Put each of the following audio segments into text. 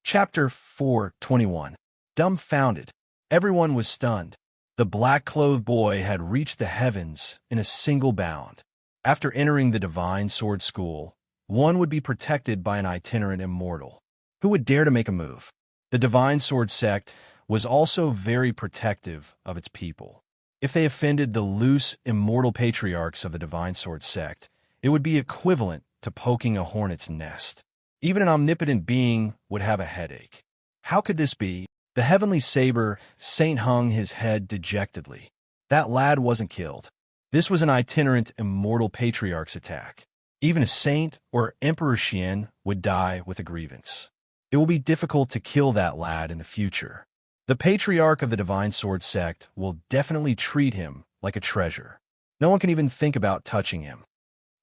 Chapter 4:21. Dumbfounded. Everyone was stunned. The black-clothed boy had reached the heavens in a single bound. After entering the Divine Sword School, one would be protected by an itinerant immortal. Who would dare to make a move? The Divine Sword sect was also very protective of its people. If they offended the loose, immortal patriarchs of the Divine Sword sect, it would be equivalent to poking a hornet's nest. Even an omnipotent being would have a headache. How could this be? The heavenly saber saint hung his head dejectedly. That lad wasn't killed. This was an itinerant immortal patriarch's attack. Even a saint or Emperor Xian would die with a grievance. It will be difficult to kill that lad in the future. The patriarch of the Divine Sword sect will definitely treat him like a treasure. No one can even think about touching him.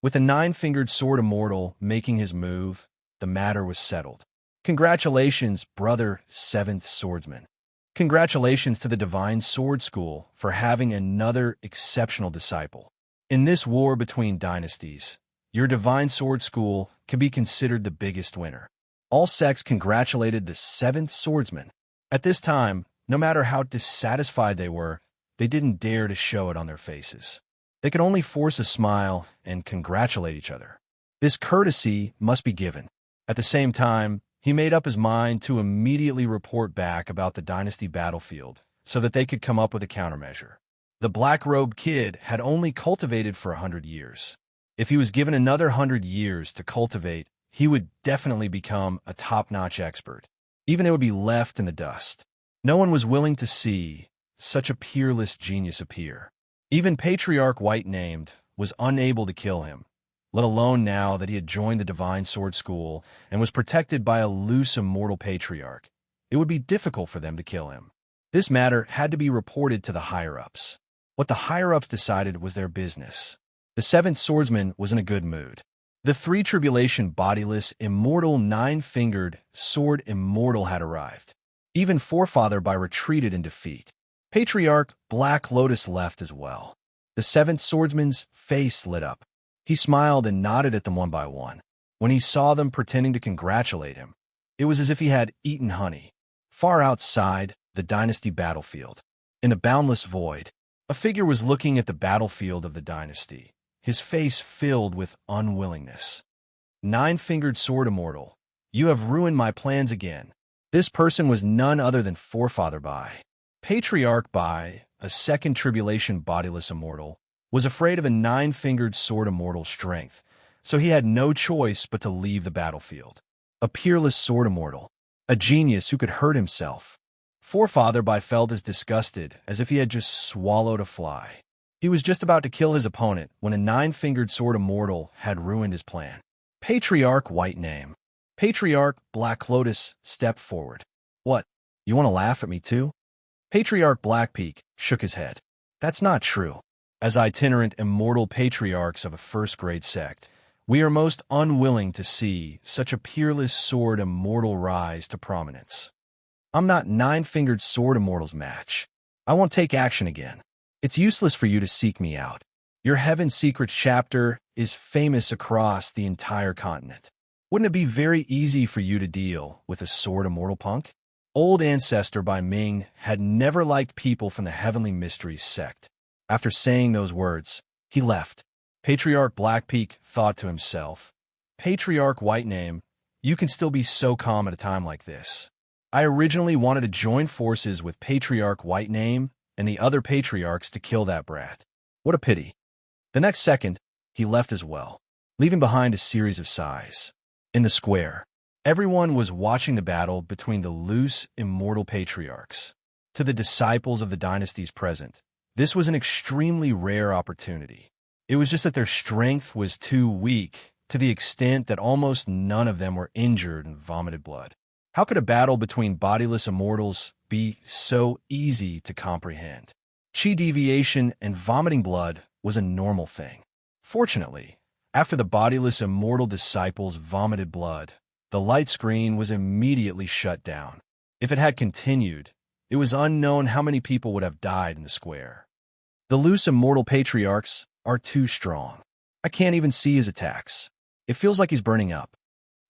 With the nine-fingered sword immortal making his move, the matter was settled. Congratulations, brother seventh swordsman. Congratulations to the Divine Sword School for having another exceptional disciple. In this war between dynasties, your Divine Sword School can be considered the biggest winner. All sects congratulated the seventh swordsman. At this time, no matter how dissatisfied they were, they didn't dare to show it on their faces. They could only force a smile and congratulate each other. This courtesy must be given. At the same time, he made up his mind to immediately report back about the dynasty battlefield so that they could come up with a countermeasure. The black-robed kid had only cultivated for 100 years. If he was given another 100 years to cultivate, he would definitely become a top-notch expert. Even it would be left in the dust. No one was willing to see such a peerless genius appear. Even Patriarch White-Named was unable to kill him, let alone now that he had joined the Divine Sword School and was protected by a loose immortal patriarch. It would be difficult for them to kill him. This matter had to be reported to the higher-ups. What the higher-ups decided was their business. The seventh swordsman was in a good mood. The three-tribulation bodiless, immortal, nine-fingered sword immortal had arrived. Even Forefather by retreated in defeat. Patriarch Black Lotus left as well. The seventh swordsman's face lit up. He smiled and nodded at them one by one. When he saw them pretending to congratulate him, it was as if he had eaten honey. Far outside the dynasty battlefield, in the boundless void, a figure was looking at the battlefield of the dynasty, his face filled with unwillingness. Nine-fingered sword immortal, you have ruined my plans again. This person was none other than Forefather Bai. Patriarch Bai, a second tribulation bodiless immortal, was afraid of a nine-fingered sword immortal's strength, so he had no choice but to leave the battlefield. A peerless sword immortal, a genius who could hurt himself. Forefather Bai felt as disgusted as if he had just swallowed a fly. He was just about to kill his opponent when a nine-fingered sword immortal had ruined his plan. Patriarch White-Name. Patriarch Black Lotus stepped forward. What, you want to laugh at me too? Patriarch Blackpeak shook his head. That's not true. As itinerant immortal patriarchs of a first-grade sect, we are most unwilling to see such a peerless sword immortal rise to prominence. I'm not nine-fingered sword immortal's match. I won't take action again. It's useless for you to seek me out. Your Heaven Secrets chapter is famous across the entire continent. Wouldn't it be very easy for you to deal with a sword immortal punk? Old Ancestor by Ming had never liked people from the Heavenly Mysteries sect. After saying those words, he left. Patriarch Blackpeak thought to himself, Patriarch White-Name, you can still be so calm at a time like this. I originally wanted to join forces with Patriarch White-Name and the other patriarchs to kill that brat. What a pity. The next second, he left as well, leaving behind a series of sighs. In the square, everyone was watching the battle between the loose, immortal patriarchs. To the disciples of the dynasties present, this was an extremely rare opportunity. It was just that their strength was too weak, to the extent that almost none of them were injured and vomited blood. How could a battle between bodiless immortals be so easy to comprehend? Chi deviation and vomiting blood was a normal thing. Fortunately, after the bodiless immortal disciples vomited blood, the light screen was immediately shut down. If it had continued, it was unknown how many people would have died in the square. The loose immortal patriarchs are too strong. I can't even see his attacks. It feels like he's burning up.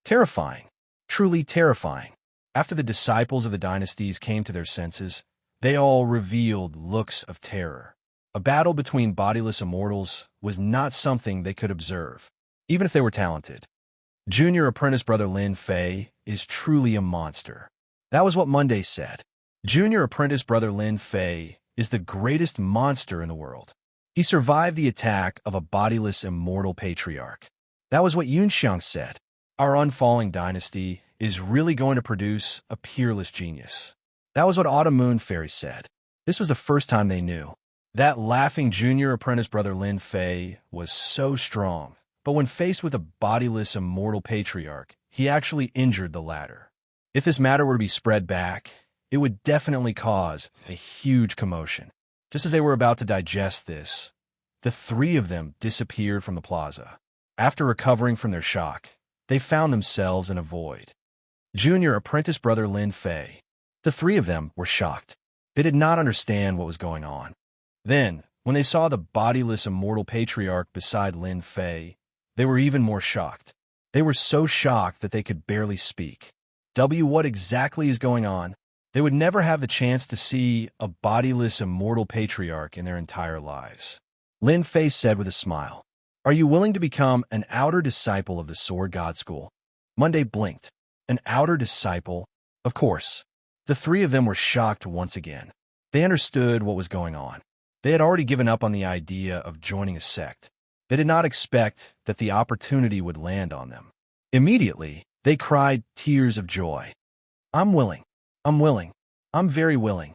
Terrifying. Truly terrifying. After the disciples of the dynasties came to their senses, they all revealed looks of terror. A battle between bodiless immortals was not something they could observe, even if they were talented. Junior apprentice brother Lin Fei is truly a monster. That was what Monday said. Junior apprentice brother Lin Fei is the greatest monster in the world. He survived the attack of a bodiless immortal patriarch. That was what Xianxia said. Our unfalling dynasty is really going to produce a peerless genius. That was what Autumn Moon Fairy said. This was the first time they knew. That laughing junior apprentice brother Lin Fei was so strong, but when faced with a bodiless immortal patriarch, he actually injured the latter. If this matter were to be spread back, it would definitely cause a huge commotion. Just as they were about to digest this, the three of them disappeared from the plaza. After recovering from their shock, they found themselves in a void. Junior apprentice brother Lin Fei. The three of them were shocked. They did not understand what was going on. Then, when they saw the bodiless immortal patriarch beside Lin Fei, they were even more shocked. They were so shocked that they could barely speak. What exactly is going on? They would never have the chance to see a bodiless immortal patriarch in their entire lives. Lin Fei said with a smile, "Are you willing to become an outer disciple of the Sword God School?" Monday blinked. An outer disciple? Of course. The three of them were shocked once again. They understood what was going on. They had already given up on the idea of joining a sect. They did not expect that the opportunity would land on them. Immediately, they cried tears of joy. "I'm willing. I'm willing. I'm very willing."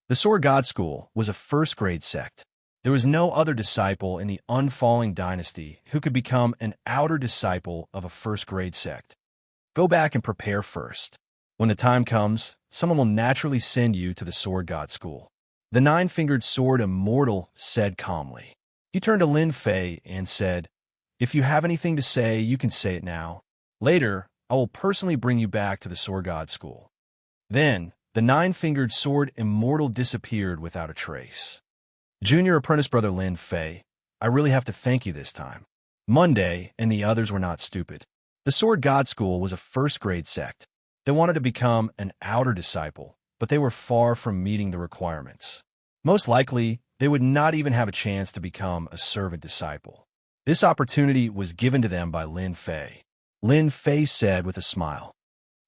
The Sword God School was a first-grade sect. There was no other disciple in the unfalling dynasty who could become an outer disciple of a first-grade sect. Go back and prepare first. When the time comes, someone will naturally send you to the Sword God School. The nine-fingered sword immortal said calmly. He turned to Lin Fei and said, "If you have anything to say, you can say it now. Later, I will personally bring you back to the Sword God School." Then, the nine-fingered sword immortal disappeared without a trace. Junior apprentice brother Lin Fei, I really have to thank you this time. Monday and the others were not stupid. The Sword God School was a first-grade sect. They wanted to become an outer disciple, but they were far from meeting the requirements. Most likely, they would not even have a chance to become a servant disciple. This opportunity was given to them by Lin Fei. Lin Fei said with a smile,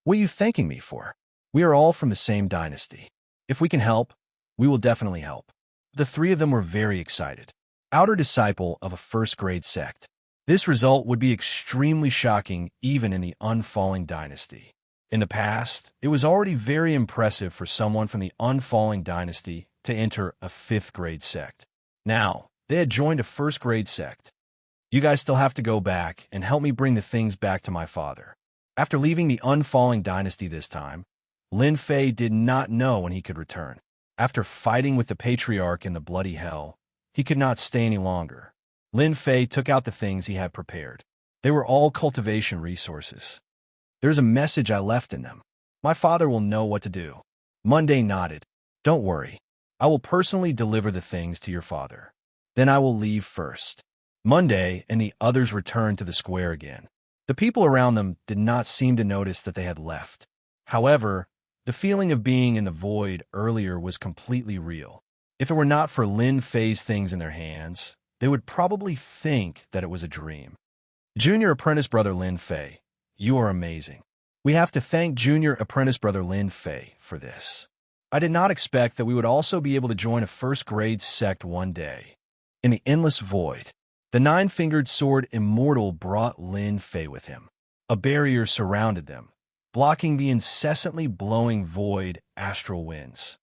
"What are you thanking me for? We are all from the same dynasty. If we can help, we will definitely help." The three of them were very excited. Outer disciple of a first-grade sect. This result would be extremely shocking even in the unfalling dynasty. In the past, it was already very impressive for someone from the unfalling dynasty to enter a fifth-grade sect. Now, they had joined a first-grade sect. "You guys still have to go back and help me bring the things back to my father." After leaving the unfalling dynasty this time, Lin Fei did not know when he could return. After fighting with the patriarch in the bloody hell, he could not stay any longer. Lin Fei took out the things he had prepared. They were all cultivation resources. "There's a message I left in them. My father will know what to do." Monday nodded. "Don't worry. I will personally deliver the things to your father. Then I will leave first." Monday and the others returned to the square again. The people around them did not seem to notice that they had left. However, the feeling of being in the void earlier was completely real. If it were not for Lin Fei's things in their hands, they would probably think that it was a dream. Junior apprentice brother Lin Fei, you are amazing. We have to thank Junior apprentice brother Lin Fei for this. I did not expect that we would also be able to join a first-grade sect one day. In the endless void, the nine-fingered sword immortal brought Lin Fei with him. A barrier surrounded them, blocking the incessantly blowing void astral winds.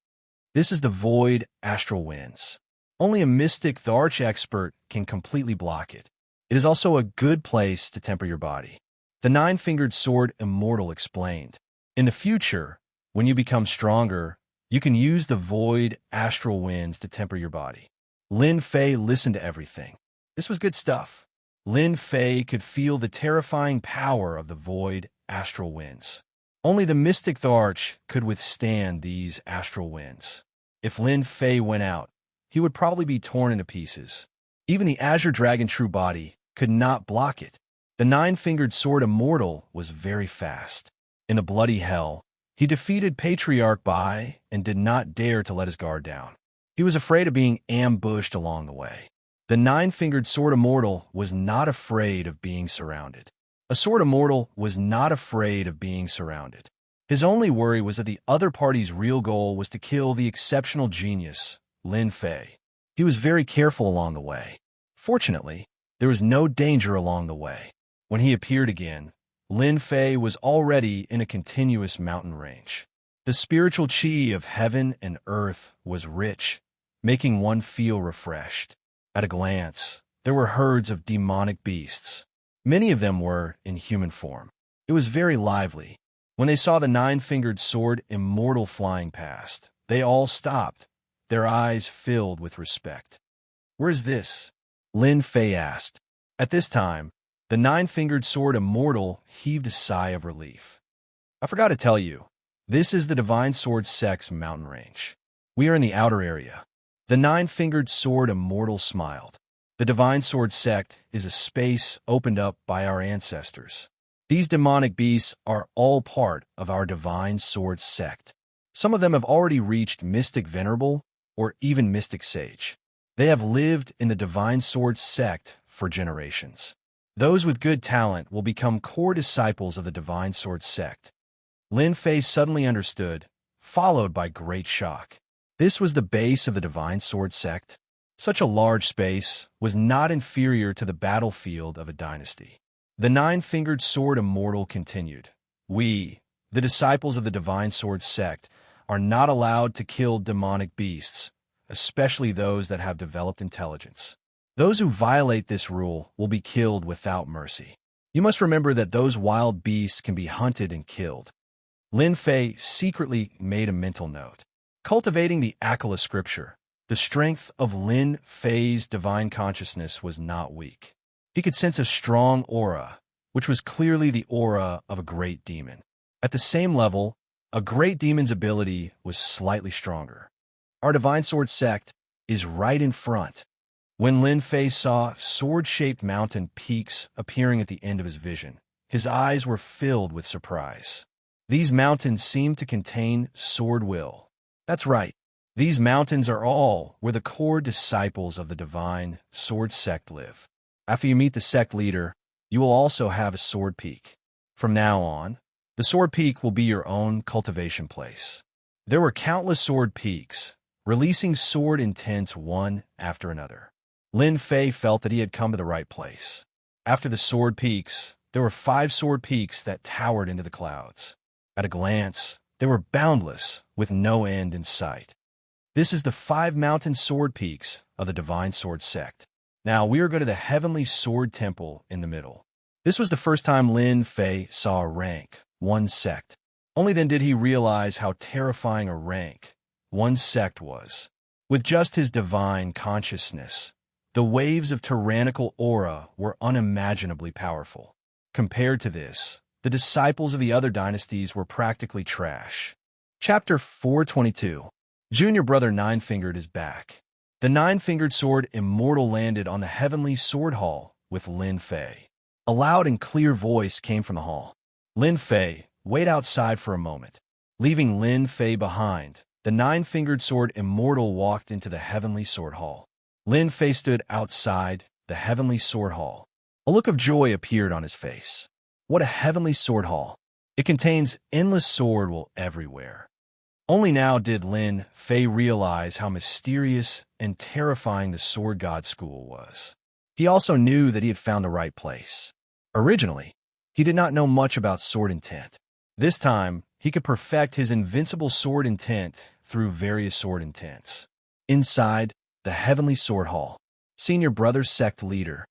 This is the void astral winds. Only a mystic, the arch-expert, can completely block it. It is also a good place to temper your body. The nine-fingered sword immortal explained. In the future, when you become stronger, you can use the void astral winds to temper your body. Lin Fei listened to everything. This was good stuff. Lin Fei could feel the terrifying power of the void astral winds. Only the mystic Tharch could withstand these astral winds. If Lin Fei went out, he would probably be torn into pieces. Even the Azure Dragon True Body could not block it. The nine-fingered sword immortal was very fast. In the bloody hell, He defeated Patriarch Bai and did not dare to let his guard down. He was afraid of being ambushed along the way. The nine-fingered sword immortal was not afraid of being surrounded. A sword immortal was not afraid of being surrounded. His only worry was that the other party's real goal was to kill the exceptional genius, Lin Fei. He was very careful along the way. Fortunately, there was no danger along the way. When he appeared again, Lin Fei was already in a continuous mountain range. The spiritual qi of heaven and earth was rich, making one feel refreshed. At a glance, there were herds of demonic beasts. Many of them were in human form. It was very lively. When they saw the nine-fingered sword immortal flying past, they all stopped, their eyes filled with respect. "Where's this?" Lin Fei asked. At this time, the nine-fingered sword immortal heaved a sigh of relief. "I forgot to tell you, this is the Divine Sword Sect's mountain range. We are in the outer area." The nine-fingered sword immortal smiled. The Divine Sword Sect is a space opened up by our ancestors. These demonic beasts are all part of our Divine Sword Sect. Some of them have already reached Mystic Venerable or even Mystic Sage. They have lived in the Divine Sword Sect for generations. Those with good talent will become core disciples of the Divine Sword Sect. Lin Fei suddenly understood, followed by great shock. This was the base of the Divine Sword Sect. Such a large space was not inferior to the battlefield of a dynasty. The nine-fingered sword immortal continued. "We, the disciples of the Divine Sword Sect, are not allowed to kill demonic beasts, especially those that have developed intelligence. Those who violate this rule will be killed without mercy. You must remember that those wild beasts can be hunted and killed." Lin Fei secretly made a mental note. Cultivating the Akala scripture, the strength of Lin Fei's divine consciousness was not weak. He could sense a strong aura, which was clearly the aura of a great demon. At the same level, a great demon's ability was slightly stronger. Our Divine Sword Sect is right in front. When Lin Fei saw sword-shaped mountain peaks appearing at the end of his vision, his eyes were filled with surprise. These mountains seemed to contain sword will. That's right. These mountains are all where the core disciples of the Divine Sword Sect live. After you meet the sect leader, you will also have a sword peak. From now on, the sword peak will be your own cultivation place. There were countless sword peaks, releasing sword intents one after another. Lin Fei felt that he had come to the right place. After the sword peaks, there were 5 sword peaks that towered into the clouds. At a glance, they were boundless, with no end in sight. This is the 5 mountain sword peaks of the Divine Sword Sect. Now we are going to the Heavenly Sword Temple in the middle. This was the first time Lin Fei saw a rank, one sect. Only then did he realize how terrifying a rank one sect was. With just his divine consciousness, the waves of tyrannical aura were unimaginably powerful. Compared to this, the disciples of the other dynasties were practically trash. Chapter 422. Junior Brother Nine-Fingered is back. The nine-fingered sword immortal landed on the Heavenly Sword Hall with Lin Fei. A loud and clear voice came from the hall. "Lin Fei, wait outside for a moment." Leaving Lin Fei behind, the nine-fingered sword immortal walked into the Heavenly Sword Hall. Lin Fei stood outside the Heavenly Sword Hall. A look of joy appeared on his face. What a Heavenly Sword Hall! It contains endless sword will everywhere. Only now did Lin Fei realize how mysterious and terrifying the Sword God School was. He also knew that he had found the right place. Originally, he did not know much about sword intent. This time, he could perfect his invincible sword intent through various sword intents. Inside the Heavenly Sword Hall, Senior Brother Sect Leader,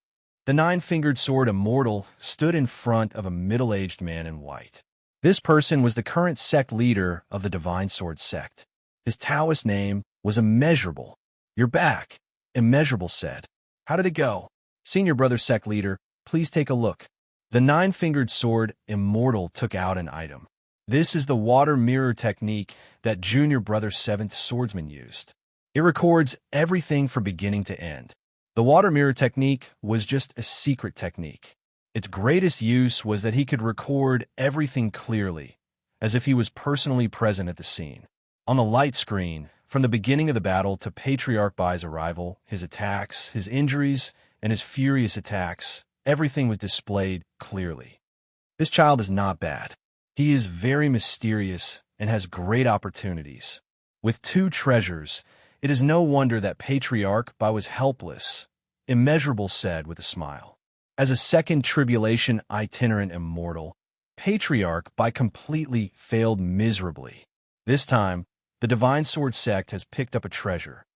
the nine-fingered sword immortal, stood in front of a middle-aged man in white. This person was the current sect leader of the Divine Sword Sect. His Taoist name was Immeasurable. "You're back," Immeasurable said. "How did it go?" "Senior Brother Sect Leader, please take a look." The nine-fingered sword immortal took out an item. This is the water mirror technique that Junior Brother 7th Swordsman used. It records everything from beginning to end. The water mirror technique was just a secret technique. Its greatest use was that he could record everything clearly, as if he was personally present at the scene. On the light screen, from the beginning of the battle to Patriarch Bai's arrival, his attacks, his injuries, and his furious attacks, everything was displayed clearly. This child is not bad. He is very mysterious and has great opportunities. With 2 treasures, it is no wonder that Patriarch Bai was helpless, Immeasurable said with a smile. As a second tribulation itinerant immortal, Patriarch Bai completely failed miserably. This time, the Divine Sword sect has picked up a treasure.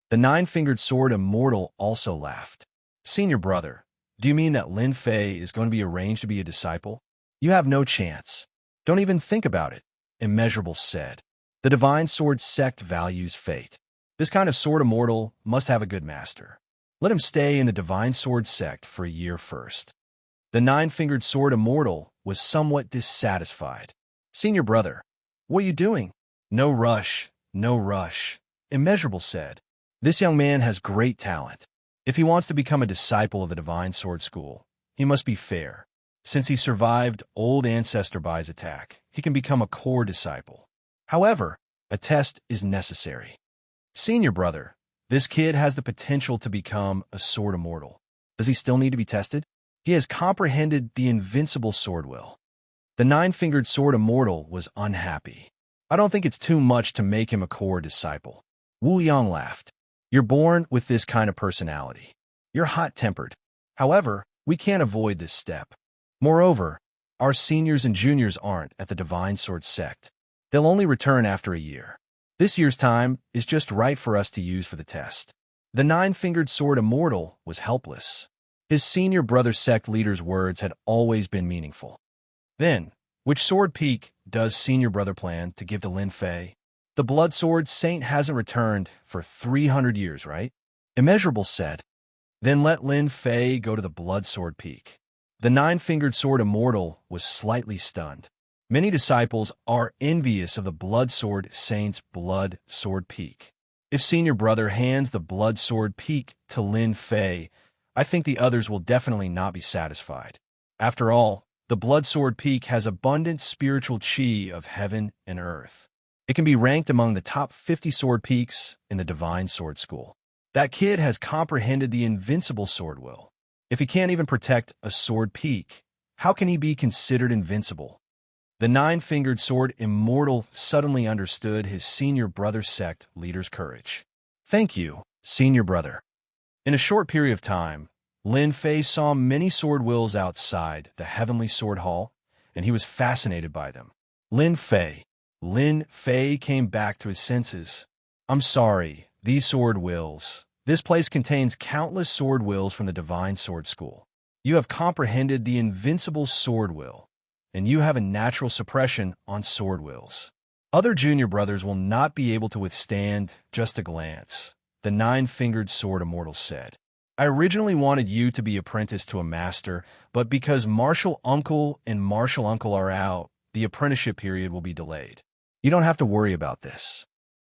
The 9-fingered sword immortal also laughed. Senior brother, do you mean that Lin Fei is going to be arranged to be a disciple? You have no chance. Don't even think about it, Immeasurable said. The Divine Sword sect values fate. This kind of sword immortal must have a good master. Let him stay in the Divine Sword sect for a year first. The 9-fingered sword immortal was somewhat dissatisfied. Senior brother, what are you doing? No rush, no rush, Immeasurable said. This young man has great talent. If he wants to become a disciple of the Divine Sword School, he must be fair. Since he survived old Ancestor Bai's attack, he can become a core disciple. However, a test is necessary. Senior brother, this kid has the potential to become a sword immortal. Does he still need to be tested? He has comprehended the invincible sword will. The 9-fingered sword immortal was unhappy. I don't think it's too much to make him a core disciple. Wu Yang laughed. You're born with this kind of personality. You're hot-tempered. However, we can't avoid this step. Moreover, our seniors and juniors aren't at the Divine Sword sect. They'll only return after a year. This year's time is just right for us to use for the test. The 9-fingered sword immortal was helpless. His senior brother sect leader's words had always been meaningful. Then, which sword peak does senior brother plan to give to Lin Fei? The blood sword saint hasn't returned for 300 years, right? Immeasurable said. Then let Lin Fei go to the blood sword peak. The 9-fingered sword immortal was slightly stunned. Many disciples are envious of the blood sword saint's blood sword peak. If senior brother hands the blood sword peak to Lin Fei, I think the others will definitely not be satisfied. After all, the blood sword peak has abundant spiritual chi of heaven and earth. It can be ranked among the top 50 sword peaks in the Divine Sword School. That kid has comprehended the invincible sword will. If he can't even protect a sword peak, how can he be considered invincible? The 9-fingered sword immortal suddenly understood his senior brother sect leader's courage. Thank you, senior brother. In a short period of time, Lin Fei saw many sword wills outside the Heavenly Sword Hall, and he was fascinated by them. Lin Fei came back to his senses. I'm sorry, these sword wills. This place contains countless sword wills from the Divine Sword School. You have comprehended the invincible sword will, and you have a natural suppression on sword wills. Other junior brothers will not be able to withstand just a glance, the 9-fingered sword immortal said. I originally wanted you to be apprenticed to a master, but because Martial Uncle and Martial Uncle are out, the apprenticeship period will be delayed. You don't have to worry about this.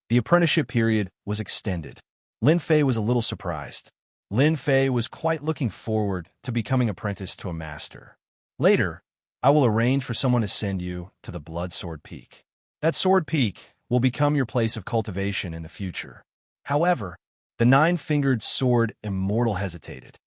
The apprenticeship period was extended. Lin Fei was a little surprised. Lin Fei was quite looking forward to becoming apprenticed to a master. Later, I will arrange for someone to send you to the Blood Sword Peak. That sword peak will become your place of cultivation in the future. However, the 9-fingered sword immortal hesitated.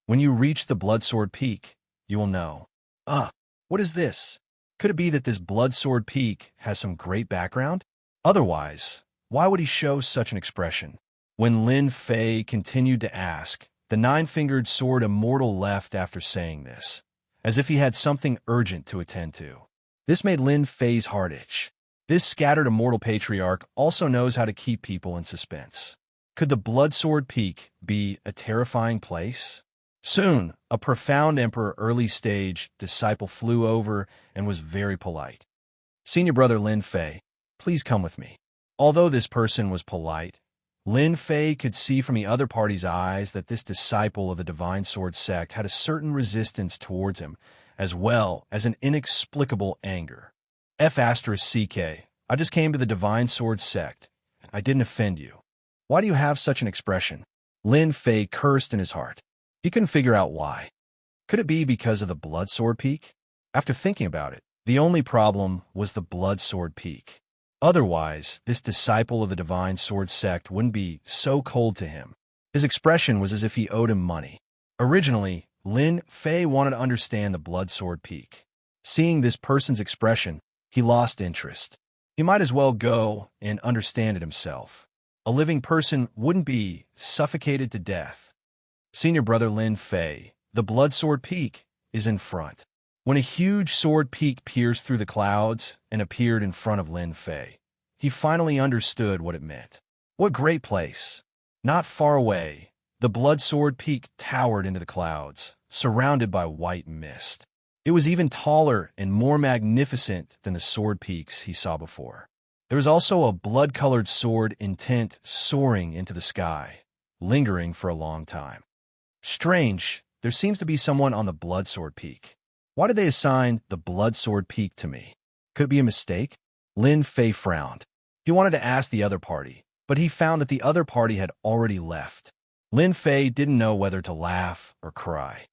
When you reach the Blood Sword Peak, you will know. What is this? Could it be that this Blood Sword Peak has some great background? Otherwise, why would he show such an expression? When Lin Fei continued to ask, the 9-fingered sword immortal left after saying this, as if he had something urgent to attend to. This made Lin Fei's heart itch. This scattered immortal patriarch also knows how to keep people in suspense. Could the Blood Sword Peak be a terrifying place? Soon, a profound emperor early-stage disciple flew over and was very polite. Senior brother Lin Fei, please come with me. Although this person was polite, Lin Fei could see from the other party's eyes that this disciple of the Divine Sword sect had a certain resistance towards him, as well as an inexplicable anger. F***CK, I just came to the Divine Sword sect. I didn't offend you. Why do you have such an expression? Lin Fei cursed in his heart. He couldn't figure out why. Could it be because of the Blood Sword Peak? After thinking about it, The only problem was the Blood Sword Peak. Otherwise, this disciple of the Divine Sword sect wouldn't be so cold to him. His expression was as if he owed him money. Originally, Lin Fei wanted to understand the Blood Sword Peak. Seeing this person's expression, he lost interest. He might as well go and understand it himself. A living person wouldn't be suffocated to death. Senior brother Lin Fei, the Blood Sword Peak, is in front. When a huge sword peak pierced through the clouds and appeared in front of Lin Fei, he finally understood what it meant. What great place! Not far away, the Blood Sword Peak towered into the clouds, surrounded by white mist. It was even taller and more magnificent than the sword peaks he saw before. There was also a blood-colored sword intent soaring into the sky, lingering for a long time. Strange, there seems to be someone on the Blood Sword Peak. Why did they assign the Blood Sword Peak to me? Could it be a mistake? Lin Fei frowned. He wanted to ask the other party, but he found that the other party had already left. Lin Fei didn't know whether to laugh or cry.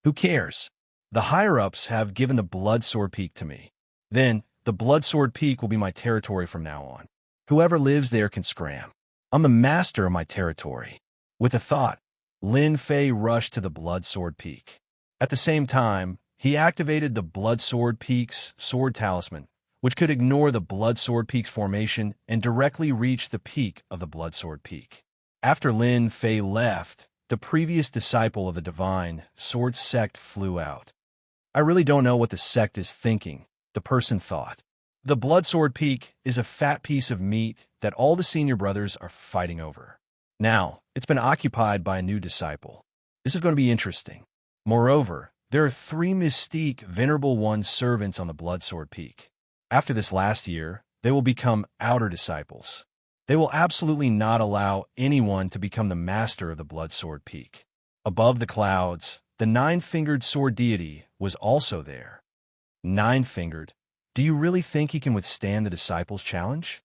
Who cares? The higher-ups have given the Blood Sword Peak to me. Then, the Blood Sword Peak will be my territory from now on. Whoever lives there can scram. I'm the master of my territory. With a thought, Lin Fei rushed to the Blood Sword Peak. At the same time, he activated the Blood Sword Peak's sword talisman, which could ignore the Blood Sword Peak's formation and directly reach the peak of the Blood Sword Peak. After Lin Fei left, the previous disciple of the Divine Sword sect flew out. I really don't know what the sect is thinking, the person thought. The Blood Sword Peak is a fat piece of meat that all the senior brothers are fighting over. Now, it's been occupied by a new disciple. This is going to be interesting. Moreover, there are 3 Mystique Venerable One's servants on the Blood Sword Peak. After this last year, they will become outer disciples. They will absolutely not allow anyone to become the master of the Blood Sword Peak. Above the clouds, the 9-fingered sword deity was also there. 9-fingered. Do you really think he can withstand the disciples' challenge?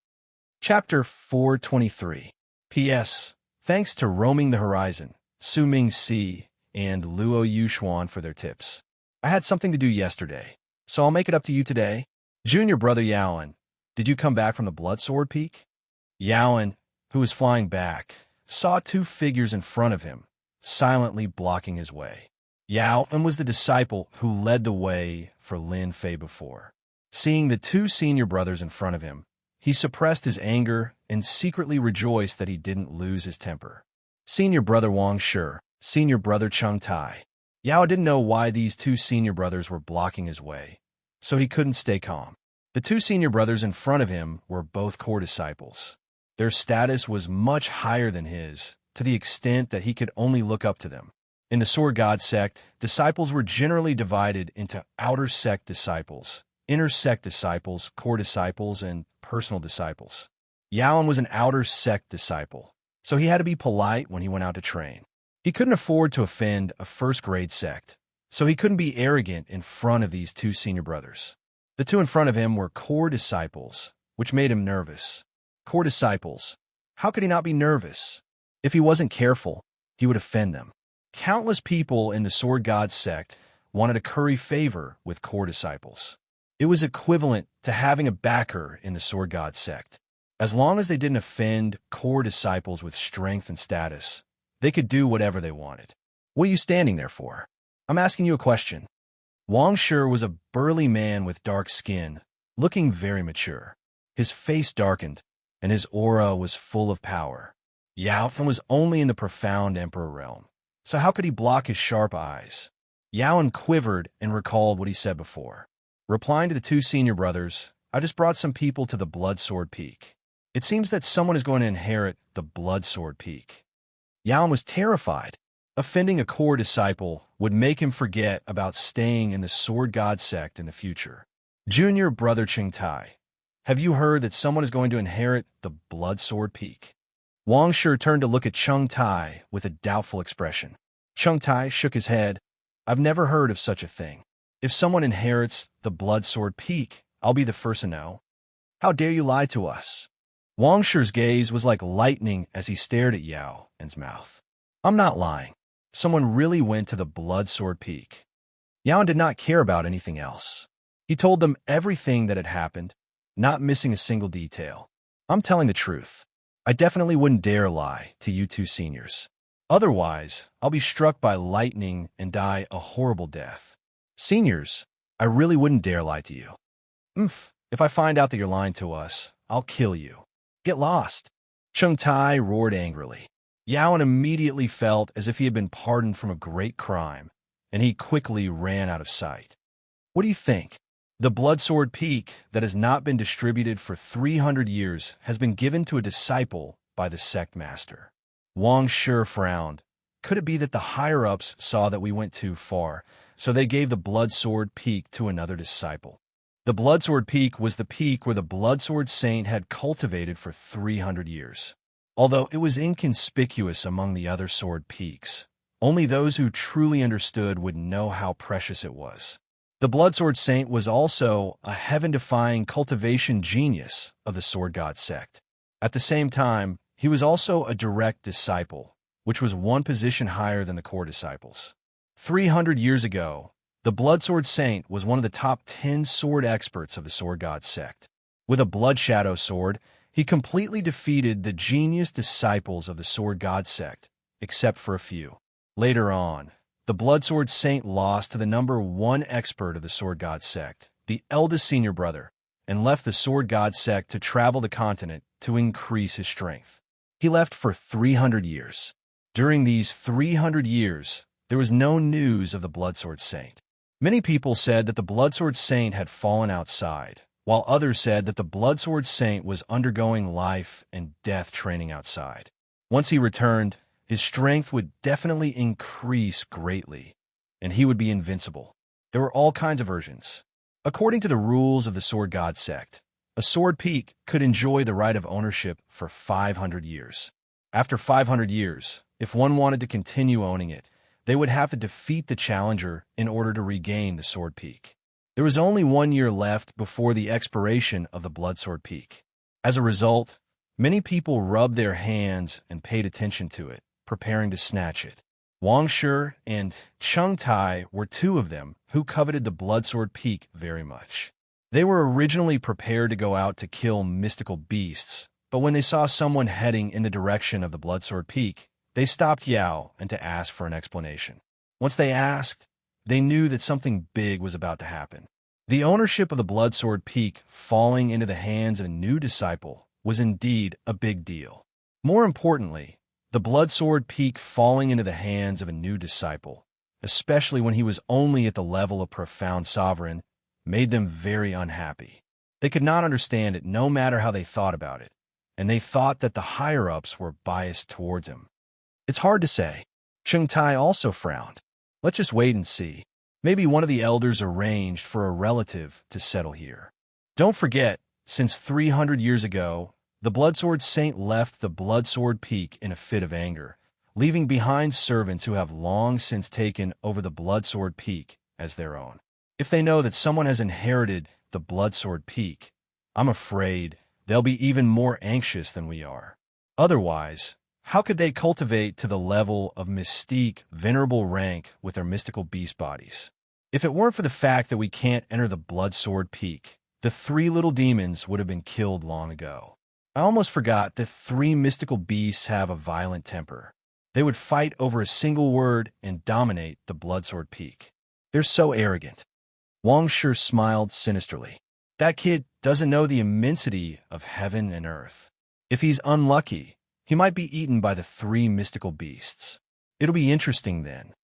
Chapter 423. P.S. Thanks to Roaming the Horizon, Su Ming Si, and Luo Yuxuan for their tips. I had something to do yesterday, so I'll make it up to you today. Junior brother Yaoan, did you come back from the Blood Sword Peak? Yaoan, who was flying back, saw 2 figures in front of him, silently blocking his way. Yaoan was the disciple who led the way for Lin Fei before. Seeing the 2 senior brothers in front of him, he suppressed his anger and secretly rejoiced that he didn't lose his temper. Senior brother Wang Shi, senior brother Cheng Tai. Yao didn't know why these 2 senior brothers were blocking his way, so he couldn't stay calm. The 2 senior brothers in front of him were both core disciples. Their status was much higher than his, to the extent that he could only look up to them. In the Sword God sect, disciples were generally divided into outer sect disciples, inner sect disciples, core disciples, and personal disciples. Yaoan was an outer sect disciple, so he had to be polite when he went out to train. He couldn't afford to offend a first-grade sect, so he couldn't be arrogant in front of these 2 senior brothers. The 2 in front of him were core disciples, which made him nervous. Core disciples. How could he not be nervous? If he wasn't careful, he would offend them. Countless people in the Sword God sect wanted to curry favor with core disciples. It was equivalent to having a backer in the Sword God sect. As long as they didn't offend core disciples with strength and status, they could do whatever they wanted. What are you standing there for? I'm asking you a question. Wang Shi was a burly man with dark skin, looking very mature. His face darkened, and his aura was full of power. Yao was only in the profound emperor realm, so how could he block his sharp eyes? Yaoan quivered and recalled what he said before. Replying to the 2 senior brothers, I just brought some people to the Blood Sword Peak. It seems that someone is going to inherit the Blood Sword Peak. Yaoan was terrified. Offending a core disciple would make him forget about staying in the Sword God sect in the future. Junior brother Cheng Tai, have you heard that someone is going to inherit the Blood Sword Peak? Wang Shi turned to look at Cheng Tai with a doubtful expression. Cheng Tai shook his head. I've never heard of such a thing. If someone inherits the Blood Sword Peak, I'll be the first to know. How dare you lie to us? Wang Shi's gaze was like lightning as he stared at Yaoan's mouth. I'm not lying. Someone really went to the Blood Sword Peak. Yaoan did not care about anything else. He told them everything that had happened, not missing a single detail. I'm telling the truth. I definitely wouldn't dare lie to you two seniors. Otherwise, I'll be struck by lightning and die a horrible death. Seniors, I really wouldn't dare lie to you. If I find out that you're lying to us, I'll kill you. Get lost. Chung Tai roared angrily. Yaoan immediately felt as if he had been pardoned from a great crime, and he quickly ran out of sight. What do you think? The Bloodsword Peak that has not been distributed for 300 years has been given to a disciple by the sect master. Wang Shi frowned. Could it be that the higher-ups saw that we went too far, so they gave the Bloodsword Peak to another disciple? The Bloodsword Peak was the peak where the Bloodsword Saint had cultivated for 300 years. Although it was inconspicuous among the other sword peaks, only those who truly understood would know how precious it was. The Bloodsword Saint was also a heaven-defying cultivation genius of the Sword God sect. At the same time, he was also a direct disciple, which was one position higher than the core disciples. 300 years ago, the Bloodsword Saint was one of the top 10 sword experts of the Sword God sect. With a Blood Shadow sword, he completely defeated the genius disciples of the Sword God sect, except for a few. Later on, the Bloodsword Saint lost to the number 1 expert of the Sword God sect, the eldest senior brother, and left the Sword God sect to travel the continent to increase his strength. He left for 300 years. During these 300 years, there was no news of the Bloodsword Saint. Many people said that the Bloodsword Saint had fallen outside, while others said that the Bloodsword Saint was undergoing life and death training outside. Once he returned, his strength would definitely increase greatly, and he would be invincible. There were all kinds of versions. According to the rules of the Sword God sect, a sword peak could enjoy the right of ownership for 500 years. After 500 years, if one wanted to continue owning it, they would have to defeat the challenger in order to regain the sword peak. There was only 1 year left before the expiration of the Bloodsword Peak. As a result, many people rubbed their hands and paid attention to it, preparing to snatch it. Wang Shi and Chung Tai were 2 of them who coveted the Bloodsword Peak very much. They were originally prepared to go out to kill mystical beasts, but when they saw someone heading in the direction of the Bloodsword Peak, they stopped Yao and to ask for an explanation. Once they asked, they knew that something big was about to happen. The ownership of the Bloodsword Peak falling into the hands of a new disciple was indeed a big deal. More importantly, the Bloodsword Peak falling into the hands of a new disciple, especially when he was only at the level of profound sovereign, made them very unhappy. They could not understand it no matter how they thought about it, and they thought that the higher-ups were biased towards him. It's hard to say. Chung Tai also frowned. Let's just wait and see. Maybe one of the elders arranged for a relative to settle here. Don't forget, since 300 years ago, the Bloodsword Saint left the Bloodsword Peak in a fit of anger, leaving behind servants who have long since taken over the Bloodsword Peak as their own. If they know that someone has inherited the Bloodsword Peak, I'm afraid they'll be even more anxious than we are. Otherwise, how could they cultivate to the level of mystique, venerable rank with their mystical beast bodies? If it weren't for the fact that we can't enter the Bloodsword Peak, the 3 little demons would have been killed long ago. I almost forgot that 3 mystical beasts have a violent temper. They would fight over a single word and dominate the Bloodsword Peak. They're so arrogant. Wang Shi smiled sinisterly. That kid doesn't know the immensity of heaven and earth. If he's unlucky, he might be eaten by the 3 mystical beasts. It'll be interesting then.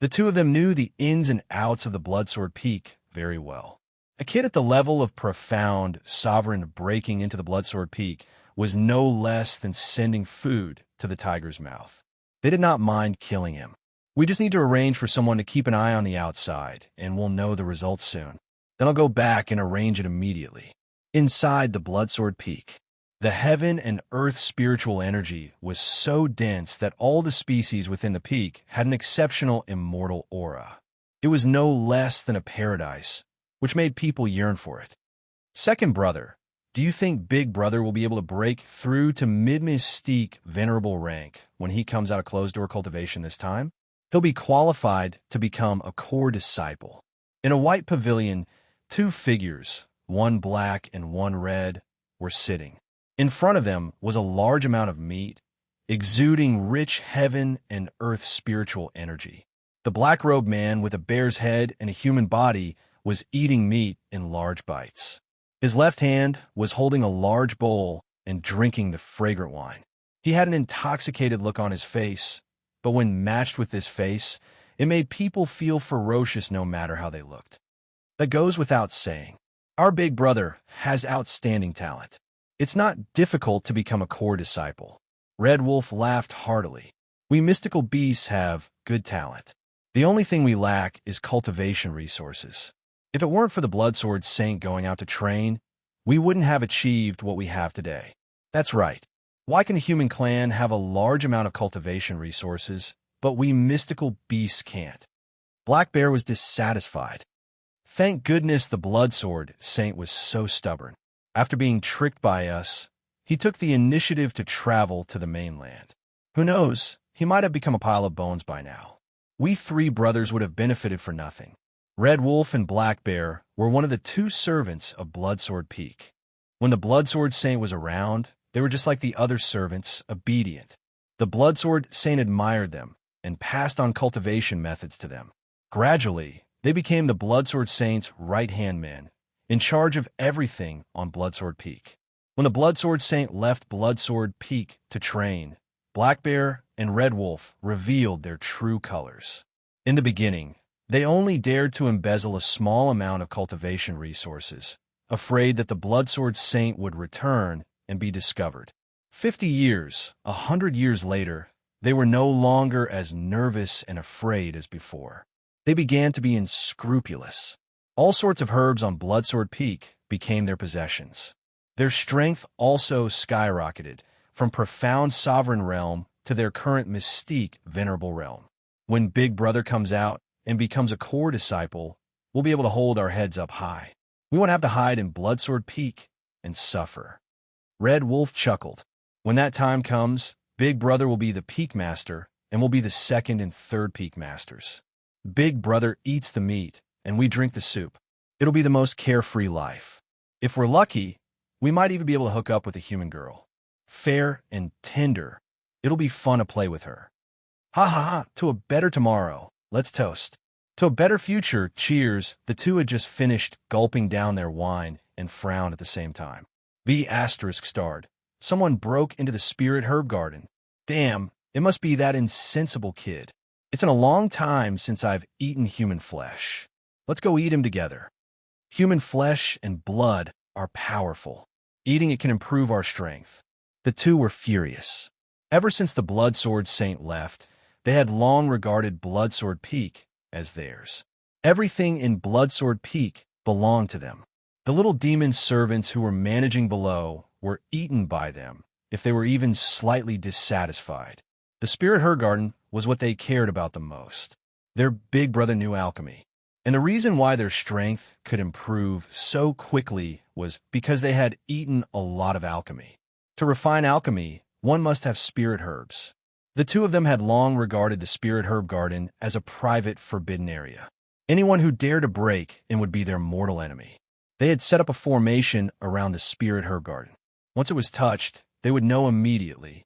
The 2 of them knew the ins and outs of the Bloodsword Peak very well. A kid at the level of profound sovereign breaking into the Bloodsword Peak was no less than sending food to the tiger's mouth. They did not mind killing him. We just need to arrange for someone to keep an eye on the outside, and we'll know the results soon. Then I'll go back and arrange it immediately. Inside the Bloodsword Peak, the heaven and earth spiritual energy was so dense that all the species within the peak had an exceptional immortal aura. It was no less than a paradise, which made people yearn for it. Second brother, do you think Big Brother will be able to break through to mid-mystique venerable rank when he comes out of closed-door cultivation this time? He'll be qualified to become a core disciple. In a white pavilion, Two figures, one black and one red, were sitting. In front of them was a large amount of meat, exuding rich heaven and earth spiritual energy. The black-robed man with a bear's head and a human body was eating meat in large bites. His left hand was holding a large bowl and drinking the fragrant wine. He had an intoxicated look on his face, but when matched with this face, it made people feel ferocious no matter how they looked. That goes without saying. Our big brother has outstanding talent. It's not difficult to become a core disciple. Red Wolf laughed heartily. We mystical beasts have good talent. The only thing we lack is cultivation resources. If it weren't for the Bloodsword Saint going out to train, we wouldn't have achieved what we have today. That's right. Why can a human clan have a large amount of cultivation resources, but we mystical beasts can't? Black Bear was dissatisfied. Thank goodness the Bloodsword Saint was so stubborn. After being tricked by us, he took the initiative to travel to the mainland. Who knows, he might have become a pile of bones by now. We three brothers would have benefited for nothing. Red Wolf and Black Bear were one of the two servants of Bloodsword Peak. When the Bloodsword Saint was around, they were just like the other servants, obedient. The Bloodsword Saint admired them and passed on cultivation methods to them. Gradually, they became the Bloodsword Saint's right-hand men, in charge of everything on Bloodsword Peak. When the Bloodsword Saint left Bloodsword Peak to train, Black Bear and Red Wolf revealed their true colors. In the beginning, they only dared to embezzle a small amount of cultivation resources, afraid that the Bloodsword Saint would return and be discovered. 50 years, 100 years later, they were no longer as nervous and afraid as before. They began to be unscrupulous. All sorts of herbs on Bloodsword Peak became their possessions. Their strength also skyrocketed, from profound sovereign realm to their current mystique venerable realm. When Big Brother comes out and becomes a core disciple, we'll be able to hold our heads up high. We won't have to hide in Bloodsword Peak and suffer. Red Wolf chuckled. When that time comes, Big Brother will be the Peak Master and we'll be the second and third Peak Masters. Big Brother eats the meat and we drink the soup. It'll be the most carefree life. If we're lucky, we might even be able to hook up with a human girl. Fair and tender. It'll be fun to play with her. Ha ha ha, to a better tomorrow. Let's toast. To a better future, cheers. The two had just finished gulping down their wine and frowned at the same time. B** starred. Someone broke into the spirit herb garden. Damn, it must be that insensible kid. It's been a long time since I've eaten human flesh. Let's go eat him together. Human flesh and blood are powerful. Eating it can improve our strength. The two were furious. Ever since the Bloodsword Saint left, they had long regarded Bloodsword Peak as theirs. Everything in Bloodsword Peak belonged to them. The little demon servants who were managing below were eaten by them if they were even slightly dissatisfied. The Spirit Herb Garden was what they cared about the most. Their big brother knew alchemy. And the reason why their strength could improve so quickly was because they had eaten a lot of alchemy. To refine alchemy, one must have spirit herbs. The two of them had long regarded the Spirit Herb Garden as a private, forbidden area. Anyone who dared to break in would be their mortal enemy. They had set up a formation around the Spirit Herb Garden. Once it was touched, they would know immediately.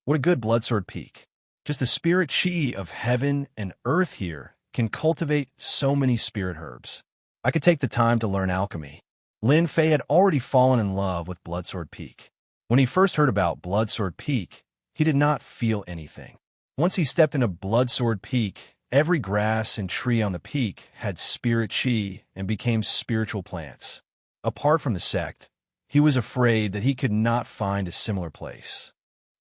What a good Bloodsword Peak. Just the spirit chi of heaven and earth here can cultivate so many spirit herbs. I could take the time to learn alchemy. Lin Fei had already fallen in love with Bloodsword Peak. When he first heard about Bloodsword Peak, he did not feel anything. Once he stepped into Bloodsword Peak, every grass and tree on the peak had spirit chi and became spiritual plants. Apart from the sect, he was afraid that he could not find a similar place.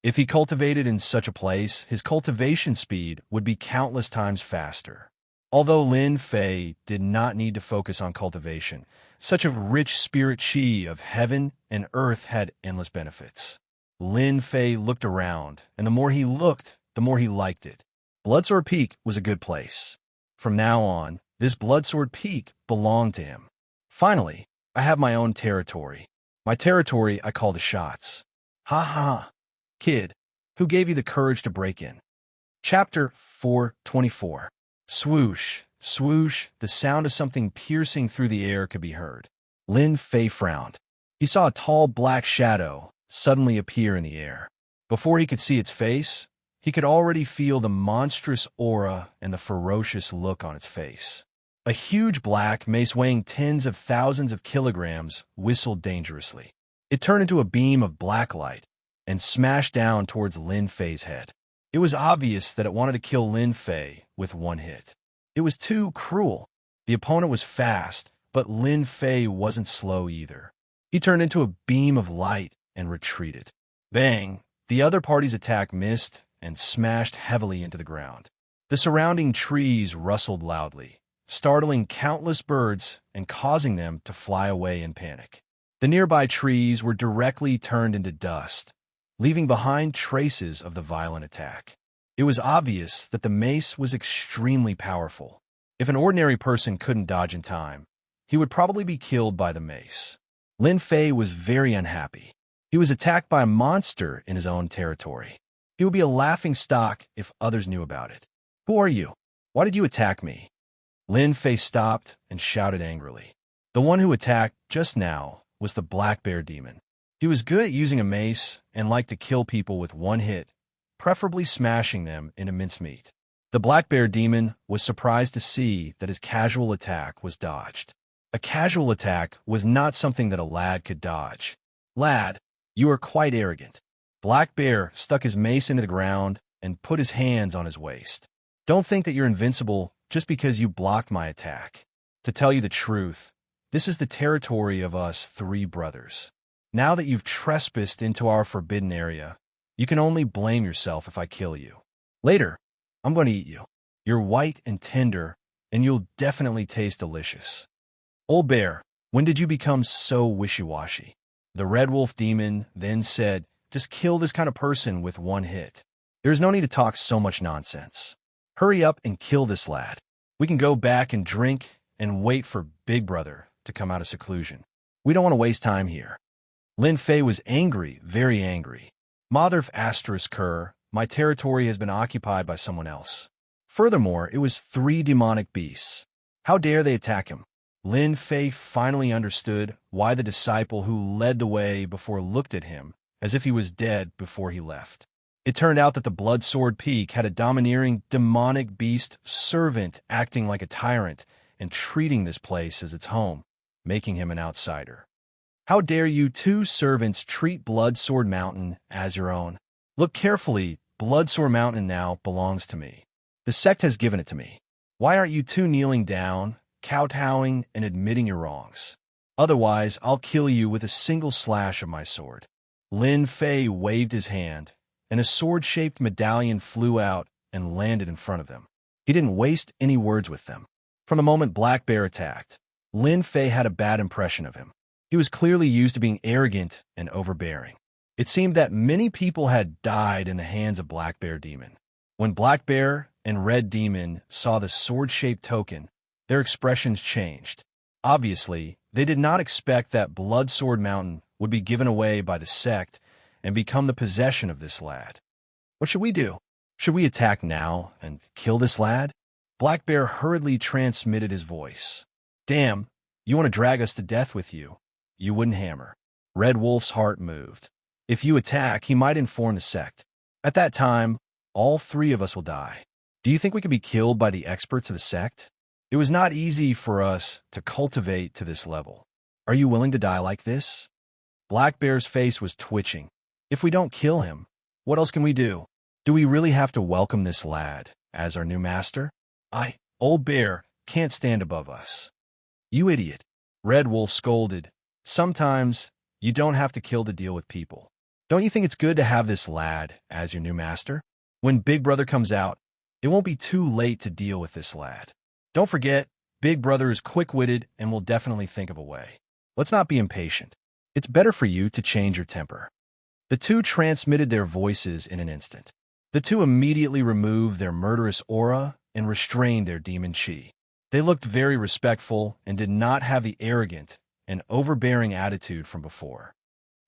If he cultivated in such a place, his cultivation speed would be countless times faster. Although Lin Fei did not need to focus on cultivation, such a rich spirit chi of heaven and earth had endless benefits. Lin Fei looked around, and the more he looked, the more he liked it. Bloodsword Peak was a good place. From now on, this Bloodsword Peak belonged to him. Finally, I have my own territory. My territory I call the shots. Ha ha ha. Kid, who gave you the courage to break in? Chapter 424. Swoosh, swoosh, the sound of something piercing through the air could be heard. Lin Fei frowned. He saw a tall black shadow suddenly appear in the air. Before he could see its face, he could already feel the monstrous aura and the ferocious look on its face. A huge black mace weighing tens of thousands of kilograms whistled dangerously. It turned into a beam of black light and smashed down towards Lin Fei's head. It was obvious that it wanted to kill Lin Fei with one hit. It was too cruel. The opponent was fast, but Lin Fei wasn't slow either. He turned into a beam of light and retreated. Bang! The other party's attack missed and smashed heavily into the ground. The surrounding trees rustled loudly, startling countless birds and causing them to fly away in panic. The nearby trees were directly turned into dust, leaving behind traces of the violent attack. It was obvious that the mace was extremely powerful. If an ordinary person couldn't dodge in time, he would probably be killed by the mace. Lin Fei was very unhappy. He was attacked by a monster in his own territory. He would be a laughingstock if others knew about it. "Who are you? Why did you attack me?" Lin Fei stopped and shouted angrily. The one who attacked just now was the Black Bear Demon. He was good at using a mace and liked to kill people with one hit, preferably smashing them into mincemeat. The Black Bear Demon was surprised to see that his casual attack was dodged. A casual attack was not something that a lad could dodge. "Lad, you are quite arrogant." Black Bear stuck his mace into the ground and put his hands on his waist. "Don't think that you're invincible just because you blocked my attack. To tell you the truth, this is the territory of us three brothers. Now that you've trespassed into our forbidden area, you can only blame yourself if I kill you. Later, I'm going to eat you. You're white and tender, and you'll definitely taste delicious." "Old Bear, when did you become so wishy-washy?" The Red Wolf Demon then said, "Just kill this kind of person with one hit. There's no need to talk so much nonsense. Hurry up and kill this lad. We can go back and drink and wait for Big Brother to come out of seclusion. We don't want to waste time here." Lin Fei was angry, very angry. "Mother of Asterisk Cur, my territory has been occupied by someone else. Furthermore, it was 3 demonic beasts. How dare they attack him?" Lin Fei finally understood why the disciple who led the way before looked at him as if he was dead before he left. It turned out that the Blood Sword Peak had a domineering demonic beast servant acting like a tyrant and treating this place as its home, making him an outsider. "How dare you 2 servants treat Blood Sword Mountain as your own? Look carefully, Blood Sword Mountain now belongs to me. The sect has given it to me. Why aren't you 2 kneeling down, kowtowing, and admitting your wrongs? Otherwise, I'll kill you with a single slash of my sword." Lin Fei waved his hand, and a sword-shaped medallion flew out and landed in front of them. He didn't waste any words with them. From the moment Black Bear attacked, Lin Fei had a bad impression of him. He was clearly used to being arrogant and overbearing. It seemed that many people had died in the hands of Black Bear Demon. When Black Bear and Red Demon saw the sword-shaped token, their expressions changed. Obviously, they did not expect that Blood Sword Mountain would be given away by the sect and become the possession of this lad. "What should we do? Should we attack now and kill this lad?" Black Bear hurriedly transmitted his voice. "Damn, you want to drag us to death with you? You wouldn't hammer." Red Wolf's heart moved. "If you attack, he might inform the sect. At that time, all 3 of us will die. Do you think we could be killed by the experts of the sect? It was not easy for us to cultivate to this level. Are you willing to die like this?" Black Bear's face was twitching. "If we don't kill him, what else can we do? Do we really have to welcome this lad as our new master? Old Bear, can't stand above us." "You idiot," Red Wolf scolded. "Sometimes you don't have to kill to deal with people. Don't you think it's good to have this lad as your new master? When Big Brother comes out, it won't be too late to deal with this lad. Don't forget, Big Brother is quick-witted and will definitely think of a way. Let's not be impatient. It's better for you to change your temper." The 2 transmitted their voices in an instant. The 2 immediately removed their murderous aura and restrained their demon chi. They looked very respectful and did not have the arrogant and overbearing attitude from before.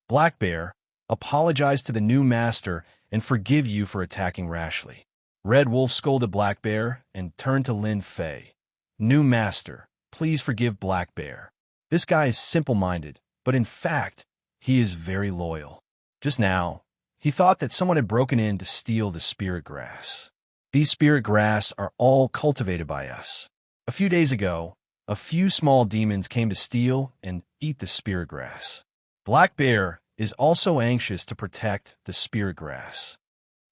"Black Bear, apologize to the new master and forgive you for attacking rashly." Red Wolf scolded Black Bear and turned to Lin Fei. "New master, please forgive Black Bear. This guy is simple-minded, but in fact, he is very loyal. Just now, he thought that someone had broken in to steal the spirit grass. These spirit grass are all cultivated by us. A few days ago, a few small demons came to steal and eat the spirit grass. Black Bear is also anxious to protect the spirit grass."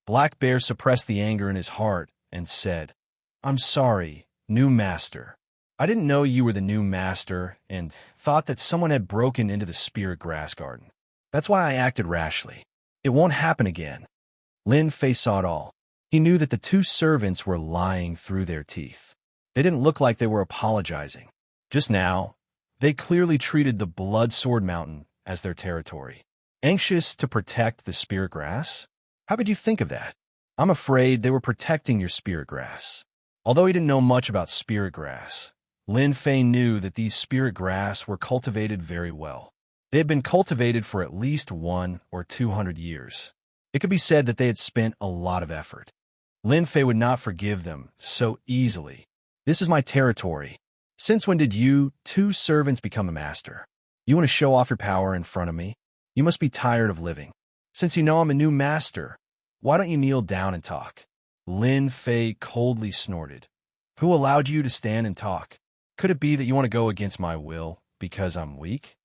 Black Bear suppressed the anger in his heart and said, "I'm sorry, new master. I didn't know you were the new master and thought that someone had broken into the spirit grass garden. That's why I acted rashly. It won't happen again." Lin Fei saw it all. He knew that the two servants were lying through their teeth. They didn't look like they were apologizing. Just now, they clearly treated the Blood Sword Mountain as their territory. Anxious to protect the spirit grass? How could you think of that? I'm afraid they were protecting your spirit grass. Although he didn't know much about spirit grass, Lin Fei knew that these spirit grass were cultivated very well. They had been cultivated for at least 100 or 200 years. It could be said that they had spent a lot of effort. Lin Fei would not forgive them so easily. "This is my territory. Since when did you, two servants, become a master? You want to show off your power in front of me? You must be tired of living. Since you know I'm a new master, why don't you kneel down and talk?" Lin Fei coldly snorted. "Who allowed you to stand and talk? Could it be that you want to go against my will because I'm weak?"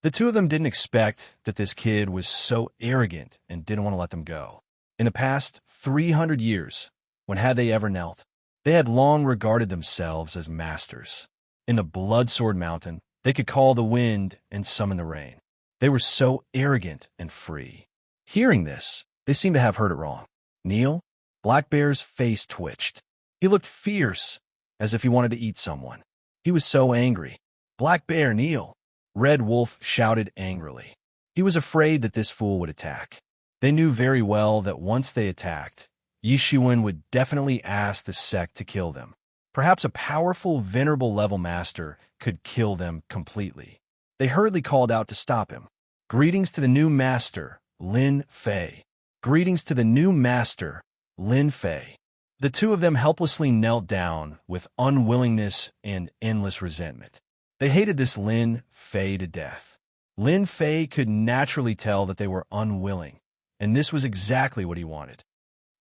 The two of them didn't expect that this kid was so arrogant and didn't want to let them go. In the past 300 years, when had they ever knelt? They had long regarded themselves as masters. In the Blood Sword Mountain, they could call the wind and summon the rain. They were so arrogant and free. Hearing this, they seemed to have heard it wrong. "Kneel?" Black Bear's face twitched. He looked fierce, as if he wanted to eat someone. He was so angry. "Black Bear, kneel!" Red Wolf shouted angrily. He was afraid that this fool would attack. They knew very well that once they attacked, Yi Shiwen would definitely ask the sect to kill them. Perhaps a powerful, venerable level master could kill them completely. They hurriedly called out to stop him. "Greetings to the new master, Lin Fei. Greetings to the new master, Lin Fei." The two of them helplessly knelt down with unwillingness and endless resentment. They hated this Lin Fei to death. Lin Fei could naturally tell that they were unwilling, and this was exactly what he wanted.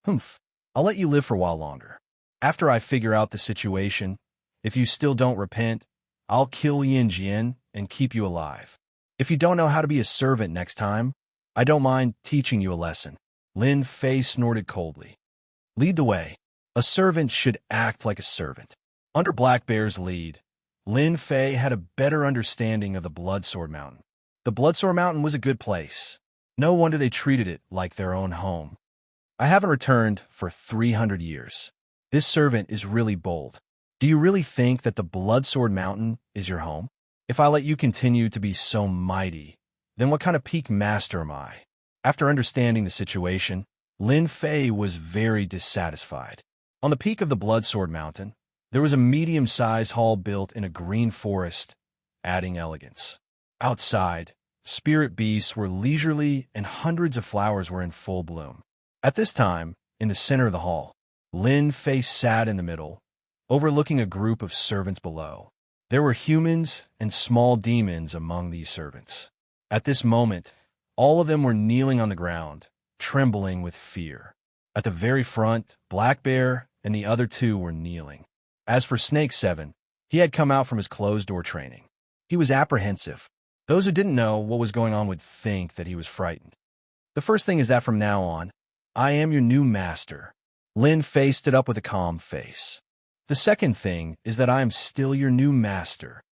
"Humph, I'll let you live for a while longer. After I figure out the situation, if you still don't repent, I'll kill Yin Jian and keep you alive. If you don't know how to be a servant next time, I don't mind teaching you a lesson." Lin Fei snorted coldly. "Lead the way. A servant should act like a servant." Under Black Bear's lead, Lin Fei had a better understanding of the Blood Sword Mountain. The Blood Sword Mountain was a good place. No wonder they treated it like their own home. "I haven't returned for 300 years. This servant is really bold. Do you really think that the Blood Sword Mountain is your home? If I let you continue to be so mighty, then what kind of peak master am I?" After understanding the situation, Lin Fei was very dissatisfied. On the peak of the Blood Sword Mountain, there was a medium-sized hall built in a green forest, adding elegance. Outside, spirit beasts were leisurely and hundreds of flowers were in full bloom. At this time, in the center of the hall, Lin Fei sat in the middle, overlooking a group of servants below. There were humans and small demons among these servants. At this moment, all of them were kneeling on the ground, trembling with fear. At the very front, Black Bear and the other two were kneeling. As for Snake 7, he had come out from his closed-door training. He was apprehensive. Those who didn't know what was going on would think that he was frightened. "The first thing is that from now on, I am your new master." Lin Fei stood up with a calm face. "The second thing is that I am still your new master.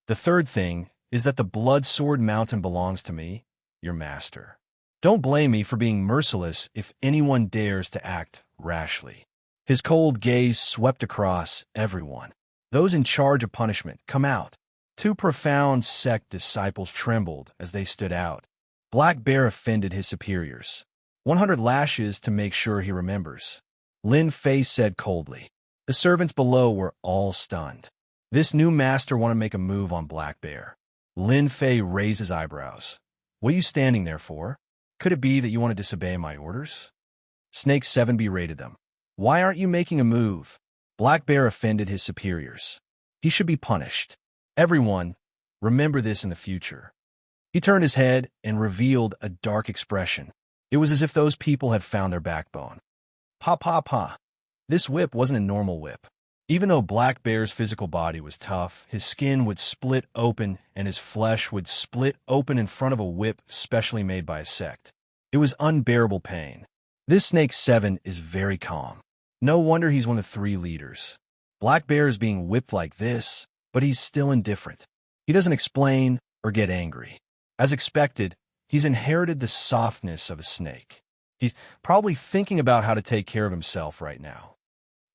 The third thing is that the Blood Sword Mountain belongs to me, your master. Don't blame me for being merciless if anyone dares to act rashly." His cold gaze swept across everyone. "Those in charge of punishment, come out." Two profound sect disciples trembled as they stood out. Black Bear offended his superiors. 100 lashes to make sure he remembers. Lin Fei said coldly. The servants below were all stunned. This new master wanted to make a move on Black Bear. Lin Fei raised his eyebrows. "What are you standing there for? Could it be that you want to disobey my orders?" Snake 7 berated them. "Why aren't you making a move?" Black Bear offended his superiors. He should be punished. Everyone, remember this in the future. He turned his head and revealed a dark expression. It was as if those people had found their backbone. Pa pa pa. This whip wasn't a normal whip. Even though Black Bear's physical body was tough, his skin would split open and his flesh would split open in front of a whip specially made by a sect. It was unbearable pain. This Snake 7 is very calm. No wonder he's one of the 3 leaders. Black Bear is being whipped like this, but he's still indifferent. He doesn't explain or get angry. As expected, he's inherited the softness of a snake. He's probably thinking about how to take care of himself right now.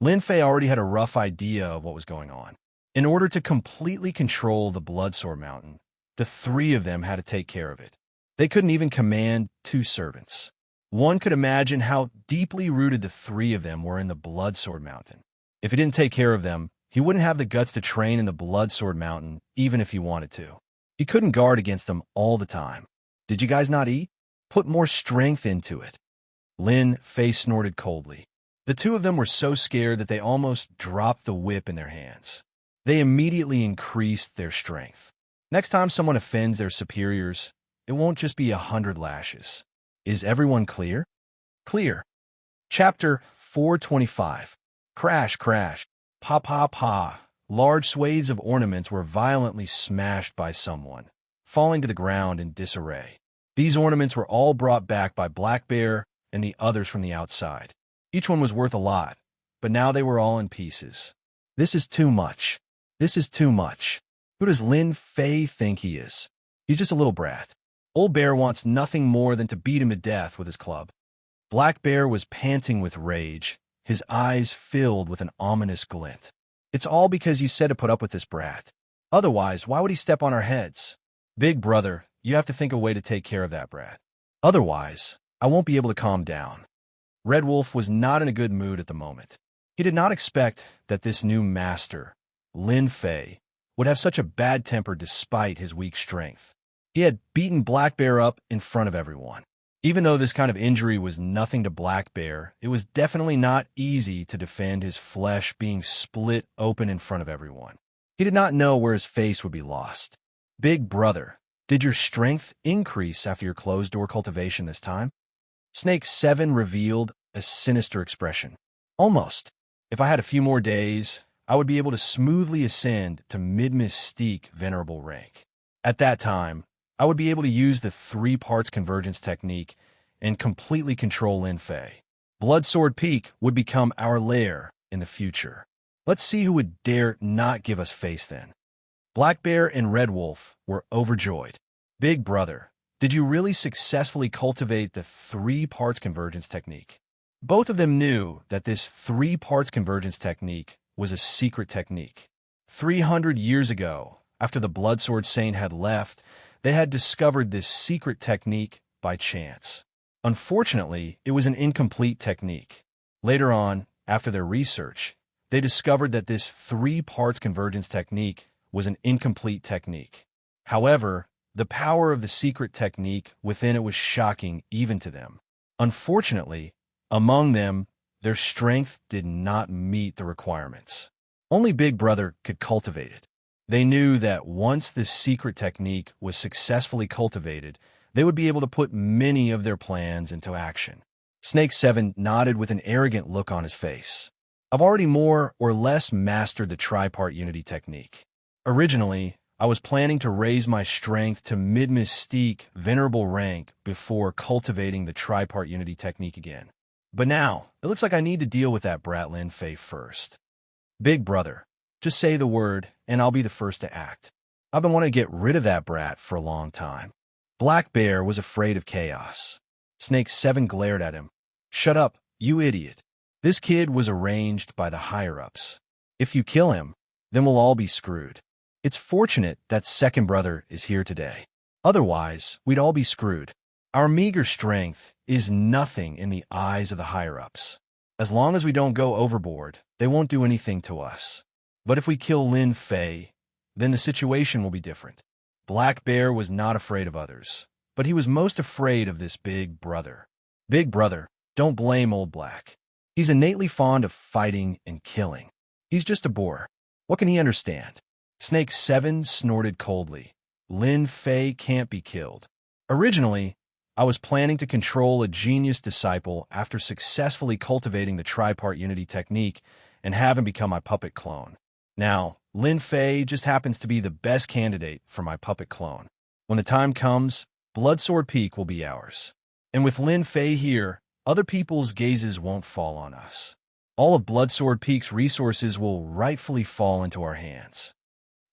Lin Fei already had a rough idea of what was going on. In order to completely control the Bloodsword Mountain, the 3 of them had to take care of it. They couldn't even command 2 servants. One could imagine how deeply rooted the 3 of them were in the Bloodsword Mountain. If he didn't take care of them, he wouldn't have the guts to train in the Bloodsword Mountain even if he wanted to. He couldn't guard against them all the time. Did you guys not eat? Put more strength into it. Lin Fei snorted coldly. The 2 of them were so scared that they almost dropped the whip in their hands. They immediately increased their strength. Next time someone offends their superiors, it won't just be 100 lashes. Is everyone clear? Clear. Chapter 425. Crash, crash. Pa, pa, pa. Large swathes of ornaments were violently smashed by someone, falling to the ground in disarray. These ornaments were all brought back by Black Bear and the others from the outside. Each one was worth a lot, but now they were all in pieces. This is too much. This is too much. Who does Lin Fei think he is? He's just a little brat. Old Bear wants nothing more than to beat him to death with his club. Black Bear was panting with rage, his eyes filled with an ominous glint. It's all because you said to put up with this brat. Otherwise, why would he step on our heads? Big brother, you have to think of a way to take care of that brat. Otherwise, I won't be able to calm down. Red Wolf was not in a good mood at the moment. He did not expect that this new master, Lin Fei, would have such a bad temper despite his weak strength. He had beaten Black Bear up in front of everyone. Even though this kind of injury was nothing to Black Bear, it was definitely not easy to defend his flesh being split open in front of everyone. He did not know where his face would be lost. Big brother, did your strength increase after your closed-door cultivation this time? Snake 7 revealed a sinister expression. Almost. If I had a few more days, I would be able to smoothly ascend to mid-mystique venerable rank. At that time, I would be able to use the 3 parts convergence technique and completely control Lin Fei. Bloodsword Peak would become our lair in the future. Let's see who would dare not give us face then. Black Bear and Red Wolf were overjoyed. Big brother, did you really successfully cultivate the 3 parts convergence technique? Both of them knew that this 3 parts convergence technique was a secret technique. 300 years ago, after the Bloodsword Saint had left, they had discovered this secret technique by chance. Unfortunately, it was an incomplete technique. Later on, after their research, they discovered that this 3 parts convergence technique was an incomplete technique. However, the power of the secret technique within it was shocking even to them. Unfortunately, among them, their strength did not meet the requirements. Only Big Brother could cultivate it. They knew that once this secret technique was successfully cultivated, they would be able to put many of their plans into action. Snake 7 nodded with an arrogant look on his face. I've already more or less mastered the tripart unity technique. Originally, I was planning to raise my strength to mid-mystique venerable rank before cultivating the tripart unity technique again. But now, it looks like I need to deal with that brat Lin Fei first. Big brother, just say the word, and I'll be the first to act. I've been wanting to get rid of that brat for a long time. Black Bear was afraid of chaos. Snake 7 glared at him. Shut up, you idiot. This kid was arranged by the higher-ups. If you kill him, then we'll all be screwed. It's fortunate that second brother is here today. Otherwise, we'd all be screwed. Our meager strength is nothing in the eyes of the higher-ups. As long as we don't go overboard, they won't do anything to us. But if we kill Lin Fei, then the situation will be different. Black Bear was not afraid of others, but he was most afraid of this big brother. Big brother, don't blame old Black. He's innately fond of fighting and killing. He's just a boar. What can he understand? Snake 7 snorted coldly. Lin Fei can't be killed. Originally, I was planning to control a genius disciple after successfully cultivating the tripart unity technique and have him become my puppet clone. Now, Lin Fei just happens to be the best candidate for my puppet clone. When the time comes, Bloodsword Peak will be ours. And with Lin Fei here, other people's gazes won't fall on us. All of Bloodsword Peak's resources will rightfully fall into our hands.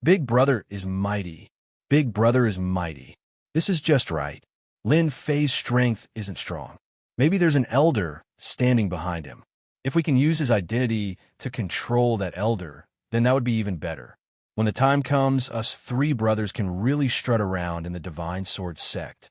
Big Brother is mighty. Big Brother is mighty. This is just right. Lin Fei's strength isn't strong. Maybe there's an elder standing behind him. If we can use his identity to control that elder, then that would be even better. When the time comes, us 3 brothers can really strut around in the Divine Sword sect.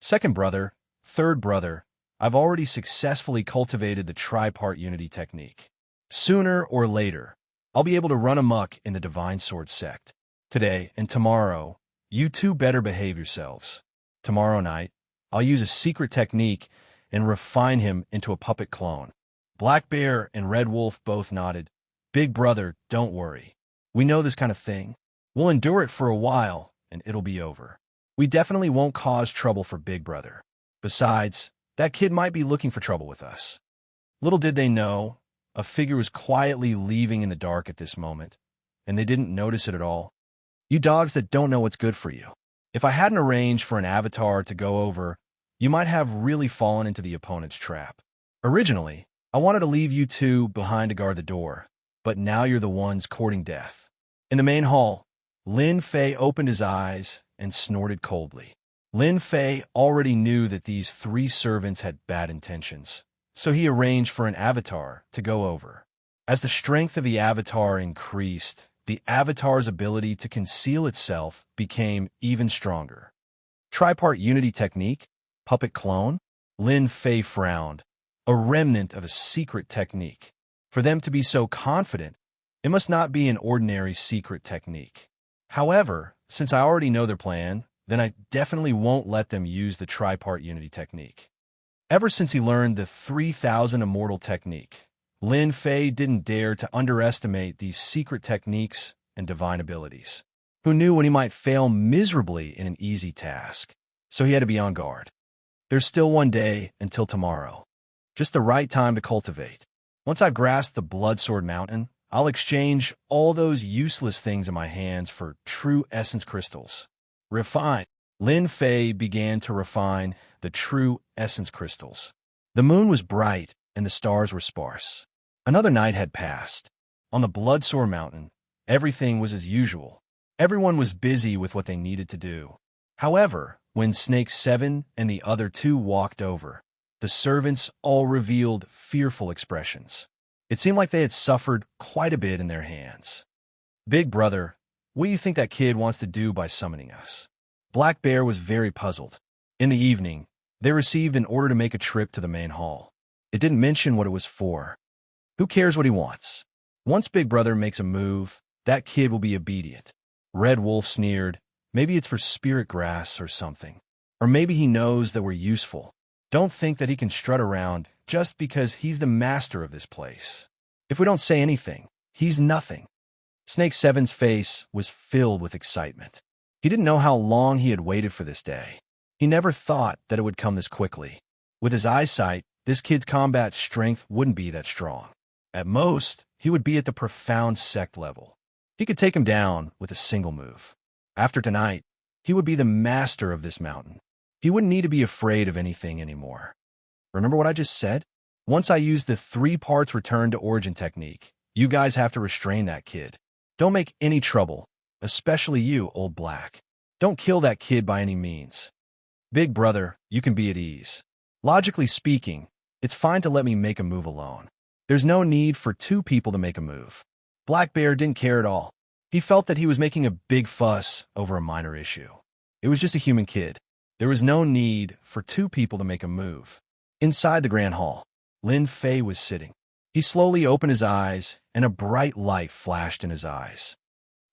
Second brother, third brother, I've already successfully cultivated the tripart unity technique. Sooner or later, I'll be able to run amok in the Divine Sword sect. Today and tomorrow, you 2 better behave yourselves. Tomorrow night, I'll use a secret technique and refine him into a puppet clone. Black Bear and Red Wolf both nodded. Big Brother, don't worry. We know this kind of thing. We'll endure it for a while, and it'll be over. We definitely won't cause trouble for Big Brother. Besides, that kid might be looking for trouble with us. Little did they know, a figure was quietly leaving in the dark at this moment, and they didn't notice it at all. You dogs that don't know what's good for you. If I hadn't arranged for an avatar to go over, you might have really fallen into the opponent's trap. Originally, I wanted to leave you 2 behind to guard the door, but now you're the ones courting death. In the main hall, Lin Fei opened his eyes and snorted coldly. Lin Fei already knew that these 3 servants had bad intentions, so he arranged for an avatar to go over. As the strength of the avatar increased, the avatar's ability to conceal itself became even stronger. Tripart unity technique? Puppet clone? Lin Fei frowned. A remnant of a secret technique. For them to be so confident, it must not be an ordinary secret technique. However, since I already know their plan, then I definitely won't let them use the tripart unity technique. Ever since he learned the 3000 immortal technique, Lin Fei didn't dare to underestimate these secret techniques and divine abilities. Who knew when he might fail miserably in an easy task? So he had to be on guard. There's still one day until tomorrow. Just the right time to cultivate. Once I've grasped the Bloodsword Mountain, I'll exchange all those useless things in my hands for true essence crystals. Refine. Lin Fei began to refine the true essence crystals. The moon was bright and the stars were sparse. Another night had passed. On the Bloodsword Mountain, everything was as usual. Everyone was busy with what they needed to do. However, when Snake 7 and the other 2 walked over, the servants all revealed fearful expressions. It seemed like they had suffered quite a bit in their hands. Big Brother, what do you think that kid wants to do by summoning us? Black Bear was very puzzled. In the evening, they received an order to make a trip to the main hall. It didn't mention what it was for. Who cares what he wants? Once Big Brother makes a move, that kid will be obedient. Red Wolf sneered. Maybe it's for spirit grass or something. Or maybe he knows that we're useful. Don't think that he can strut around just because he's the master of this place. If we don't say anything, he's nothing. Snake 7's face was filled with excitement. He didn't know how long he had waited for this day. He never thought that it would come this quickly. With his eyesight, this kid's combat strength wouldn't be that strong. At most, he would be at the profound sect level. He could take him down with a single move. After tonight, he would be the master of this mountain. He wouldn't need to be afraid of anything anymore. Remember what I just said? Once I use the 3 parts return to origin technique, you guys have to restrain that kid. Don't make any trouble, especially you, Old Black. Don't kill that kid by any means. Big Brother, you can be at ease. Logically speaking, it's fine to let me make a move alone. There's no need for 2 people to make a move. Black Bear didn't care at all. He felt that he was making a big fuss over a minor issue. It was just a human kid. There was no need for 2 people to make a move. Inside the Grand Hall, Lin Fei was sitting. He slowly opened his eyes, and a bright light flashed in his eyes.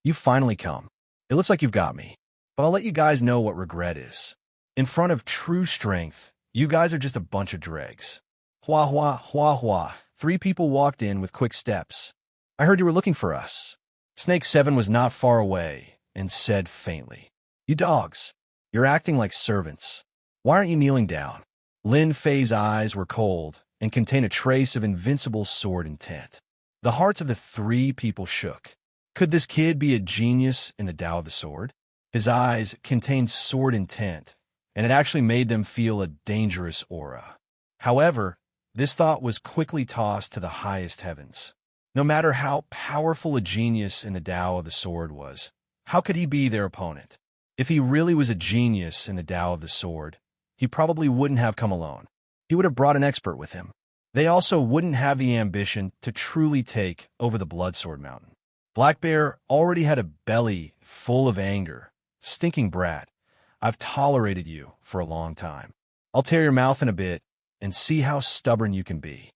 You've finally come. It looks like you've got me. But I'll let you guys know what regret is. In front of true strength, you guys are just a bunch of dregs. Hua hua hua hua. 3 people walked in with quick steps. I heard you were looking for us. Snake 7 was not far away and said faintly, "You dogs, you're acting like servants. Why aren't you kneeling down?" Lin Fei's eyes were cold and contained a trace of invincible sword intent. The hearts of the three people shook. Could this kid be a genius in the Tao of the Sword? His eyes contained sword intent, and it actually made them feel a dangerous aura. However, this thought was quickly tossed to the highest heavens. No matter how powerful a genius in the Tao of the Sword was, how could he be their opponent? If he really was a genius in the Tao of the Sword, he probably wouldn't have come alone. He would have brought an expert with him. They also wouldn't have the ambition to truly take over the Bloodsword Mountain. Black Bear already had a belly full of anger. "Stinking brat, I've tolerated you for a long time. I'll tear your mouth in a bit and see how stubborn you can be."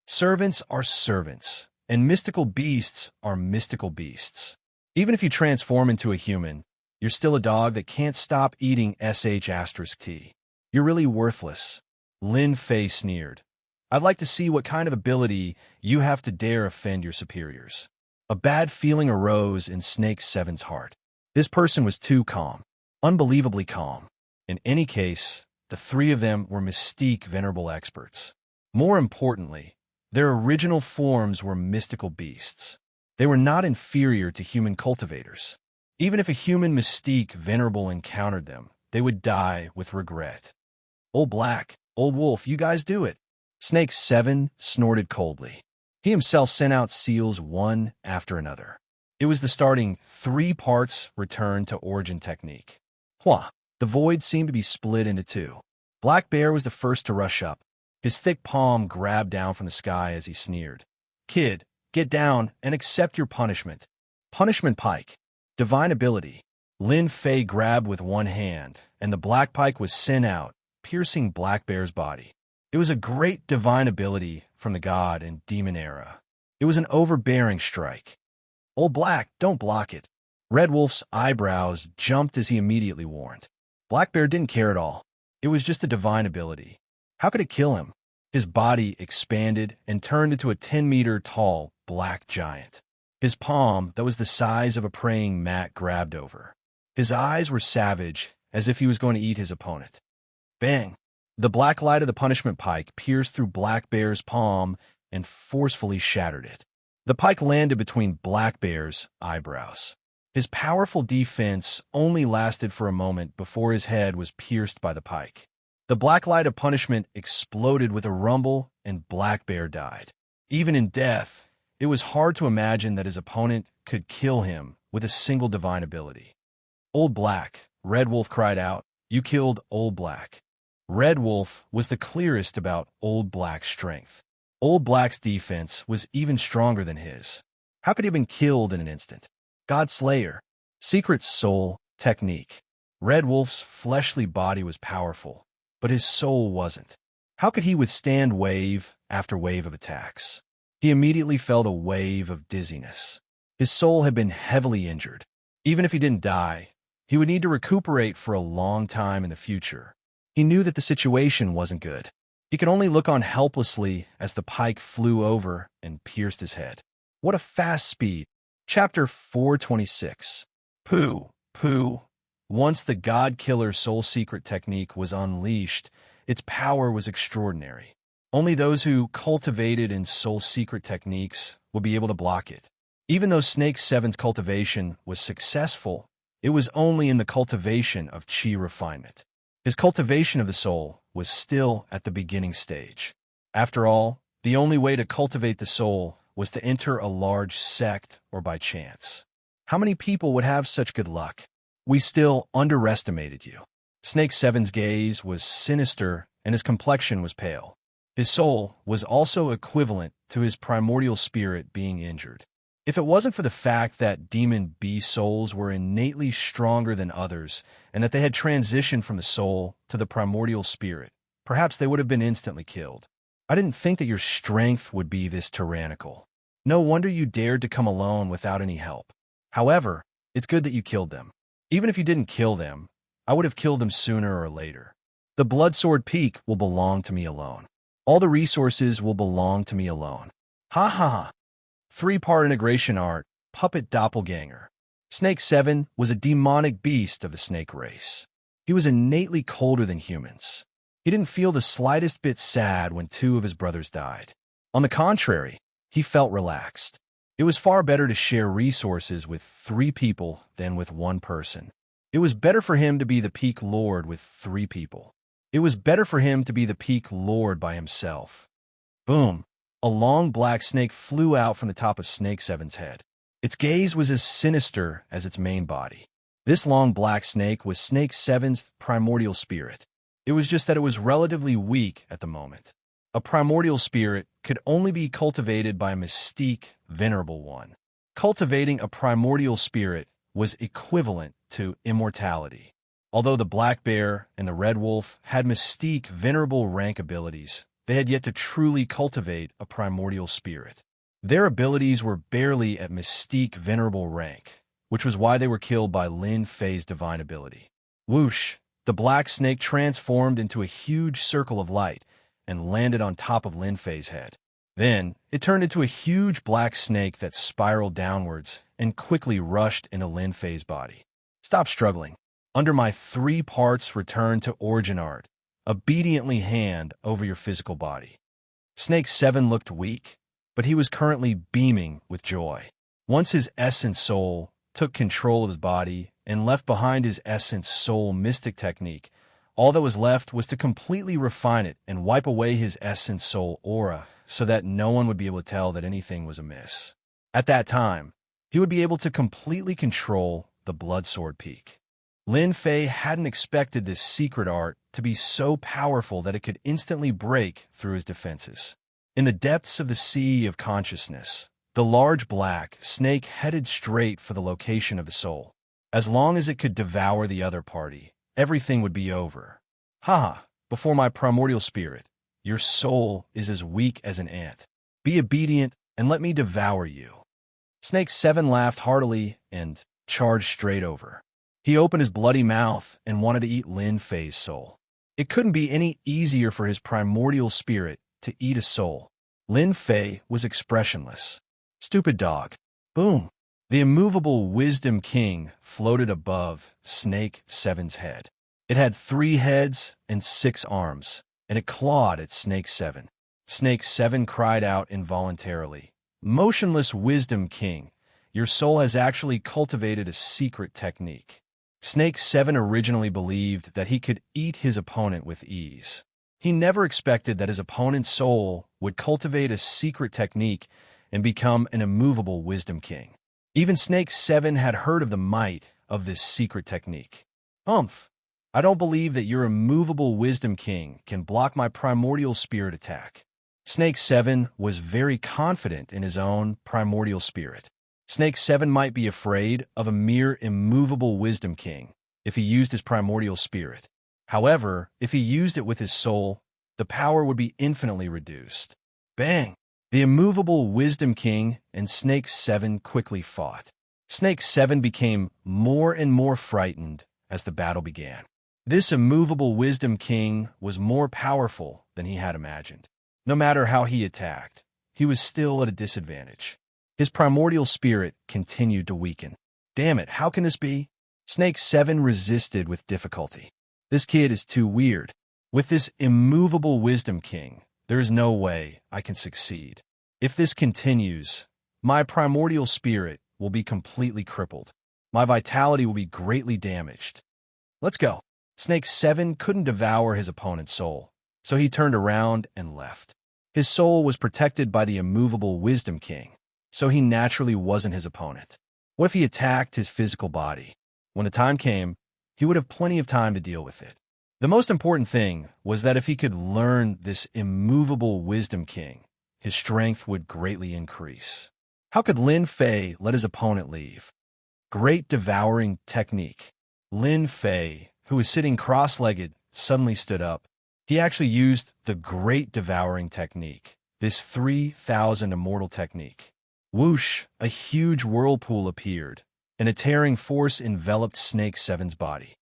Servants are servants, and mystical beasts are mystical beasts. Even if you transform into a human, you're still a dog that can't stop eating **T. You're really worthless. Lin Fei sneered. "I'd like to see what kind of ability you have to dare offend your superiors." A bad feeling arose in Snake 7's heart. This person was too calm, unbelievably calm. In any case, the three of them were mystique venerable experts. More importantly, their original forms were mystical beasts. They were not inferior to human cultivators. Even if a human mystique venerable encountered them, they would die with regret. "Old Black, Old Wolf, you guys do it." Snake 7 snorted coldly. He himself sent out seals one after another. It was the starting 3 parts return to origin technique. Hua! The void seemed to be split into 2. Black Bear was the first to rush up. His thick palm grabbed down from the sky as he sneered. "Kid, get down and accept your punishment." Punishment Pike. Divine ability. Lin Fei grabbed with one hand, and the black pike was sent out, piercing Black Bear's body. It was a great divine ability from the god and demon era. It was an overbearing strike. "Old Black, don't block it." Red Wolf's eyebrows jumped as he immediately warned. Black Bear didn't care at all. It was just a divine ability. How could it kill him? His body expanded and turned into a 10-meter tall black giant. His palm, that was the size of a praying mat, grabbed over. His eyes were savage, as if he was going to eat his opponent. Bang! The black light of the punishment pike pierced through Black Bear's palm and forcefully shattered it. The pike landed between Black Bear's eyebrows. His powerful defense only lasted for a moment before his head was pierced by the pike. The black light of punishment exploded with a rumble, and Black Bear died. Even in death, it was hard to imagine that his opponent could kill him with a single divine ability. "Old Black," Red Wolf cried out. "You killed Old Black." Red Wolf was the clearest about Old Black's strength. Old Black's defense was even stronger than his. How could he have been killed in an instant? God Slayer. Secret soul technique. Red Wolf's fleshly body was powerful, but his soul wasn't. How could he withstand wave after wave of attacks? He immediately felt a wave of dizziness. His soul had been heavily injured. Even if he didn't die, he would need to recuperate for a long time in the future. He knew that the situation wasn't good. He could only look on helplessly as the pike flew over and pierced his head. What a fast speed! Chapter 426. Pooh, pooh. Once the God-Killer Soul Secret technique was unleashed, its power was extraordinary. Only those who cultivated in Soul Secret techniques would be able to block it. Even though Snake 7's cultivation was successful, it was only in the cultivation of Qi refinement. His cultivation of the soul was still at the beginning stage. After all, the only way to cultivate the soul was to enter a large sect or by chance. How many people would have such good luck? We still underestimated you. Snake 7's gaze was sinister and his complexion was pale. His soul was also equivalent to his primordial spirit being injured. If it wasn't for the fact that demon bee souls were innately stronger than others and that they had transitioned from the soul to the primordial spirit, perhaps they would have been instantly killed. I didn't think that your strength would be this tyrannical. No wonder you dared to come alone without any help. However, it's good that you killed them. Even if you didn't kill them, I would have killed them sooner or later. The Bloodsword Peak will belong to me alone. All the resources will belong to me alone. Ha ha ha. 3-part integration art, puppet doppelganger. Snake 7 was a demonic beast of the snake race. He was innately colder than humans. He didn't feel the slightest bit sad when 2 of his brothers died. On the contrary, he felt relaxed. It was far better to share resources with 3 people than with 1 person. It was better for him to be the peak lord with 3 people. It was better for him to be the peak lord by himself. Boom! A long black snake flew out from the top of Snake 7's head. Its gaze was as sinister as its main body. This long black snake was Snake 7's primordial spirit. It was just that it was relatively weak at the moment. A primordial spirit could only be cultivated by a mystique, venerable one. Cultivating a primordial spirit was equivalent to immortality. Although the black bear and the red wolf had mystique, venerable rank abilities, they had yet to truly cultivate a primordial spirit. Their abilities were barely at mystique, venerable rank, which was why they were killed by Lin Fei's divine ability. Whoosh! The black snake transformed into a huge circle of light and landed on top of Lin Fei's head. Then, it turned into a huge black snake that spiraled downwards and quickly rushed into Lin Fei's body. Stop struggling. Under my 3 parts return to origin art. Obediently hand over your physical body. Snake 7 looked weak, but he was currently beaming with joy. Once his essence soul took control of his body and left behind his essence soul mystic technique, all that was left was to completely refine it and wipe away his essence soul aura so that no one would be able to tell that anything was amiss. At that time, he would be able to completely control the Blood Sword Peak. Lin Fei hadn't expected this secret art to be so powerful that it could instantly break through his defenses. In the depths of the sea of consciousness, the large black snake headed straight for the location of the soul. As long as it could devour the other party, everything would be over. Haha, before my primordial spirit, your soul is as weak as an ant. Be obedient and let me devour you. Snake 7 laughed heartily and charged straight over. He opened his bloody mouth and wanted to eat Lin Fei's soul. It couldn't be any easier for his primordial spirit to eat a soul. Lin Fei was expressionless. Stupid dog. Boom! The immovable Wisdom King floated above Snake 7's head. It had 3 heads and 6 arms, and it clawed at Snake 7. Snake 7 cried out involuntarily. Motionless Wisdom King, your soul has actually cultivated a secret technique. Snake 7 originally believed that he could eat his opponent with ease. He never expected that his opponent's soul would cultivate a secret technique and become an immovable Wisdom King. Even Snake 7 had heard of the might of this secret technique. I don't believe that your immovable Wisdom King can block my primordial spirit attack. Snake 7 was very confident in his own primordial spirit. Snake 7 might be afraid of a mere immovable Wisdom King if he used his primordial spirit. However, if he used it with his soul, the power would be infinitely reduced. Bang! The immovable Wisdom King and Snake 7 quickly fought. Snake 7 became more and more frightened as the battle began. This immovable Wisdom King was more powerful than he had imagined. No matter how he attacked, he was still at a disadvantage. His primordial spirit continued to weaken. Damn it, how can this be? Snake 7 resisted with difficulty. This kid is too weird. With this immovable Wisdom King, there is no way I can succeed. If this continues, my primordial spirit will be completely crippled. My vitality will be greatly damaged. Let's go. Snake 7 couldn't devour his opponent's soul, so he turned around and left. His soul was protected by the immovable Wisdom King, so he naturally wasn't his opponent. What if he attacked his physical body? When the time came, he would have plenty of time to deal with it. The most important thing was that if he could learn this immovable Wisdom King, his strength would greatly increase. How could Lin Fei let his opponent leave? Great devouring technique. Lin Fei, who was sitting cross-legged, suddenly stood up. He actually used the Great Devouring Technique, this 3,000 immortal technique. Whoosh, a huge whirlpool appeared, and a tearing force enveloped Snake 7's body.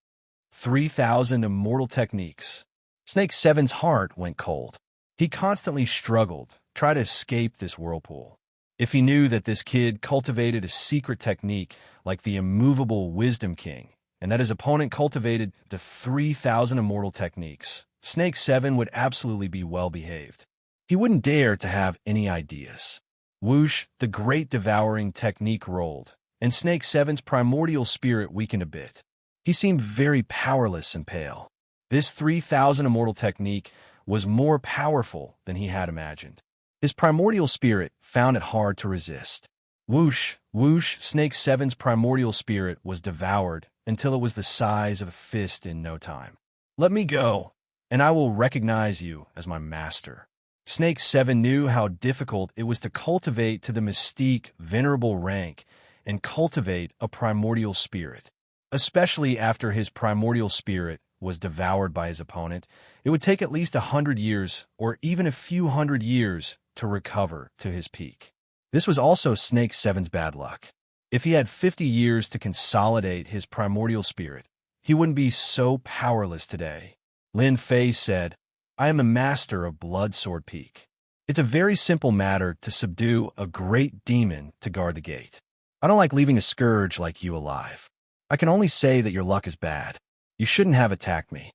3,000 immortal techniques. Snake 7's heart went cold. He constantly struggled, tried to escape this whirlpool. If he knew that this kid cultivated a secret technique like the immovable Wisdom King, and that his opponent cultivated the 3,000 immortal techniques, Snake 7 would absolutely be well behaved. He wouldn't dare to have any ideas. Whoosh, the great devouring technique rolled, and Snake 7's primordial spirit weakened a bit. He seemed very powerless and pale. This 3,000 immortal technique was more powerful than he had imagined. His primordial spirit found it hard to resist. Whoosh, whoosh, Snake 7's primordial spirit was devoured until it was the size of a fist in no time. Let me go, and I will recognize you as my master. Snake 7 knew how difficult it was to cultivate to the mystique, venerable rank and cultivate a primordial spirit. Especially after his primordial spirit was devoured by his opponent, it would take at least 100 years or even a few hundred years to recover to his peak. This was also Snake 7's bad luck. If he had 50 years to consolidate his primordial spirit, he wouldn't be so powerless today. Lin Fei said, I am a master of Blood Sword Peak. It's a very simple matter to subdue a great demon to guard the gate. I don't like leaving a scourge like you alive. I can only say that your luck is bad. You shouldn't have attacked me.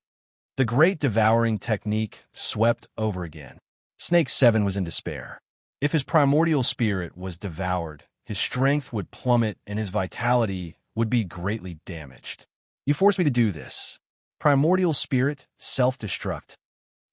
The great devouring technique swept over again. Snake 7 was in despair. If his primordial spirit was devoured, his strength would plummet and his vitality would be greatly damaged. You forced me to do this. Primordial spirit, self-destruct.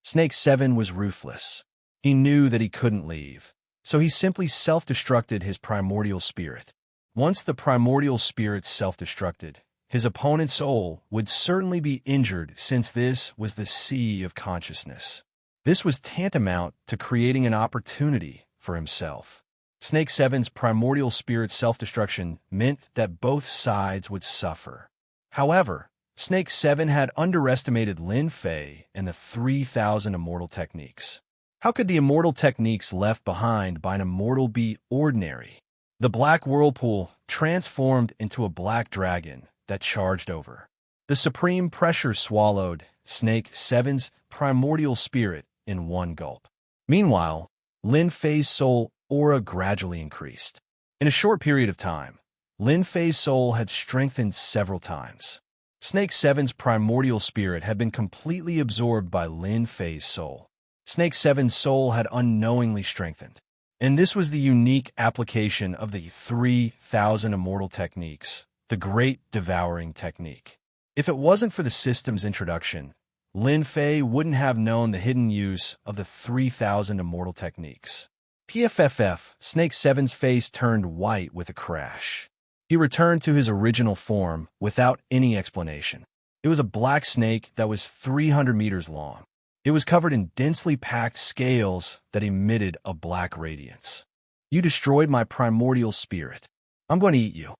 Snake 7 was ruthless. He knew that he couldn't leave, so he simply self-destructed his primordial spirit. Once the primordial spirit self-destructed, his opponent's soul would certainly be injured since this was the sea of consciousness. This was tantamount to creating an opportunity for himself. Snake 7's primordial spirit self-destruction meant that both sides would suffer. However, Snake 7 had underestimated Lin Fei and the 3,000 immortal techniques. How could the immortal techniques left behind by an immortal be ordinary? The black whirlpool transformed into a black dragon that charged over. The supreme pressure swallowed Snake 7's primordial spirit in one gulp. Meanwhile, Lin Fei's soul aura gradually increased. In a short period of time, Lin Fei's soul had strengthened several times. Snake 7's primordial spirit had been completely absorbed by Lin Fei's soul. Snake 7's soul had unknowingly strengthened. And this was the unique application of the 3,000 immortal techniques, the great devouring technique. If it wasn't for the system's introduction, Lin Fei wouldn't have known the hidden use of the 3,000 immortal techniques. PFFF, Snake 7's face turned white with a crash. He returned to his original form without any explanation. It was a black snake that was 300 meters long. It was covered in densely packed scales that emitted a black radiance. You destroyed my primordial spirit. I'm going to eat you.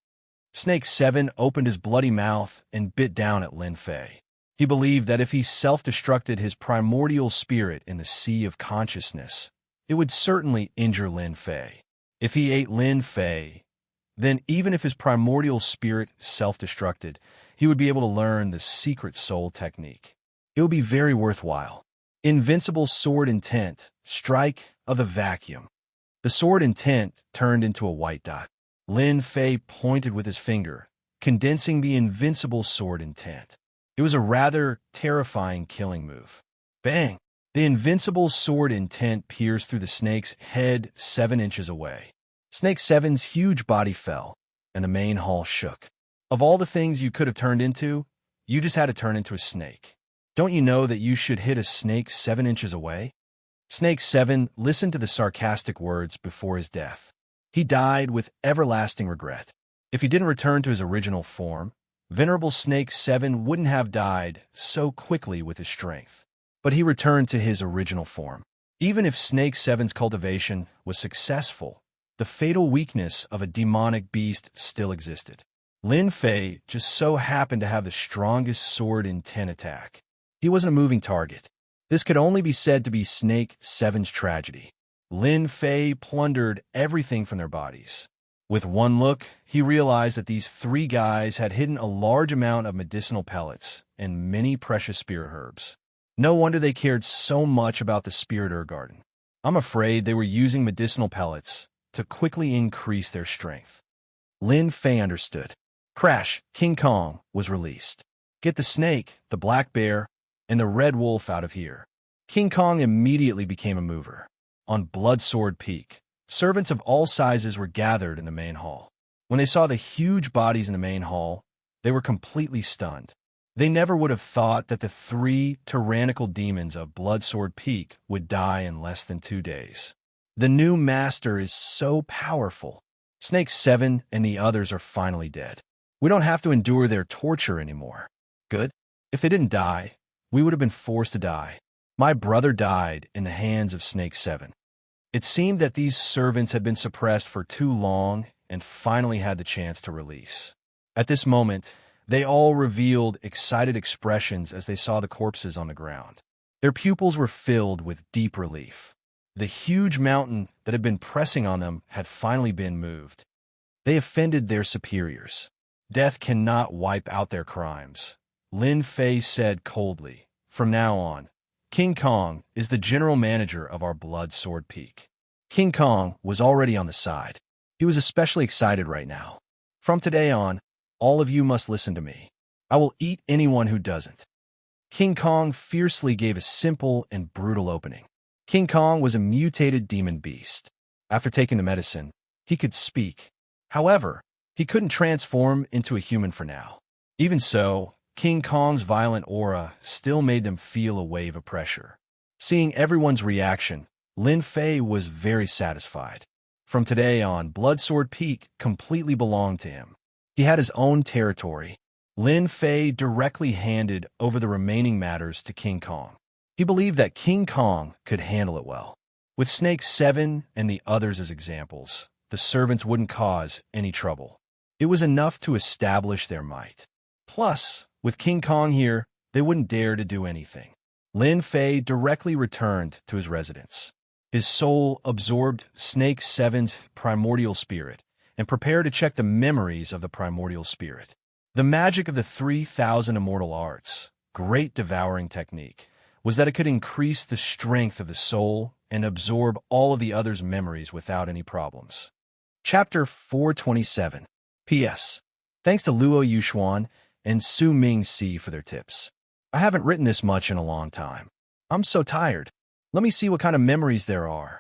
Snake 7 opened his bloody mouth and bit down at Lin Fei. He believed that if he self-destructed his primordial spirit in the sea of consciousness, it would certainly injure Lin Fei. If he ate Lin Fei, then even if his primordial spirit self-destructed, he would be able to learn the secret soul technique. It would be very worthwhile. Invincible sword intent, strike of the vacuum. The sword intent turned into a white dot. Lin Fei pointed with his finger, condensing the invincible sword intent. It was a rather terrifying killing move. Bang! The invincible sword intent pierced through the snake's head 7 inches away. Snake 7's huge body fell, and the main hall shook. Of all the things you could have turned into, you just had to turn into a snake. Don't you know that you should hit a snake 7 inches away? Snake 7 listened to the sarcastic words before his death. He died with everlasting regret. If he didn't return to his original form, Venerable Snake 7 wouldn't have died so quickly with his strength. But he returned to his original form. Even if Snake 7's cultivation was successful, the fatal weakness of a demonic beast still existed. Lin Fei just so happened to have the strongest sword in 10 attack. He wasn't a moving target. This could only be said to be Snake 7's tragedy. Lin Fei plundered everything from their bodies. With one look, he realized that these 3 guys had hidden a large amount of medicinal pellets and many precious spirit herbs. No wonder they cared so much about the spirit herb garden. I'm afraid they were using medicinal pellets to quickly increase their strength. Lin Fei understood. Crash, King Kong was released. Get the snake, the black bear, and the red wolf out of here. King Kong immediately became a mover. On Bloodsword Peak, servants of all sizes were gathered in the main hall. When they saw the huge bodies in the main hall, they were completely stunned. They never would have thought that the 3 tyrannical demons of Bloodsword Peak would die in less than 2 days. The new master is so powerful. Snake 7 and the others are finally dead. We don't have to endure their torture anymore. Good. If they didn't die, we would have been forced to die. My brother died in the hands of Snake 7. It seemed that these servants had been suppressed for too long and finally had the chance to release. At this moment, they all revealed excited expressions as they saw the corpses on the ground. Their pupils were filled with deep relief. The huge mountain that had been pressing on them had finally been moved. They offended their superiors. Death cannot wipe out their crimes. Lin Fei said coldly, "From now on, King Kong is the general manager of our Bloodsword Peak." King Kong was already on the side. He was especially excited right now. "From today on, all of you must listen to me. I will eat anyone who doesn't." King Kong fiercely gave a simple and brutal opening. King Kong was a mutated demon beast. After taking the medicine, he could speak. However, he couldn't transform into a human for now. Even so, King Kong's violent aura still made them feel a wave of pressure. Seeing everyone's reaction, Lin Fei was very satisfied. From today on, Bloodsword Peak completely belonged to him. He had his own territory. Lin Fei directly handed over the remaining matters to King Kong. He believed that King Kong could handle it well. With Snake 7 and the others as examples, the servants wouldn't cause any trouble. It was enough to establish their might. Plus, with King Kong here, they wouldn't dare to do anything. Lin Fei directly returned to his residence. His soul absorbed Snake 7's primordial spirit and prepared to check the memories of the primordial spirit. The magic of the 3,000 immortal arts, great devouring technique, was that it could increase the strength of the soul and absorb all of the others' memories without any problems. Chapter 427. P.S. Thanks to Luo Yuxuan and Su Ming Si for their tips. I haven't written this much in a long time. I'm so tired. Let me see what kind of memories there are.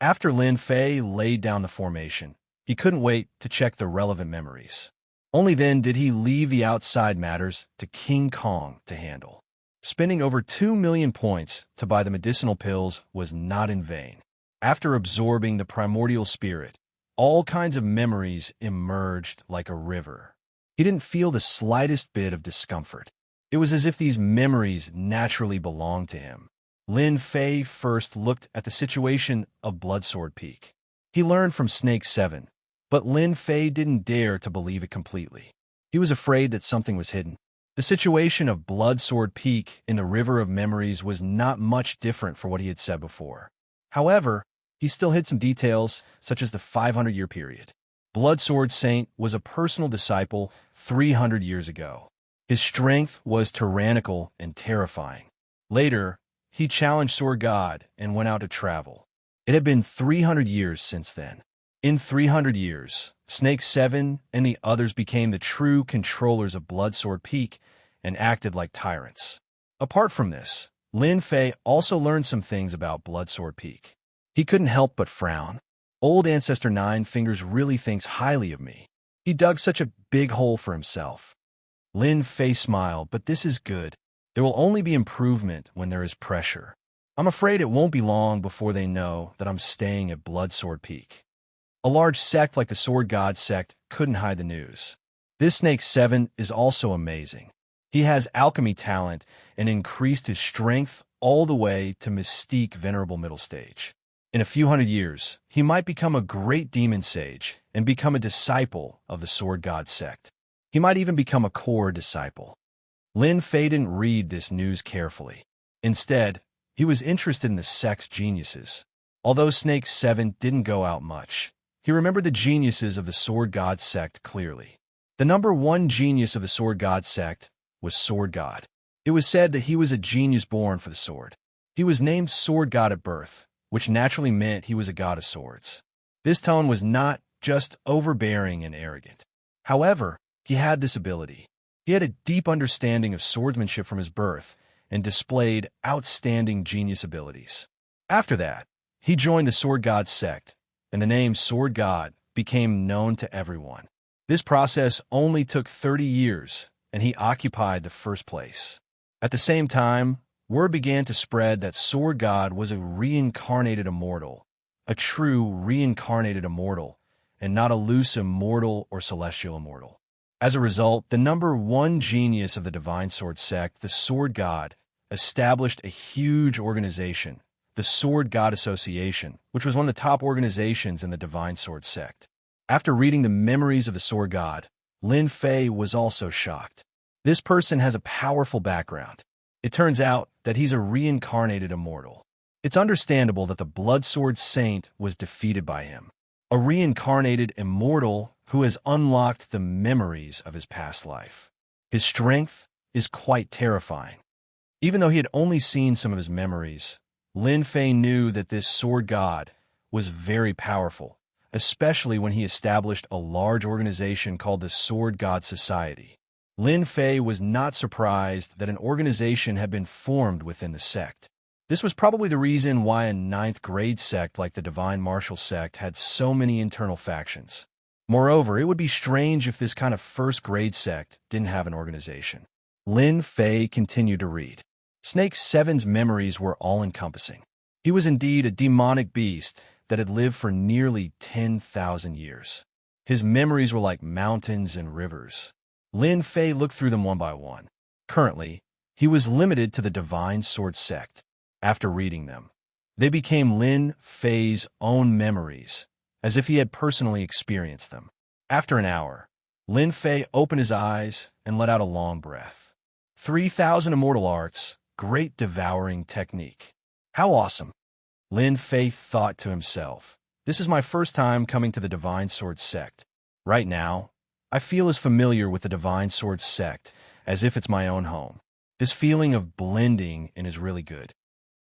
After Lin Fei laid down the formation, he couldn't wait to check the relevant memories. Only then did he leave the outside matters to King Kong to handle. Spending over 2 million points to buy the medicinal pills was not in vain. After absorbing the primordial spirit, all kinds of memories emerged like a river. He didn't feel the slightest bit of discomfort. It was as if these memories naturally belonged to him. Lin Fei first looked at the situation of Bloodsword Peak. He learned from Snake 7, but Lin Fei didn't dare to believe it completely. He was afraid that something was hidden. The situation of Bloodsword Peak in the River of Memories was not much different from what he had said before. However, he still hid some details, such as the 500-year period. Bloodsword Saint was a personal disciple 300 years ago. His strength was tyrannical and terrifying. Later, he challenged Sword God and went out to travel. It had been 300 years since then. In 300 years, Snake 7 and the others became the true controllers of Bloodsword Peak and acted like tyrants. Apart from this, Lin Fei also learned some things about Bloodsword Peak. He couldn't help but frown. Old Ancestor Nine Fingers really thinks highly of me. He dug such a big hole for himself. Lin Fei smiled, but this is good. There will only be improvement when there is pressure. I'm afraid it won't be long before they know that I'm staying at Bloodsword Peak. A large sect like the Sword God sect couldn't hide the news. This Snake 7 is also amazing. He has alchemy talent and increased his strength all the way to Mystique Venerable Middle Stage. In a few hundred years, he might become a great demon sage and become a disciple of the Sword God sect. He might even become a core disciple. Lin Fei didn't read this news carefully. Instead, he was interested in the sect's geniuses. Although Snake 7 didn't go out much, he remembered the geniuses of the Sword God sect clearly. The number one genius of the Sword God sect was Sword God. It was said that he was a genius born for the sword. He was named Sword God at birth, which naturally meant he was a god of swords. This tone was not just overbearing and arrogant. However, he had this ability. He had a deep understanding of swordsmanship from his birth and displayed outstanding genius abilities. After that, he joined the Sword God sect, and the name Sword God became known to everyone. This process only took 30 years, and he occupied the first place. At the same time, word began to spread that Sword God was a reincarnated immortal, a true reincarnated immortal, and not a loose immortal or celestial immortal. As a result, the #1 genius of the Divine Sword sect, the Sword God, established a huge organization, the Sword God Association, which was one of the top organizations in the Divine Sword sect. After reading the memories of the Sword God, Lin Fei was also shocked. This person has a powerful background. It turns out that he's a reincarnated immortal. It's understandable that the Blood Sword Saint was defeated by him. A reincarnated immortal who has unlocked the memories of his past life. His strength is quite terrifying. Even though he had only seen some of his memories, Lin Fei knew that this Sword God was very powerful, especially when he established a large organization called the Sword God Society. Lin Fei was not surprised that an organization had been formed within the sect. This was probably the reason why a 9th grade sect like the Divine Martial sect had so many internal factions. Moreover, it would be strange if this kind of 1st grade sect didn't have an organization. Lin Fei continued to read. Snake 7's memories were all-encompassing. He was indeed a demonic beast that had lived for nearly 10,000 years. His memories were like mountains and rivers. Lin Fei looked through them one by one. Currently, he was limited to the Divine Sword sect. After reading them, they became Lin Fei's own memories, as if he had personally experienced them. After an hour, Lin Fei opened his eyes and let out a long breath. 3,000 immortal arts, great devouring technique. How awesome! Lin Fei thought to himself, this is my first time coming to the Divine Sword sect. Right now, I feel as familiar with the Divine Sword sect as if it's my own home. This feeling of blending in is really good.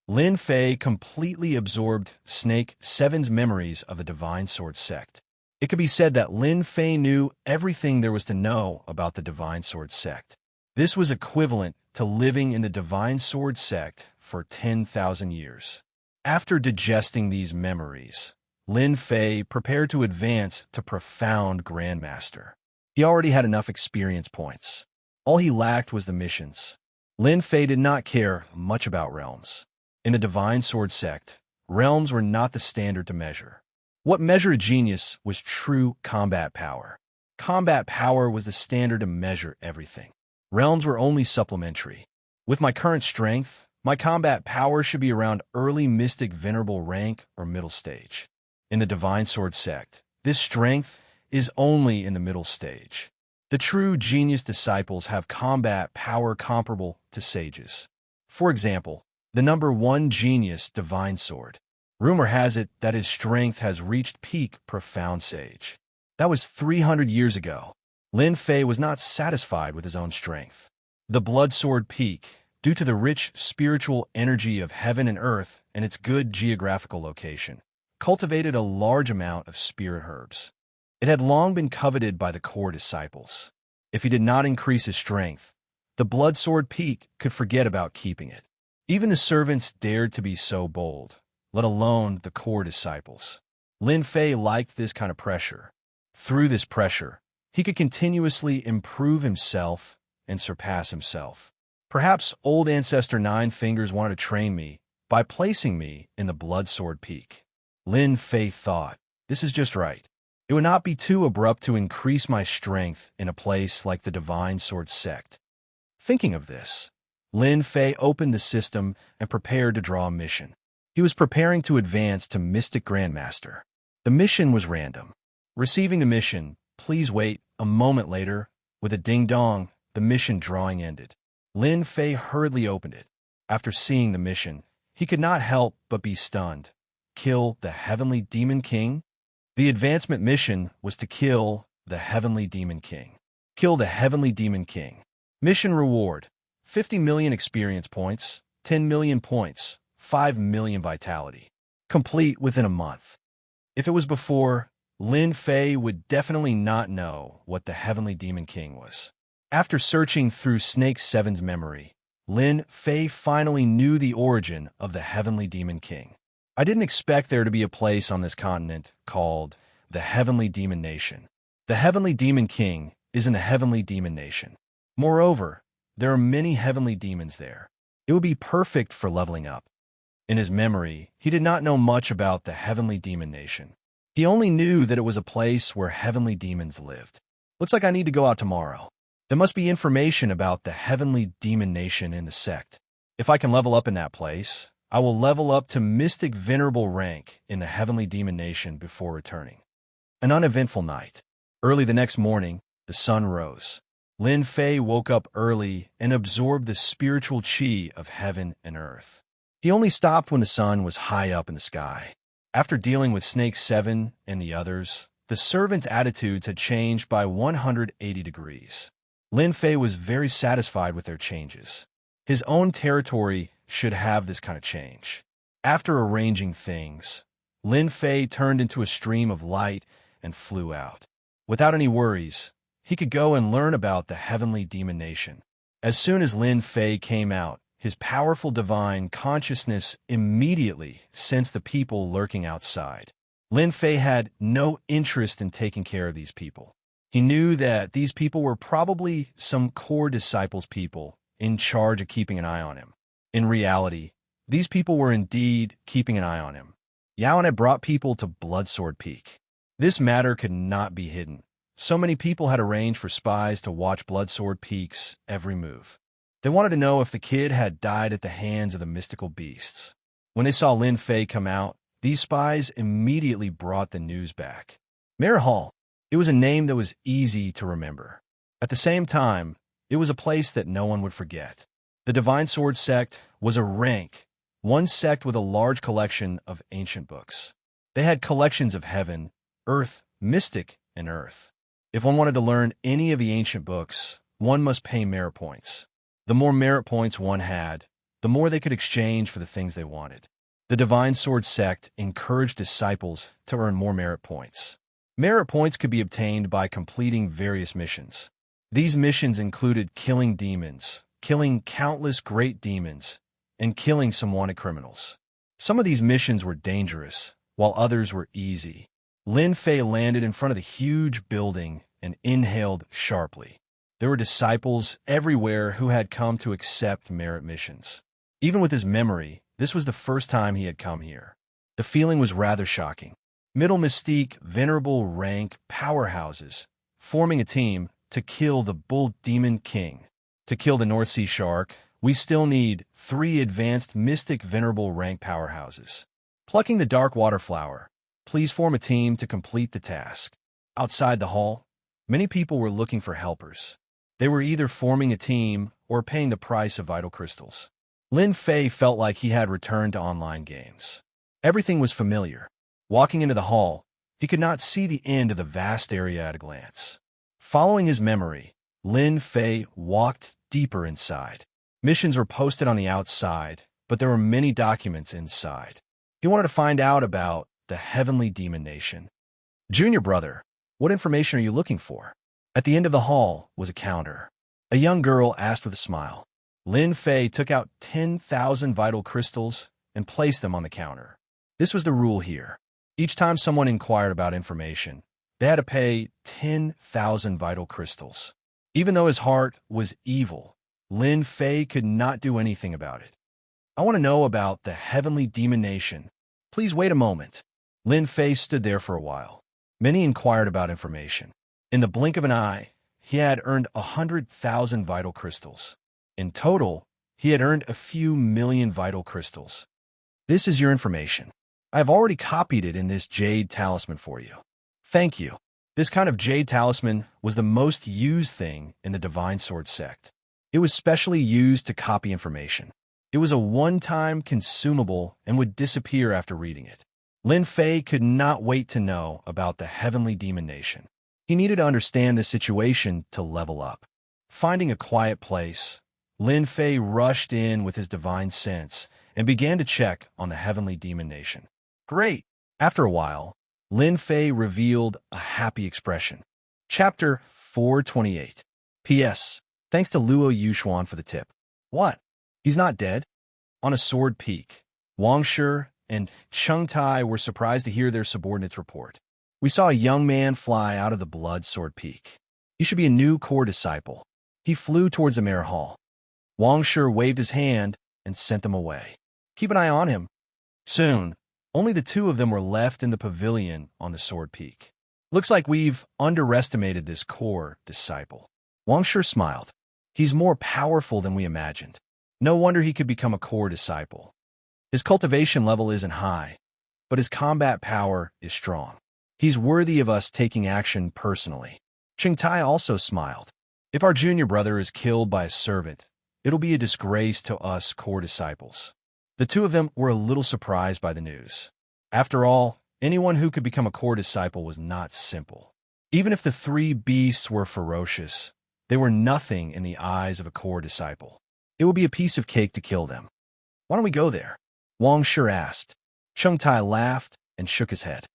Lin Fei completely absorbed Snake 7's memories of the Divine Sword sect. It could be said that Lin Fei knew everything there was to know about the Divine Sword sect. This was equivalent to living in the Divine Sword sect for 10,000 years. After digesting these memories, Lin Fei prepared to advance to Profound Grandmaster. He already had enough experience points. All he lacked was the missions. Lin Fei did not care much about realms. In the Divine Sword sect, realms were not the standard to measure. What measured genius was true combat power. Combat power was the standard to measure everything. Realms were only supplementary. With my current strength, my combat power should be around early Mystic Venerable rank or middle stage. In the Divine Sword sect, this strength is only in the middle stage. The true genius disciples have combat power comparable to sages. For example, the #1 genius, Divine Sword. Rumor has it that his strength has reached peak Profound Sage. That was 300 years ago. Lin Fei was not satisfied with his own strength. The Blood Sword Peak, due to the rich spiritual energy of heaven and earth and its good geographical location, cultivated a large amount of spirit herbs. It had long been coveted by the core disciples. If he did not increase his strength, the Blood Sword Peak could forget about keeping it. Even the servants dared to be so bold, let alone the core disciples. Lin Fei liked this kind of pressure. Through this pressure, he could continuously improve himself and surpass himself. Perhaps old Ancestor 9 Fingers wanted to train me by placing me in the Blood Sword Peak. Lin Fei thought, this is just right. It would not be too abrupt to increase my strength in a place like the Divine Sword sect. Thinking of this, Lin Fei opened the system and prepared to draw a mission. He was preparing to advance to Mystic Grandmaster. The mission was random. Receiving the mission, please wait. A moment later, with a ding-dong, the mission drawing ended. Lin Fei hurriedly opened it. After seeing the mission, he could not help but be stunned. Kill the Heavenly Demon King? The advancement mission was to kill the Heavenly Demon King. Kill the Heavenly Demon King. Mission reward: 50 million experience points, 10 million points, 5 million vitality. Complete within a month. If it was before, Lin Fei would definitely not know what the Heavenly Demon King was. After searching through Snake Seven's memory, Lin Fei finally knew the origin of the Heavenly Demon King. I didn't expect there to be a place on this continent called the Heavenly Demon Nation. The Heavenly Demon King is in the Heavenly Demon Nation. Moreover, there are many heavenly demons there. It would be perfect for leveling up. In his memory, he did not know much about the Heavenly Demon Nation. He only knew that it was a place where heavenly demons lived. Looks like I need to go out tomorrow. There must be information about the Heavenly Demon Nation in the sect. If I can level up in that place, I will level up to Mystic Venerable rank in the Heavenly Demon Nation before returning. An uneventful night. Early the next morning, the sun rose. Lin Fei woke up early and absorbed the spiritual qi of heaven and earth. He only stopped when the sun was high up in the sky. After dealing with Snake 7 and the others, the servants' attitudes had changed by 180 degrees. Lin Fei was very satisfied with their changes. His own territory should have this kind of change. After arranging things, Lin Fei turned into a stream of light and flew out. Without any worries, he could go and learn about the Heavenly Demon Nation. As soon as Lin Fei came out, his powerful divine consciousness immediately sensed the people lurking outside. Lin Fei had no interest in taking care of these people. He knew that these people were probably some core disciples people in charge of keeping an eye on him. In reality, these people were indeed keeping an eye on him. Yaoan had brought people to Bloodsword Peak. This matter could not be hidden. So many people had arranged for spies to watch Bloodsword Peak's every move. They wanted to know if the kid had died at the hands of the mystical beasts. When they saw Lin Fei come out, these spies immediately brought the news back. Mayor Hall. It was a name that was easy to remember. At the same time, it was a place that no one would forget. The Divine Sword Sect was a rank, one sect with a large collection of ancient books. They had collections of heaven, earth, mystic, and earth. If one wanted to learn any of the ancient books, one must pay merit points. The more merit points one had, the more they could exchange for the things they wanted. The Divine Sword Sect encouraged disciples to earn more merit points. Merit points could be obtained by completing various missions. These missions included killing demons, killing countless great demons, and killing some wanted criminals. Some of these missions were dangerous, while others were easy. Lin Fei landed in front of the huge building and inhaled sharply. There were disciples everywhere who had come to accept merit missions. Even with his memory, this was the first time he had come here. The feeling was rather shocking. Middle Mystique, Venerable rank powerhouses, forming a team to kill the Bull Demon King. To kill the North Sea Shark, we still need 3 advanced Mystic Venerable rank powerhouses. Plucking the Dark Water Flower. Please form a team to complete the task. Outside the hall, many people were looking for helpers. They were either forming a team or paying the price of vital crystals. Lin Fei felt like he had returned to online games. Everything was familiar. Walking into the hall, he could not see the end of the vast area at a glance. Following his memory, Lin Fei walked deeper inside. Missions were posted on the outside, but there were many documents inside. He wanted to find out about the Heavenly Demon Nation. Junior brother, what information are you looking for? At the end of the hall was a counter. A young girl asked with a smile. Lin Fei took out 10,000 vital crystals and placed them on the counter. This was the rule here. Each time someone inquired about information, they had to pay 10,000 vital crystals. Even though his heart was evil, Lin Fei could not do anything about it. I want to know about the Heavenly Demon Nation. Please wait a moment. Lin Fei stood there for a while. Many inquired about information. In the blink of an eye, he had earned 100,000 vital crystals. In total, he had earned a few million vital crystals. This is your information. I have already copied it in this jade talisman for you. Thank you. This kind of jade talisman was the most used thing in the Divine Sword Sect. It was specially used to copy information. It was a one-time consumable and would disappear after reading it. Lin Fei could not wait to know about the Heavenly Demon Nation. He needed to understand the situation to level up. Finding a quiet place, Lin Fei rushed in with his divine sense and began to check on the Heavenly Demon Nation. Great! After a while, Lin Fei revealed a happy expression. Chapter 428. P.S. Thanks to Luo Yuxuan for the tip. What? He's not dead? On a sword peak, Wang Shi and Cheng Tai were surprised to hear their subordinates report. We saw a young man fly out of the blood sword peak. He should be a new core disciple. He flew towards the Mayor Hall. Wang Shi waved his hand and sent them away. Keep an eye on him. Soon, only the two of them were left in the pavilion on the sword peak. Looks like we've underestimated this core disciple. Wang Shi smiled. He's more powerful than we imagined. No wonder he could become a core disciple. His cultivation level isn't high, but his combat power is strong. He's worthy of us taking action personally. Cheng Tai also smiled. If our junior brother is killed by a servant, it'll be a disgrace to us core disciples. The two of them were a little surprised by the news. After all, anyone who could become a core disciple was not simple. Even if the three beasts were ferocious, they were nothing in the eyes of a core disciple. It would be a piece of cake to kill them. Why don't we go there? Wang Shi asked. Cheng Tai laughed and shook his head.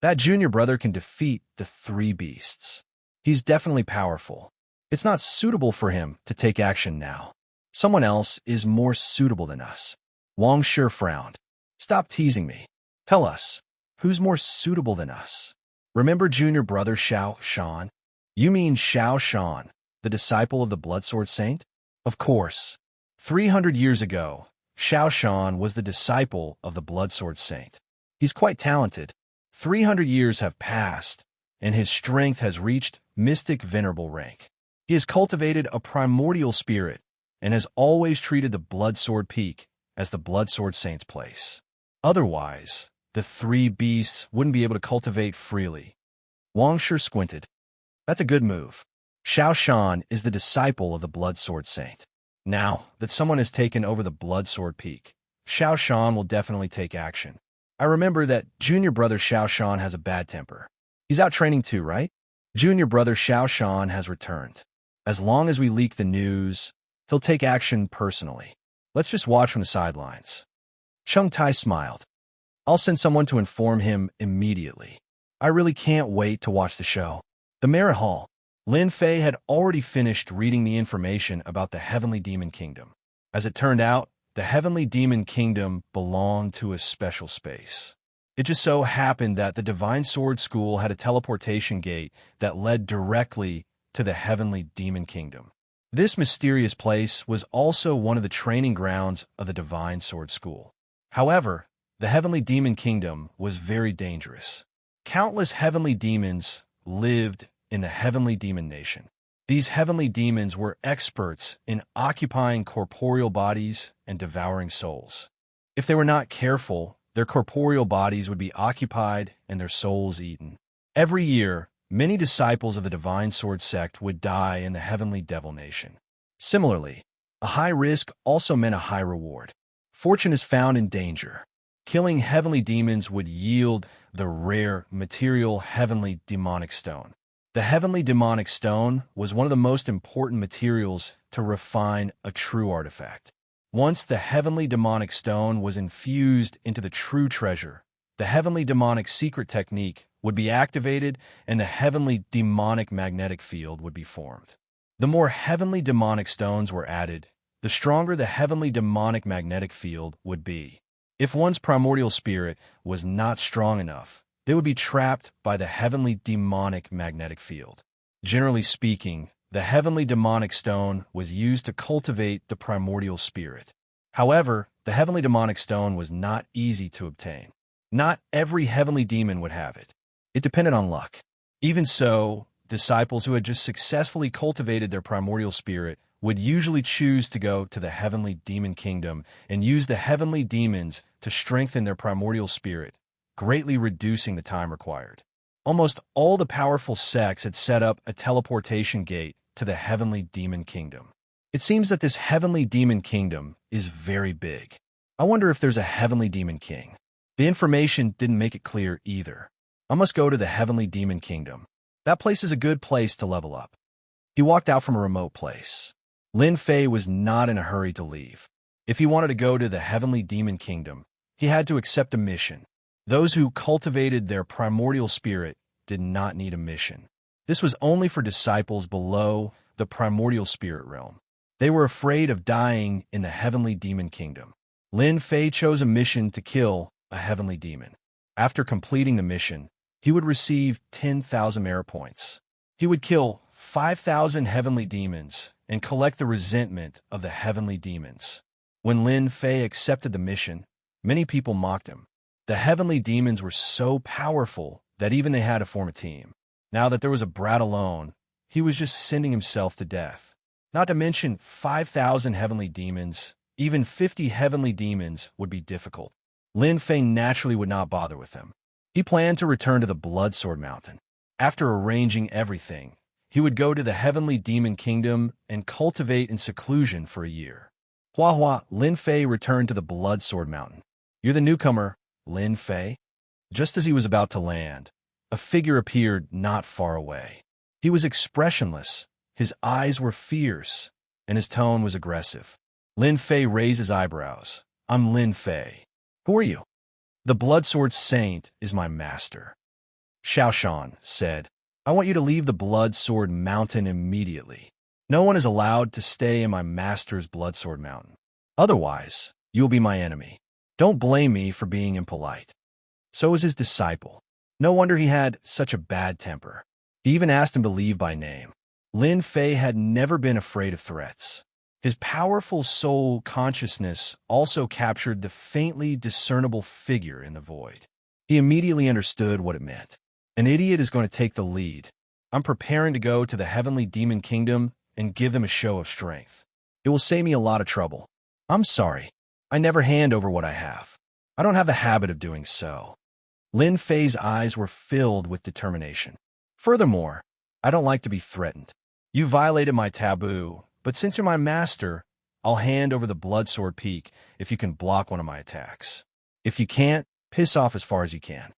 That junior brother can defeat the three beasts. He's definitely powerful. It's not suitable for him to take action now. Someone else is more suitable than us. Wang Shi frowned. Stop teasing me. Tell us, who's more suitable than us? Remember junior brother Xianxia? You mean Xianxia, the disciple of the Bloodsword Saint? Of course. 300 years ago, Xianxia was the disciple of the Bloodsword Saint. He's quite talented. 300 years have passed, and his strength has reached mystic venerable rank. He has cultivated a primordial spirit and has always treated the Bloodsword Peak as the Bloodsword Saint's place. Otherwise, the three beasts wouldn't be able to cultivate freely. Wang Shi squinted. That's a good move. Xianxia is the disciple of the Bloodsword Saint. Now that someone has taken over the Bloodsword Peak, Xianxia will definitely take action. I remember that junior brother Xianxia has a bad temper. He's out training too, right? Junior brother Xianxia has returned. As long as we leak the news, he'll take action personally. Let's just watch from the sidelines. Cheng Tai smiled. I'll send someone to inform him immediately. I really can't wait to watch the show. The Mayor Hall. Lin Fei had already finished reading the information about the Heavenly Demon Kingdom. As it turned out, the Heavenly Demon Kingdom belonged to a special space. It just so happened that the Divine Sword School had a teleportation gate that led directly to the Heavenly Demon Kingdom. This mysterious place was also one of the training grounds of the Divine Sword School. However, the Heavenly Demon Kingdom was very dangerous. Countless heavenly demons lived in the Heavenly Demon Nation. These heavenly demons were experts in occupying corporeal bodies and devouring souls. If they were not careful, their corporeal bodies would be occupied and their souls eaten. Every year, many disciples of the Divine Sword sect would die in the Heavenly Devil Nation. Similarly, a high risk also meant a high reward. Fortune is found in danger. Killing heavenly demons would yield the rare material Heavenly Demonic Stone. The Heavenly Demonic Stone was one of the most important materials to refine a true artifact. Once the Heavenly Demonic Stone was infused into the true treasure, the Heavenly Demonic Secret Technique would be activated and the Heavenly Demonic Magnetic Field would be formed. The more Heavenly Demonic Stones were added, the stronger the Heavenly Demonic Magnetic Field would be. If one's primordial spirit was not strong enough, they would be trapped by the Heavenly Demonic Magnetic Field. Generally speaking, the Heavenly Demonic Stone was used to cultivate the primordial spirit. However, the Heavenly Demonic Stone was not easy to obtain. Not every heavenly demon would have it. It depended on luck. Even so, disciples who had just successfully cultivated their primordial spirit would usually choose to go to the Heavenly Demon Kingdom and use the heavenly demons to strengthen their primordial spirit, greatly reducing the time required. Almost all the powerful sects had set up a teleportation gate to the Heavenly Demon Kingdom. It seems that this Heavenly Demon Kingdom is very big. I wonder if there's a Heavenly Demon King. The information didn't make it clear either. I must go to the Heavenly Demon Kingdom. That place is a good place to level up. He walked out from a remote place. Lin Fei was not in a hurry to leave. If he wanted to go to the Heavenly Demon Kingdom, he had to accept a mission. Those who cultivated their primordial spirit did not need a mission. This was only for disciples below the primordial spirit realm. They were afraid of dying in the heavenly demon kingdom. Lin Fei chose a mission to kill a heavenly demon. After completing the mission, he would receive 10,000 merit points. He would kill 5,000 heavenly demons and collect the resentment of the heavenly demons. When Lin Fei accepted the mission, many people mocked him. The heavenly demons were so powerful that even they had to form a team. Now that there was a brat alone, he was just sending himself to death. Not to mention 5,000 heavenly demons, even 50 heavenly demons would be difficult. Lin Fei naturally would not bother with them. He planned to return to the Bloodsword Mountain. After arranging everything, he would go to the heavenly demon kingdom and cultivate in seclusion for a year. Hua, Lin Fei returned to the Bloodsword Mountain. "You're the newcomer, Lin Fei?" Just as he was about to land, a figure appeared not far away. He was expressionless, his eyes were fierce, and his tone was aggressive. Lin Fei raised his eyebrows. "I'm Lin Fei. Who are you?" "The Bloodsword Saint is my master." Xianxia said, "I want you to leave the Bloodsword Mountain immediately. No one is allowed to stay in my master's Bloodsword Mountain. Otherwise, you will be my enemy. Don't blame me for being impolite." So was his disciple. No wonder he had such a bad temper. He even asked him to leave by name. Lin Fei had never been afraid of threats. His powerful soul consciousness also captured the faintly discernible figure in the void. He immediately understood what it meant. An idiot is going to take the lead. I'm preparing to go to the heavenly demon kingdom and give them a show of strength. It will save me a lot of trouble. I'm sorry. I never hand over what I have. I don't have the habit of doing so. Lin Fei's eyes were filled with determination. Furthermore, I don't like to be threatened. You violated my taboo, but since you're my master, I'll hand over the Bloodsword Peak if you can block one of my attacks. If you can't, piss off as far as you can.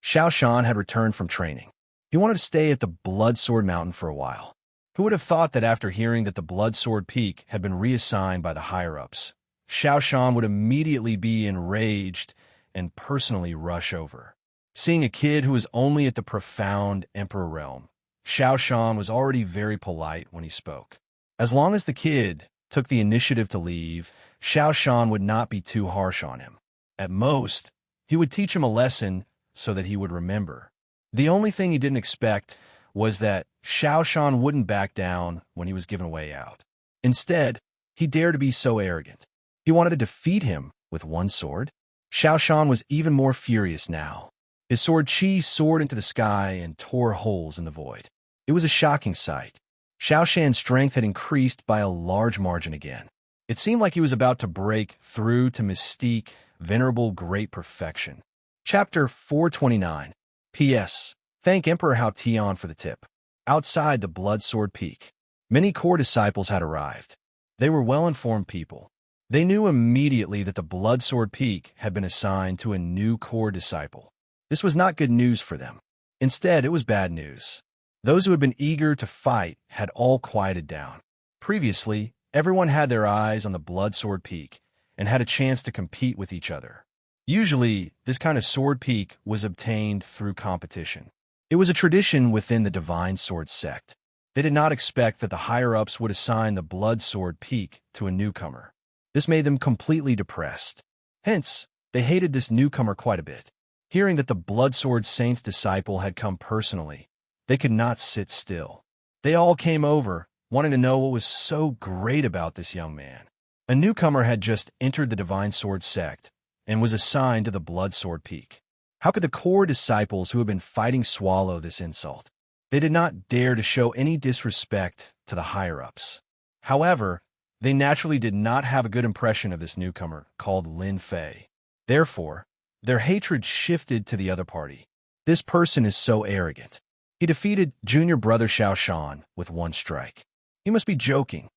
Xianxia had returned from training. He wanted to stay at the Bloodsword Mountain for a while. Who would have thought that after hearing that the Bloodsword Peak had been reassigned by the higher-ups, Xianxia would immediately be enraged and personally rush over. Seeing a kid who was only at the profound Emperor realm, Xianxia was already very polite when he spoke. As long as the kid took the initiative to leave, Xianxia would not be too harsh on him. At most, he would teach him a lesson so that he would remember. The only thing he didn't expect was that Xianxia wouldn't back down when he was given a way out. Instead, he dared to be so arrogant. He wanted to defeat him with one sword. Xianxia was even more furious now. His sword Qi soared into the sky and tore holes in the void. It was a shocking sight. Xiaoxian's strength had increased by a large margin again. It seemed like he was about to break through to mystique, venerable great perfection. Chapter 429. P.S. Thank Emperor Hao Tian for the tip. Outside the Bloodsword Peak, many core disciples had arrived. They were well-informed people. They knew immediately that the Bloodsword Peak had been assigned to a new core disciple. This was not good news for them. Instead, it was bad news. Those who had been eager to fight had all quieted down. Previously, everyone had their eyes on the Bloodsword Peak and had a chance to compete with each other. Usually, this kind of sword peak was obtained through competition. It was a tradition within the Divine Sword sect. They did not expect that the higher-ups would assign the Bloodsword Peak to a newcomer. This made them completely depressed. Hence, they hated this newcomer quite a bit. Hearing that the Bloodsword Saint's disciple had come personally, they could not sit still. They all came over, wanting to know what was so great about this young man. A newcomer had just entered the Divine Sword sect and was assigned to the Bloodsword Peak. How could the core disciples who had been fighting swallow this insult? They did not dare to show any disrespect to the higher-ups. However, they naturally did not have a good impression of this newcomer called Lin Fei. Therefore, their hatred shifted to the other party. This person is so arrogant. He defeated junior brother Xiaoxian with one strike. He must be joking.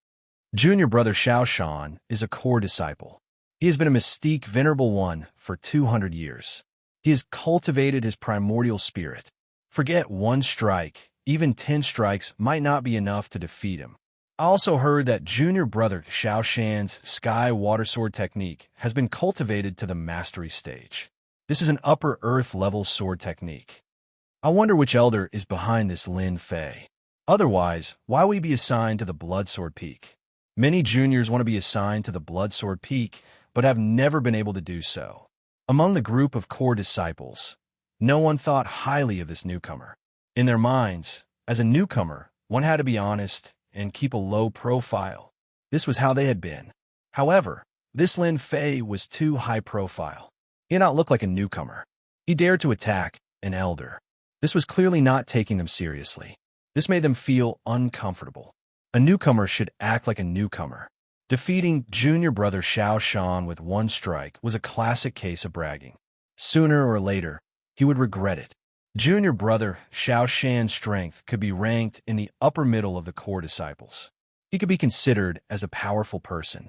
Junior brother Xiaoxian is a core disciple. He has been a mystique venerable one for 200 years. He has cultivated his primordial spirit. Forget one strike, even 10 strikes might not be enough to defeat him. I also heard that junior brother Xiaoxian's Sky Water Sword technique has been cultivated to the mastery stage. This is an upper earth level sword technique. I wonder which elder is behind this Lin Fei. Otherwise, why will he be assigned to the Blood Sword Peak? Many juniors want to be assigned to the Blood Sword Peak, but have never been able to do so. Among the group of core disciples, no one thought highly of this newcomer. In their minds, as a newcomer, one had to be honest and keep a low profile. This was how they had been. However, this Lin Fei was too high profile. He did not look like a newcomer. He dared to attack an elder. This was clearly not taking them seriously. This made them feel uncomfortable. A newcomer should act like a newcomer. Defeating junior brother Xianxia with one strike was a classic case of bragging. Sooner or later, he would regret it. Junior brother Xianxia's strength could be ranked in the upper middle of the core disciples. He could be considered as a powerful person.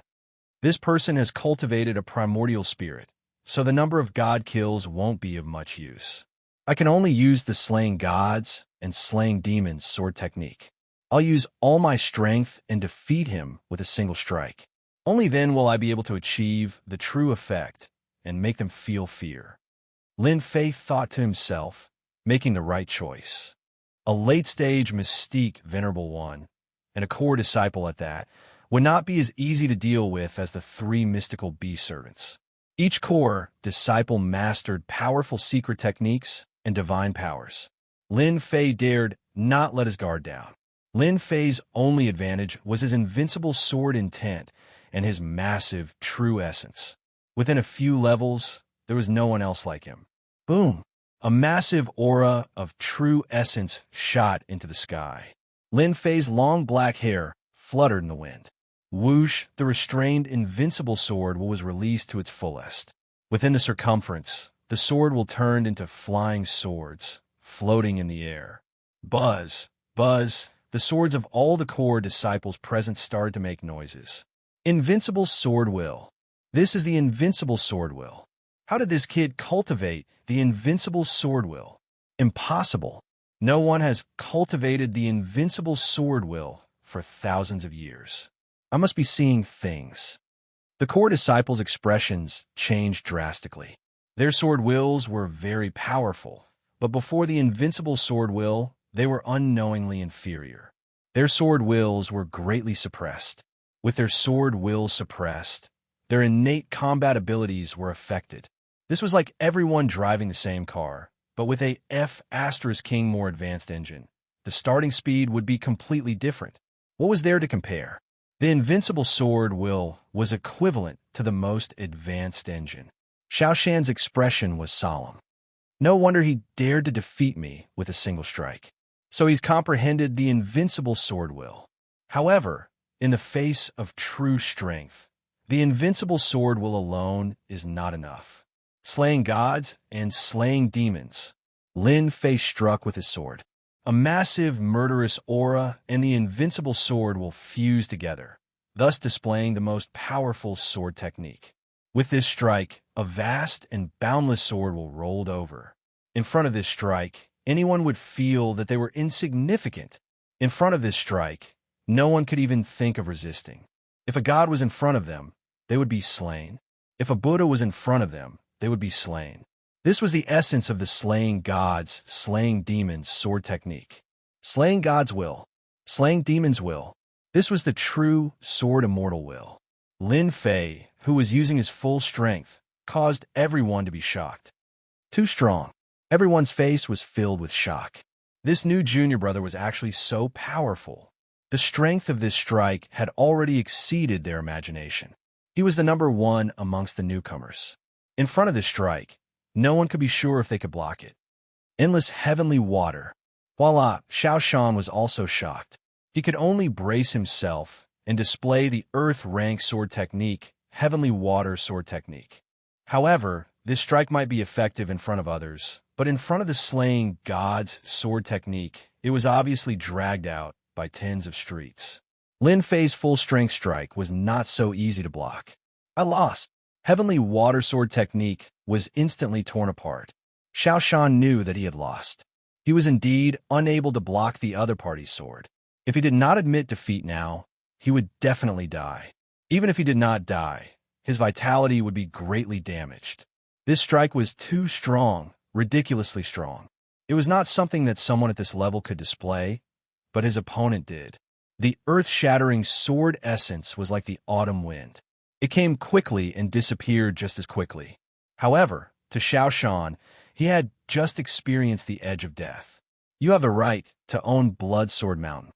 This person has cultivated a primordial spirit, so the number of god kills won't be of much use. I can only use the slaying gods and slaying demons sword technique. I'll use all my strength and defeat him with a single strike. Only then will I be able to achieve the true effect and make them feel fear. Lin Fei thought to himself, making the right choice. A late-stage mystique venerable one, and a core disciple at that, would not be as easy to deal with as the three mystical beast servants. Each core disciple mastered powerful secret techniques and divine powers. Lin Fei dared not let his guard down. Lin Fei's only advantage was his invincible sword intent and his massive true essence. Within a few levels, there was no one else like him. Boom! A massive aura of true essence shot into the sky. Lin Fei's long black hair fluttered in the wind. Whoosh, the restrained invincible sword was released to its fullest. Within the circumference, the sword will turn into flying swords, floating in the air. Buzz, buzz, the swords of all the core disciples present started to make noises. Invincible sword will. This is the invincible sword will. How did this kid cultivate the invincible sword will? Impossible. No one has cultivated the invincible sword will for thousands of years. I must be seeing things. The core disciples' expressions changed drastically. Their sword wills were very powerful, but before the invincible sword will, they were unknowingly inferior. Their sword wills were greatly suppressed. With their sword wills suppressed, their innate combat abilities were affected. This was like everyone driving the same car, but with a F*King more advanced engine. The starting speed would be completely different. What was there to compare? The invincible sword will was equivalent to the most advanced engine. Xiaoxian's expression was solemn. No wonder he dared to defeat me with a single strike. So he's comprehended the invincible sword will. However, in the face of true strength, the invincible sword will alone is not enough. Slaying gods and slaying demons, Lin Fei struck with his sword. A massive murderous aura and the invincible sword will fuse together, thus displaying the most powerful sword technique. With this strike, a vast and boundless sword will rolled over. In front of this strike, anyone would feel that they were insignificant. In front of this strike, no one could even think of resisting. If a god was in front of them, they would be slain. If a Buddha was in front of them, they would be slain. This was the essence of the slaying gods, slaying demons sword technique. Slaying gods will, slaying demons will. This was the true sword immortal will. Lin Fei, who was using his full strength, caused everyone to be shocked. Too strong. Everyone's face was filled with shock. This new junior brother was actually so powerful. The strength of this strike had already exceeded their imagination. He was the number one amongst the newcomers. In front of this strike, no one could be sure if they could block it. Endless heavenly water. Voila, Xiaoxian was also shocked. He could only brace himself and display the earth-rank sword technique, heavenly water sword technique. However, this strike might be effective in front of others, but in front of the slaying gods sword technique, it was obviously dragged out by tens of streets. Lin Fei's full-strength strike was not so easy to block. I lost. Heavenly water sword technique was instantly torn apart. Xiaoxian knew that he had lost. He was indeed unable to block the other party's sword. If he did not admit defeat now, he would definitely die. Even if he did not die, his vitality would be greatly damaged. This strike was too strong, ridiculously strong. It was not something that someone at this level could display, but his opponent did. The earth-shattering sword essence was like the autumn wind. It came quickly and disappeared just as quickly. However, to Xianxia, he had just experienced the edge of death. You have the right to own Blood Sword Mountain.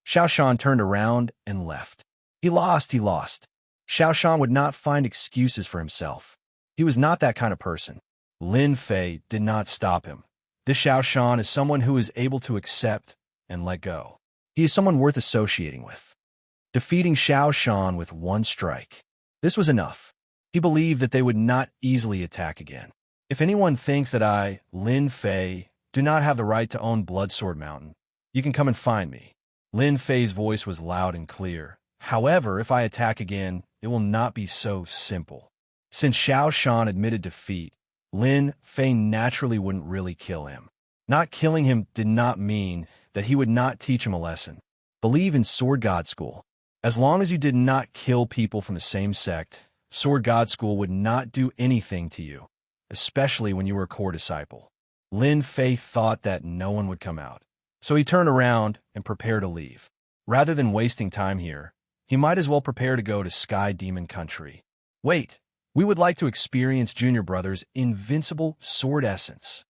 Xianxia turned around and left. He lost. Xianxia would not find excuses for himself. He was not that kind of person. Lin Fei did not stop him. This Xianxia is someone who is able to accept and let go. He is someone worth associating with. Defeating Xianxia with one strike. This was enough. He believed that they would not easily attack again. If anyone thinks that I, Lin Fei, do not have the right to own Blood Sword Mountain, you can come and find me. Lin Fei's voice was loud and clear. However, if I attack again, it will not be so simple. Since Xianxia admitted defeat, Lin Fei naturally wouldn't really kill him. Not killing him did not mean that he would not teach him a lesson. Believe in Sword God School. As long as you did not kill people from the same sect, Sword God School would not do anything to you, especially when you were a core disciple. Lin Fei thought that no one would come out, so he turned around and prepared to leave. Rather than wasting time here, he might as well prepare to go to Sky Demon Country. Wait, we would like to experience Junior Brother's invincible sword essence.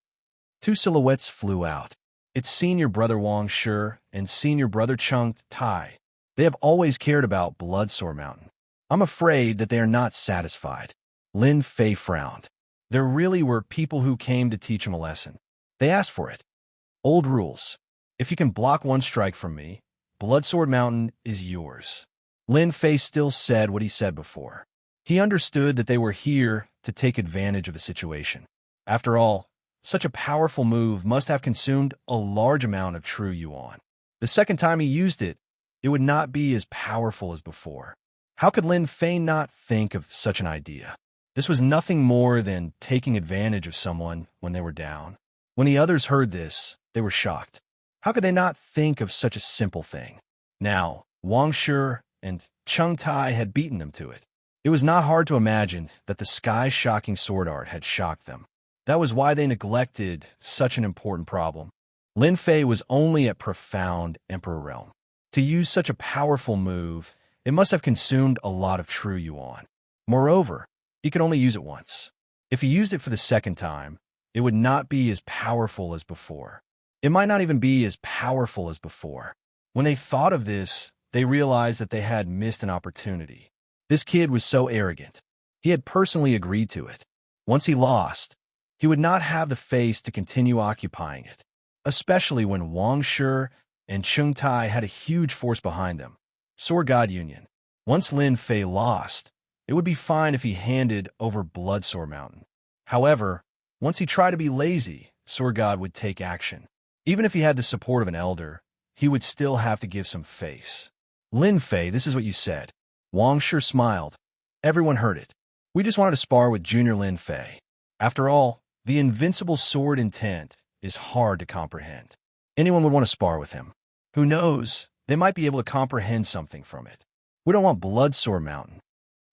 Two silhouettes flew out. It's Senior Brother Wuxia and Senior Brother Cheng Tai. They have always cared about Blood Sword Mountain. I'm afraid that they are not satisfied. Lin Fei frowned. There really were people who came to teach him a lesson. They asked for it. Old rules. If you can block one strike from me, Blood Sword Mountain is yours. Lin Fei still said what he said before. He understood that they were here to take advantage of the situation. After all, such a powerful move must have consumed a large amount of true yuan. The second time he used it, it would not be as powerful as before. How could Lin Fei not think of such an idea? This was nothing more than taking advantage of someone when they were down. When the others heard this, they were shocked. How could they not think of such a simple thing? Now, Wuxia and Cheng Tai had beaten them to it. It was not hard to imagine that the sky-shocking sword art had shocked them. That was why they neglected such an important problem. Lin Fei was only at profound Emperor realm. To use such a powerful move, it must have consumed a lot of true yuan. Moreover, he could only use it once. If he used it for the second time, it would not be as powerful as before. It might not even be as powerful as before. When they thought of this, they realized that they had missed an opportunity. This kid was so arrogant. He had personally agreed to it. Once he lost, he would not have the face to continue occupying it, especially when Wuxia and Cheng Tai had a huge force behind them. Sword God Union. Once Lin Fei lost, it would be fine if he handed over Blood Sword Mountain. However, once he tried to be lazy, Sword God would take action. Even if he had the support of an elder, he would still have to give some face. Lin Fei, this is what you said. Wuxia smiled. Everyone heard it. We just wanted to spar with Junior Lin Fei. After all, the invincible sword intent is hard to comprehend. Anyone would want to spar with him. Who knows, they might be able to comprehend something from it. We don't want Blood Sword Mountain.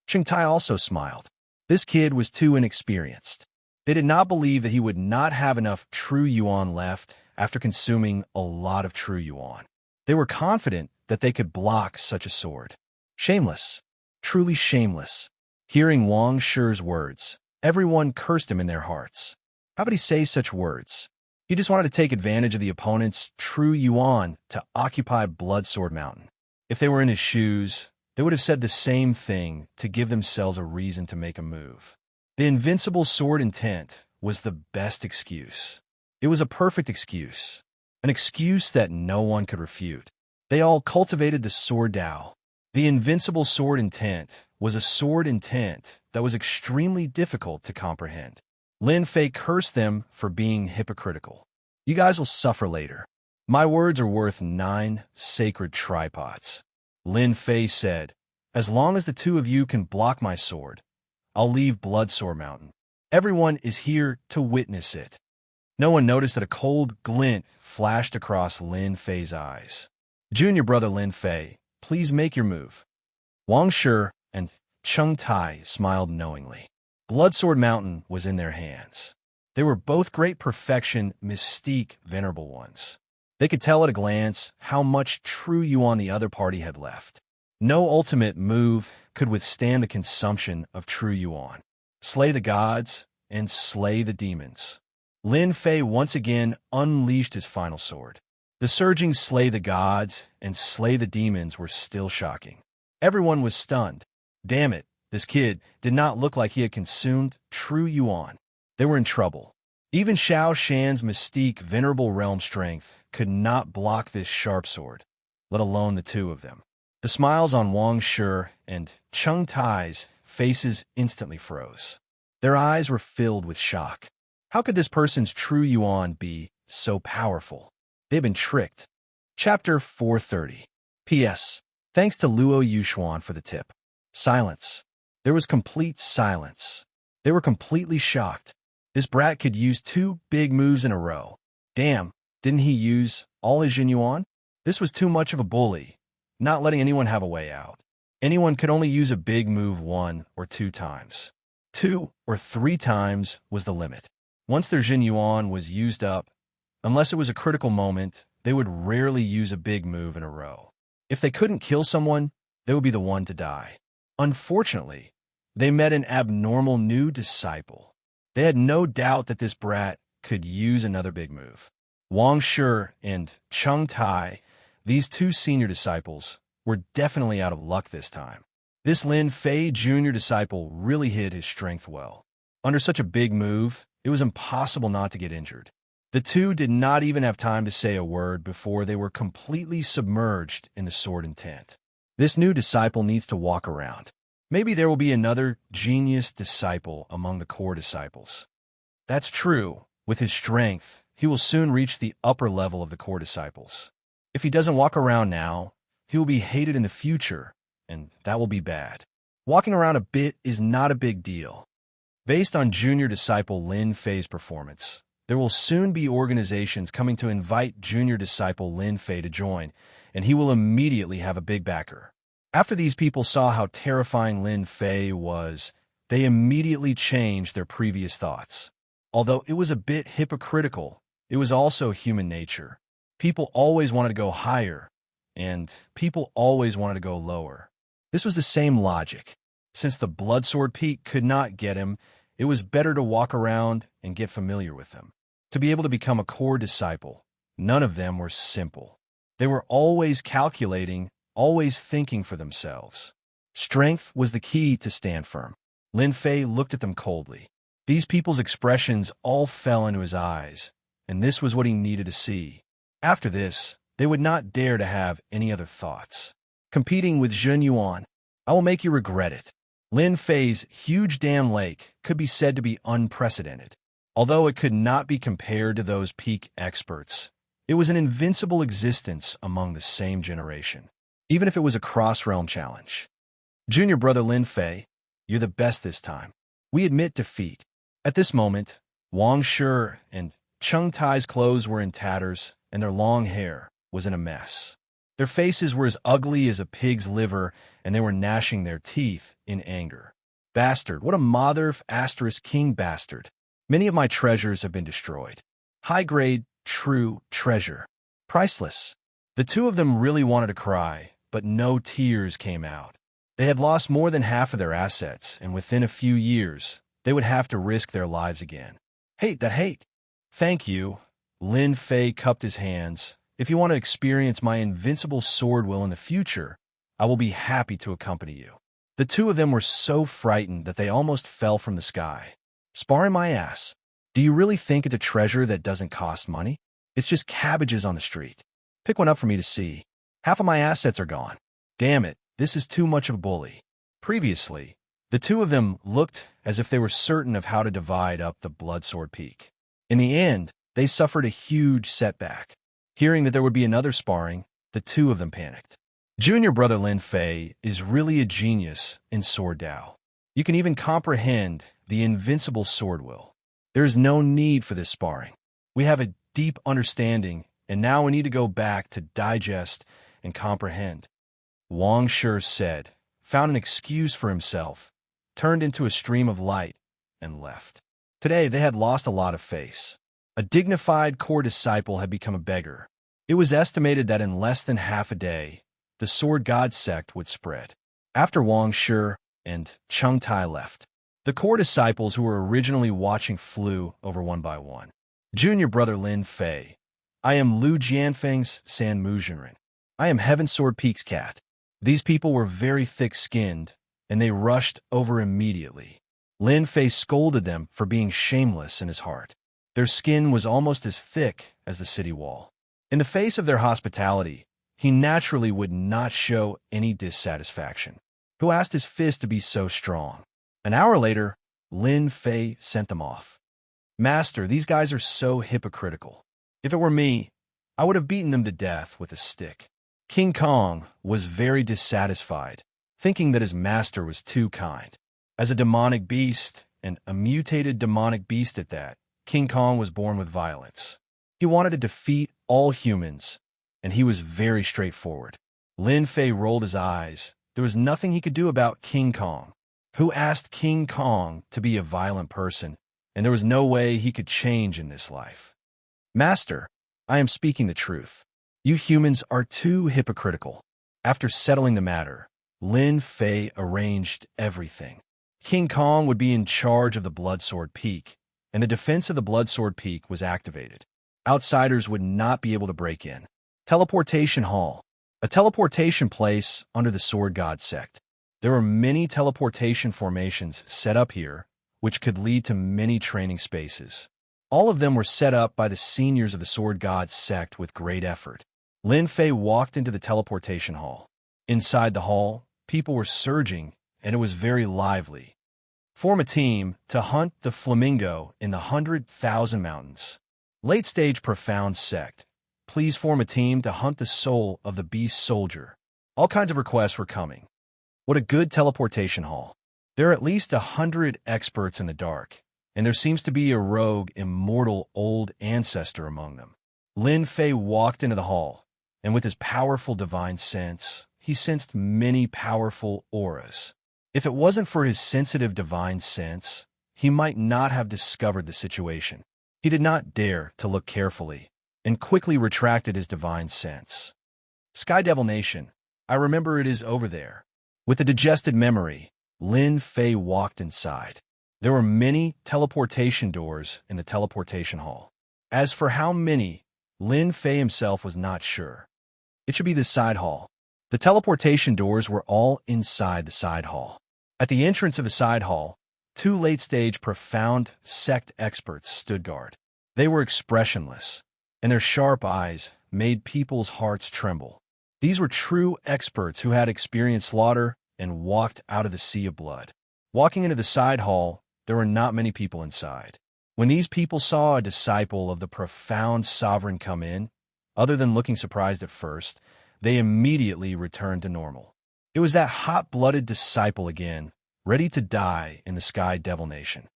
Cheng Tai also smiled. This kid was too inexperienced. They did not believe that he would not have enough true yuan left after consuming a lot of true yuan. They were confident that they could block such a sword. Shameless. Truly shameless. Hearing Wuxia's words, everyone cursed him in their hearts. How could he say such words? He just wanted to take advantage of the opponent's true yuan to occupy Blood Sword Mountain. If they were in his shoes, they would have said the same thing to give themselves a reason to make a move. The invincible sword intent was the best excuse. It was a perfect excuse, an excuse that no one could refute. They all cultivated the sword Tao. The invincible sword intent was a sword intent that was extremely difficult to comprehend. Lin Fei cursed them for being hypocritical. You guys will suffer later. My words are worth 9 sacred tripods. Lin Fei said, as long as the two of you can block my sword, I'll leave Blood Sword Mountain. Everyone is here to witness it. No one noticed that a cold glint flashed across Lin Fei's eyes. Junior Brother Lin Fei, please make your move. Wuxia and Cheng Tai smiled knowingly. Bloodsword Mountain was in their hands. They were both great perfection, mystique, venerable ones. They could tell at a glance how much true Yuan the other party had left. No ultimate move could withstand the consumption of true Yuan. Slay the gods and slay the demons. Lin Fei once again unleashed his final sword. The surging slay the gods and slay the demons were still shocking. Everyone was stunned. Damn it, this kid did not look like he had consumed true Yuan. They were in trouble. Even Xiao Shan's mystique venerable realm strength could not block this sharp sword, let alone the two of them. The smiles on Wang Shi and Cheng Tai's faces instantly froze. Their eyes were filled with shock. How could this person's true Yuan be so powerful? They've been tricked. Chapter 430. P.S. Thanks to Luo Yuxuan for the tip. Silence. There was complete silence. They were completely shocked. This brat could use 2 big moves in a row. Damn, didn't he use all his Yuan? This was too much of a bully, not letting anyone have a way out. Anyone could only use a big move 1 or 2 times. 2 or 3 times was the limit. Once their Yuan was used up, unless it was a critical moment, they would rarely use a big move in a row. If they couldn't kill someone, they would be the one to die. Unfortunately, they met an abnormal new disciple. They had no doubt that this brat could use another big move. Wang Shi and Cheng Tai, these 2 senior disciples, were definitely out of luck this time. This Lin Fei junior disciple really hid his strength well. Under such a big move, it was impossible not to get injured. The 2 did not even have time to say a word before they were completely submerged in the sword intent. This new disciple needs to walk around. Maybe there will be another genius disciple among the core disciples. That's true. With his strength, he will soon reach the upper level of the core disciples. If he doesn't walk around now, he will be hated in the future, and that will be bad. Walking around a bit is not a big deal. Based on junior disciple Lin Fei's performance, there will soon be organizations coming to invite junior disciple Lin Fei to join, and he will immediately have a big backer. After these people saw how terrifying Lin Fei was, they immediately changed their previous thoughts. Although it was a bit hypocritical, it was also human nature. People always wanted to go higher, and people always wanted to go lower. This was the same logic. Since the Bloodsword Peak could not get him, it was better to walk around and get familiar with them. To be able to become a core disciple, none of them were simple. They were always calculating, always thinking for themselves. Strength was the key to stand firm. Lin Fei looked at them coldly. These people's expressions all fell into his eyes, and this was what he needed to see. After this, they would not dare to have any other thoughts. Competing with Zhen Yuan, I will make you regret it. Lin Fei's huge dam lake could be said to be unprecedented. Although it could not be compared to those peak experts, it was an invincible existence among the same generation, even if it was a cross-realm challenge. Junior brother Lin Fei, you're the best this time. We admit defeat. At this moment, Wang Shi and Cheng Tai's clothes were in tatters, and their long hair was in a mess. Their faces were as ugly as a pig's liver, and they were gnashing their teeth in anger. Bastard, what a mother * king bastard. Many of my treasures have been destroyed. High-grade, true treasure. Priceless. The 2 of them really wanted to cry, but no tears came out. They had lost more than half of their assets, and within a few years, they would have to risk their lives again. Hate that hate. Thank you. Lin Fei cupped his hands. If you want to experience my invincible sword will in the future, I will be happy to accompany you. The 2 of them were so frightened that they almost fell from the sky. Sparring my ass. Do you really think it's a treasure that doesn't cost money? It's just cabbages on the street. Pick one up for me to see. Half of my assets are gone. Damn it, this is too much of a bully. Previously, the 2 of them looked as if they were certain of how to divide up the Bloodsword Peak. In the end, they suffered a huge setback. Hearing that there would be another sparring, the 2 of them panicked. Junior brother Lin Fei is really a genius in sword Dao. You can even comprehend the invincible sword will. There is no need for this sparring. We have a deep understanding, and now we need to go back to digest and comprehend. Wang Shi said, found an excuse for himself, turned into a stream of light, and left. Today, they had lost a lot of face. A dignified core disciple had become a beggar. It was estimated that in less than half a day, the Sword God sect would spread. After Wuxia and Chengtai left, the core disciples who were originally watching flew over one by one. Junior brother Lin Fei. I am Lu Jianfeng's San Muzhenren. I am Heaven Sword Peak's cat. These people were very thick-skinned, and they rushed over immediately. Lin Fei scolded them for being shameless in his heart. Their skin was almost as thick as the city wall. In the face of their hospitality, he naturally would not show any dissatisfaction. Who asked his fist to be so strong? An hour later, Lin Fei sent them off. Master, these guys are so hypocritical. If it were me, I would have beaten them to death with a stick. King Kong was very dissatisfied, thinking that his master was too kind. As a demonic beast, and a mutated demonic beast at that, King Kong was born with violence. He wanted to defeat all humans, and he was very straightforward. Lin Fei rolled his eyes. There was nothing he could do about King Kong. Who asked King Kong to be a violent person, and there was no way he could change in this life. Master, I am speaking the truth. You humans are too hypocritical. After settling the matter, Lin Fei arranged everything. King Kong would be in charge of the Bloodsword Peak, and the defense of the Bloodsword Peak was activated. Outsiders would not be able to break in. Teleportation Hall, a teleportation place under the Sword God sect. There were many teleportation formations set up here, which could lead to many training spaces. All of them were set up by the seniors of the Sword God sect with great effort. Lin Fei walked into the teleportation hall. Inside the hall, people were surging, and it was very lively. Form a team to hunt the flamingo in the 100,000 mountains. Late-stage profound sect. Please form a team to hunt the soul of the beast soldier. All kinds of requests were coming. What a good teleportation hall. There are at least 100 experts in the dark, and there seems to be a rogue immortal old ancestor among them. Lin Fei walked into the hall, and with his powerful divine sense, he sensed many powerful auras. If it wasn't for his sensitive divine sense, he might not have discovered the situation. He did not dare to look carefully, and quickly retracted his divine sense. Sky Devil Nation, I remember it is over there. With a digested memory, Lin Fei walked inside. There were many teleportation doors in the teleportation hall. As for how many, Lin Fei himself was not sure. It should be the side hall. The teleportation doors were all inside the side hall. At the entrance of the side hall, two late-stage profound sect experts stood guard. They were expressionless, and their sharp eyes made people's hearts tremble. These were true experts who had experienced slaughter and walked out of the sea of blood. Walking into the side hall, there were not many people inside. When these people saw a disciple of the profound sovereign come in, other than looking surprised at first, they immediately returned to normal. It was that hot-blooded disciple again, ready to die in the Sky Devil Nation.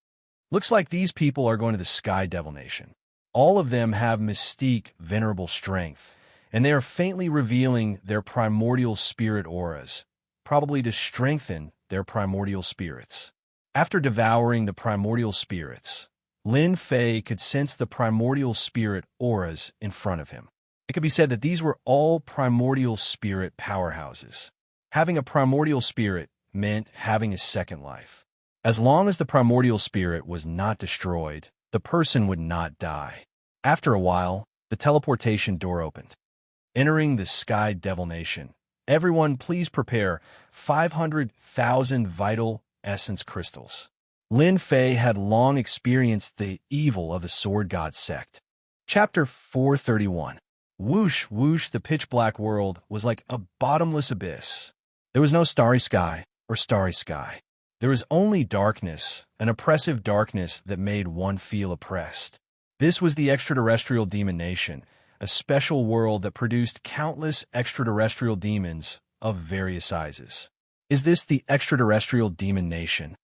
Looks like these people are going to the Sky Devil Nation. All of them have mystique, venerable strength, and they are faintly revealing their primordial spirit auras, probably to strengthen their primordial spirits. After devouring the primordial spirits, Lin Fei could sense the primordial spirit auras in front of him. It could be said that these were all primordial spirit powerhouses. Having a primordial spirit meant having a second life. As long as the primordial spirit was not destroyed, the person would not die. After a while, the teleportation door opened. Entering the Sky Devil Nation, everyone please prepare 500,000 vital essence crystals. Lin Fei had long experienced the evil of the Sword God sect. Chapter 431. Whoosh, whoosh, the pitch-black world was like a bottomless abyss. There was no starry sky or starry sky. There was only darkness, an oppressive darkness that made one feel oppressed. This was the extraterrestrial demon nation, a special world that produced countless extraterrestrial demons of various sizes. Is this the extraterrestrial demon nation?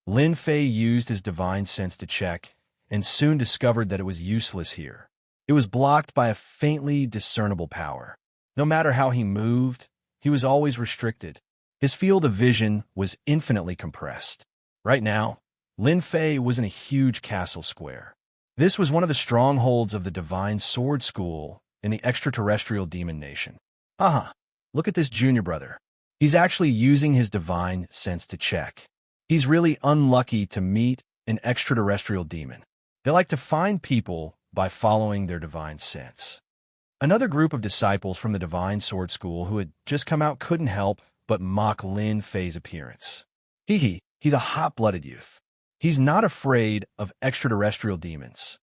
Lin Fei used his divine sense to check, and soon discovered that it was useless here. It was blocked by a faintly discernible power. No matter how he moved, he was always restricted. His field of vision was infinitely compressed. Right now, Lin Fei was in a huge castle square. This was one of the strongholds of the Divine Sword School in the extraterrestrial demon nation. Look at this junior brother. He's actually using his divine sense to check. He's really unlucky to meet an extraterrestrial demon. They like to find people by following their divine sense. Another group of disciples from the Divine Sword School who had just come out couldn't help but mock Lin Fei's appearance. He's a hot-blooded youth. He's not afraid of extraterrestrial demons.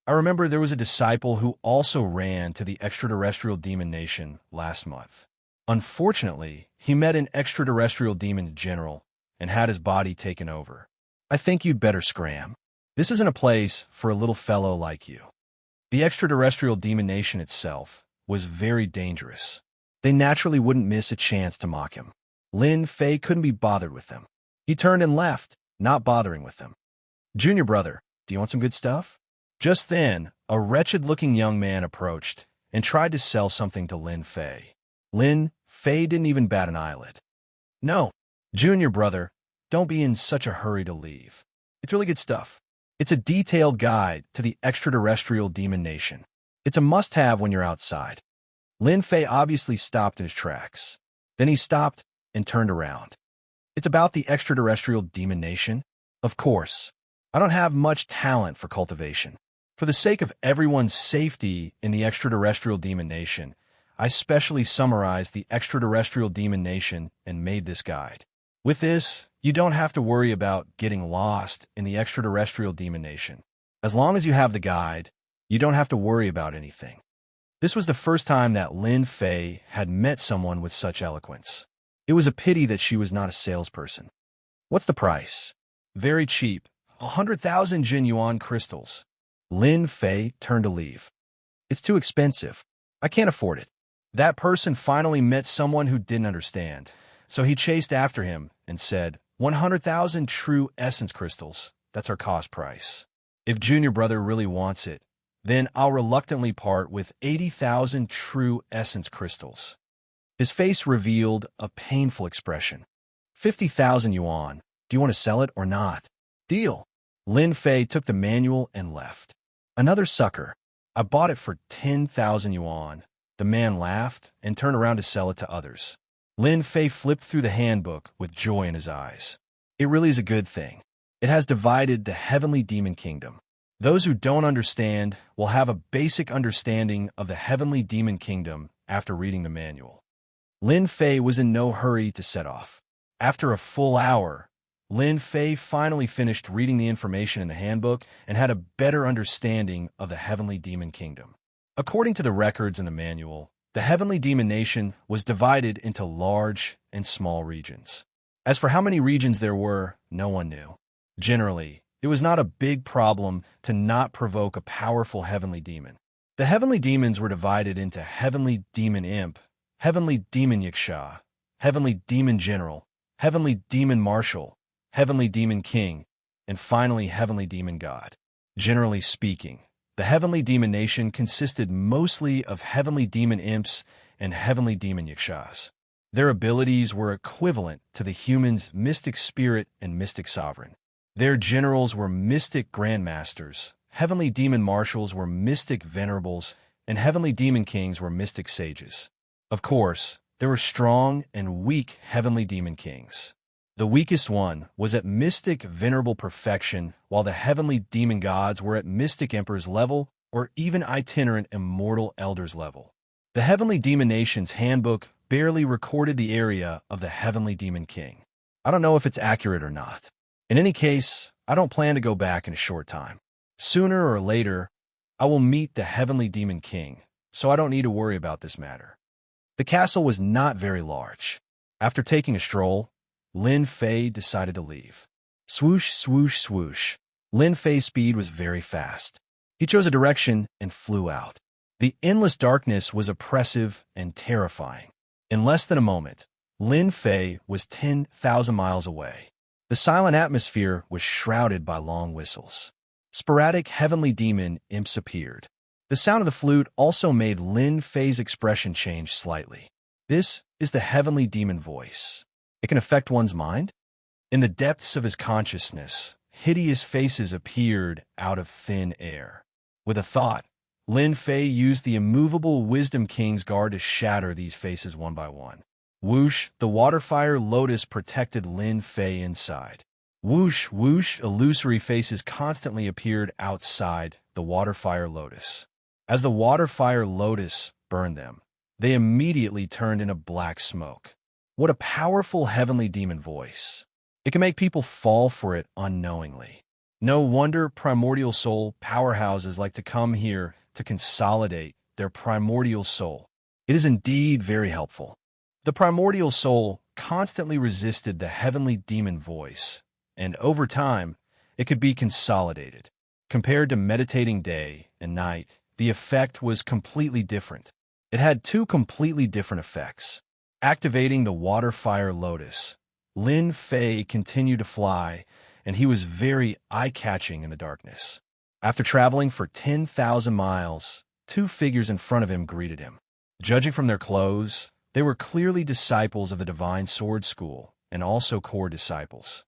I remember there was a disciple who also ran to the extraterrestrial demon nation last month. Unfortunately, he met an extraterrestrial demon general and had his body taken over. I think you'd better scram. This isn't a place for a little fellow like you. The extraterrestrial demon nation itself was very dangerous. They naturally wouldn't miss a chance to mock him. Lin Fei couldn't be bothered with them. He turned and left, not bothering with them. Junior brother, do you want some good stuff? Just then, a wretched-looking young man approached and tried to sell something to Lin Fei. Lin Fei didn't even bat an eyelid. No, junior brother, don't be in such a hurry to leave. It's really good stuff. It's a detailed guide to the extraterrestrial demon nation. It's a must-have when you're outside. Lin Fei obviously stopped in his tracks. Then he stopped and turned around. It's about the extraterrestrial demon nation? Of course. I don't have much talent for cultivation. For the sake of everyone's safety in the extraterrestrial demon nation, I specially summarized the extraterrestrial demon nation and made this guide. With this, you don't have to worry about getting lost in the extraterrestrial demon nation. As long as you have the guide, you don't have to worry about anything. This was the first time that Lin Fei had met someone with such eloquence. It was a pity that she was not a salesperson. What's the price? Very cheap. 100,000 Jin Yuan crystals. Lin Fei turned to leave. It's too expensive. I can't afford it. That person finally met someone who didn't understand, so he chased after him and said, 100,000 true essence crystals. That's our cost price. If junior brother really wants it, then I'll reluctantly part with 80,000 true essence crystals. His face revealed a painful expression. 50,000 yuan. Do you want to sell it or not? Deal. Lin Fei took the manual and left. Another sucker. I bought it for 10,000 yuan. The man laughed and turned around to sell it to others. Lin Fei flipped through the handbook with joy in his eyes. It really is a good thing. It has divided the heavenly demon kingdom. Those who don't understand will have a basic understanding of the heavenly demon kingdom after reading the manual. Lin Fei was in no hurry to set off. After a full hour, Lin Fei finally finished reading the information in the handbook and had a better understanding of the heavenly demon kingdom. According to the records in the manual, the heavenly demon nation was divided into large and small regions. As for how many regions there were, no one knew. Generally, it was not a big problem to not provoke a powerful heavenly demon. The heavenly demons were divided into heavenly demon imp, heavenly demon Xianxia, heavenly demon general, heavenly demon marshal, heavenly demon king, and finally heavenly demon god. Generally speaking, the heavenly demon nation consisted mostly of heavenly demon imps and heavenly demon Xianxias. Their abilities were equivalent to the human's mystic spirit and mystic sovereign. Their generals were mystic grandmasters, heavenly demon marshals were mystic venerables, and heavenly demon kings were mystic sages. Of course, there were strong and weak heavenly demon kings. The weakest one was at mystic venerable perfection, while the heavenly demon gods were at mystic emperor's level or even itinerant immortal elders level. The heavenly demon nation's handbook barely recorded the area of the heavenly demon king. I don't know if it's accurate or not. In any case, I don't plan to go back in a short time. Sooner or later, I will meet the heavenly demon king, so I don't need to worry about this matter. The castle was not very large. After taking a stroll, Lin Fei decided to leave. Swoosh, swoosh, swoosh. Lin Fei's speed was very fast. He chose a direction and flew out. The endless darkness was oppressive and terrifying. In less than a moment, Lin Fei was 10,000 miles away. The silent atmosphere was shrouded by long whistles. Sporadic heavenly demon imps appeared. The sound of the flute also made Lin Fei's expression change slightly. This is the heavenly demon voice. It can affect one's mind. In the depths of his consciousness, hideous faces appeared out of thin air. With a thought, Lin Fei used the immovable Wisdom King's guard to shatter these faces one by one. Whoosh, the water-fire lotus protected Lin Fei inside. Whoosh, whoosh, illusory faces constantly appeared outside the water-fire lotus. As the water-fire lotus burned them, they immediately turned into black smoke. What a powerful heavenly demon voice. It can make people fall for it unknowingly. No wonder primordial soul powerhouses like to come here to consolidate their primordial soul. It is indeed very helpful. The primordial soul constantly resisted the heavenly demon voice, and over time, it could be consolidated. Compared to meditating day and night, the effect was completely different. It had two completely different effects. Activating the water-fire lotus, Lin Fei continued to fly, and he was very eye-catching in the darkness. After traveling for 10,000 miles, two figures in front of him greeted him. Judging from their clothes, they were clearly disciples of the Divine Sword School and also core disciples.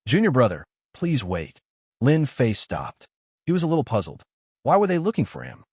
"Junior brother, please wait." Lin Fei stopped. He was a little puzzled. Why were they looking for him?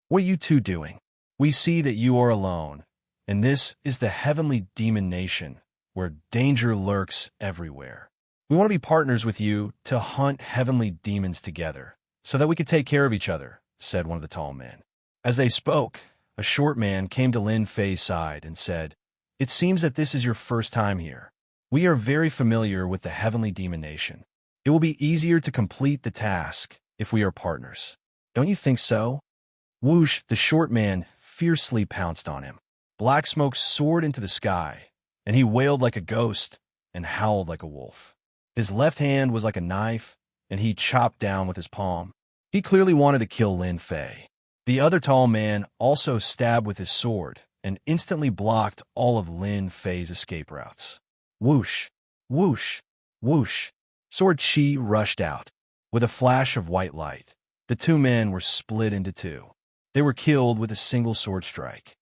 "What are you two doing? We see that you are alone, and this is the heavenly demon nation, where danger lurks everywhere. We want to be partners with you to hunt heavenly demons together, so that we could take care of each other," said one of the tall men. As they spoke, a short man came to Lin Fei's side and said, "It seems that this is your first time here. We are very familiar with the heavenly demon nation. It will be easier to complete the task if we are partners. Don't you think so?" Whoosh, the short man fiercely pounced on him. Black smoke soared into the sky, and he wailed like a ghost and howled like a wolf. His left hand was like a knife, and he chopped down with his palm. He clearly wanted to kill Lin Fei. The other tall man also stabbed with his sword and instantly blocked all of Lin Fei's escape routes. Whoosh, whoosh, whoosh. Sword chi rushed out. With a flash of white light, the two men were split into two. They were killed with a single sword strike.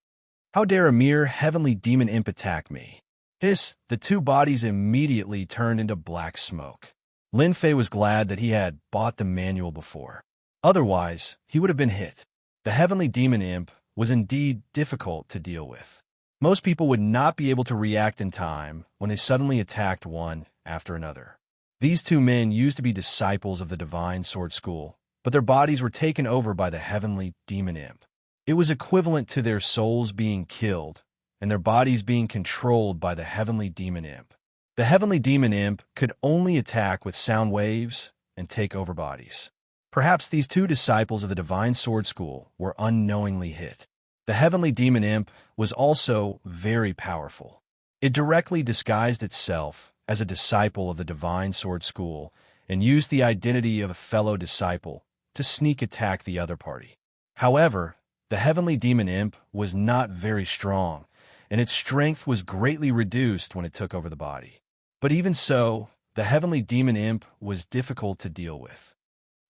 "How dare a mere heavenly demon imp attack me?" Hiss, the two bodies immediately turned into black smoke. Lin Fei was glad that he had bought the manual before. Otherwise, he would have been hit. The heavenly demon imp was indeed difficult to deal with. Most people would not be able to react in time when they suddenly attacked one after another. These two men used to be disciples of the Divine Sword School, but their bodies were taken over by the heavenly demon imp. It was equivalent to their souls being killed and their bodies being controlled by the heavenly demon imp. The heavenly demon imp could only attack with sound waves and take over bodies. Perhaps these two disciples of the Divine Sword School were unknowingly hit. The heavenly demon imp was also very powerful. It directly disguised itself as a disciple of the Divine Sword School and used the identity of a fellow disciple to sneak attack the other party. However, the heavenly demon imp was not very strong, and its strength was greatly reduced when it took over the body. But even so, the heavenly demon imp was difficult to deal with.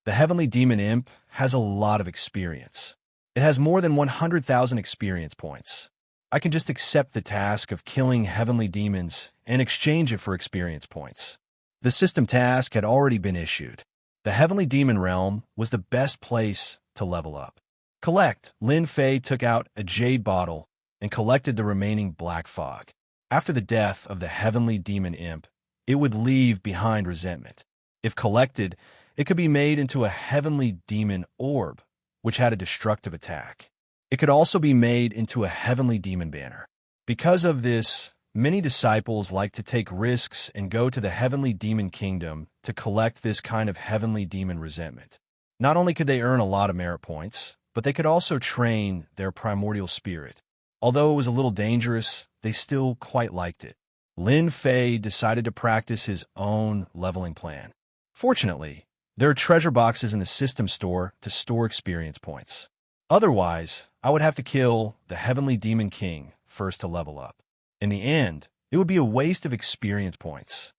The heavenly demon imp has a lot of experience. It has more than 100,000 experience points. I can just accept the task of killing heavenly demons and exchange it for experience points. The system task had already been issued. The heavenly demon realm was the best place to level up. Collect. Lin Fei took out a jade bottle and collected the remaining black fog. After the death of the heavenly demon imp, it would leave behind resentment. If collected, it could be made into a heavenly demon orb, which had a destructive attack. It could also be made into a heavenly demon banner. Because of this, many disciples like to take risks and go to the heavenly demon kingdom to collect this kind of heavenly demon resentment. Not only could they earn a lot of merit points, but they could also train their primordial spirit. Although it was a little dangerous, they still quite liked it. Lin Fei decided to practice his own leveling plan. Fortunately, there are treasure boxes in the system store to store experience points. Otherwise, I would have to kill the heavenly demon king first to level up. In the end, it would be a waste of experience points.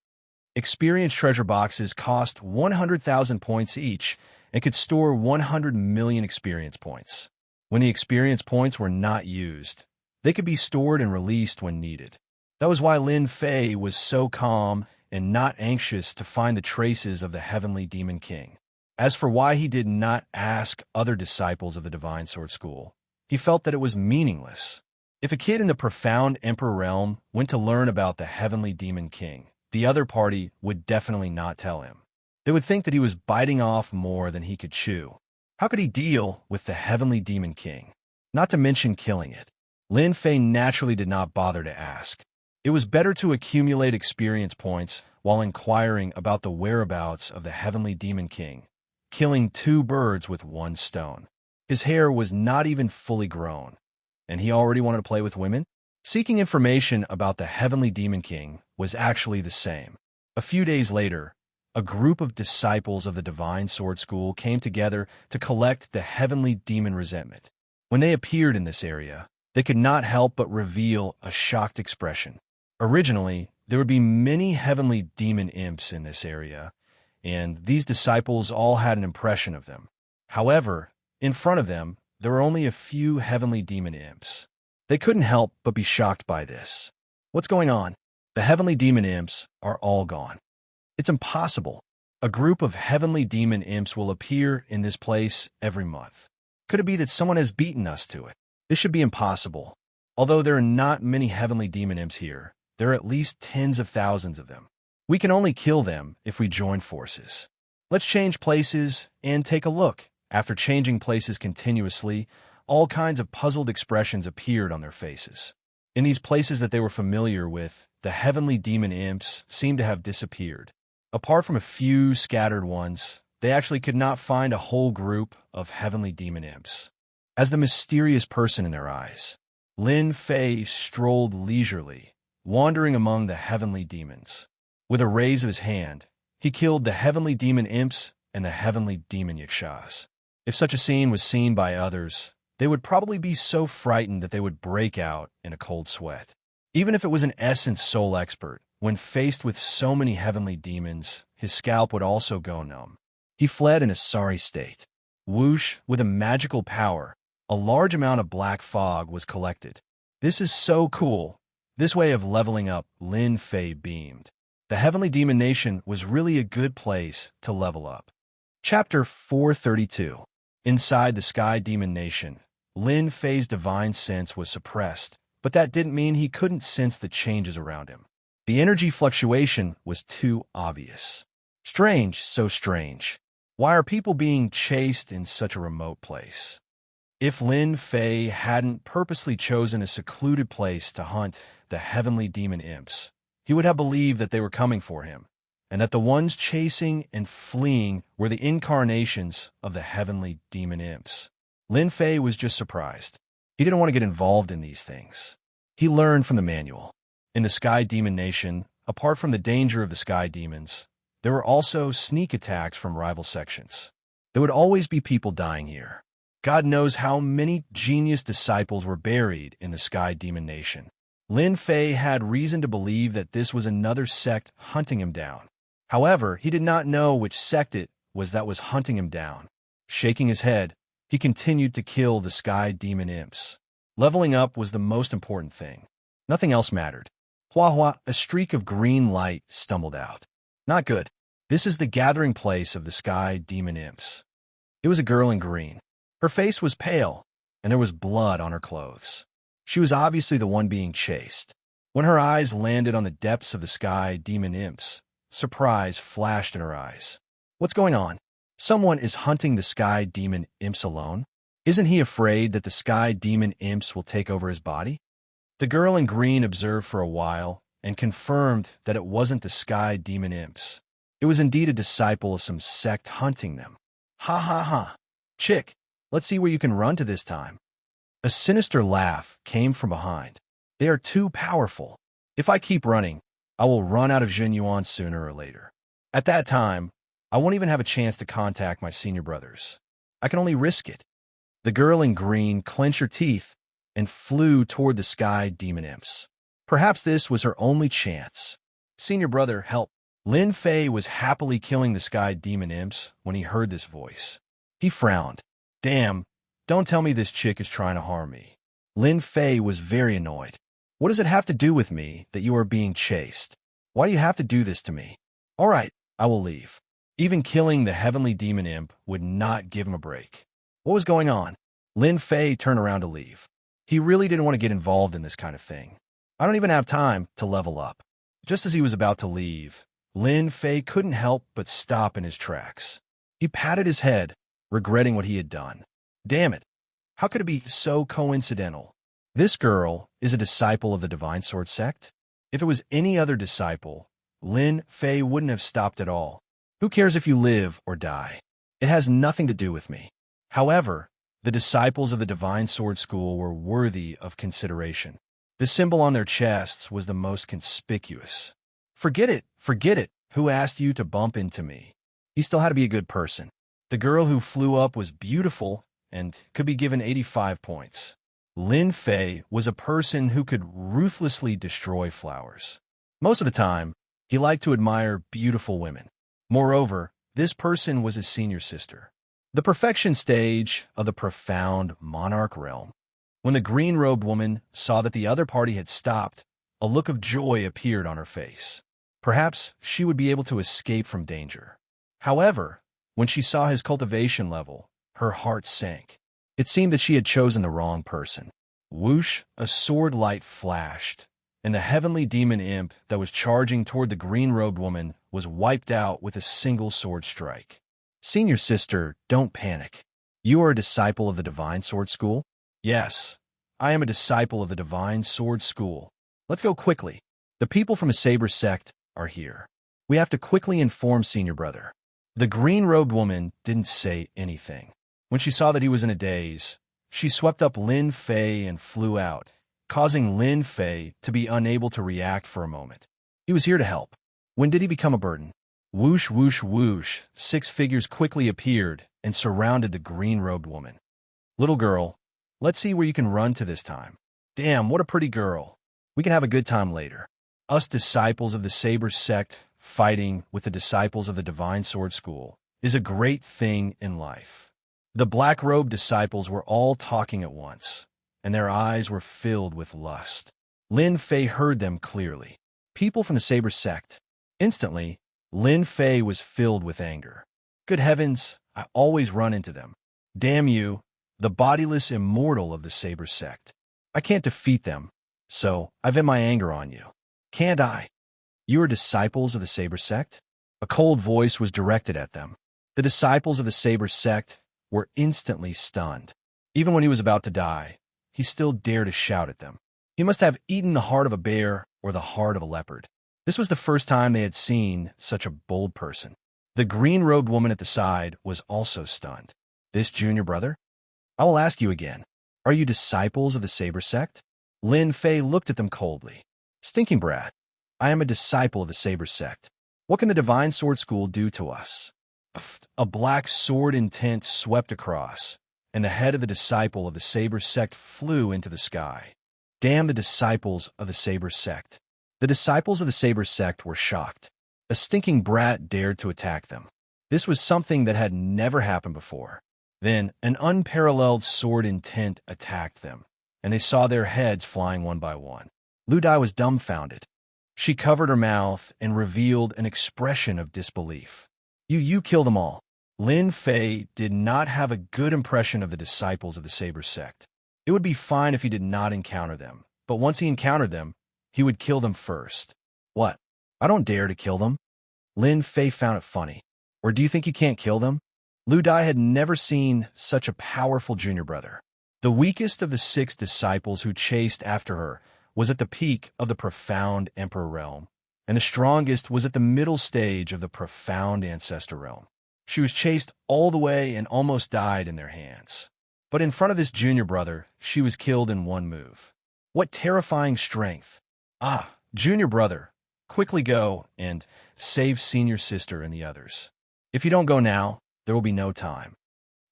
Experience treasure boxes cost 100,000 points each and could store 100 million experience points. When the experience points were not used, they could be stored and released when needed. That was why Lin Fei was so calm and not anxious to find the traces of the heavenly demon king. As for why he did not ask other disciples of the Divine Sword School, he felt that it was meaningless. If a kid in the profound Emperor realm went to learn about the heavenly demon king, the other party would definitely not tell him. They would think that he was biting off more than he could chew. How could he deal with the heavenly demon king? Not to mention killing it. Lin Fei naturally did not bother to ask. It was better to accumulate experience points while inquiring about the whereabouts of the heavenly demon king, killing two birds with one stone. His hair was not even fully grown, and he already wanted to play with women? Seeking information about the heavenly demon king was actually the same. A few days later, a group of disciples of the Divine Sword School came together to collect the heavenly demon resentment. When they appeared in this area, they could not help but reveal a shocked expression. Originally, there would be many heavenly demon imps in this area, and these disciples all had an impression of them. However, in front of them, there were only a few heavenly demon imps. They couldn't help but be shocked by this. What's going on? The heavenly demon imps are all gone. It's impossible. A group of heavenly demon imps will appear in this place every month. Could it be that someone has beaten us to it? This should be impossible. Although there are not many heavenly demon imps here, there are at least tens of thousands of them. We can only kill them if we join forces. Let's change places and take a look. After changing places continuously, all kinds of puzzled expressions appeared on their faces. In these places that they were familiar with, the heavenly demon imps seemed to have disappeared. Apart from a few scattered ones, they actually could not find a whole group of heavenly demon imps. As the mysterious person in their eyes, Lin Fei strolled leisurely, wandering among the heavenly demons. With a raise of his hand, he killed the heavenly demon imps and the heavenly demon Xianxias. If such a scene was seen by others, they would probably be so frightened that they would break out in a cold sweat. Even if it was an essence soul expert, when faced with so many heavenly demons, his scalp would also go numb. He fled in a sorry state. Whoosh, with a magical power, a large amount of black fog was collected. This is so cool. This way of leveling up, Lin Fei beamed. The Heavenly Demon Nation was really a good place to level up. Chapter 432. Inside the Sky Demon Nation, Lin Fei's divine sense was suppressed, but that didn't mean he couldn't sense the changes around him. The energy fluctuation was too obvious. Strange, so strange. Why are people being chased in such a remote place? If Lin Fei hadn't purposely chosen a secluded place to hunt the heavenly demon imps, he would have believed that they were coming for him, and that the ones chasing and fleeing were the incarnations of the heavenly demon imps. Lin Fei was just surprised. He didn't want to get involved in these things. He learned from the manual. In the Sky Demon Nation, apart from the danger of the sky demons, there were also sneak attacks from rival sections. There would always be people dying here. God knows how many genius disciples were buried in the Sky Demon Nation. Lin Fei had reason to believe that this was another sect hunting him down. However, he did not know which sect it was that was hunting him down. Shaking his head, he continued to kill the Sky Demon imps. Leveling up was the most important thing. Nothing else mattered. Hua hua, a streak of green light stumbled out. Not good. This is the gathering place of the Sky Demon imps. It was a girl in green. Her face was pale, and there was blood on her clothes. She was obviously the one being chased. When her eyes landed on the depths of the Sky Demon imps, surprise flashed in her eyes. What's going on? Someone is hunting the Sky Demon imps alone? Isn't he afraid that the Sky Demon imps will take over his body? The girl in green observed for a while and confirmed that it wasn't the Sky Demon imps. It was indeed a disciple of some sect hunting them. Ha ha ha. Chick, let's see where you can run to this time. A sinister laugh came from behind. They are too powerful. If I keep running, I will run out of Xianxia sooner or later. At that time, I won't even have a chance to contact my senior brothers. I can only risk it. The girl in green clenched her teeth and flew toward the Sky Demon imps. Perhaps this was her only chance. Senior brother, help. Lin Fei was happily killing the Sky Demon imps when he heard this voice. He frowned. Damn, don't tell me this chick is trying to harm me. Lin Fei was very annoyed. What does it have to do with me that you are being chased? Why do you have to do this to me? All right, I will leave. Even killing the heavenly demon imp would not give him a break. What was going on? Lin Fei turned around to leave. He really didn't want to get involved in this kind of thing. I don't even have time to level up. Just as he was about to leave, Lin Fei couldn't help but stop in his tracks. He patted his head, regretting what he had done. Damn it. How could it be so coincidental? This girl is a disciple of the Divine Sword sect? If it was any other disciple, Lin Fei wouldn't have stopped at all. Who cares if you live or die? It has nothing to do with me. However, the disciples of the Divine Sword School were worthy of consideration. The symbol on their chests was the most conspicuous. Forget it. Who asked you to bump into me? He still had to be a good person. The girl who flew up was beautiful and could be given 85 points. Lin Fei was a person who could ruthlessly destroy flowers. Most of the time, he liked to admire beautiful women. Moreover, this person was his senior sister. The perfection stage of the profound monarch realm. When the green-robed woman saw that the other party had stopped, a look of joy appeared on her face. Perhaps she would be able to escape from danger. However, when she saw his cultivation level, her heart sank. It seemed that she had chosen the wrong person. Whoosh, a sword light flashed, and the heavenly demon imp that was charging toward the green-robed woman was wiped out with a single sword strike. Senior sister, don't panic. You are a disciple of the Divine Sword School? Yes, I am a disciple of the Divine Sword School. Let's go quickly. The people from the Saber sect are here. We have to quickly inform senior brother. The green-robed woman didn't say anything. When she saw that he was in a daze, she swept up Lin Fei and flew out, causing Lin Fei to be unable to react for a moment. He was here to help. When did he become a burden? Whoosh, whoosh, whoosh, 6 figures quickly appeared and surrounded the green-robed woman. Little girl, let's see where you can run to this time. Damn, what a pretty girl. We can have a good time later. Us disciples of the Saber sect fighting with the disciples of the Divine Sword School is a great thing in life. The black-robed disciples were all talking at once, and their eyes were filled with lust. Lin Fei heard them clearly. People from the Saber sect. Instantly, Lin Fei was filled with anger. Good heavens, I always run into them. Damn you, the bodiless immortal of the Saber sect. I can't defeat them, so I vent my anger on you. Can't I? You are disciples of the Saber sect? A cold voice was directed at them. The disciples of the Saber sect were instantly stunned. Even when he was about to die, he still dared to shout at them. He must have eaten the heart of a bear or the heart of a leopard. This was the first time they had seen such a bold person. The green-robed woman at the side was also stunned. This junior brother? I will ask you again. Are you disciples of the Saber sect? Lin Fei looked at them coldly. Stinking brat. I am a disciple of the Saber sect. What can the Divine Sword School do to us? A black sword intent swept across, and the head of the disciple of the Saber sect flew into the sky. Damn the disciples of the Saber sect. The disciples of the Saber sect were shocked. A stinking brat dared to attack them. This was something that had never happened before. Then an unparalleled sword intent attacked them, and they saw their heads flying one by one. Lu Dai was dumbfounded. She covered her mouth and revealed an expression of disbelief. You kill them all. Lin Fei did not have a good impression of the disciples of the Saber sect. It would be fine if he did not encounter them, but once he encountered them, he would kill them first. What? I don't dare to kill them. Lin Fei found it funny. Or do you think you can't kill them? Lu Dai had never seen such a powerful junior brother. The weakest of the 6 disciples who chased after her was at the peak of the profound Emperor realm, and the strongest was at the middle stage of the profound Ancestor realm. She was chased all the way and almost died in their hands. But in front of this junior brother, she was killed in one move. What terrifying strength! Ah, junior brother, quickly go and save senior sister and the others. If you don't go now, there will be no time.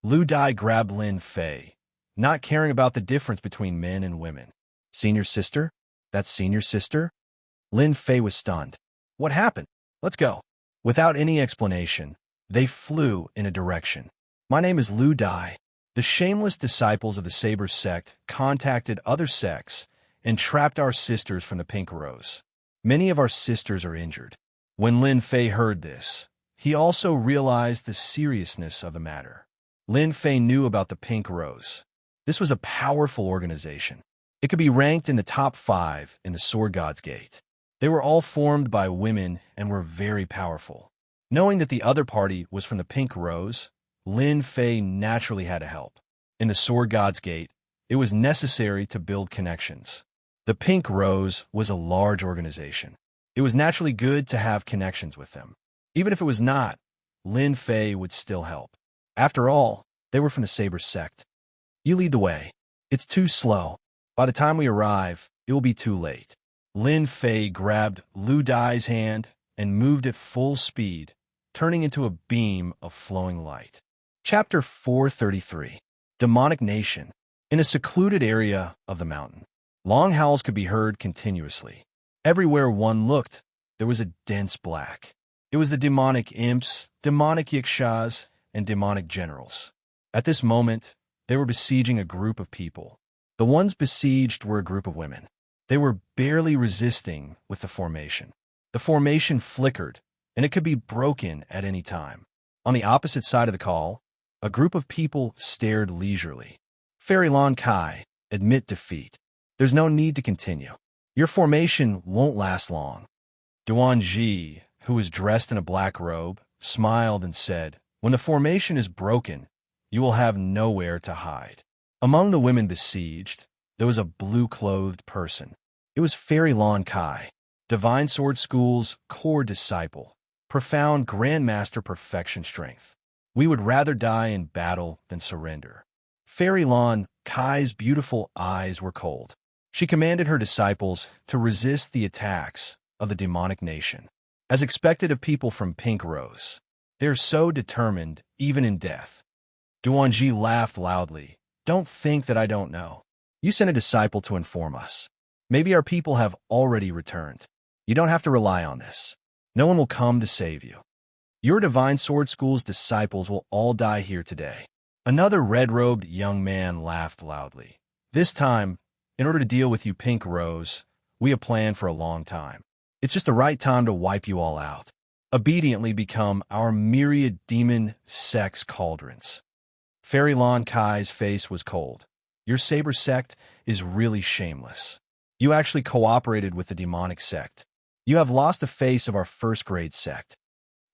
Lu Dai grabbed Lin Fei, not caring about the difference between men and women. Senior sister? That's senior sister? Lin Fei was stunned. What happened? Let's go. Without any explanation, they flew in a direction. My name is Lu Dai. The shameless disciples of the Saber sect contacted other sects and trapped our sisters from the Pink Rose. Many of our sisters are injured. When Lin Fei heard this, he also realized the seriousness of the matter. Lin Fei knew about the Pink Rose. This was a powerful organization. It could be ranked in the top 5 in the Sword God's Gate. They were all formed by women and were very powerful. Knowing that the other party was from the Pink Rose, Lin Fei naturally had to help. In the Sword God's Gate, it was necessary to build connections. The Pink Rose was a large organization. It was naturally good to have connections with them. Even if it was not, Lin Fei would still help. After all, they were from the Saber sect. You lead the way. It's too slow. By the time we arrive, it will be too late. Lin Fei grabbed Lu Dai's hand and moved at full speed, turning into a beam of flowing light. Chapter 433. Demonic Nation. In a secluded area of the mountain, long howls could be heard continuously. Everywhere one looked, there was a dense black. It was the demonic imps, demonic Xianxias, and demonic generals. At this moment, they were besieging a group of people. The ones besieged were a group of women. They were barely resisting with the formation. The formation flickered, and it could be broken at any time. On the opposite side of the call, a group of people stared leisurely. Fairy Lan Kai, admit defeat. There's no need to continue. Your formation won't last long. Duan Ji, who was dressed in a black robe, smiled and said, when the formation is broken, you will have nowhere to hide. Among the women besieged, there was a blue-clothed person. It was Fairy Lan Kai, Divine Sword School's core disciple, profound Grandmaster perfection strength. We would rather die in battle than surrender. Fairy Lan Kai's beautiful eyes were cold. She commanded her disciples to resist the attacks of the demonic nation. As expected of people from Pink Rose, they're so determined, even in death. Duanji laughed loudly. Don't think that I don't know. You sent a disciple to inform us. Maybe our people have already returned. You don't have to rely on this. No one will come to save you. Your Divine Sword School's disciples will all die here today. Another red-robed young man laughed loudly. This time, in order to deal with you Pink Rose, we have planned for a long time. It's just the right time to wipe you all out. Obediently become our myriad demon sex cauldrons. Fairy Lan Kai's face was cold. Your Saber sect is really shameless. You actually cooperated with the demonic sect. You have lost the face of our first-grade sect.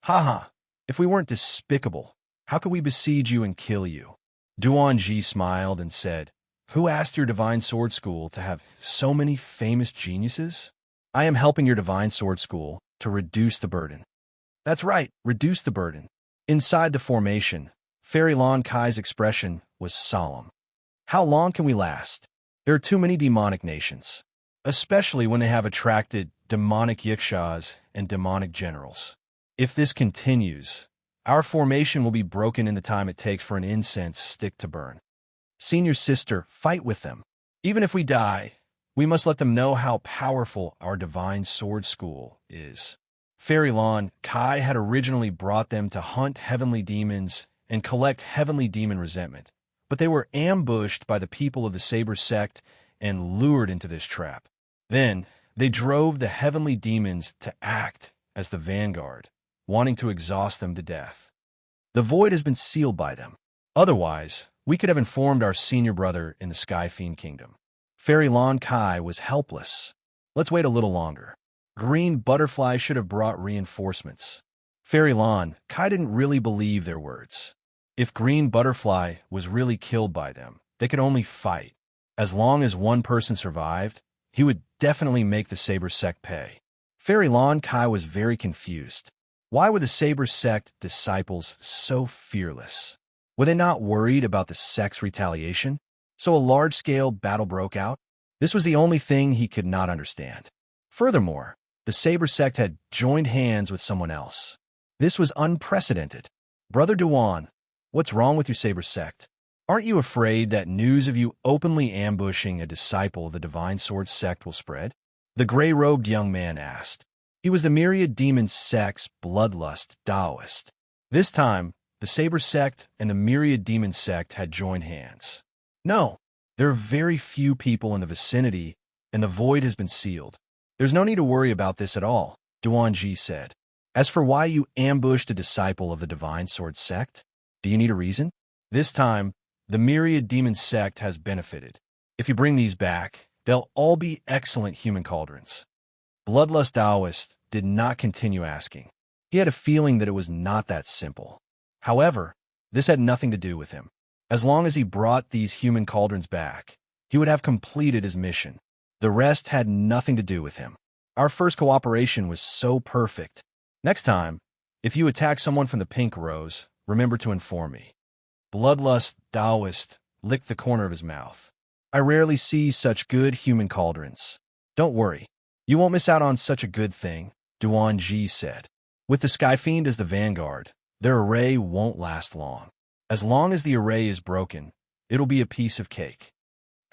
Haha, if we weren't despicable, how could we besiege you and kill you? Duan Ji smiled and said, who asked your Divine Sword School to have so many famous geniuses? I am helping your Divine Sword School to reduce the burden. That's right, reduce the burden. Inside the formation, Fairy Lan Kai's expression was solemn. How long can we last? There are too many demonic nations, especially when they have attracted demonic Xianxias and demonic generals. If this continues, our formation will be broken in the time it takes for an incense stick to burn. Senior sister, fight with them. Even if we die, we must let them know how powerful our Divine Sword School is. Fairy Lan Kai had originally brought them to hunt heavenly demons and collect heavenly demon resentment, but they were ambushed by the people of the Saber sect and lured into this trap. Then, they drove the heavenly demons to act as the vanguard, wanting to exhaust them to death. The void has been sealed by them. Otherwise, we could have informed our senior brother in the Sky Fiend Kingdom. Fairy Lan Kai was helpless. Let's wait a little longer. Green Butterfly should have brought reinforcements. Fairy Lan Kai didn't really believe their words. If Green Butterfly was really killed by them, they could only fight. As long as one person survived, he would definitely make the Saber sect pay. Fairy Lan Kai was very confused. Why were the Saber sect disciples so fearless? Were they not worried about the sect's retaliation? So a large-scale battle broke out? This was the only thing he could not understand. Furthermore, the Saber sect had joined hands with someone else. This was unprecedented. Brother Duan, what's wrong with your Saber sect? Aren't you afraid that news of you openly ambushing a disciple of the Divine Sword sect will spread? The gray-robed young man asked. He was the myriad demon sect's bloodlust Taoist. This time, the Saber sect and the myriad demon sect had joined hands. No, there are very few people in the vicinity, and the void has been sealed. There's no need to worry about this at all, Duanji said. As for why you ambushed a disciple of the Divine Sword sect, do you need a reason? This time, the Myriad Demon sect has benefited. If you bring these back, they'll all be excellent human cauldrons. Bloodlust Taoist did not continue asking. He had a feeling that it was not that simple. However, this had nothing to do with him. As long as he brought these human cauldrons back, he would have completed his mission. The rest had nothing to do with him. Our first cooperation was so perfect. Next time, if you attack someone from the pink rows, remember to inform me. Bloodlust Taoist licked the corner of his mouth. I rarely see such good human cauldrons. Don't worry. You won't miss out on such a good thing, Duanji said. With the Skyfiend as the vanguard, their array won't last long. As long as the array is broken, it'll be a piece of cake.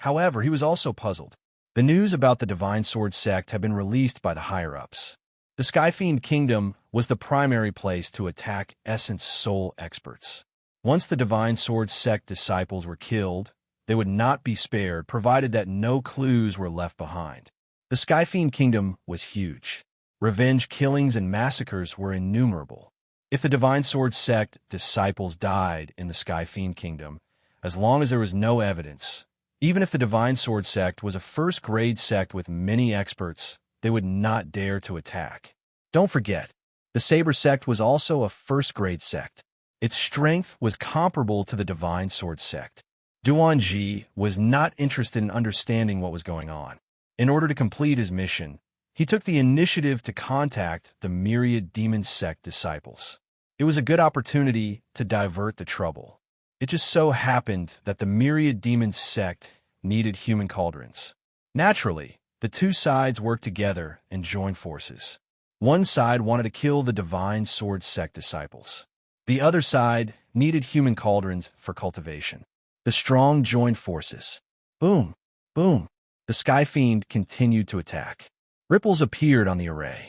However, he was also puzzled. The news about the Divine Sword sect had been released by the higher-ups. The Skyfiend Kingdom was the primary place to attack Essence Soul experts. Once the Divine Sword sect disciples were killed, they would not be spared, provided that no clues were left behind. The Skyfiend Kingdom was huge. Revenge killings and massacres were innumerable. If the Divine Sword sect disciples died in the Skyfiend Kingdom, as long as there was no evidence, even if the Divine Sword sect was a first-grade sect with many experts, they would not dare to attack. Don't forget, the Saber sect was also a first-grade sect. Its strength was comparable to the Divine Sword sect. Duanji was not interested in understanding what was going on. In order to complete his mission, he took the initiative to contact the Myriad Demon sect disciples. It was a good opportunity to divert the trouble. It just so happened that the Myriad Demon sect needed human cauldrons. Naturally, the two sides worked together and joined forces. One side wanted to kill the Divine Sword sect disciples. The other side needed human cauldrons for cultivation. The strong joined forces. Boom, boom. The Skyfiend continued to attack. Ripples appeared on the array.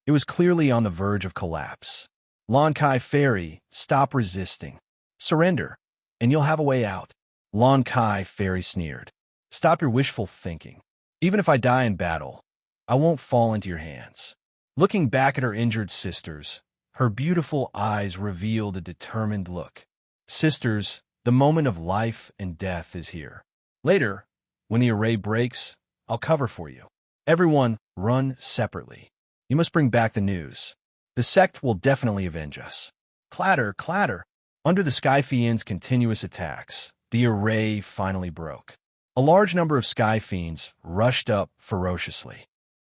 It was clearly on the verge of collapse. Lon Kai Fairy, stop resisting. Surrender, and you'll have a way out. Lon Kai Fairy sneered. Stop your wishful thinking. Even if I die in battle, I won't fall into your hands. Looking back at her injured sisters, her beautiful eyes revealed a determined look. Sisters, the moment of life and death is here. Later, when the array breaks, I'll cover for you. Everyone, run separately. You must bring back the news. The sect will definitely avenge us. Clatter, clatter. Under the Skyfiend's continuous attacks, the array finally broke. A large number of Skyfiends rushed up ferociously.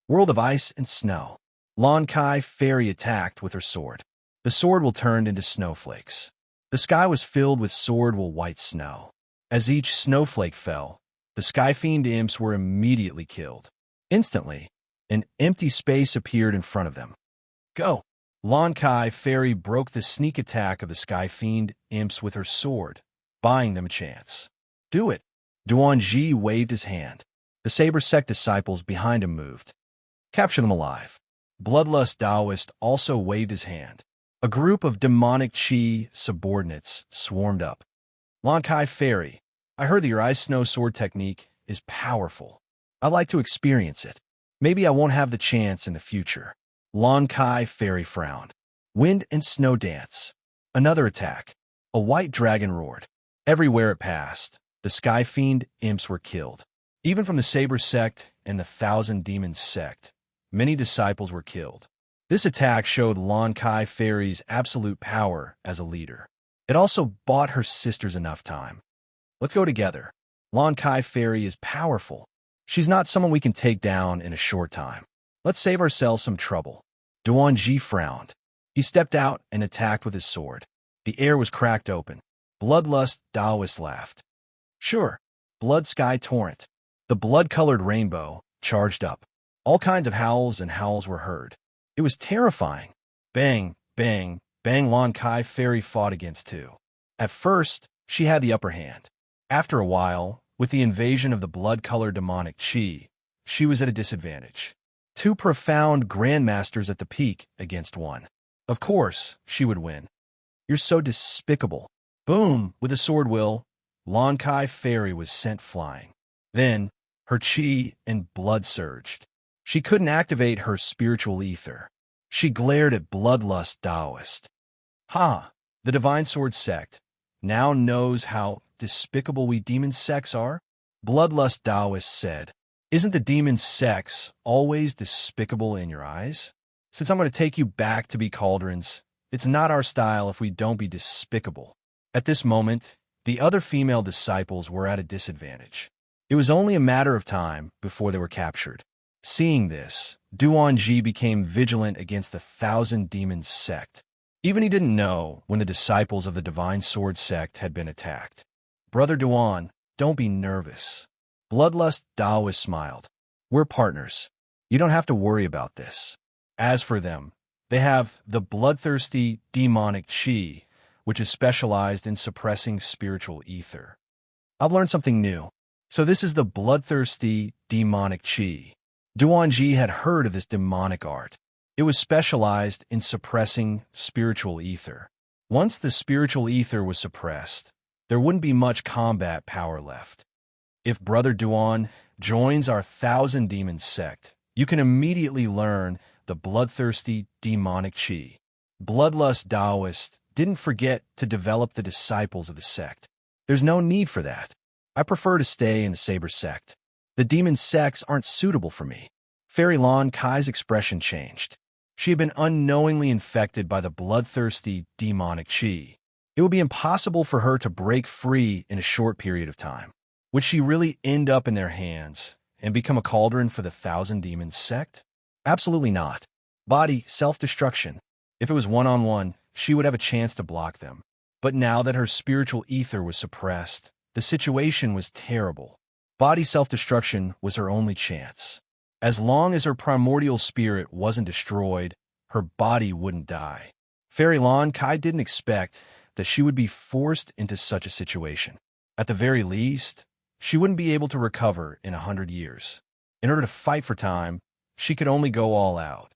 World of ice and snow. Lon Kai Fairy attacked with her sword. The sword will turn into snowflakes. The sky was filled with sword-wool white snow. As each snowflake fell, the Skyfiend imps were immediately killed. Instantly, an empty space appeared in front of them. Go! Lon Kai Fairy broke the sneak attack of the Skyfiend imps with her sword, buying them a chance. Do it! Duanji waved his hand. The Saber sect disciples behind him moved. Capture them alive. Bloodlust Taoist also waved his hand. A group of demonic Qi subordinates swarmed up. Lon Kai Fairy, I heard that your ice snow sword technique is powerful. I'd like to experience it. Maybe I won't have the chance in the future. Lon Kai Fairy frowned. Wind and snow dance. Another attack. A white dragon roared. Everywhere it passed, the Skyfiend imps were killed. Even from the Saber sect and the Thousand Demons sect, many disciples were killed. This attack showed Lon Kai Fairy's absolute power as a leader. It also bought her sisters enough time. Let's go together. Lon Kai Fairy is powerful. She's not someone we can take down in a short time. Let's save ourselves some trouble. Duanji frowned. He stepped out and attacked with his sword. The air was cracked open. Bloodlust Taoist laughed. Sure, Blood Sky Torrent. The blood-colored rainbow charged up. All kinds of howls and howls were heard. It was terrifying. Bang, bang, bang. Lon Kai Fairy fought against two. At first, she had the upper hand. After a while, with the invasion of the blood-colored demonic Qi, she was at a disadvantage. Two profound grandmasters at the peak against one. Of course, she would win. You're so despicable. Boom! With a sword will, Lon Kai Fairy was sent flying. Then, her Qi and blood surged. She couldn't activate her spiritual ether. She glared at Bloodlust Taoist. Ha! The Divine Sword sect now knows how despicable we demon sects are? Bloodlust Taoist said. Isn't the demon sects always despicable in your eyes? Since I'm going to take you back to be cauldrons, it's not our style if we don't be despicable. At this moment, the other female disciples were at a disadvantage. It was only a matter of time before they were captured. Seeing this, Duanji became vigilant against the Thousand Demons sect. Even he didn't know when the disciples of the Divine Sword sect had been attacked. Brother Duan, don't be nervous. Bloodlust Taoist smiled. We're partners. You don't have to worry about this. As for them, they have the bloodthirsty demonic chi, which is specialized in suppressing spiritual ether. I've learned something new. So this is the bloodthirsty demonic chi. Duanji had heard of this demonic art. It was specialized in suppressing spiritual ether. Once the spiritual ether was suppressed, there wouldn't be much combat power left. If Brother Duan joins our Thousand Demons sect, you can immediately learn the bloodthirsty demonic chi. Bloodlust Taoist didn't forget to develop the disciples of the sect. There's no need for that. I prefer to stay in the Saber sect. The demon sects aren't suitable for me. Fairy Lan Kai's expression changed. She had been unknowingly infected by the bloodthirsty demonic chi. It would be impossible for her to break free in a short period of time. Would she really end up in their hands and become a cauldron for the Thousand Demons sect? Absolutely not. Body self-destruction. If it was one-on-one, she would have a chance to block them. But now that her spiritual ether was suppressed, the situation was terrible. Body self-destruction was her only chance. As long as her primordial spirit wasn't destroyed, her body wouldn't die. Fairy Lan Kai didn't expect that she would be forced into such a situation. At the very least, she wouldn't be able to recover in 100 years. In order to fight for time, she could only go all out.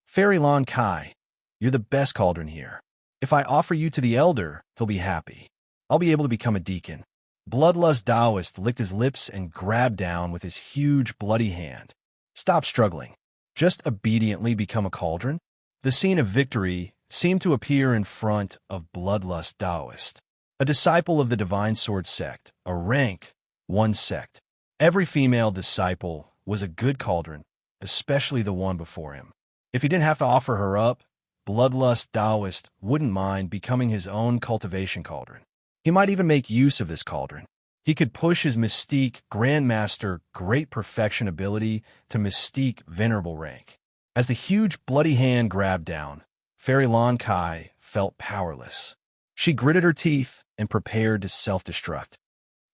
Fairy Lan Kai, you're the best cauldron here. If I offer you to the Elder, he'll be happy. I'll be able to become a deacon. Bloodlust Taoist licked his lips and grabbed down with his huge bloody hand. Stop struggling. Just obediently become a cauldron? The scene of victory seemed to appear in front of Bloodlust Taoist, a disciple of the Divine Sword sect, a rank 1 sect. Every female disciple was a good cauldron, especially the one before him. If he didn't have to offer her up, Bloodlust Taoist wouldn't mind becoming his own cultivation cauldron. He might even make use of this cauldron. He could push his Mystique Grandmaster Great Perfection ability to Mystique Venerable rank. As the huge bloody hand grabbed down, Fairy Lan Kai felt powerless. She gritted her teeth and prepared to self-destruct.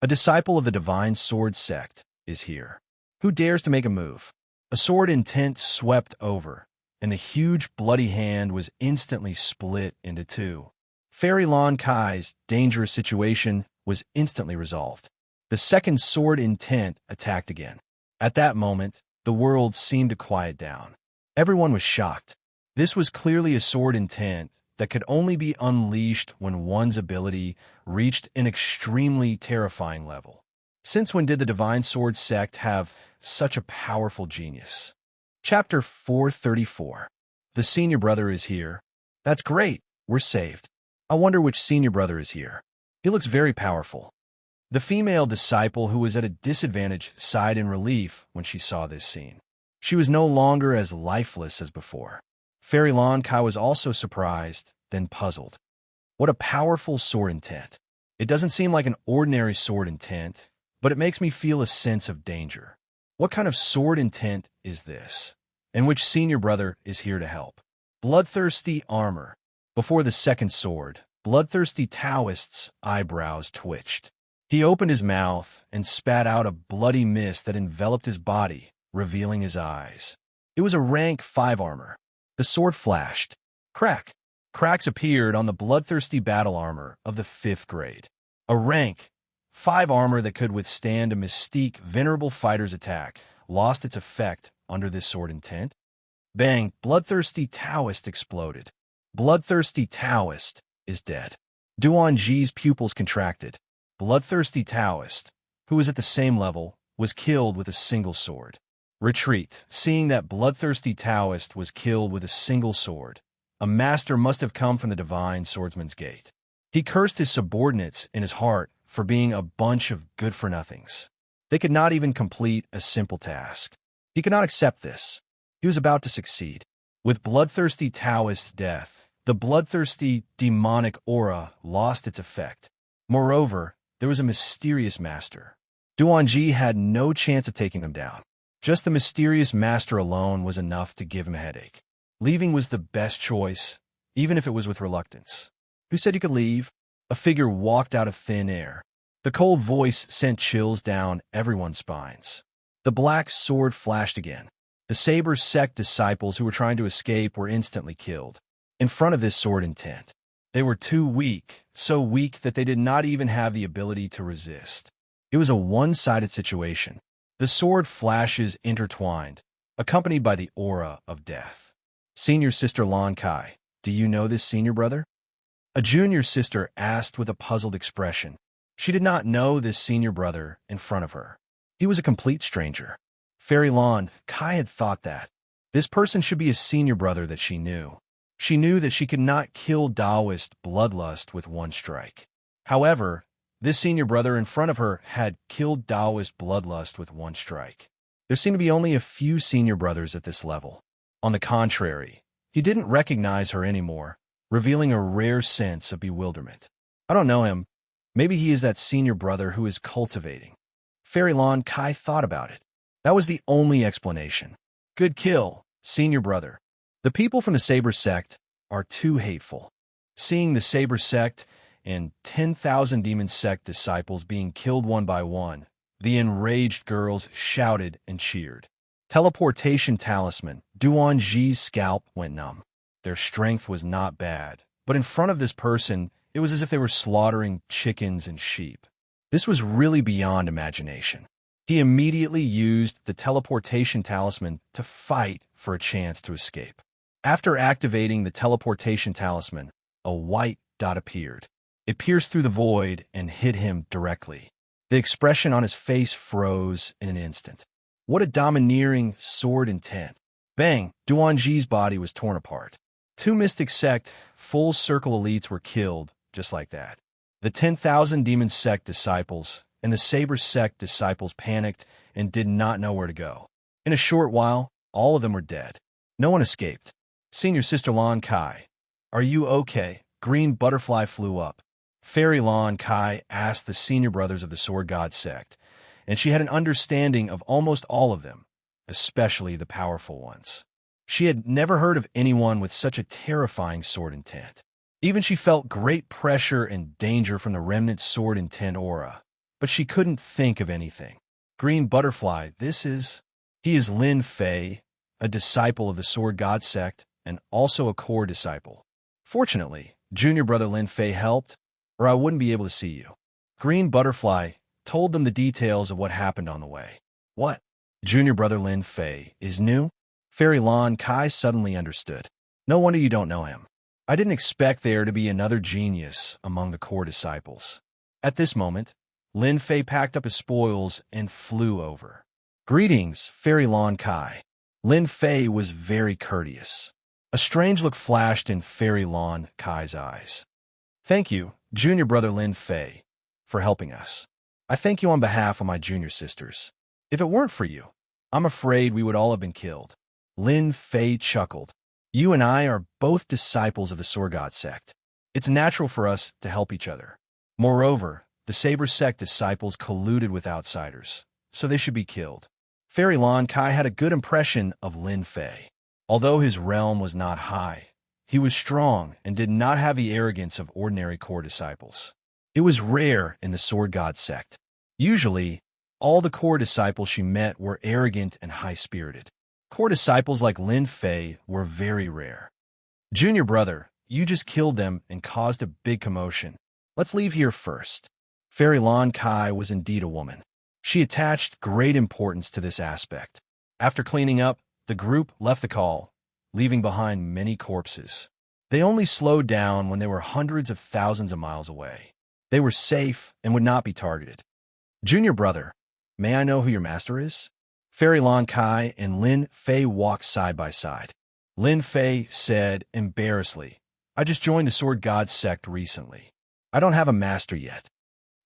A disciple of the Divine Sword sect is here. Who dares to make a move? A sword intent swept over, and the huge bloody hand was instantly split into two. Fairy Lan Kai's dangerous situation was instantly resolved. The second sword intent attacked again. At that moment, the world seemed to quiet down. Everyone was shocked. This was clearly a sword intent that could only be unleashed when one's ability reached an extremely terrifying level. Since when did the Divine Sword sect have such a powerful genius? Chapter 434. The senior brother is here. That's great. We're saved. I wonder which senior brother is here. He looks very powerful. The female disciple who was at a disadvantage sighed in relief when she saw this scene. She was no longer as lifeless as before. Fairy Lan Kai was also surprised, then puzzled. What a powerful sword intent. It doesn't seem like an ordinary sword intent, but it makes me feel a sense of danger. What kind of sword intent is this? And which senior brother is here to help? Bloodthirsty armor. Before the second sword, Bloodthirsty Taoist's eyebrows twitched. He opened his mouth and spat out a bloody mist that enveloped his body, revealing his eyes. It was a rank 5 armor. The sword flashed. Crack. Cracks appeared on the bloodthirsty battle armor of the 5th grade. A rank 5 armor that could withstand a Mystique Venerable fighter's attack lost its effect under this sword intent. Bang! Bloodthirsty Taoist exploded. Bloodthirsty Taoist is dead. Duanji's pupils contracted. Bloodthirsty Taoist, who was at the same level, was killed with a single sword. Retreat. Seeing that bloodthirsty Taoist was killed with a single sword, a master must have come from the divine swordsman's gate. He cursed his subordinates in his heart for being a bunch of good-for-nothings. They could not even complete a simple task. He could not accept this. He was about to succeed. With bloodthirsty Taoist's death, the bloodthirsty demonic aura lost its effect. Moreover, there was a mysterious master. Duanji had no chance of taking him down. Just the mysterious master alone was enough to give him a headache. Leaving was the best choice, even if it was with reluctance. Who said you could leave? A figure walked out of thin air. The cold voice sent chills down everyone's spines. The black sword flashed again. The Saber sect disciples who were trying to escape were instantly killed. In front of this sword intent, they were too weak, so weak that they did not even have the ability to resist. It was a one-sided situation. The sword flashes intertwined, accompanied by the aura of death. Senior sister Lan Kai, do you know this senior brother? A junior sister asked with a puzzled expression. She did not know this senior brother in front of her. He was a complete stranger. Fairy Lan Kai had thought that. This person should be a senior brother that she knew. She knew that she could not kill Taoist bloodlust with one strike. However, this senior brother in front of her had killed Taoist bloodlust with one strike. There seemed to be only a few senior brothers at this level. On the contrary, he didn't recognize her anymore, revealing a rare sense of bewilderment. I don't know him. Maybe he is that senior brother who is cultivating. Fairy Lan Kai thought about it. That was the only explanation. Good kill, senior brother. The people from the Saber sect are too hateful. Seeing the Saber sect and 10,000 demon sect disciples being killed one by one, the enraged girls shouted and cheered. Teleportation talisman. Duanji's scalp went numb. Their strength was not bad, but in front of this person, it was as if they were slaughtering chickens and sheep. This was really beyond imagination. He immediately used the teleportation talisman to fight for a chance to escape. After activating the teleportation talisman, a white dot appeared. It pierced through the void and hit him directly. The expression on his face froze in an instant. What a domineering sword intent. Bang! Duanji's body was torn apart. 2 Mystic Sect full circle elites were killed just like that. The 10,000 Demon Sect disciples and the Saber Sect disciples panicked and did not know where to go. In a short while, all of them were dead. No one escaped. Senior Sister Lan Kai, are you okay? Green butterfly flew up. Fairy Lan Kai asked the senior brothers of the Sword God sect, and she had an understanding of almost all of them, especially the powerful ones. She had never heard of anyone with such a terrifying sword intent. Even she felt great pressure and danger from the remnant sword intent aura, but she couldn't think of anything. Green butterfly, he is Lin Fei, a disciple of the Sword God sect, and also a core disciple. Fortunately, junior brother Lin Fei helped, or I wouldn't be able to see you. Green butterfly told them the details of what happened on the way. What? Junior brother Lin Fei is new? Fairy Lan Kai suddenly understood. No wonder you don't know him. I didn't expect there to be another genius among the core disciples. At this moment, Lin Fei packed up his spoils and flew over. Greetings, Fairy Lan Kai. Lin Fei was very courteous. A strange look flashed in Fairy Lan Kai's eyes. Thank you, junior brother Lin Fei, for helping us. I thank you on behalf of my junior sisters. If it weren't for you, I'm afraid we would all have been killed. Lin Fei chuckled. You and I are both disciples of the Sword God sect. It's natural for us to help each other. Moreover, the Saber sect disciples colluded with outsiders, so they should be killed. Fairy Lan Kai had a good impression of Lin Fei. Although his realm was not high, he was strong and did not have the arrogance of ordinary core disciples. It was rare in the Sword God sect. Usually, all the core disciples she met were arrogant and high-spirited. Core disciples like Lin Fei were very rare. Junior brother, you just killed them and caused a big commotion. Let's leave here first. Fairy Lan Kai was indeed a woman. She attached great importance to this aspect. After cleaning up, the group left the call, leaving behind many corpses. They only slowed down when they were hundreds of thousands of miles away. They were safe and would not be targeted. Junior brother, may I know who your master is? Fairy Lan Kai and Lin Fei walked side by side. Lin Fei said embarrassedly, I just joined the Sword God sect recently. I don't have a master yet.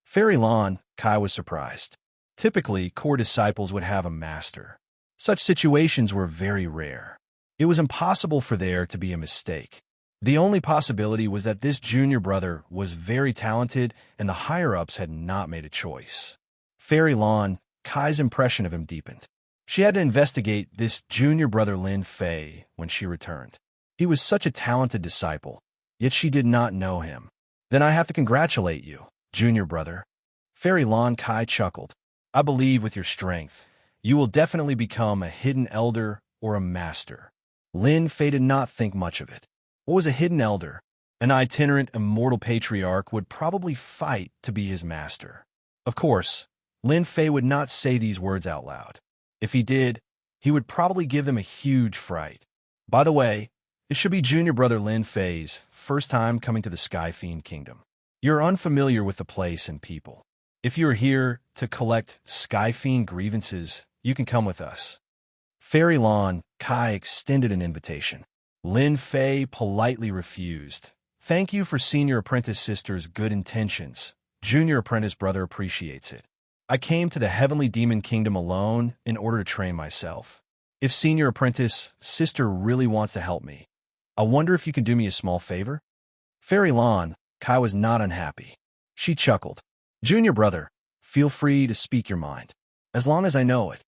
Fairy Lan Kai was surprised. Typically, core disciples would have a master. Such situations were very rare. It was impossible for there to be a mistake. The only possibility was that this junior brother was very talented and the higher-ups had not made a choice. Fairy Lan Kai's impression of him deepened. She had to investigate this junior brother Lin Fei when she returned. He was such a talented disciple, yet she did not know him. Then I have to congratulate you, junior brother. Fairy Lan Kai chuckled. I believe with your strength, you will definitely become a hidden elder or a master. Lin Fei did not think much of it. What was a hidden elder? An itinerant immortal patriarch would probably fight to be his master. Of course, Lin Fei would not say these words out loud. If he did, he would probably give them a huge fright. By the way, it should be junior brother Lin Fei's first time coming to the Sky Fiend Kingdom. You're unfamiliar with the place and people. If you are here to collect Sky Fiend grievances, you can come with us. Fairy Lan Kai extended an invitation. Lin Fei politely refused. Thank you for senior apprentice sister's good intentions. Junior apprentice brother appreciates it. I came to the Heavenly Demon Kingdom alone in order to train myself. If senior apprentice sister really wants to help me, I wonder if you can do me a small favor? Fairy Lan Kai was not unhappy. She chuckled. Junior brother, feel free to speak your mind, as long as I know it.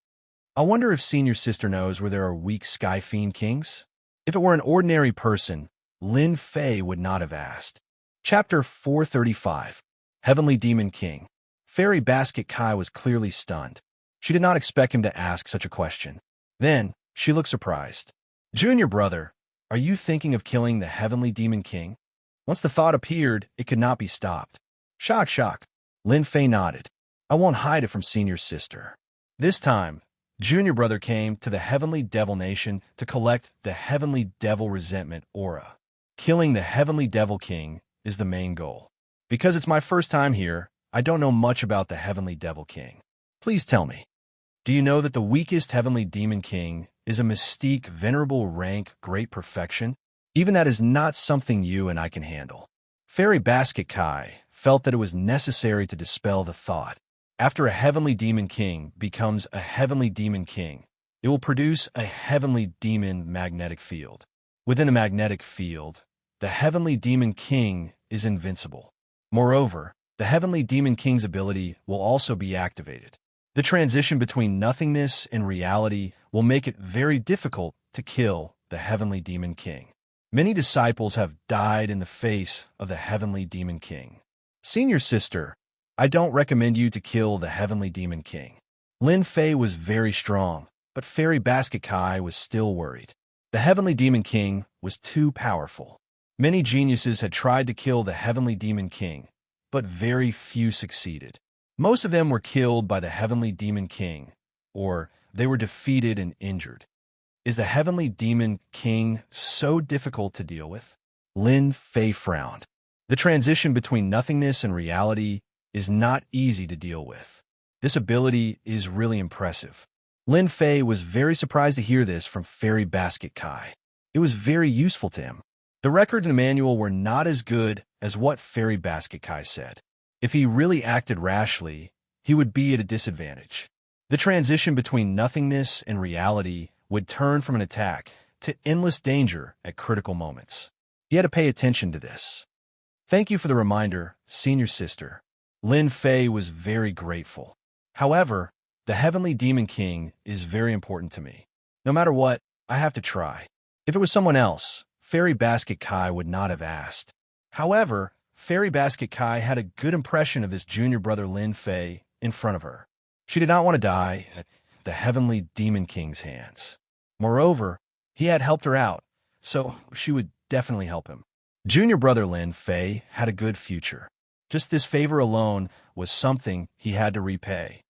I wonder if senior sister knows where there are weak Sky Fiend Kings? If it were an ordinary person, Lin Fei would not have asked. Chapter 435. Heavenly Demon King. Fairy Basket Kai was clearly stunned. She did not expect him to ask such a question. Then, she looked surprised. Junior brother, are you thinking of killing the Heavenly Demon King? Once the thought appeared, it could not be stopped. Shock. Lin Fei nodded. I won't hide it from senior sister. This time, junior brother came to the Heavenly Devil Nation to collect the Heavenly Devil Resentment Aura. Killing the Heavenly Devil King is the main goal. Because it's my first time here, I don't know much about the Heavenly Devil King. Please tell me. Do you know that the weakest Heavenly Demon King is a mystique, venerable rank, great perfection? Even that is not something you and I can handle. Fairy Basket Kai felt that it was necessary to dispel the thought. After a Heavenly Demon King becomes a Heavenly Demon King, it will produce a Heavenly Demon magnetic field. Within a magnetic field, the Heavenly Demon King is invincible. Moreover, the Heavenly Demon King's ability will also be activated. The transition between nothingness and reality will make it very difficult to kill the Heavenly Demon King. Many disciples have died in the face of the Heavenly Demon King. Senior sister, I don't recommend you to kill the Heavenly Demon King. Lin Fei was very strong, but Fairy Basket Kai was still worried. The Heavenly Demon King was too powerful. Many geniuses had tried to kill the Heavenly Demon King, but very few succeeded. Most of them were killed by the Heavenly Demon King, or they were defeated and injured. Is the Heavenly Demon King so difficult to deal with? Lin Fei frowned. The transition between nothingness and reality is not easy to deal with. This ability is really impressive. Lin Fei was very surprised to hear this from Fairy Basket Kai. It was very useful to him. The records in the manual were not as good as what Fairy Basket Kai said. If he really acted rashly, he would be at a disadvantage. The transition between nothingness and reality would turn from an attack to endless danger at critical moments. He had to pay attention to this. Thank you for the reminder, senior sister. Lin Fei was very grateful. However, the Heavenly Demon King is very important to me. No matter what, I have to try. If it was someone else, Fairy Basket Kai would not have asked. However, Fairy Basket Kai had a good impression of this junior brother Lin Fei in front of her. She did not want to die at the Heavenly Demon King's hands. Moreover, he had helped her out, so she would definitely help him. Junior brother Lin Fei had a good future. Just this favor alone was something he had to repay.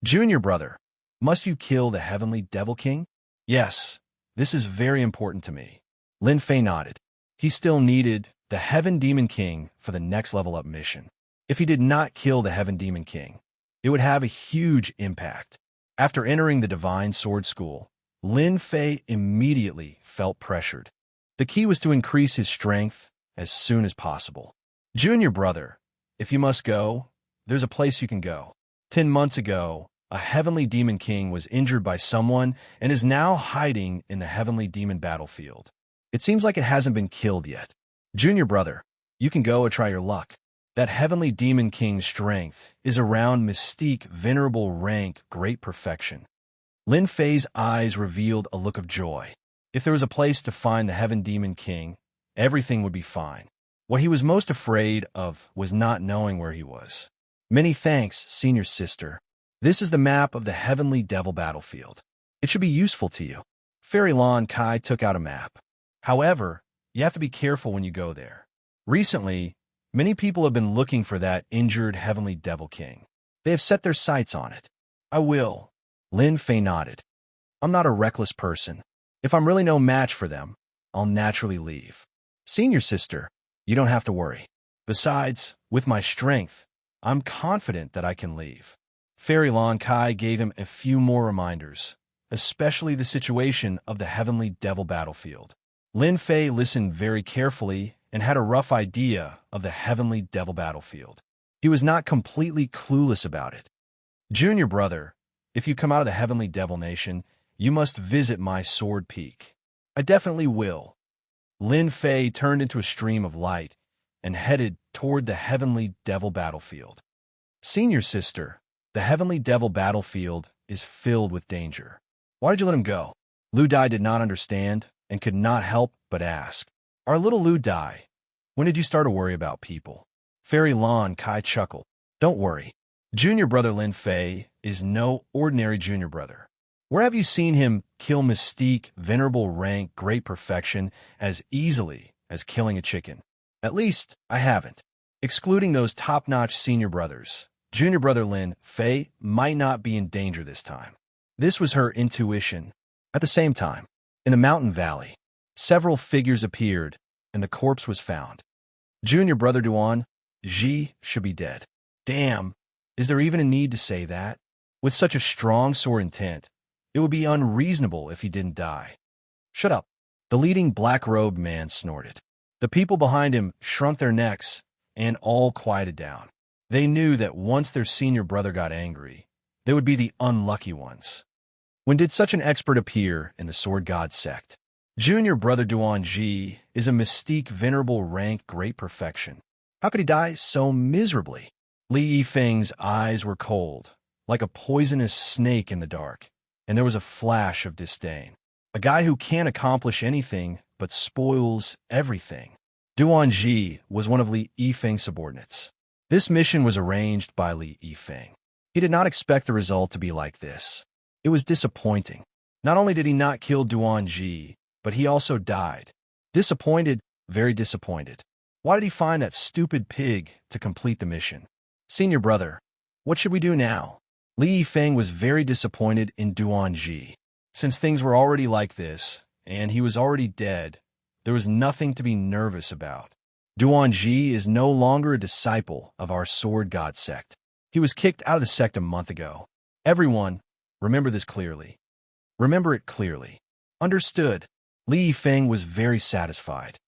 Junior brother, must you kill the Heavenly Devil King? Yes, this is very important to me. Lin Fei nodded. He still needed the Heaven Demon King for the next level up mission. If he did not kill the Heaven Demon King, it would have a huge impact. After entering the Divine Sword School, Lin Fei immediately felt pressured. The key was to increase his strength as soon as possible. Junior brother, if you must go, there's a place you can go. 10 months ago, a heavenly demon king was injured by someone and is now hiding in the heavenly demon battlefield. It seems like it hasn't been killed yet. Junior brother, you can go and try your luck. That heavenly demon king's strength is around mystique, venerable rank, great perfection. Lin Fei's eyes revealed a look of joy. If there was a place to find the heaven demon king, everything would be fine. What he was most afraid of was not knowing where he was. Many thanks, senior sister. This is the map of the heavenly devil battlefield. It should be useful to you. Fairy Lan Kai took out a map. However, you have to be careful when you go there. Recently, many people have been looking for that injured heavenly devil king. They have set their sights on it. I will. Lin Fei nodded. I'm not a reckless person. If I'm really no match for them, I'll naturally leave. Senior sister, you don't have to worry. Besides, with my strength, I'm confident that I can leave. Fairy Lan Kai gave him a few more reminders, especially the situation of the heavenly devil battlefield. Lin Fei listened very carefully and had a rough idea of the heavenly devil battlefield. He was not completely clueless about it. Junior brother, if you come out of the heavenly devil nation, you must visit my sword peak. I definitely will. Lin Fei turned into a stream of light and headed toward the heavenly devil battlefield. Senior sister, the heavenly devil battlefield is filled with danger. Why did you let him go? Lu Dai did not understand and could not help but ask. Our little Lu Dai, when did you start to worry about people? Fairy Lan Kai chuckled. Don't worry. Junior brother Lin Fei is no ordinary junior brother. Where have you seen him kill mystique, venerable rank, great perfection as easily as killing a chicken? At least, I haven't. Excluding those top-notch senior brothers, junior brother Lin Fei might not be in danger this time. This was her intuition. At the same time, in the mountain valley, several figures appeared, and the corpse was found. Junior brother Duan, Ji should be dead. Damn, is there even a need to say that? With such a strong sore intent, it would be unreasonable if he didn't die. Shut up. The leading black-robed man snorted. The people behind him shrunk their necks and all quieted down. They knew that once their senior brother got angry, they would be the unlucky ones. When did such an expert appear in the Sword God sect? Junior brother Duan Ji is a mystique, venerable rank, great perfection. How could he die so miserably? Li Yifeng's eyes were cold, like a poisonous snake in the dark, and there was a flash of disdain. A guy who can't accomplish anything but spoils everything. Duan Ji was one of Li Yifeng's subordinates. This mission was arranged by Li Yifeng. He did not expect the result to be like this. It was disappointing. Not only did he not kill Duan Ji, but he also died. Disappointed, very disappointed. Why did he find that stupid pig to complete the mission? Senior brother, what should we do now? Li Yifeng was very disappointed in Duan Ji. Since things were already like this, and he was already dead, there was nothing to be nervous about. Duan Ji is no longer a disciple of our Sword God sect. He was kicked out of the sect a month ago. Everyone, remember this clearly. Remember it clearly. Understood. Li Yifeng was very satisfied.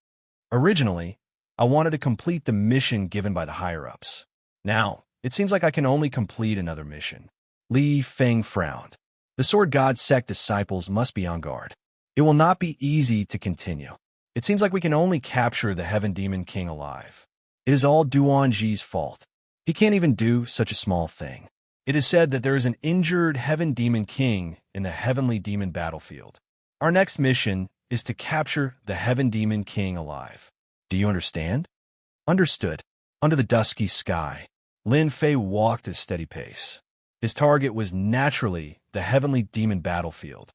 Originally, I wanted to complete the mission given by the higher-ups. Now, it seems like I can only complete another mission. Li Yifeng frowned. The Sword God sect disciples must be on guard. It will not be easy to continue. It seems like we can only capture the Heaven Demon King alive. It is all Duan Ji's fault. He can't even do such a small thing. It is said that there is an injured Heaven Demon King in the Heavenly Demon battlefield. Our next mission is to capture the Heaven Demon King alive. Do you understand? Understood. Under the dusky sky, Lin Fei walked at a steady pace. His target was naturally the Heavenly Demon battlefield.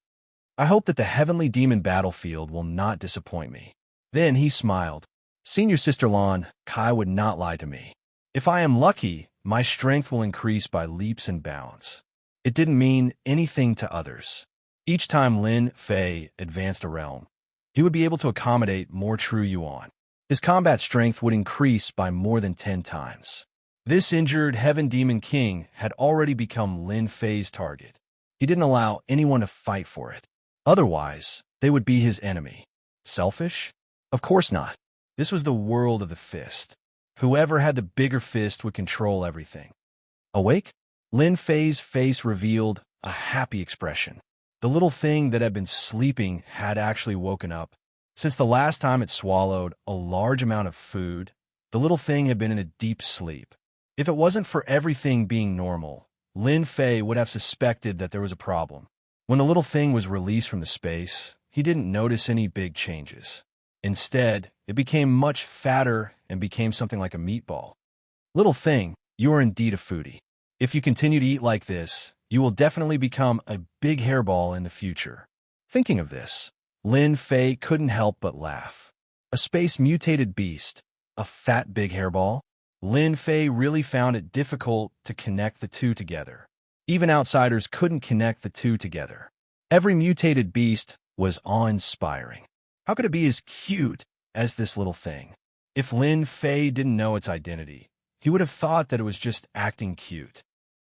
I hope that the Heavenly Demon battlefield will not disappoint me. Then he smiled. Senior Sister Lan Kai would not lie to me. If I am lucky, my strength will increase by leaps and bounds. It didn't mean anything to others. Each time Lin Fei advanced a realm, he would be able to accommodate more true Yuan. His combat strength would increase by more than 10 times. This injured Heaven Demon King had already become Lin Fei's target. He didn't allow anyone to fight for it. Otherwise, they would be his enemy. Selfish? Of course not. This was the world of the fist. Whoever had the bigger fist would control everything. Awake? Lin Fei's face revealed a happy expression. The little thing that had been sleeping had actually woken up. Since the last time it swallowed a large amount of food, the little thing had been in a deep sleep. If it wasn't for everything being normal, Lin Fei would have suspected that there was a problem. When the little thing was released from the space, he didn't notice any big changes. Instead, it became much fatter and became something like a meatball. Little thing, you are indeed a foodie. If you continue to eat like this, you will definitely become a big hairball in the future. Thinking of this, Lin Fei couldn't help but laugh. A space-mutated beast, a fat big hairball? Lin Fei really found it difficult to connect the two together. Even outsiders couldn't connect the two together. Every mutated beast was awe-inspiring. How could it be as cute as this little thing? If Lin Fei didn't know its identity, he would have thought that it was just acting cute.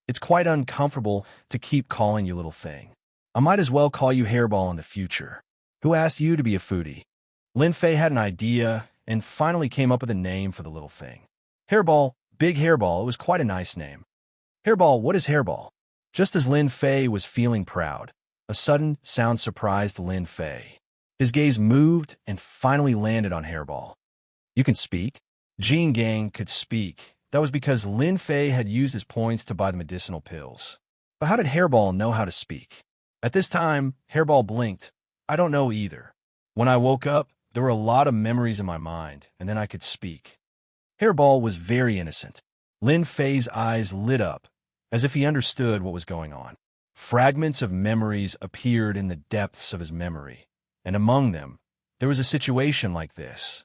It's quite uncomfortable to keep calling you little thing. I might as well call you hairball in the future. Who asked you to be a foodie? Lin Fei had an idea and finally came up with a name for the little thing. Hairball, big hairball, it was quite a nice name. Hairball, what is hairball? Just as Lin Fei was feeling proud, a sudden sound surprised Lin Fei. His gaze moved and finally landed on hairball. You can speak? Jing Gang could speak. That was because Lin Fei had used his points to buy the medicinal pills. But how did hairball know how to speak? At this time, hairball blinked. I don't know either. When I woke up, there were a lot of memories in my mind, and then I could speak. Hairball was very innocent. Lin Fei's eyes lit up, as if he understood what was going on. Fragments of memories appeared in the depths of his memory, and among them, there was a situation like this.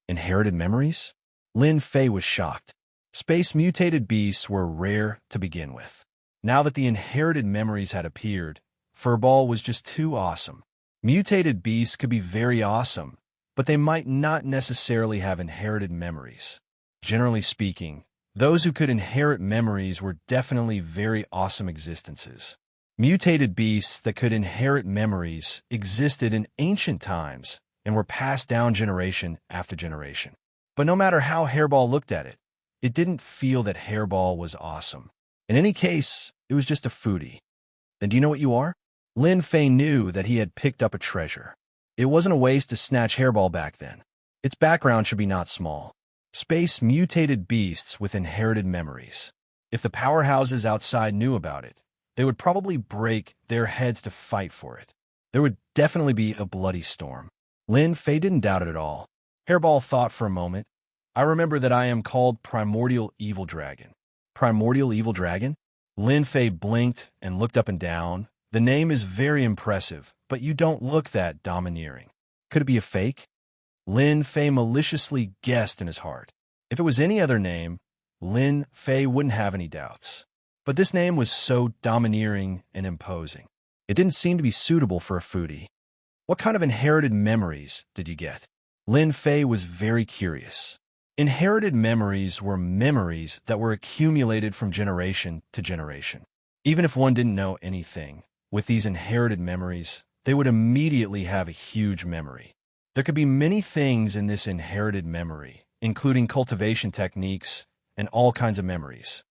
Inherited memories? Lin Fei was shocked. Space-mutated beasts were rare to begin with. Now that the inherited memories had appeared, Furball was just too awesome. Mutated beasts could be very awesome, but they might not necessarily have inherited memories. Generally speaking, those who could inherit memories were definitely very awesome existences. Mutated beasts that could inherit memories existed in ancient times and were passed down generation after generation. But no matter how Hairball looked at it, it didn't feel that Hairball was awesome. In any case, it was just a foodie. Then do you know what you are? Lin Fei knew that he had picked up a treasure. It wasn't a waste to snatch Hairball back then. Its background should be not small. Space-mutated beasts with inherited memories. If the powerhouses outside knew about it, they would probably break their heads to fight for it. There would definitely be a bloody storm. Lin Fei didn't doubt it at all. Hairball thought for a moment. I remember that I am called Primordial Evil Dragon. Primordial Evil Dragon? Lin Fei blinked and looked up and down. The name is very impressive, but you don't look that domineering. Could it be a fake? Lin Fei maliciously guessed in his heart. If it was any other name, Lin Fei wouldn't have any doubts. But this name was so domineering and imposing. It didn't seem to be suitable for a foodie. What kind of inherited memories did you get? Lin Fei was very curious. Inherited memories were memories that were accumulated from generation to generation. Even if one didn't know anything, with these inherited memories, they would immediately have a huge memory. There could be many things in this inherited memory, including cultivation techniques and all kinds of memories.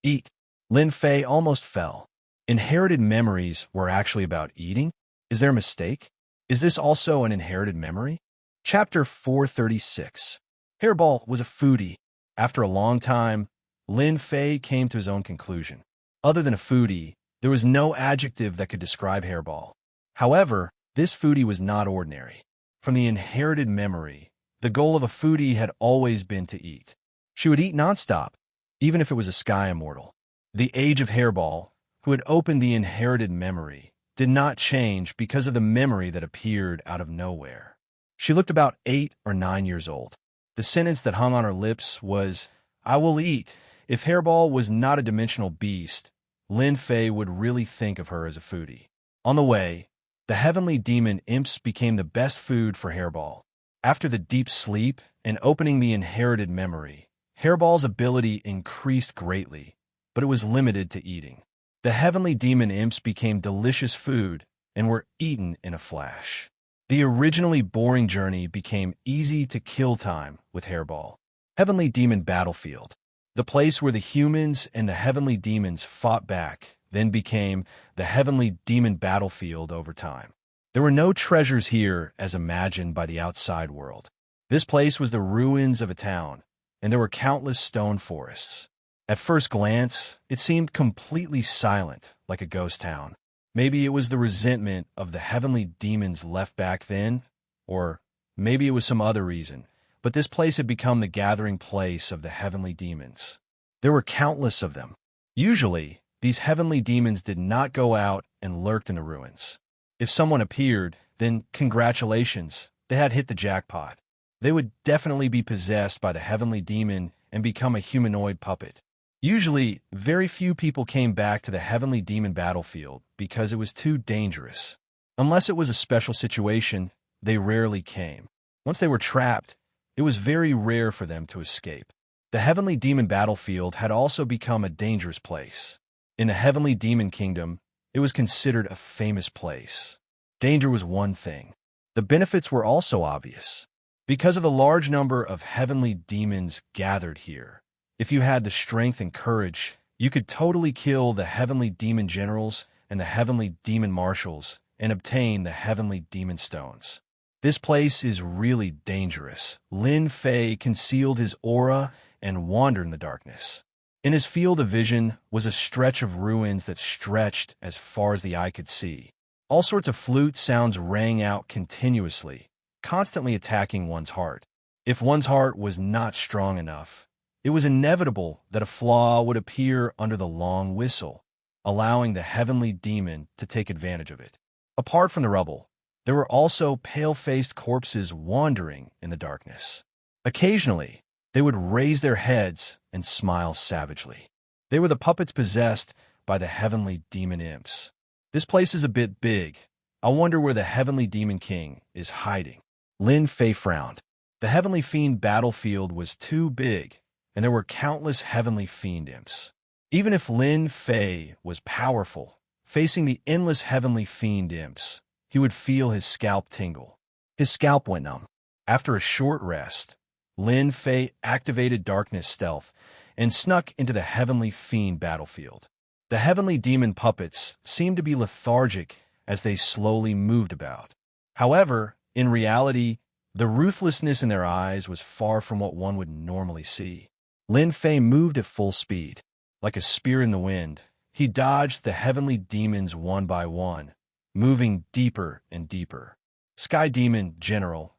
Eat. Lin Fei almost fell. Inherited memories were actually about eating? Is there a mistake? Is this also an inherited memory? Chapter 436. Hairball was a foodie. After a long time, Lin Fei came to his own conclusion. Other than a foodie, there was no adjective that could describe Hairball. However, this foodie was not ordinary. From the inherited memory, the goal of a foodie had always been to eat. She would eat nonstop, even if it was a sky immortal. The age of Hairball, who had opened the inherited memory, did not change because of the memory that appeared out of nowhere. She looked about 8 or 9 years old. The sentence that hung on her lips was, I will eat. If Hairball was not a dimensional beast, Lin Fei would really think of her as a foodie. On the way, the heavenly demon imps became the best food for Hairball. After the deep sleep and opening the inherited memory, Hairball's ability increased greatly, but it was limited to eating. The heavenly demon imps became delicious food and were eaten in a flash. The originally boring journey became easy-to-kill time with Hairball. Heavenly Demon Battlefield. The place where the humans and the heavenly demons fought back then became the heavenly demon battlefield over time. There were no treasures here as imagined by the outside world. This place was the ruins of a town, and there were countless stone forests. At first glance, it seemed completely silent, like a ghost town. Maybe it was the resentment of the heavenly demons left back then, or maybe it was some other reason, but this place had become the gathering place of the heavenly demons. There were countless of them. Usually, these heavenly demons did not go out and lurked in the ruins. If someone appeared, then congratulations, they had hit the jackpot. They would definitely be possessed by the heavenly demon and become a humanoid puppet. Usually, very few people came back to the heavenly demon battlefield because it was too dangerous. Unless it was a special situation, they rarely came. Once they were trapped, it was very rare for them to escape. The heavenly demon battlefield had also become a dangerous place. In the heavenly demon kingdom, it was considered a famous place. Danger was one thing. The benefits were also obvious. Because of the large number of heavenly demons gathered here, if you had the strength and courage, you could totally kill the heavenly demon generals and the heavenly demon marshals and obtain the heavenly demon stones. This place is really dangerous. Lin Fei concealed his aura and wandered in the darkness. In his field of vision was a stretch of ruins that stretched as far as the eye could see. All sorts of flute sounds rang out continuously, constantly attacking one's heart. If one's heart was not strong enough, it was inevitable that a flaw would appear under the long whistle, allowing the heavenly demon to take advantage of it. Apart from the rubble, there were also pale-faced corpses wandering in the darkness. Occasionally, they would raise their heads and smile savagely. They were the puppets possessed by the heavenly demon imps. This place is a bit big. I wonder where the heavenly demon king is hiding. Lin Fei frowned. The heavenly fiend battlefield was too big, and there were countless heavenly fiend imps. Even if Lin Fei was powerful, facing the endless heavenly fiend imps, he would feel his scalp tingle. His scalp went numb. After a short rest, Lin Fei activated Darkness Stealth and snuck into the heavenly fiend battlefield. The heavenly demon puppets seemed to be lethargic as they slowly moved about. However, in reality, the ruthlessness in their eyes was far from what one would normally see. Lin Fei moved at full speed. Like a spear in the wind, he dodged the heavenly demons one by one, moving deeper and deeper. Sky Demon General,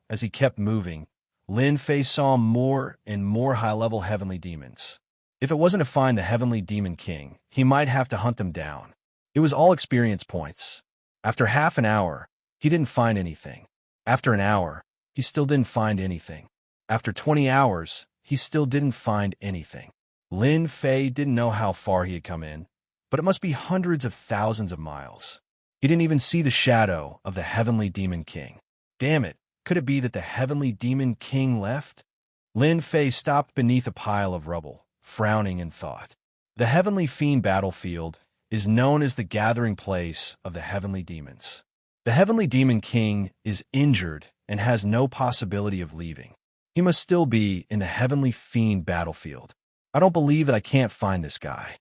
as he kept moving, Lin Fei saw more and more high-level heavenly demons. If it wasn't to find the heavenly demon king, he might have to hunt them down. It was all experience points. After half an hour, he didn't find anything. After an hour, he still didn't find anything. After 20 hours, he still didn't find anything. Lin Fei didn't know how far he had come in, but it must be hundreds of thousands of miles. He didn't even see the shadow of the heavenly demon king. Damn it, could it be that the heavenly demon king left? Lin Fei stopped beneath a pile of rubble, frowning in thought. The heavenly fiend battlefield is known as the gathering place of the heavenly demons. The heavenly demon king is injured and has no possibility of leaving. He must still be in the heavenly fiend battlefield. I don't believe that I can't find this guy.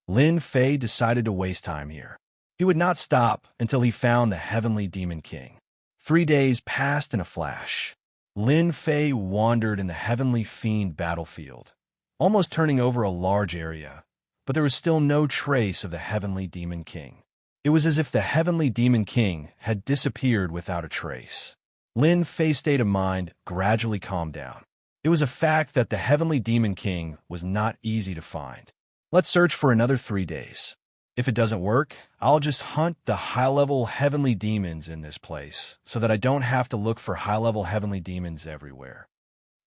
Lin Fei decided to waste time here. He would not stop until he found the heavenly demon king. 3 days passed in a flash. Lin Fei wandered in the heavenly fiend battlefield, almost turning over a large area, but there was still no trace of the heavenly demon king. It was as if the heavenly demon king had disappeared without a trace. Lin Fei's state of mind gradually calmed down. It was a fact that the heavenly demon king was not easy to find. Let's search for another 3 days. If it doesn't work, I'll just hunt the high-level heavenly demons in this place so that I don't have to look for high-level heavenly demons everywhere.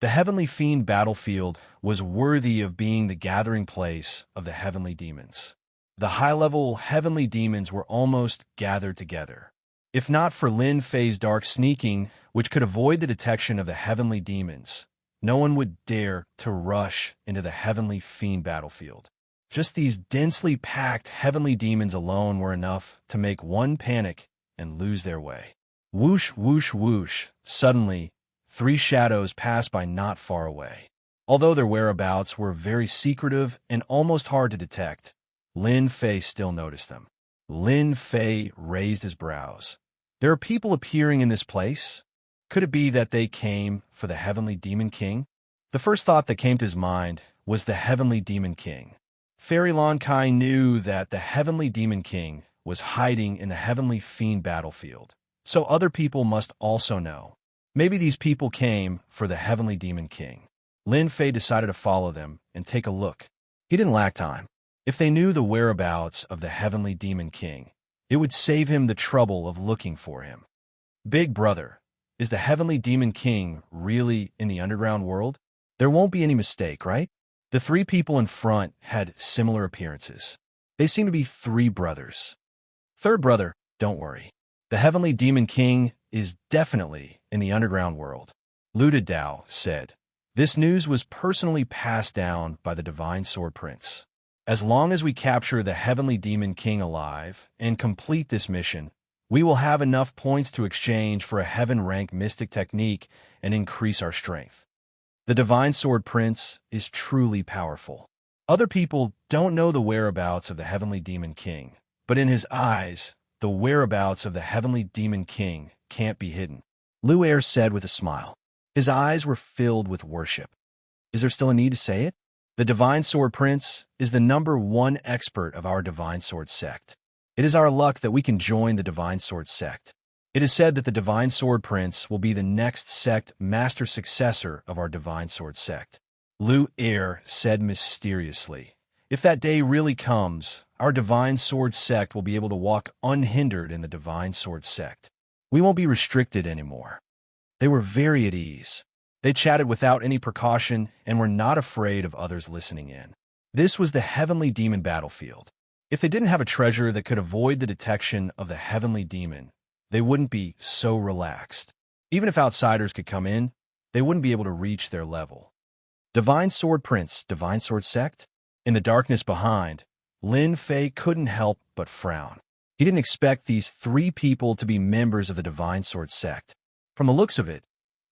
The heavenly fiend battlefield was worthy of being the gathering place of the heavenly demons. The high-level heavenly demons were almost gathered together. If not for Lin Fei's dark sneaking, which could avoid the detection of the heavenly demons, no one would dare to rush into the heavenly fiend battlefield. Just these densely packed heavenly demons alone were enough to make one panic and lose their way. Whoosh, whoosh, whoosh. Suddenly, 3 shadows passed by not far away. Although their whereabouts were very secretive and almost hard to detect, Lin Fei still noticed them. Lin Fei raised his brows. There are people appearing in this place? Could it be that they came for the Heavenly Demon King? The first thought that came to his mind was the Heavenly Demon King. Fairy Lon Kai knew that the Heavenly Demon King was hiding in the Heavenly Fiend battlefield, so other people must also know. Maybe these people came for the Heavenly Demon King. Lin Fei decided to follow them and take a look. He didn't lack time. If they knew the whereabouts of the Heavenly Demon King, it would save him the trouble of looking for him. Big brother, is the Heavenly Demon King really in the underground world? There won't be any mistake, right? The 3 people in front had similar appearances. They seemed to be 3 brothers. Third brother, don't worry. The Heavenly Demon King is definitely in the underground world. Luda Dao said. This news was personally passed down by the Divine Sword Prince. As long as we capture the Heavenly Demon King alive and complete this mission, we will have enough points to exchange for a heaven-rank mystic technique and increase our strength. The Divine Sword Prince is truly powerful. Other people don't know the whereabouts of the Heavenly Demon King, but in his eyes, the whereabouts of the Heavenly Demon King can't be hidden. Lu Er said with a smile. His eyes were filled with worship. Is there still a need to say it? The Divine Sword Prince is the #1 expert of our Divine Sword sect. It is our luck that we can join the Divine Sword sect. It is said that the Divine Sword Prince will be the next sect master successor of our Divine Sword sect. Lu Er said mysteriously. If that day really comes, our Divine Sword sect will be able to walk unhindered in the Divine Sword sect. We won't be restricted anymore. They were very at ease. They chatted without any precaution and were not afraid of others listening in. This was the Heavenly Demon battlefield. If they didn't have a treasure that could avoid the detection of the Heavenly Demon, they wouldn't be so relaxed. Even if outsiders could come in, they wouldn't be able to reach their level. Divine Sword Prince, Divine Sword Sect? In the darkness behind, Lin Fei couldn't help but frown. He didn't expect these 3 people to be members of the Divine Sword Sect. From the looks of it,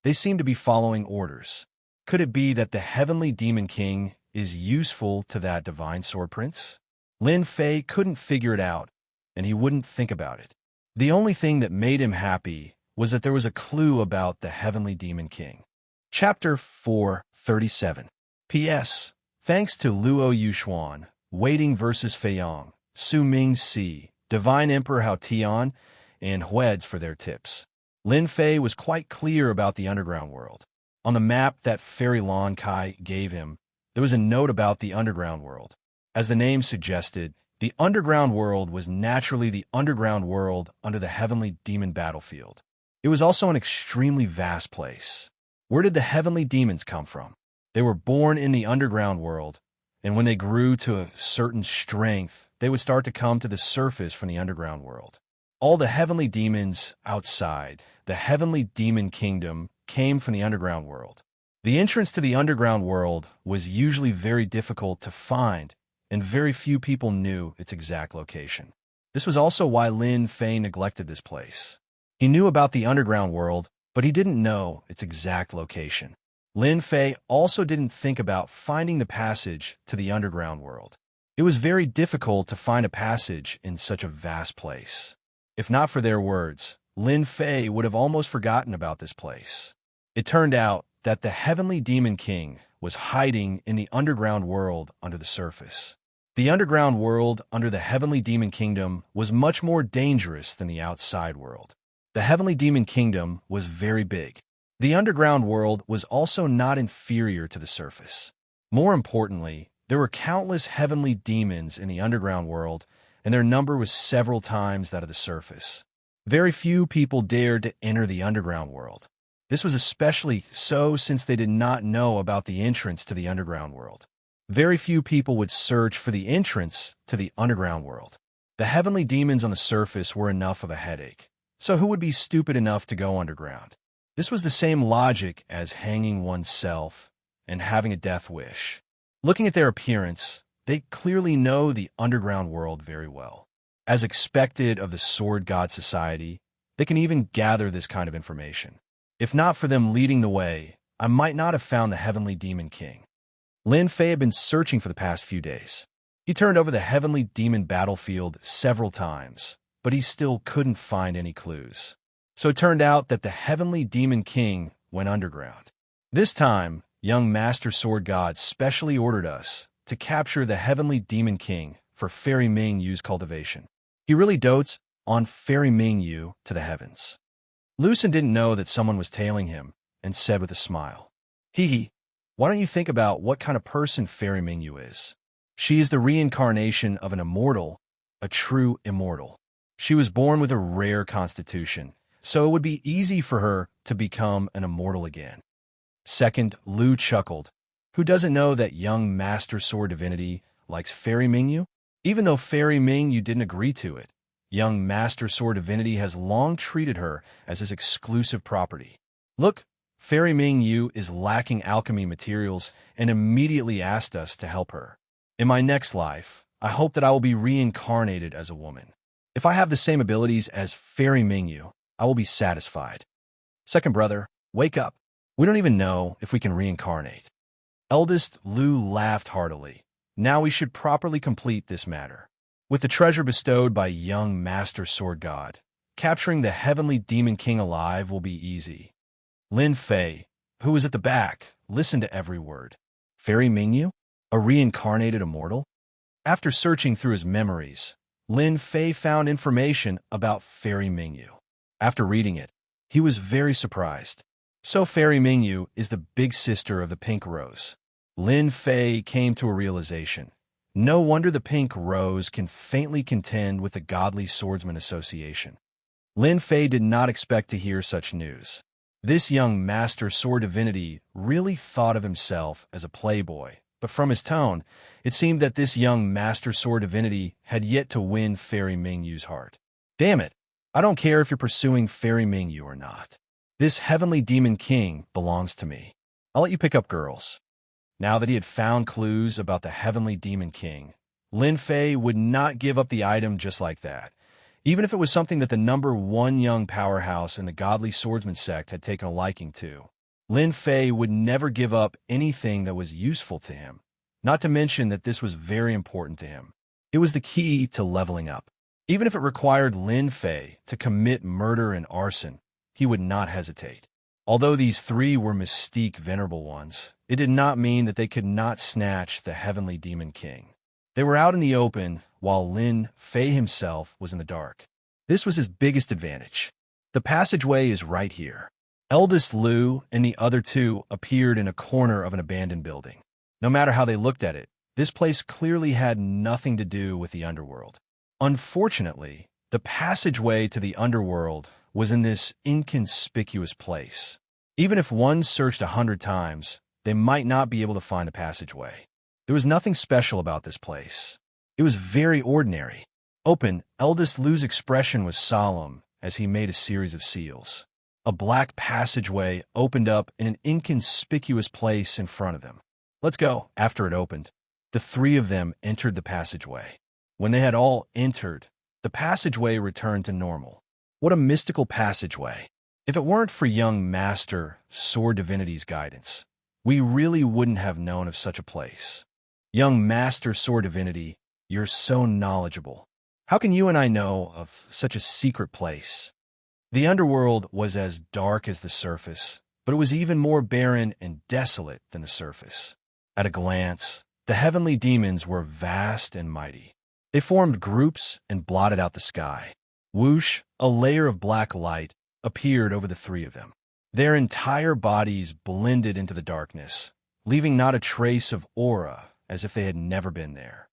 they seemed to be following orders. Could it be that the Heavenly Demon King is useful to that Divine Sword Prince? Lin Fei couldn't figure it out, and he wouldn't think about it. The only thing that made him happy was that there was a clue about the Heavenly Demon King. Chapter 437. P.S. Thanks to Luo Yuxuan, Waiting vs. Feiyong, Su Ming Si, Divine Emperor Hao Tian, and Hueds for their tips. Lin Fei was quite clear about the underground world. On the map that Fairy Lon Kai gave him, there was a note about the underground world. As the name suggested, the underground world was naturally the underground world under the Heavenly Demon battlefield. It was also an extremely vast place. Where did the Heavenly Demons come from? They were born in the underground world, and when they grew to a certain strength, they would start to come to the surface from the underground world. All the Heavenly Demons outside the Heavenly Demon Kingdom came from the underground world. The entrance to the underground world was usually very difficult to find, and very few people knew its exact location. This was also why Lin Fei neglected this place. He knew about the underground world, but he didn't know its exact location. Lin Fei also didn't think about finding the passage to the underground world. It was very difficult to find a passage in such a vast place. If not for their words, Lin Fei would have almost forgotten about this place. It turned out that the Heavenly Demon King was hiding in the underground world under the surface. The underground world under the Heavenly Demon Kingdom was much more dangerous than the outside world. The Heavenly Demon Kingdom was very big. The underground world was also not inferior to the surface. More importantly, there were countless heavenly demons in the underground world, and their number was several times that of the surface. Very few people dared to enter the underground world. This was especially so since they did not know about the entrance to the underground world. Very few people would search for the entrance to the underground world. The heavenly demons on the surface were enough of a headache. So who would be stupid enough to go underground? This was the same logic as hanging oneself and having a death wish. Looking at their appearance, they clearly know the underground world very well. As expected of the Sword God Society, they can even gather this kind of information. If not for them leading the way, I might not have found the Heavenly Demon King. Lin Fei had been searching for the past few days. He turned over the Heavenly Demon battlefield several times, but he still couldn't find any clues. So it turned out that the Heavenly Demon King went underground. This time, young Master Sword God specially ordered us to capture the Heavenly Demon King for Fairy Ming Yu's cultivation. He really dotes on Fairy Ming Yu to the heavens. Lucen didn't know that someone was tailing him and said with a smile, "Hee, why don't you think about what kind of person Fairy Ming Yu is? She is the reincarnation of an immortal, a true immortal. She was born with a rare constitution, so it would be easy for her to become an immortal again." Second, Lu chuckled. Who doesn't know that young Master Sword Divinity likes Fairy Ming Yu? Even though Fairy Ming Yu didn't agree to it, young Master Sword Divinity has long treated her as his exclusive property. Look, Fairy Ming Yu is lacking alchemy materials and immediately asked us to help her. In my next life, I hope that I will be reincarnated as a woman. If I have the same abilities as Fairy Ming Yu, I will be satisfied. Second brother, wake up. We don't even know if we can reincarnate. Eldest Lu laughed heartily. Now we should properly complete this matter. With the treasure bestowed by young Master Sword God, capturing the Heavenly Demon King alive will be easy. Lin Fei, who was at the back, listened to every word. Fairy Ming Yu? A reincarnated immortal? After searching through his memories, Lin Fei found information about Fairy Ming Yu. After reading it, he was very surprised. So Fairy Ming Yu is the big sister of the Pink Rose. Lin Fei came to a realization. No wonder the Pink Rose can faintly contend with the Godly Swordsman Association. Lin Fei did not expect to hear such news. This young Master Sword Divinity really thought of himself as a playboy, but from his tone, it seemed that this young Master Sword Divinity had yet to win Fairy Ming Yu's heart. Damn it, I don't care if you're pursuing Fairy Ming Yu or not. This Heavenly Demon King belongs to me. I'll let you pick up girls. Now that he had found clues about the Heavenly Demon King, Lin Fei would not give up the item just like that, even if it was something that the #1 young powerhouse in the Godly Swordsman sect had taken a liking to. Lin Fei would never give up anything that was useful to him, not to mention that this was very important to him. It was the key to leveling up. Even if it required Lin Fei to commit murder and arson, he would not hesitate. Although these three were mystique venerable ones, it did not mean that they could not snatch the Heavenly Demon King. They were out in the open, while Lin Fei himself was in the dark. This was his biggest advantage. The passageway is right here. Eldest Lu and the other two appeared in a corner of an abandoned building. No matter how they looked at it, this place clearly had nothing to do with the underworld. Unfortunately, the passageway to the underworld was in this inconspicuous place. Even if one searched 100 times, they might not be able to find a passageway. There was nothing special about this place. It was very ordinary. Open, Eldest Lu's expression was solemn as he made a series of seals. A black passageway opened up in an inconspicuous place in front of them. Let's go. After it opened, the three of them entered the passageway. When they had all entered, the passageway returned to normal. What a mystical passageway. If it weren't for young Master Sword Divinity's guidance, we really wouldn't have known of such a place. Young Master Sword Divinity, you're so knowledgeable. How can you and I know of such a secret place? The underworld was as dark as the surface, but it was even more barren and desolate than the surface. At a glance, the heavenly demons were vast and mighty. They formed groups and blotted out the sky. Whoosh, a layer of black light, appeared over the three of them. Their entire bodies blended into the darkness, leaving not a trace of aura, as if they had never been there.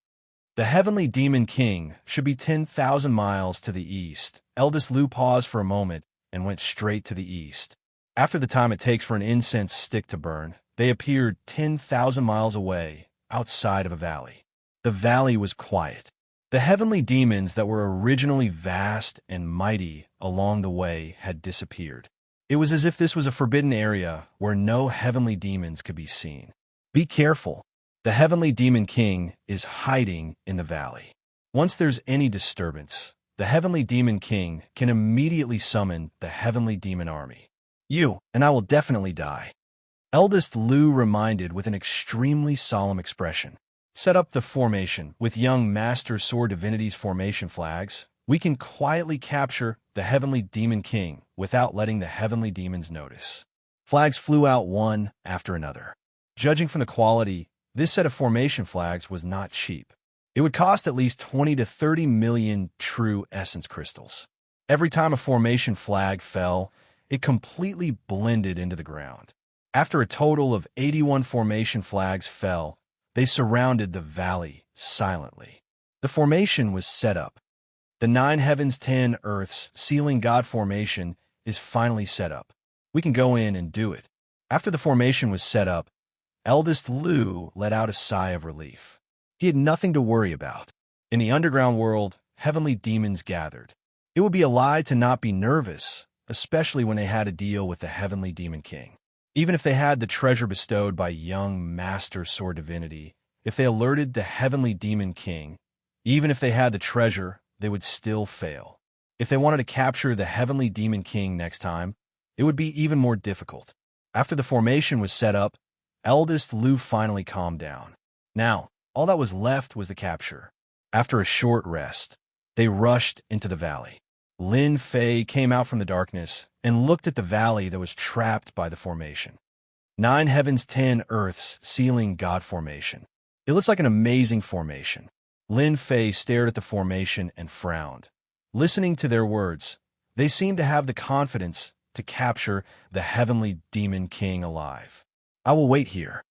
The Heavenly Demon King should be 10,000 miles to the east. Eldest Lu paused for a moment and went straight to the east. After the time it takes for an incense stick to burn, they appeared 10,000 miles away, outside of a valley. The valley was quiet. The heavenly demons that were originally vast and mighty along the way had disappeared. It was as if this was a forbidden area where no heavenly demons could be seen. Be careful. The Heavenly Demon King is hiding in the valley. Once there's any disturbance, the Heavenly Demon King can immediately summon the Heavenly Demon Army. You and I will definitely die. Eldest Lu reminded with an extremely solemn expression. Set up the formation with young Master Sword Divinity's formation flags. We can quietly capture the Heavenly Demon King without letting the Heavenly Demons notice. Flags flew out one after another. Judging from the quality, this set of formation flags was not cheap. It would cost at least 20 to 30 million true essence crystals. Every time a formation flag fell, it completely blended into the ground. After a total of 81 formation flags fell, they surrounded the valley silently. The formation was set up. The 9 heavens 10 earths sealing God formation is finally set up. We can go in and do it. After the formation was set up, Eldest Lu let out a sigh of relief. He had nothing to worry about. In the underground world, heavenly demons gathered. It would be a lie to not be nervous, especially when they had to deal with the Heavenly Demon King. Even if they had the treasure bestowed by young Master Sword Divinity, if they alerted the Heavenly Demon King, even if they had the treasure, they would still fail. If they wanted to capture the Heavenly Demon King next time, it would be even more difficult. After the formation was set up, Eldest Lu finally calmed down. Now, all that was left was the capture. After a short rest, they rushed into the valley. Lin Fei came out from the darkness and looked at the valley that was trapped by the formation. 9 heavens 10 earths sealing God formation. It looks like an amazing formation. Lin Fei stared at the formation and frowned. Listening to their words, they seemed to have the confidence to capture the Heavenly Demon King alive. I will wait here.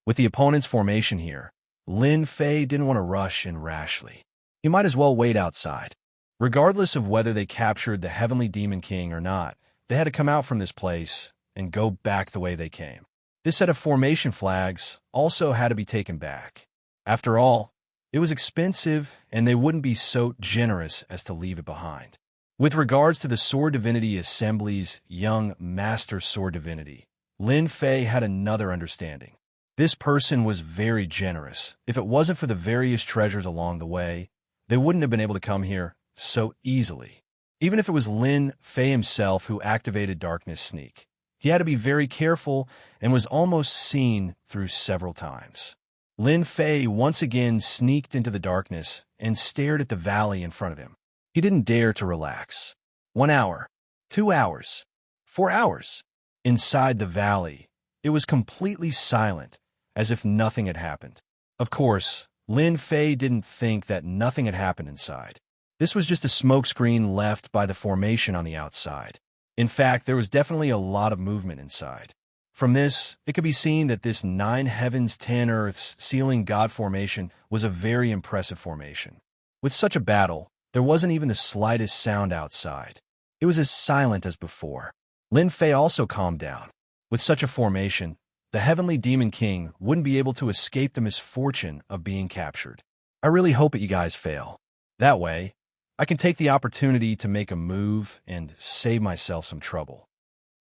With the opponent's formation here, Lin Fei didn't want to rush in rashly. He might as well wait outside. Regardless of whether they captured the Heavenly Demon King or not, they had to come out from this place and go back the way they came. This set of formation flags also had to be taken back. After all, it was expensive and they wouldn't be so generous as to leave it behind. With regards to the Sword Divinity Assembly's young Master Sword Divinity, Lin Fei had another understanding. This person was very generous. If it wasn't for the various treasures along the way, they wouldn't have been able to come here so easily. Even if it was Lin Fei himself who activated Darkness Sneak, he had to be very careful and was almost seen through several times. Lin Fei once again sneaked into the darkness and stared at the valley in front of him. He didn't dare to relax. 1 hour, 2 hours, 4 hours. Inside the valley, it was completely silent, as if nothing had happened. Of course, Lin Fei didn't think that nothing had happened inside. This was just a smokescreen left by the formation on the outside. In fact, there was definitely a lot of movement inside. From this, it could be seen that this 9 heavens 10 earths sealing God formation was a very impressive formation. With such a battle, there wasn't even the slightest sound outside. It was as silent as before. Lin Fei also calmed down. With such a formation, the Heavenly Demon King wouldn't be able to escape the misfortune of being captured. I really hope that you guys fail. That way, I can take the opportunity to make a move and save myself some trouble.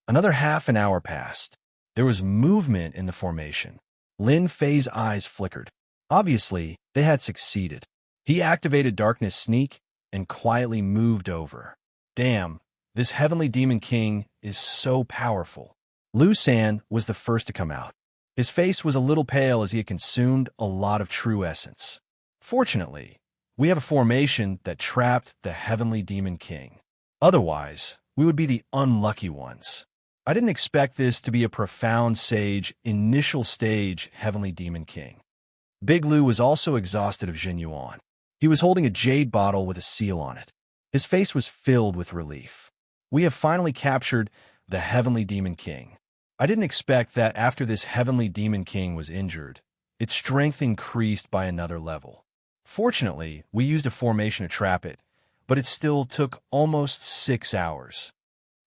Another half an hour passed. There was movement in the formation. Lin Fei's eyes flickered. Obviously, they had succeeded. He activated Darkness Sneak and quietly moved over. Damn, this Heavenly Demon King is so powerful. Lu San was the first to come out. His face was a little pale as he had consumed a lot of true essence. Fortunately, we have a formation that trapped the Heavenly Demon King. Otherwise, we would be the unlucky ones. I didn't expect this to be a profound sage, initial stage Heavenly Demon King. Big Lu was also exhausted of Jin Yuan. He was holding a jade bottle with a seal on it. His face was filled with relief. We have finally captured the Heavenly Demon King. I didn't expect that after this Heavenly Demon King was injured, its strength increased by another level. Fortunately, we used a formation to trap it, but it still took almost 6 hours.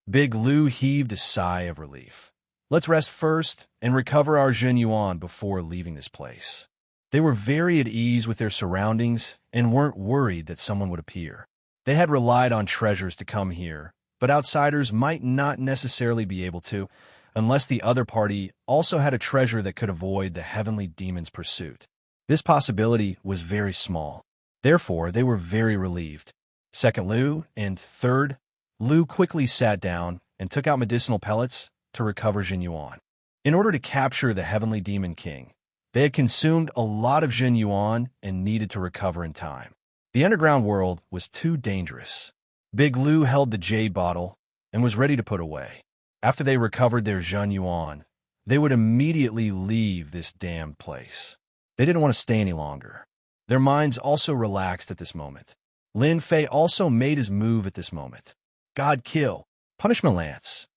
Big Lu heaved a sigh of relief. Let's rest first and recover our Jin Yuan before leaving this place. They were very at ease with their surroundings and weren't worried that someone would appear. They had relied on treasures to come here, but outsiders might not necessarily be able to, unless the other party also had a treasure that could avoid the Heavenly Demon's pursuit. This possibility was very small. Therefore, they were very relieved. Second Lu and third Lu quickly sat down and took out medicinal pellets to recover Xianxia. In order to capture the Heavenly Demon King, they had consumed a lot of Xianxia and needed to recover in time. The underground world was too dangerous. Big Lu held the jade bottle and was ready to put away. After they recovered their Xianxia, they would immediately leave this damned place. They didn't want to stay any longer. Their minds also relaxed at this moment. Lin Fei also made his move at this moment. God kill. Punishment Lance.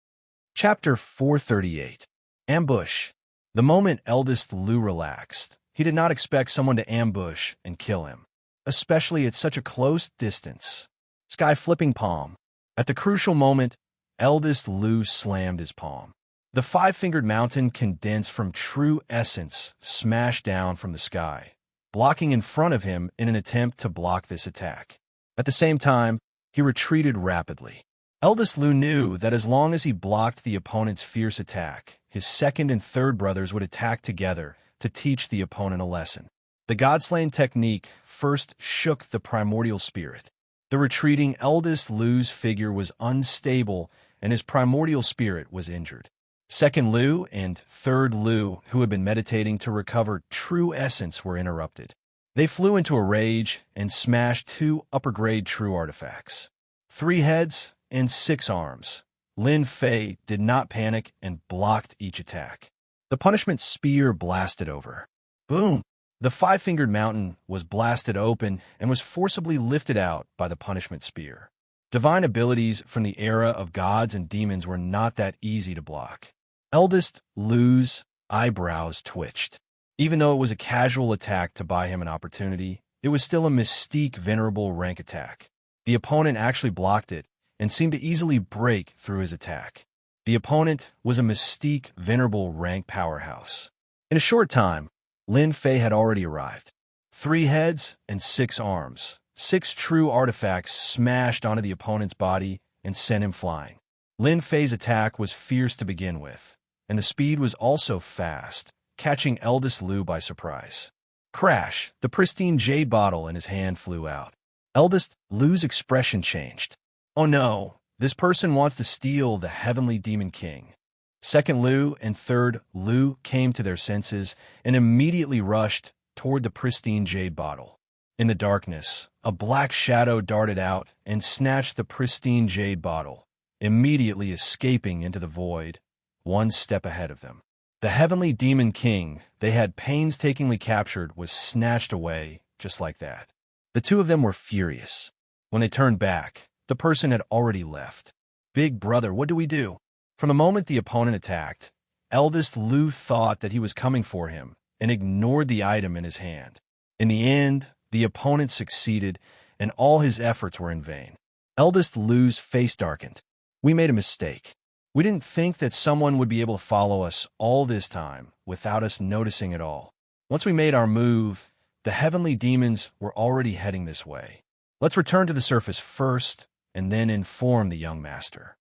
Chapter 438. Ambush. The moment eldest Lu relaxed, he did not expect someone to ambush and kill him, especially at such a close distance. Sky flipping palm. At the crucial moment, eldest Lu slammed his palm. The five-fingered mountain condensed from true essence smashed down from the sky, blocking in front of him in an attempt to block this attack. At the same time, he retreated rapidly. Eldest Lu knew that as long as he blocked the opponent's fierce attack, his second and third brothers would attack together to teach the opponent a lesson. The God-Slaying technique first shook the primordial spirit. The retreating eldest Lu's figure was unstable and his primordial spirit was injured. Second Lu and third Lu, who had been meditating to recover true essence, were interrupted. They flew into a rage and smashed two upper-grade true artifacts. 3 heads and 6 arms. Lin Fei did not panic and blocked each attack. The punishment spear blasted over. Boom! The five-fingered mountain was blasted open and was forcibly lifted out by the punishment spear. Divine abilities from the era of gods and demons were not that easy to block. Eldest Lu's eyebrows twitched. Even though it was a casual attack to buy him an opportunity, it was still a mystique venerable rank attack. The opponent actually blocked it and seemed to easily break through his attack. The opponent was a mystique venerable rank powerhouse. In a short time, Lin Fei had already arrived. 3 heads and 6 arms. 6 true artifacts smashed onto the opponent's body and sent him flying. Lin Fei's attack was fierce to begin with, and the speed was also fast, catching eldest Lu by surprise. Crash! The pristine jade bottle in his hand flew out. Eldest Lu's expression changed. Oh no, this person wants to steal the Heavenly Demon King. Second Lu and third Lu came to their senses and immediately rushed toward the pristine jade bottle. In the darkness, a black shadow darted out and snatched the pristine jade bottle, immediately escaping into the void, 1 step ahead of them. The Heavenly Demon King they had painstakingly captured was snatched away just like that. The two of them were furious. When they turned back, the person had already left. Big brother, what do we do? From the moment the opponent attacked, eldest Lu thought that he was coming for him and ignored the item in his hand. In the end, the opponent succeeded and all his efforts were in vain. Eldest Lu's face darkened. We made a mistake. We didn't think that someone would be able to follow us all this time without us noticing at all. Once we made our move, the heavenly demons were already heading this way. Let's return to the surface first and then inform the young master.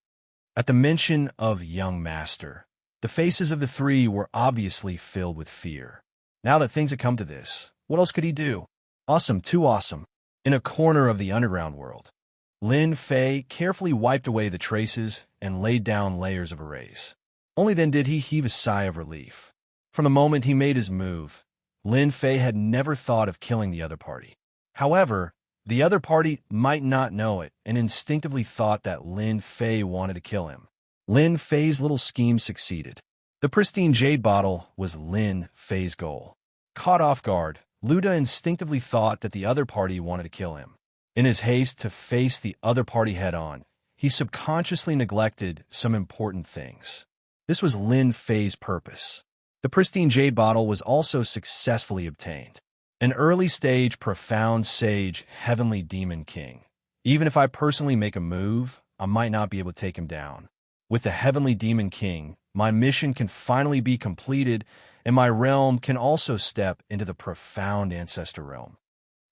At the mention of young master, the faces of the 3 were obviously filled with fear. Now that things had come to this, what else could he do? Awesome, too awesome. In a corner of the underground world, Lin Fei carefully wiped away the traces and laid down layers of erase. Only then did he heave a sigh of relief. From the moment he made his move, Lin Fei had never thought of killing the other party. However, the other party might not know it and instinctively thought that Lin Fei wanted to kill him. Lin Fei's little scheme succeeded. The pristine jade bottle was Lin Fei's goal. Caught off guard, Luda instinctively thought that the other party wanted to kill him. In his haste to face the other party head-on, he subconsciously neglected some important things. This was Lin Fei's purpose. The pristine jade bottle was also successfully obtained. An early-stage, profound sage, heavenly demon king. Even if I personally make a move, I might not be able to take him down. With the heavenly demon king, my mission can finally be completed, and my realm can also step into the profound ancestor realm.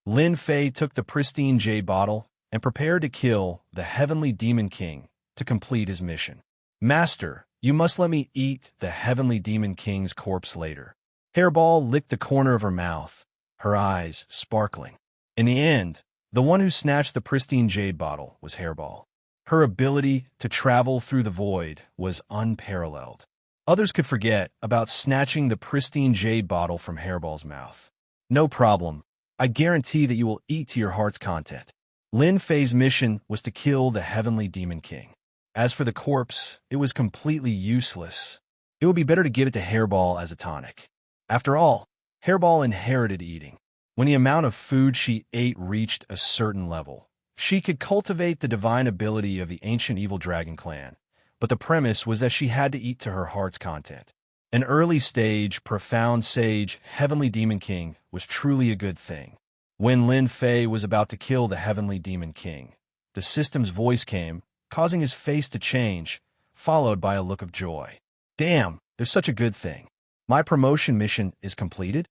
Lin Fei took the pristine jade bottle and prepared to kill the heavenly demon king to complete his mission. Master, you must let me eat the heavenly demon king's corpse later. Hairball licked the corner of her mouth, her eyes sparkling. In the end, the one who snatched the pristine jade bottle was Hairball. Her ability to travel through the void was unparalleled. Others could forget about snatching the pristine jade bottle from Hairball's mouth. No problem. I guarantee that you will eat to your heart's content. Lin Fei's mission was to kill the Heavenly Demon King. As for the corpse, it was completely useless. It would be better to give it to Hairball as a tonic. After all, Hairball inherited eating. When the amount of food she ate reached a certain level, she could cultivate the divine ability of the ancient evil dragon clan, but the premise was that she had to eat to her heart's content. An early stage, profound sage, Heavenly Demon King was truly a good thing. When Lin Fei was about to kill the Heavenly Demon King, the system's voice came, causing his face to change, followed by a look of joy. Damn, there's such a good thing. My promotion mission is completed?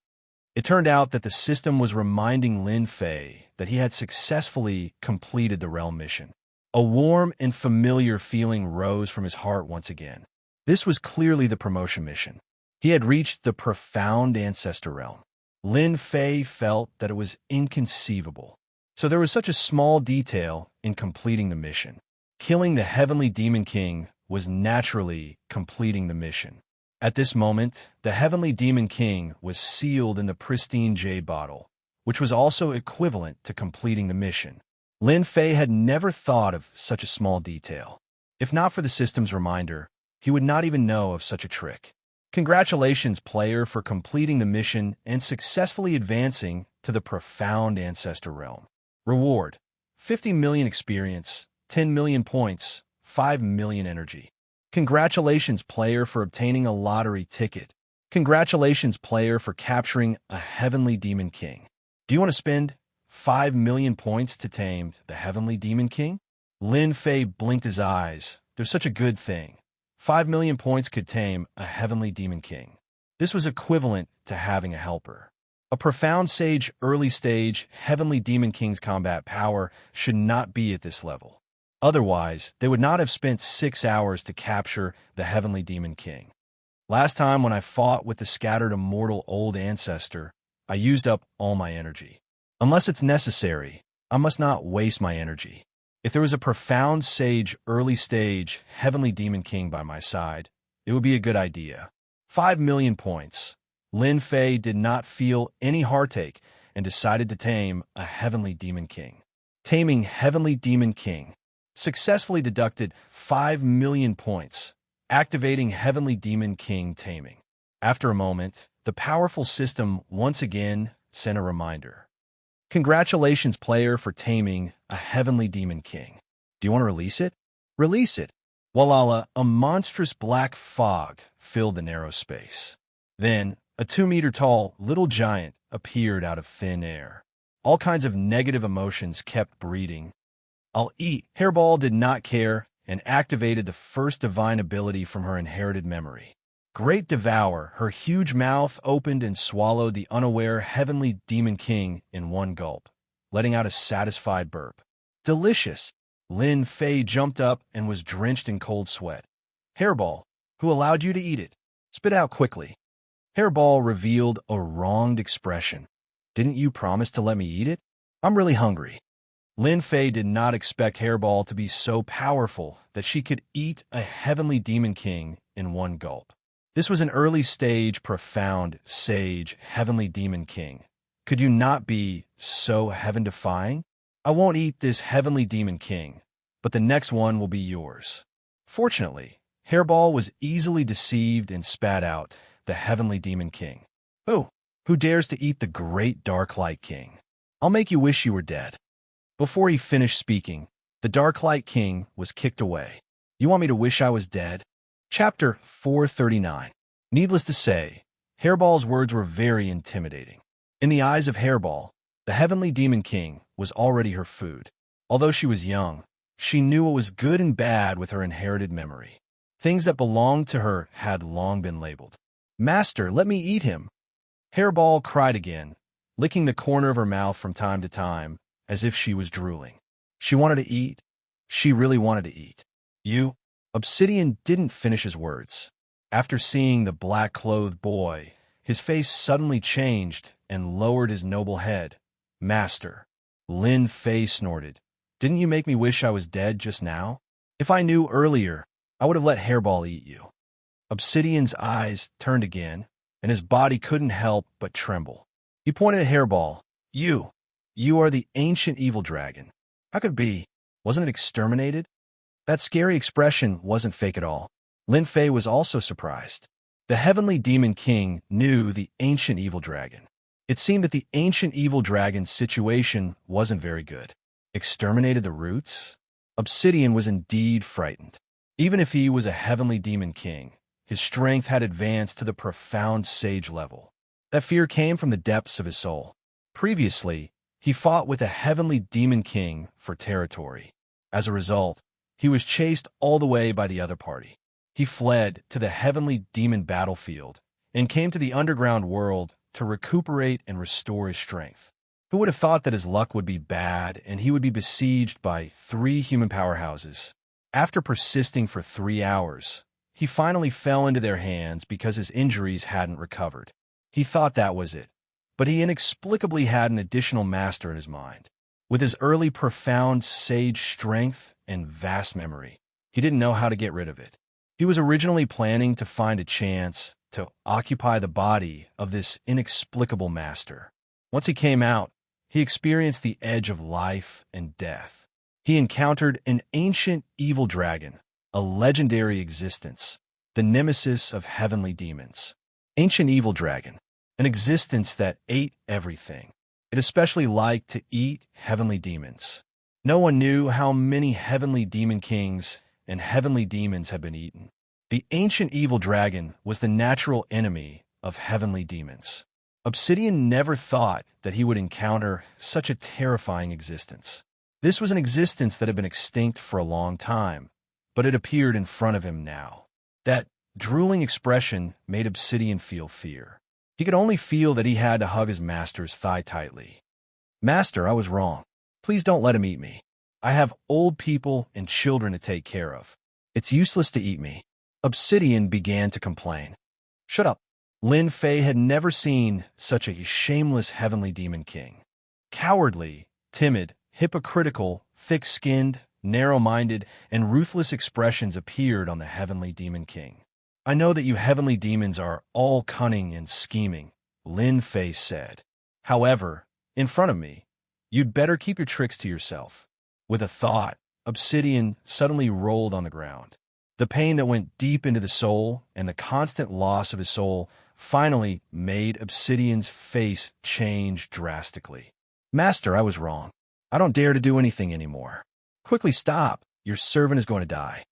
It turned out that the system was reminding Lin Fei that he had successfully completed the realm mission. A warm and familiar feeling rose from his heart once again. This was clearly the promotion mission. He had reached the profound ancestor realm. Lin Fei felt that it was inconceivable. So there was such a small detail in completing the mission. Killing the Heavenly Demon King was naturally completing the mission. At this moment, the Heavenly Demon King was sealed in the pristine jade bottle, which was also equivalent to completing the mission. Lin Fei had never thought of such a small detail. If not for the system's reminder, he would not even know of such a trick. Congratulations, player, for completing the mission and successfully advancing to the profound ancestor realm. Reward: 50 million experience, 10 million points, 5 million energy. Congratulations, player, for obtaining a lottery ticket. Congratulations, player, for capturing a Heavenly Demon King. Do you want to spend 5 million points to tame the Heavenly Demon King? Lin Fei blinked his eyes. There's such a good thing. 5 million points could tame a Heavenly Demon King. This was equivalent to having a helper. A profound sage early stage Heavenly Demon King's combat power should not be at this level. Otherwise, they would not have spent 6 hours to capture the Heavenly Demon King. Last time when I fought with the scattered immortal old ancestor, I used up all my energy. Unless it's necessary, I must not waste my energy. If there was a profound sage early stage Heavenly Demon King by my side, it would be a good idea. 5 million points. Lin Fei did not feel any heartache and decided to tame a Heavenly Demon King. Taming Heavenly Demon King. Successfully deducted 5 million points. Activating Heavenly Demon King taming. After a moment, the powerful system once again sent a reminder. Congratulations, player, for taming a Heavenly Demon King. Do you want to release it? Release it. Walala, a monstrous black fog filled the narrow space. Then, a 2-meter-tall little giant appeared out of thin air. All kinds of negative emotions kept breeding. I'll eat. Hairball did not care and activated the first divine ability from her inherited memory. Great Devour, her huge mouth opened and swallowed the unaware Heavenly Demon King in one gulp, letting out a satisfied burp. Delicious! Lin Fei jumped up and was drenched in cold sweat. Hairball, who allowed you to eat it? Spit out quickly. Hairball revealed a wronged expression. Didn't you promise to let me eat it? I'm really hungry. Lin Fei did not expect Hairball to be so powerful that she could eat a Heavenly Demon King in one gulp. This was an early stage, profound, sage, Heavenly Demon King. Could you not be so heaven-defying? I won't eat this Heavenly Demon King, but the next one will be yours. Fortunately, Hairball was easily deceived and spat out the Heavenly Demon King. Oh, who dares to eat the great Dark Light King? I'll make you wish you were dead. Before he finished speaking, the Dark Light King was kicked away. You want me to wish I was dead? Chapter 439. Needless to say, Hairball's words were very intimidating. In the eyes of Hairball, the Heavenly Demon King was already her food. Although she was young, she knew what was good and bad with her inherited memory. Things that belonged to her had long been labeled. Master, let me eat him. Hairball cried again, licking the corner of her mouth from time to time, as if she was drooling. She wanted to eat. She really wanted to eat. You? Obsidian didn't finish his words. After seeing the black-clothed boy, his face suddenly changed and lowered his noble head. "Master." Lin Fei snorted. "Didn't you make me wish I was dead just now? If I knew earlier, I would have let Hairball eat you." Obsidian's eyes turned again, and his body couldn't help but tremble. He pointed at Hairball. You are the ancient evil dragon." "How could it be? Wasn't it exterminated?" That scary expression wasn't fake at all. Lin Fei was also surprised. The Heavenly Demon King knew the ancient evil dragon. It seemed that the ancient evil dragon's situation wasn't very good. Exterminated the roots? Obsidian was indeed frightened. Even if he was a Heavenly Demon King, his strength had advanced to the profound sage level. That fear came from the depths of his soul. Previously, he fought with a Heavenly Demon King for territory. As a result, he was chased all the way by the other party. He fled to the Heavenly Demon battlefield and came to the underground world to recuperate and restore his strength. Who would have thought that his luck would be bad and he would be besieged by 3 human powerhouses? After persisting for 3 hours, he finally fell into their hands because his injuries hadn't recovered. He thought that was it, but he inexplicably had an additional master in his mind. With his early profound sage strength and vast memory, he didn't know how to get rid of it. He was originally planning to find a chance to occupy the body of this inexplicable master. Once he came out, he experienced the edge of life and death. He encountered an ancient evil dragon, a legendary existence, the nemesis of heavenly demons. Ancient evil dragon, an existence that ate everything. It especially liked to eat heavenly demons. No one knew how many heavenly demon kings and heavenly demons had been eaten. The ancient evil dragon was the natural enemy of heavenly demons. Obsidian never thought that he would encounter such a terrifying existence. This was an existence that had been extinct for a long time, but it appeared in front of him now. That drooling expression made Obsidian feel fear. He could only feel that he had to hug his master's thigh tightly. "Master, I was wrong. Please don't let him eat me. I have old people and children to take care of. It's useless to eat me." Obsidian began to complain. "Shut up." Lin Fei had never seen such a shameless heavenly demon king. Cowardly, timid, hypocritical, thick-skinned, narrow-minded, and ruthless expressions appeared on the heavenly demon king. "I know that you heavenly demons are all cunning and scheming," Lin Fei said. "However, in front of me, you'd better keep your tricks to yourself." With a thought, Obsidian suddenly rolled on the ground. The pain that went deep into the soul and the constant loss of his soul finally made Obsidian's face change drastically. "Master, I was wrong. I don't dare to do anything anymore. Quickly stop. Your servant is going to die."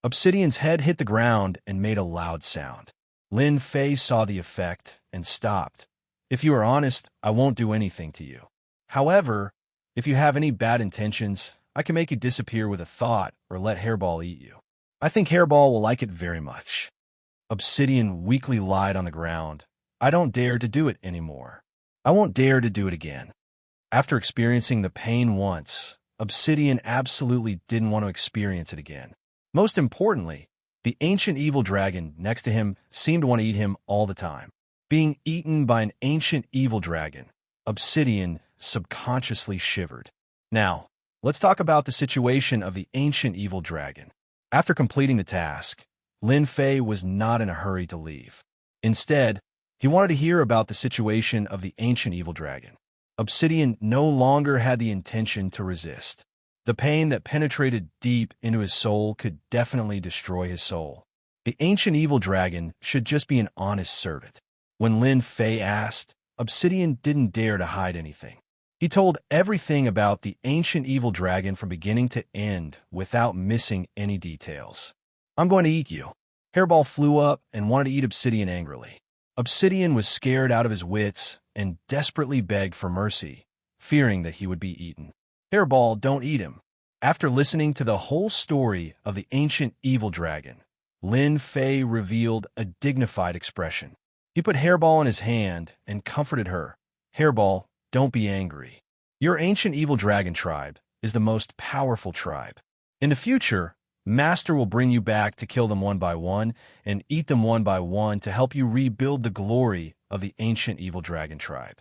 Obsidian's head hit the ground and made a loud sound. Lin Fei saw the effect and stopped. "If you are honest, I won't do anything to you. However, if you have any bad intentions, I can make you disappear with a thought or let Hairball eat you. I think Hairball will like it very much." Obsidian weakly lied on the ground. "I don't dare to do it anymore. I won't dare to do it again." After experiencing the pain once, Obsidian absolutely didn't want to experience it again. Most importantly, the ancient evil dragon next to him seemed to want to eat him all the time. Being eaten by an ancient evil dragon, Obsidian subconsciously shivered. Now, let's talk about the situation of the ancient evil dragon. After completing the task, Lin Fei was not in a hurry to leave. Instead, he wanted to hear about the situation of the ancient evil dragon. Obsidian no longer had the intention to resist. The pain that penetrated deep into his soul could definitely destroy his soul. The ancient evil dragon should just be an honest servant. When Lin Fei asked, Obsidian didn't dare to hide anything. He told everything about the ancient evil dragon from beginning to end without missing any details. "I'm going to eat you." Hairball flew up and wanted to eat Obsidian angrily. Obsidian was scared out of his wits and desperately begged for mercy, fearing that he would be eaten. "Hairball, don't eat him." After listening to the whole story of the ancient evil dragon, Lin Fei revealed a dignified expression. He put Hairball in his hand and comforted her. "Hairball, don't be angry. Your ancient evil dragon tribe is the most powerful tribe. In the future, Master will bring you back to kill them one by one and eat them one by one to help you rebuild the glory of the ancient evil dragon tribe.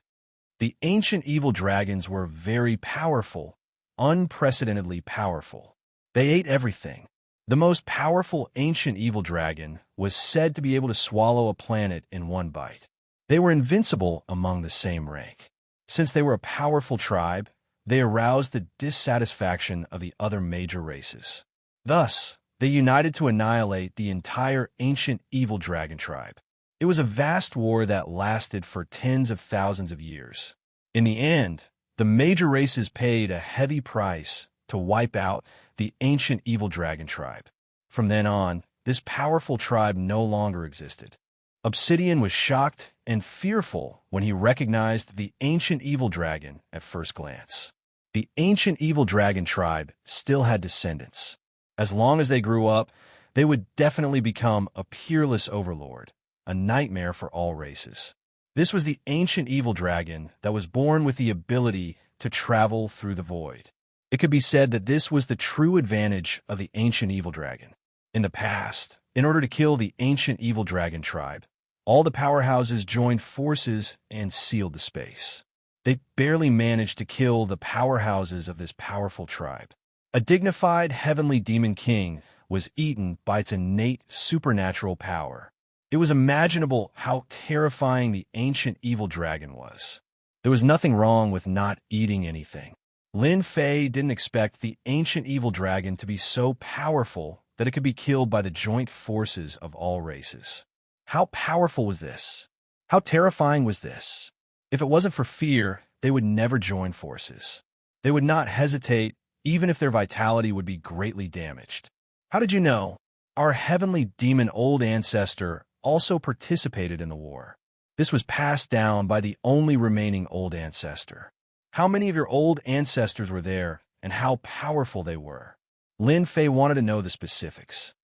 The ancient evil dragons were very powerful, unprecedentedly powerful. They ate everything. The most powerful ancient evil dragon was said to be able to swallow a planet in one bite. They were invincible among the same rank. Since they were a powerful tribe, they aroused the dissatisfaction of the other major races. Thus, they united to annihilate the entire ancient evil dragon tribe. It was a vast war that lasted for tens of thousands of years. In the end, the major races paid a heavy price to wipe out the ancient evil dragon tribe. From then on, this powerful tribe no longer existed. Obsidian was shocked and fearful when he recognized the ancient evil dragon at first glance. The ancient evil dragon tribe still had descendants. As long as they grew up, they would definitely become a peerless overlord, a nightmare for all races. This was the ancient evil dragon that was born with the ability to travel through the void. It could be said that this was the true advantage of the ancient evil dragon. In the past, in order to kill the ancient evil dragon tribe, all the powerhouses joined forces and sealed the space. They barely managed to kill the powerhouses of this powerful tribe. A dignified heavenly demon king was eaten by its innate supernatural power. It was imaginable how terrifying the ancient evil dragon was. There was nothing wrong with not eating anything. Lin Fei didn't expect the ancient evil dragon to be so powerful that it could be killed by the joint forces of all races. How powerful was this? How terrifying was this? If it wasn't for fear, they would never join forces. They would not hesitate, even if their vitality would be greatly damaged. How did you know? Our heavenly demon old ancestor also participated in the war. This was passed down by the only remaining old ancestor. How many of your old ancestors were there, and how powerful they were? Lin Fei wanted to know the specifics.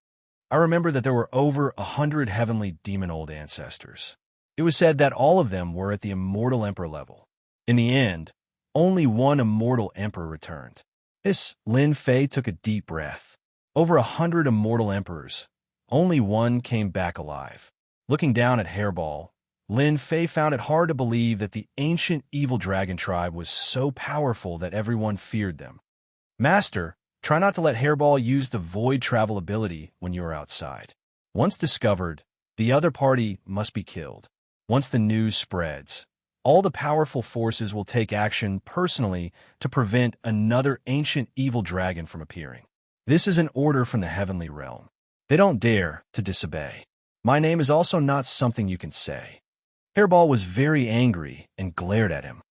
I remember that there were over 100 heavenly demon old ancestors. It was said that all of them were at the immortal emperor level. In the end, only one immortal emperor returned. Lin Fei took a deep breath. Over 100 immortal emperors, only one came back alive. Looking down at Hairball, Lin Fei found it hard to believe that the ancient evil dragon tribe was so powerful that everyone feared them. Master, try not to let Hairball use the void travel ability when you are outside. Once discovered, the other party must be killed. Once the news spreads, all the powerful forces will take action personally to prevent another ancient evil dragon from appearing. This is an order from the heavenly realm. They don't dare to disobey. My name is also not something you can say. Hairball was very angry and glared at him.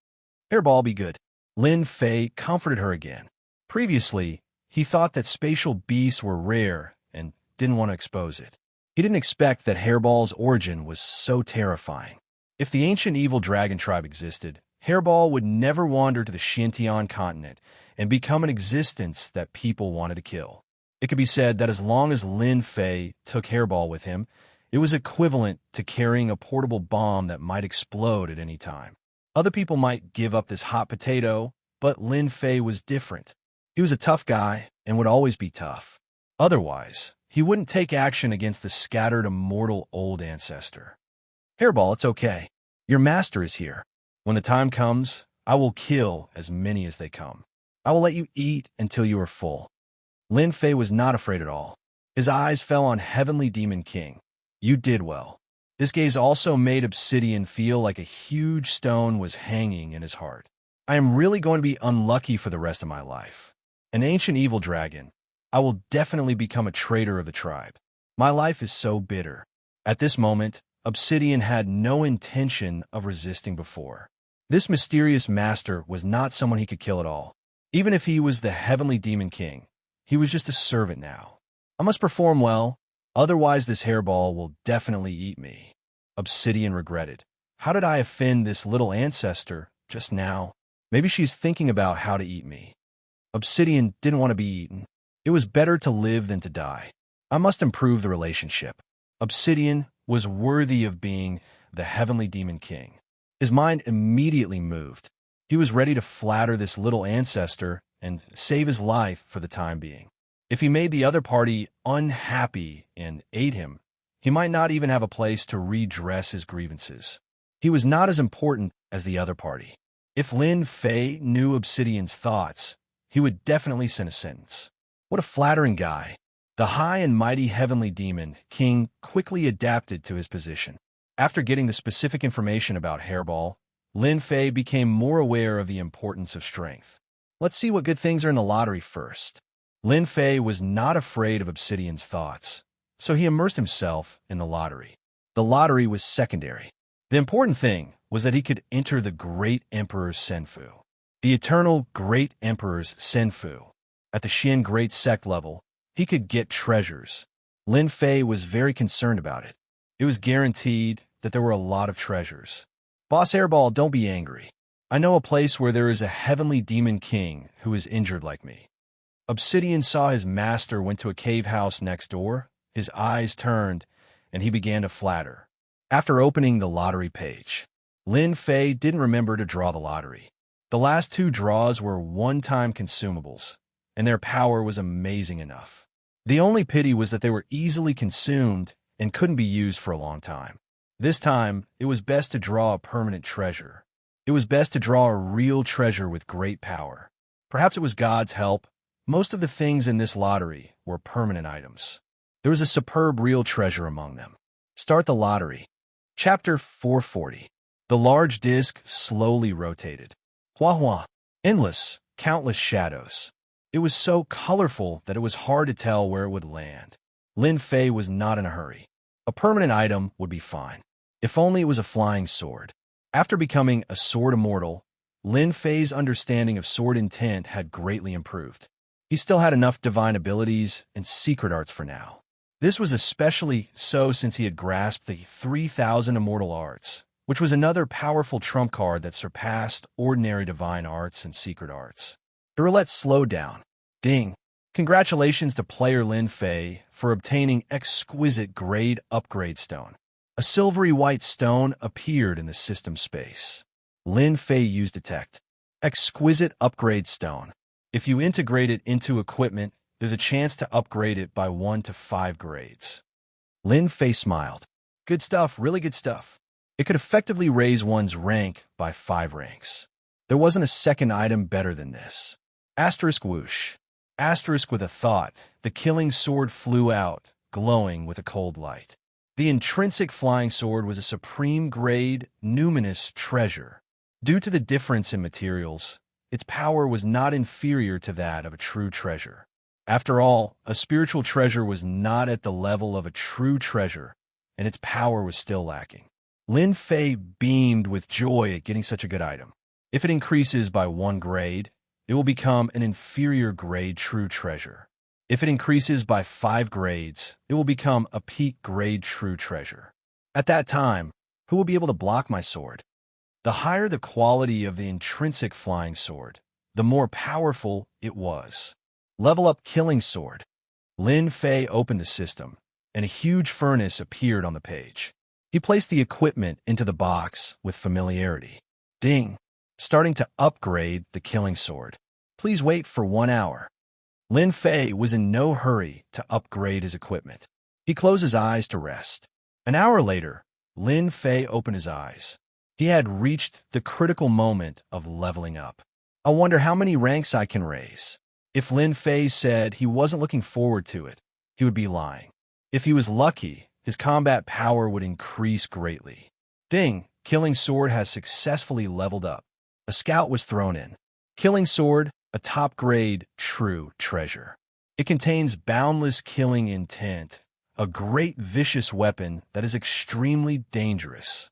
Hairball, be good. Lin Fei comforted her again. Previously, he thought that spatial beasts were rare and didn't want to expose it. He didn't expect that Hairball's origin was so terrifying. If the ancient evil dragon tribe existed, Hairball would never wander to the Xianxia continent and become an existence that people wanted to kill. It could be said that as long as Lin Fei took Hairball with him, it was equivalent to carrying a portable bomb that might explode at any time. Other people might give up this hot potato, but Lin Fei was different. He was a tough guy and would always be tough. Otherwise, he wouldn't take action against the scattered immortal old ancestor. Hairball, it's okay. Your master is here. When the time comes, I will kill as many as they come. I will let you eat until you are full. Lin Fei was not afraid at all. His eyes fell on Heavenly Demon King. You did well. This gaze also made Obsidian feel like a huge stone was hanging in his heart. I am really going to be unlucky for the rest of my life. An ancient evil dragon. I will definitely become a traitor of the tribe. My life is so bitter. At this moment, Obsidian had no intention of resisting before. This mysterious master was not someone he could kill at all. Even if he was the Heavenly Demon King, he was just a servant now. I must perform well, otherwise this hairball will definitely eat me. Obsidian regretted. How did I offend this little ancestor just now? Maybe she's thinking about how to eat me. Obsidian didn't want to be eaten. It was better to live than to die. I must improve the relationship. Obsidian was worthy of being the Heavenly Demon King. His mind immediately moved. He was ready to flatter this little ancestor and save his life for the time being. If he made the other party unhappy and ate him, he might not even have a place to redress his grievances. He was not as important as the other party. If Lin Fei knew Obsidian's thoughts, he would definitely send a sentence. What a flattering guy. The high and mighty heavenly demon king quickly adapted to his position. After getting the specific information about Hairball, Lin Fei became more aware of the importance of strength. Let's see what good things are in the lottery first. Lin Fei was not afraid of Obsidian's thoughts, so he immersed himself in the lottery. The lottery was secondary. The important thing was that he could enter the Great Emperor's Senfu. The eternal Great Emperor's Senfu. At the Xian Great Sect level, he could get treasures. Lin Fei was very concerned about it. It was guaranteed that there were a lot of treasures. Boss Hairball, don't be angry. I know a place where there is a heavenly demon king who is injured like me. Obsidian saw his master went to a cave house next door. His eyes turned, and he began to flatter. After opening the lottery page, Lin Fei didn't remember to draw the lottery. The last two draws were one-time consumables, and their power was amazing enough. The only pity was that they were easily consumed and couldn't be used for a long time. This time, it was best to draw a permanent treasure. It was best to draw a real treasure with great power. Perhaps it was God's help. Most of the things in this lottery were permanent items. There was a superb real treasure among them. Start the lottery. Chapter 440. The large disc slowly rotated. Hua hua. Endless, countless shadows. It was so colorful that it was hard to tell where it would land. Lin Fei was not in a hurry. A permanent item would be fine. If only it was a flying sword. After becoming a sword immortal, Lin Fei's understanding of sword intent had greatly improved. He still had enough divine abilities and secret arts for now. This was especially so since he had grasped the 3,000 immortal arts, which was another powerful trump card that surpassed ordinary divine arts and secret arts. The roulette slowed down. Ding! Congratulations to player Lin Fei for obtaining exquisite grade upgrade stone. A silvery white stone appeared in the system space. Lin Fei used detect. Exquisite upgrade stone. If you integrate it into equipment, there's a chance to upgrade it by 1 to 5 grades. Lin Fei smiled. Good stuff, really good stuff. It could effectively raise one's rank by 5 ranks. There wasn't a second item better than this. Asterisk whoosh. Asterisk with a thought. The killing sword flew out, glowing with a cold light. The intrinsic flying sword was a supreme grade, numinous treasure. Due to the difference in materials, its power was not inferior to that of a true treasure. After all, a spiritual treasure was not at the level of a true treasure, and its power was still lacking. Lin Fei beamed with joy at getting such a good item. If it increases by 1 grade, it will become an inferior grade true treasure. If it increases by 5 grades, it will become a peak grade true treasure. At that time, who will be able to block my sword? The higher the quality of the intrinsic flying sword, the more powerful it was. Level up killing sword. Lin Fei opened the system, and a huge furnace appeared on the page. He placed the equipment into the box with familiarity. Ding! Starting to upgrade the killing sword. Please wait for 1 hour. Lin Fei was in no hurry to upgrade his equipment. He closed his eyes to rest. An hour later, Lin Fei opened his eyes. He had reached the critical moment of leveling up. I wonder how many ranks I can raise. If Lin Fei said he wasn't looking forward to it, he would be lying. If he was lucky, his combat power would increase greatly. Ding! Killing sword has successfully leveled up. A scout was thrown in. Killing sword, a top-grade true treasure. It contains boundless killing intent, a great vicious weapon that is extremely dangerous.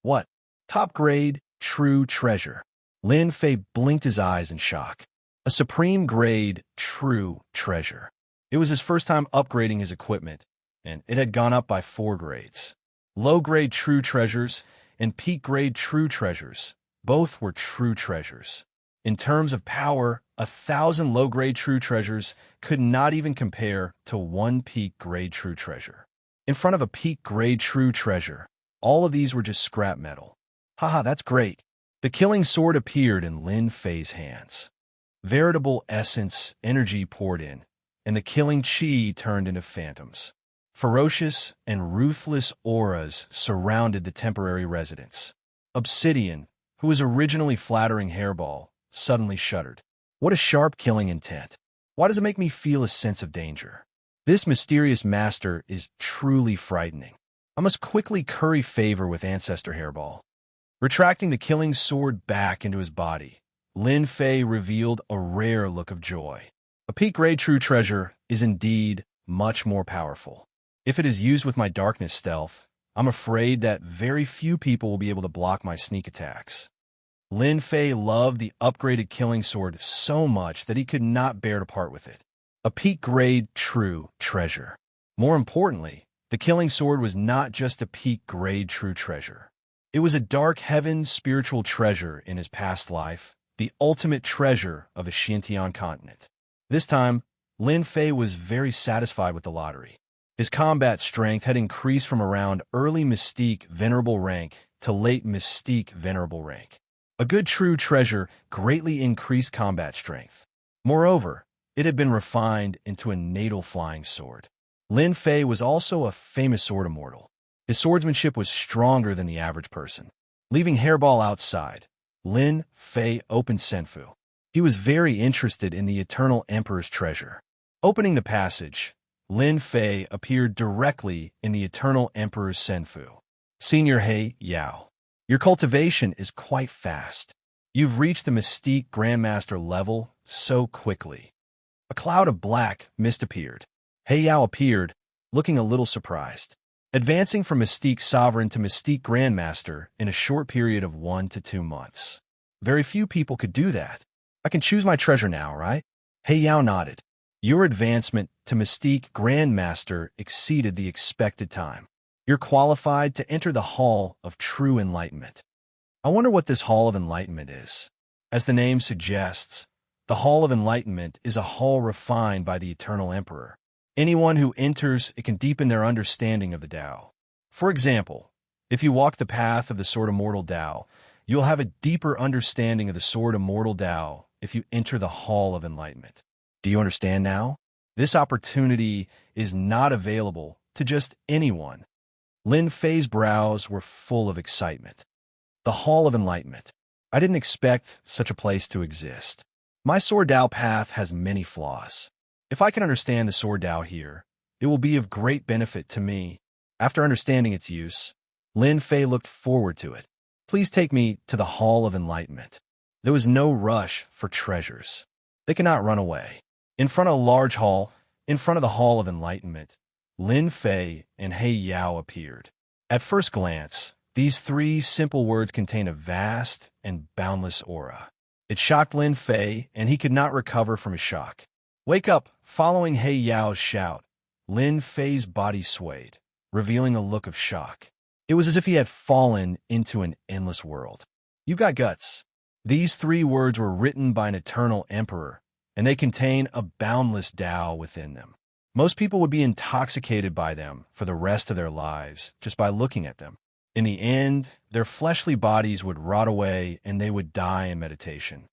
What? Top-grade true treasure. Lin Fei blinked his eyes in shock. A supreme grade true treasure. It was his first time upgrading his equipment, and it had gone up by 4 grades. Low-grade true treasures and peak-grade true treasures, both were true treasures. In terms of power, 1,000 low-grade true treasures could not even compare to 1 peak-grade true treasure. In front of a peak-grade true treasure, all of these were just scrap metal. Haha, that's great. The killing sword appeared in Lin Fei's hands. Veritable essence energy poured in, and the killing chi turned into phantoms. Ferocious and ruthless auras surrounded the temporary residence. Obsidian, who was originally flattering Hairball, suddenly shuddered. What a sharp killing intent. Why does it make me feel a sense of danger? This mysterious master is truly frightening. I must quickly curry favor with Ancestor Hairball. Retracting the killing sword back into his body, Lin Fei revealed a rare look of joy. A peak grade true treasure is indeed much more powerful. If it is used with my darkness stealth, I'm afraid that very few people will be able to block my sneak attacks. Lin Fei loved the upgraded killing sword so much that he could not bear to part with it. A peak grade true treasure. More importantly, the killing sword was not just a peak grade true treasure. It was a dark heaven spiritual treasure in his past life, the ultimate treasure of the Xianxia continent. This time, Lin Fei was very satisfied with the lottery. His combat strength had increased from around early Mystique Venerable rank to late Mystique Venerable rank. A good true treasure greatly increased combat strength. Moreover, it had been refined into a natal flying sword. Lin Fei was also a famous sword immortal. His swordsmanship was stronger than the average person. Leaving Hairball outside, Lin Fei opened Senfu. He was very interested in the Eternal Emperor's treasure. Opening the passage, Lin Fei appeared directly in the Eternal Emperor's Senfu. Senior He Yao, your cultivation is quite fast. You've reached the Mystique Grandmaster level so quickly. A cloud of black mist appeared. He Yao appeared, looking a little surprised. Advancing from Mystique Sovereign to Mystique Grandmaster in a short period of 1 to 2 months. Very few people could do that. I can choose my treasure now, right? He Yao nodded. Your advancement to Mystique Grandmaster exceeded the expected time. You're qualified to enter the Hall of True Enlightenment. I wonder what this Hall of Enlightenment is. As the name suggests, the Hall of Enlightenment is a hall refined by the Eternal Emperor. Anyone who enters it can deepen their understanding of the Tao. For example, if you walk the path of the Sword Immortal Tao, you'll have a deeper understanding of the Sword Immortal Tao if you enter the Hall of Enlightenment. Do you understand now? This opportunity is not available to just anyone. Lin Fei's brows were full of excitement. The Hall of Enlightenment. I didn't expect such a place to exist. My Sword Tao path has many flaws. If I can understand the Sword Tao here, it will be of great benefit to me. After understanding its use, Lin Fei looked forward to it. Please take me to the Hall of Enlightenment. There was no rush for treasures. They cannot run away. In front of a large hall, in front of the Hall of Enlightenment, Lin Fei and He Yao appeared. At first glance, these 3 simple words contain a vast and boundless aura. It shocked Lin Fei, and he could not recover from his shock. Wake up! Following He Yao's shout, Lin Fei's body swayed, revealing a look of shock. It was as if he had fallen into an endless world. You've got guts. These 3 words were written by an eternal emperor, and they contain a boundless Tao within them. Most people would be intoxicated by them for the rest of their lives just by looking at them. In the end, their fleshly bodies would rot away and they would die in meditation.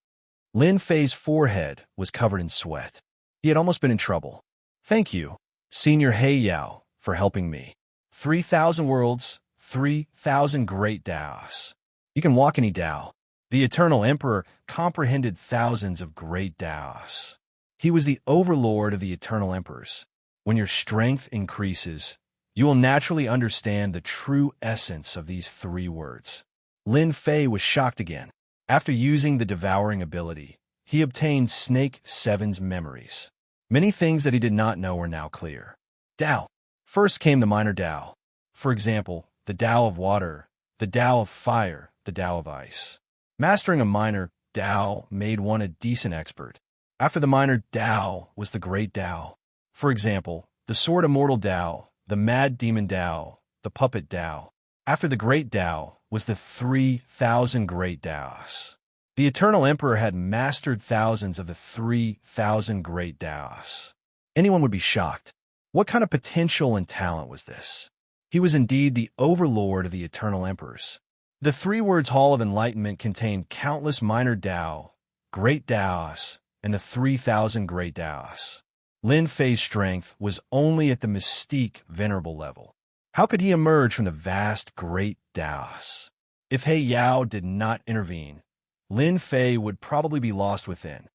Lin Fei's forehead was covered in sweat. He had almost been in trouble. Thank you, Senior He Yao, for helping me. 3,000 worlds, 3,000 great Taos. You can walk any Tao. The Eternal Emperor comprehended thousands of great Taos. He was the overlord of the Eternal Emperors. When your strength increases, you will naturally understand the true essence of these 3 words. Lin Fei was shocked again. After using the devouring ability, he obtained Snake 7's memories. Many things that he did not know were now clear. Tao. First came the minor Tao. For example, the Tao of water, the Tao of fire, the Tao of ice. Mastering a minor Tao made one a decent expert. After the minor Tao was the great Tao. For example, the Sword Immortal Tao, the Mad Demon Tao, the Puppet Tao. After the great Tao was the 3,000 great Taos. The Eternal Emperor had mastered thousands of the 3,000 great Taos. Anyone would be shocked. What kind of potential and talent was this? He was indeed the overlord of the Eternal Emperors. The 3 words Hall of Enlightenment contained countless minor Tao, great Taos, and the 3,000 great Taos. Lin Fei's strength was only at the Mystique Venerable level. How could he emerge from the vast great Taos? If He Yao did not intervene, Lin Fei would probably be lost within.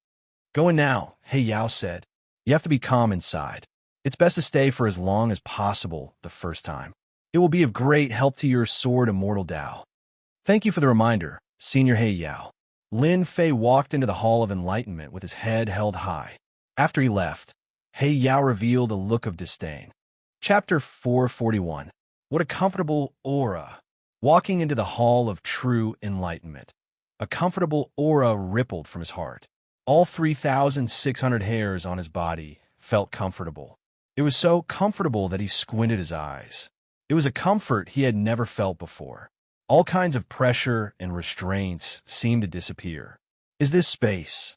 Go in now, He Yao said. You have to be calm inside. It's best to stay for as long as possible the first time. It will be of great help to your sword Immortal Dao. Thank you for the reminder, Senior He Yao. Lin Fei walked into the Hall of Enlightenment with his head held high. After he left, He Yao revealed a look of disdain. Chapter 441. What a comfortable aura. Walking into the Hall of True Enlightenment. A comfortable aura rippled from his heart. All 3,600 hairs on his body felt comfortable. It was so comfortable that he squinted his eyes. It was a comfort he had never felt before. All kinds of pressure and restraints seemed to disappear. Is this space?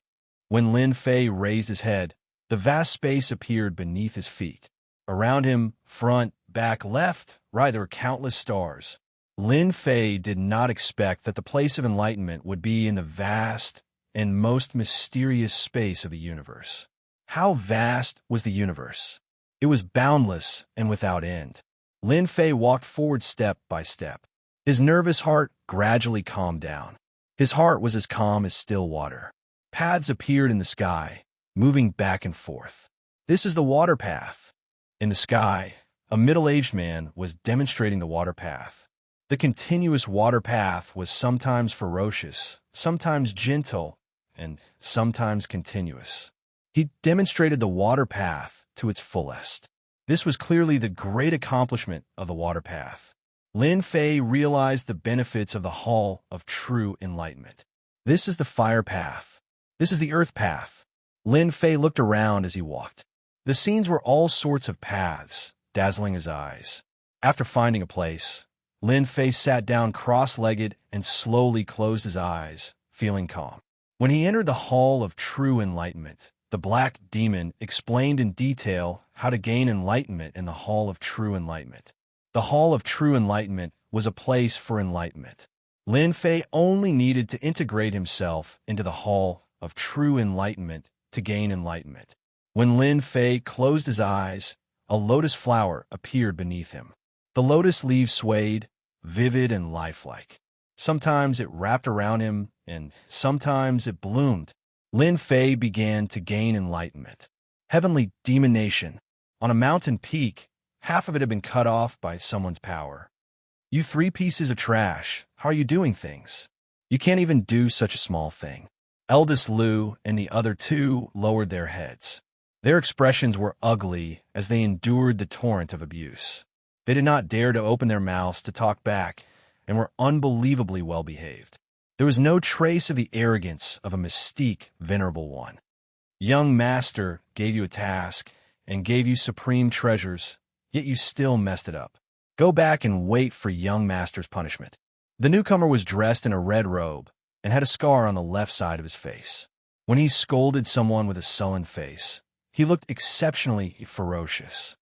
When Lin Fei raised his head, the vast space appeared beneath his feet. Around him, front, back, left, right, there were countless stars. Lin Fei did not expect that the place of enlightenment would be in the vast and most mysterious space of the universe. How vast was the universe? It was boundless and without end. Lin Fei walked forward step by step. His nervous heart gradually calmed down. His heart was as calm as still water. Paths appeared in the sky, moving back and forth. This is the water path. In the sky, a middle-aged man was demonstrating the water path. The continuous water path was sometimes ferocious, sometimes gentle, and sometimes continuous. He demonstrated the water path to its fullest. This was clearly the great accomplishment of the water path. Lin Fei realized the benefits of the Hall of True Enlightenment. This is the fire path. This is the earth path. Lin Fei looked around as he walked. The scenes were all sorts of paths, dazzling his eyes. After finding a place, Lin Fei sat down cross-legged and slowly closed his eyes, feeling calm. When he entered the Hall of True Enlightenment, the Black Demon explained in detail how to gain enlightenment in the Hall of True Enlightenment. The Hall of True Enlightenment was a place for enlightenment. Lin Fei only needed to integrate himself into the Hall of True Enlightenment to gain enlightenment. When Lin Fei closed his eyes, a lotus flower appeared beneath him. The lotus leaves swayed, vivid and lifelike. Sometimes it wrapped around him, and sometimes it bloomed. Lin Fei began to gain enlightenment. Heavenly Demon Nation. On a mountain peak, half of it had been cut off by someone's power. You three pieces of trash, how are you doing things? You can't even do such a small thing. Eldest Lu and the other two lowered their heads. Their expressions were ugly as they endured the torrent of abuse. They did not dare to open their mouths to talk back and were unbelievably well behaved. There was no trace of the arrogance of a mystique venerable one. Young Master gave you a task and gave you supreme treasures, yet you still messed it up. Go back and wait for Young Master's punishment. The newcomer was dressed in a red robe and had a scar on the left side of his face. When he scolded someone with a sullen face, he looked exceptionally ferocious.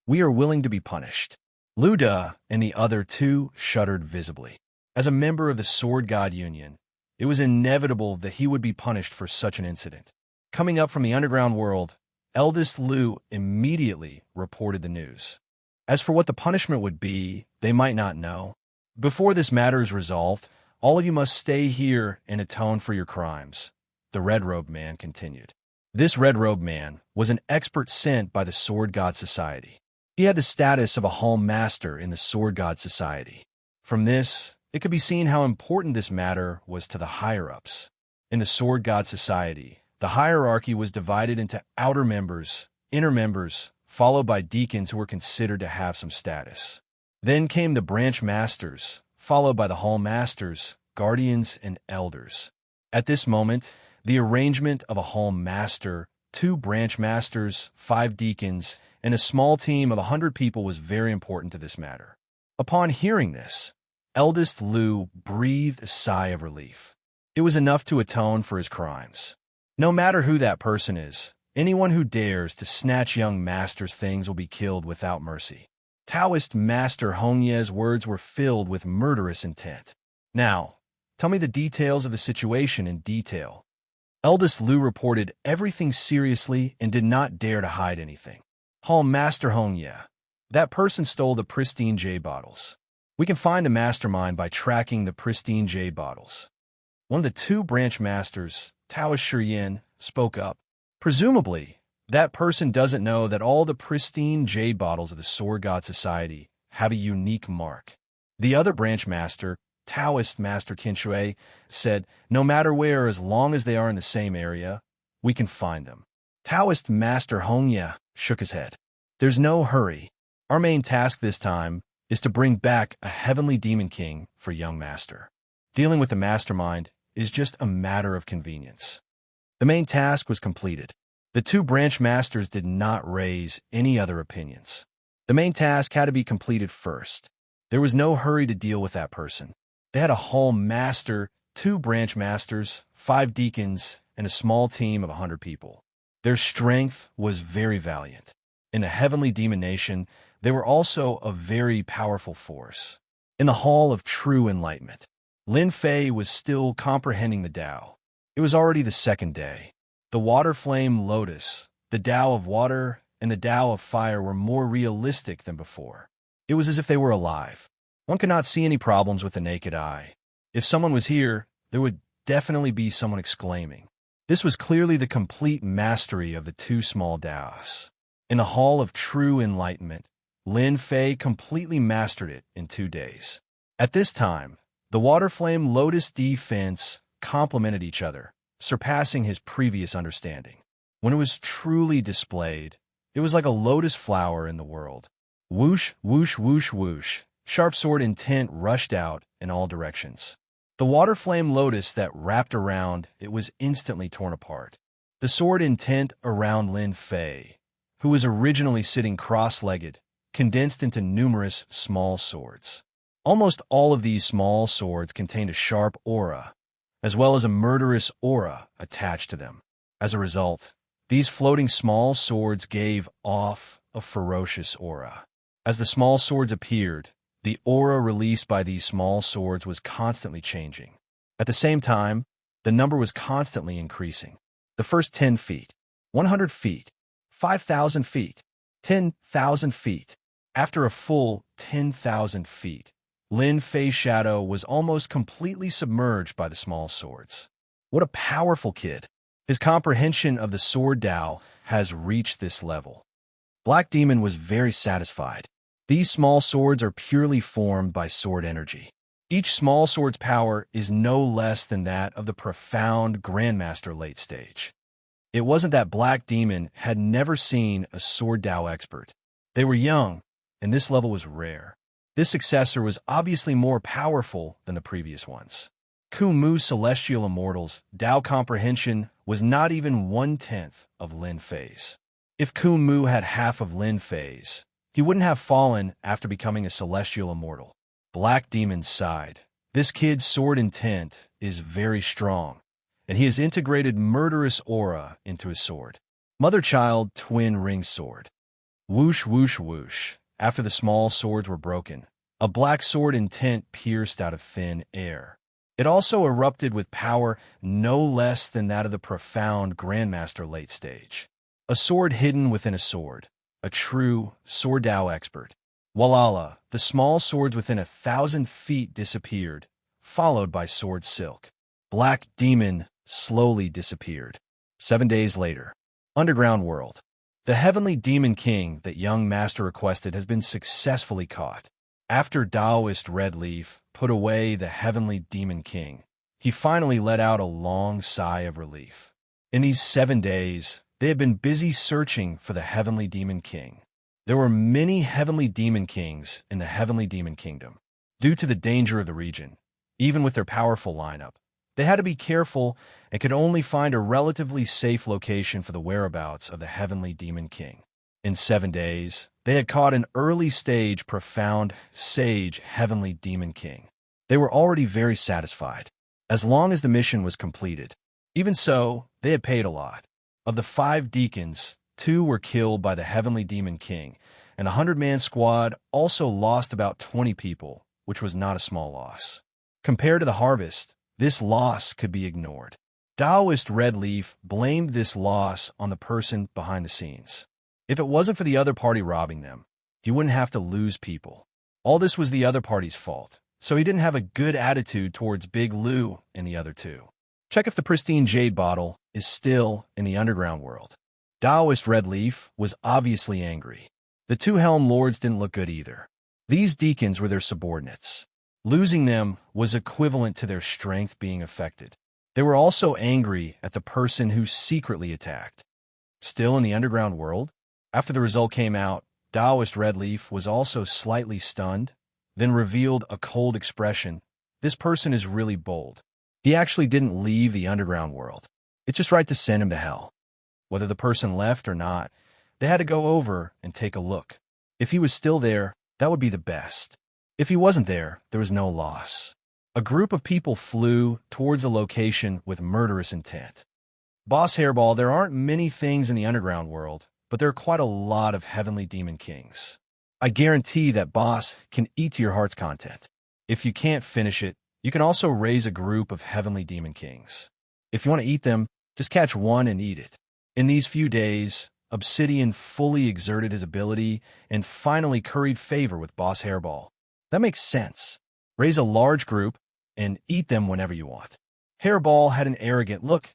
We are willing to be punished. Lu De and the other two shuddered visibly. As a member of the Sword God Union, it was inevitable that he would be punished for such an incident. Coming up from the underground world, Eldest Lu immediately reported the news. As for what the punishment would be, they might not know. Before this matter is resolved, all of you must stay here and atone for your crimes, the red-robed man continued. This red-robed man was an expert sent by the Sword God Society. He had the status of a Hall Master in the Sword God Society. From this, it could be seen how important this matter was to the higher-ups. In the Sword God Society, the hierarchy was divided into outer members, inner members, followed by deacons who were considered to have some status. Then came the branch masters, followed by the hall masters, guardians, and elders. At this moment, the arrangement of a hall master, 2 branch masters, 5 deacons, and a small team of 100 people was very important to this matter. Upon hearing this, Eldest Lu breathed a sigh of relief. It was enough to atone for his crimes. No matter who that person is, anyone who dares to snatch Young Master's things will be killed without mercy. Taoist Master Hongye's words were filled with murderous intent. Now, tell me the details of the situation in detail. Eldest Lu reported everything seriously and did not dare to hide anything. Hall Master Hongye. That person stole the pristine jade bottles. We can find the mastermind by tracking the pristine jade bottles. One of the two branch masters, Taoist Shiyin, spoke up. Presumably, that person doesn't know that all the pristine jade bottles of the Sword God Society have a unique mark. The other branch master, Taoist Master Qinshui, said, no matter where, as long as they are in the same area, we can find them. Taoist Master Hongya shook his head. There's no hurry. Our main task this time is to bring back a heavenly demon king for young master. Dealing with the mastermind is just a matter of convenience. The main task was completed. The two branch masters did not raise any other opinions. The main task had to be completed first. There was no hurry to deal with that person. They had a hall master, two branch masters, 5 deacons, and a small team of 100 people. Their strength was very valiant. In the heavenly demon nation, they were also a very powerful force. In the Hall of True Enlightenment, Lin Fei was still comprehending the Tao. It was already the second day. The water flame lotus, the Tao of water, and the Tao of fire were more realistic than before. It was as if they were alive. One could not see any problems with the naked eye. If someone was here, there would definitely be someone exclaiming. This was clearly the complete mastery of the two small Taos. In the Hall of True Enlightenment, Lin Fei completely mastered it in 2 days. At this time, the water flame lotus defense complemented each other, surpassing his previous understanding. When it was truly displayed, it was like a lotus flower in the world. Whoosh, whoosh, whoosh, whoosh. Sharp sword intent rushed out in all directions. The water flame lotus that wrapped around it was instantly torn apart. The sword intent around Lin Fei, who was originally sitting cross-legged, condensed into numerous small swords. Almost all of these small swords contained a sharp aura, as well as a murderous aura attached to them. As a result, these floating small swords gave off a ferocious aura. As the small swords appeared, the aura released by these small swords was constantly changing. At the same time, the number was constantly increasing. The first 10 feet, 100 feet, 5,000 feet, 10,000 feet. After a full 10,000 feet, Lin Fei's shadow was almost completely submerged by the small swords. What a powerful kid! His comprehension of the sword Tao has reached this level. Black Demon was very satisfied. These small swords are purely formed by sword energy. Each small sword's power is no less than that of the profound Grandmaster late stage. It wasn't that Black Demon had never seen a sword Tao expert. They were young, and this level was rare. This successor was obviously more powerful than the previous ones. Kumu Celestial Immortal's Tao comprehension was not even 1/10 of Lin Fei's. If Kumu had half of Lin Fei's, he wouldn't have fallen after becoming a Celestial Immortal. Black Demon sighed. This kid's sword intent is very strong, and he has integrated murderous aura into his sword. Mother-child twin ring sword. Whoosh, whoosh, whoosh. After the small swords were broken, a black sword intent pierced out of thin air. It also erupted with power no less than that of the profound Grandmaster late stage. A sword hidden within a sword. A true sword Tao expert. Walala, the small swords within 1,000 feet disappeared, followed by sword silk. Black Demon slowly disappeared. 7 days later. Underground world. The heavenly demon king that young master requested has been successfully caught. After Taoist Red Leaf put away the heavenly demon king, he finally let out a long sigh of relief. In these 7 days, they had been busy searching for the heavenly demon king. There were many heavenly demon kings in the heavenly demon kingdom. Due to the danger of the region, even with their powerful lineup, they had to be careful and could only find a relatively safe location for the whereabouts of the heavenly demon king. In 7 days, they had caught an early-stage, profound, sage heavenly demon king. They were already very satisfied, as long as the mission was completed. Even so, they had paid a lot. Of the 5 deacons, 2 were killed by the heavenly demon king, and a 100-man squad also lost about 20 people, which was not a small loss. Compared to the harvest, this loss could be ignored. Taoist Red Leaf blamed this loss on the person behind the scenes. If it wasn't for the other party robbing them, he wouldn't have to lose people. All this was the other party's fault, so he didn't have a good attitude towards Big Lou and the other two. Check if the pristine jade bottle is still in the underground world. Taoist Red Leaf was obviously angry. The two Helm Lords didn't look good either. These deacons were their subordinates. Losing them was equivalent to their strength being affected. They were also angry at the person who secretly attacked. Still in the underground world, after the result came out, Taoist Red Leaf was also slightly stunned, then revealed a cold expression. This person is really bold. He actually didn't leave the underground world. It's just right to send him to hell. Whether the person left or not, they had to go over and take a look. If he was still there, that would be the best. If he wasn't there, there was no loss. A group of people flew towards a location with murderous intent. Boss Hairball, there aren't many things in the underground world, but there are quite a lot of heavenly demon kings. I guarantee that Boss can eat to your heart's content. If you can't finish it, you can also raise a group of heavenly demon kings. If you want to eat them, just catch one and eat it. In these few days, Obsidian fully exerted his ability and finally curried favor with Boss Hairball. That makes sense. Raise a large group and eat them whenever you want. Hairball had an arrogant look.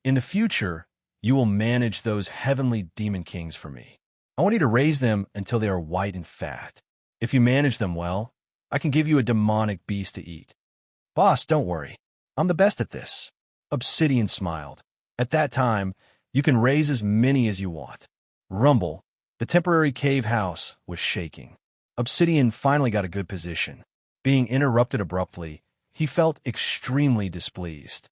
In the future, you will manage those heavenly demon kings for me. I want you to raise them until they are white and fat. If you manage them well, I can give you a demonic beast to eat. Boss, don't worry. I'm the best at this. Obsidian smiled. At that time, you can raise as many as you want. Rumble, the temporary cave house, was shaking. Obsidian finally got a good position. Being interrupted abruptly, he felt extremely displeased.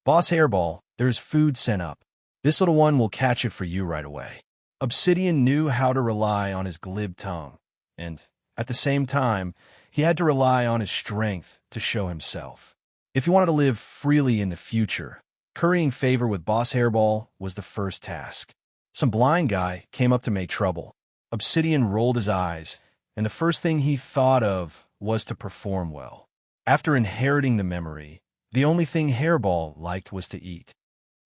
Boss Hairball, there's food sent up. This little one will catch it for you right away. Obsidian knew how to rely on his glib tongue, and, at the same time, he had to rely on his strength to show himself. If he wanted to live freely in the future, currying favor with Boss Hairball was the first task. Some blind guy came up to make trouble. Obsidian rolled his eyes, and the first thing he thought of was to perform well. After inheriting the memory, the only thing Hairball liked was to eat.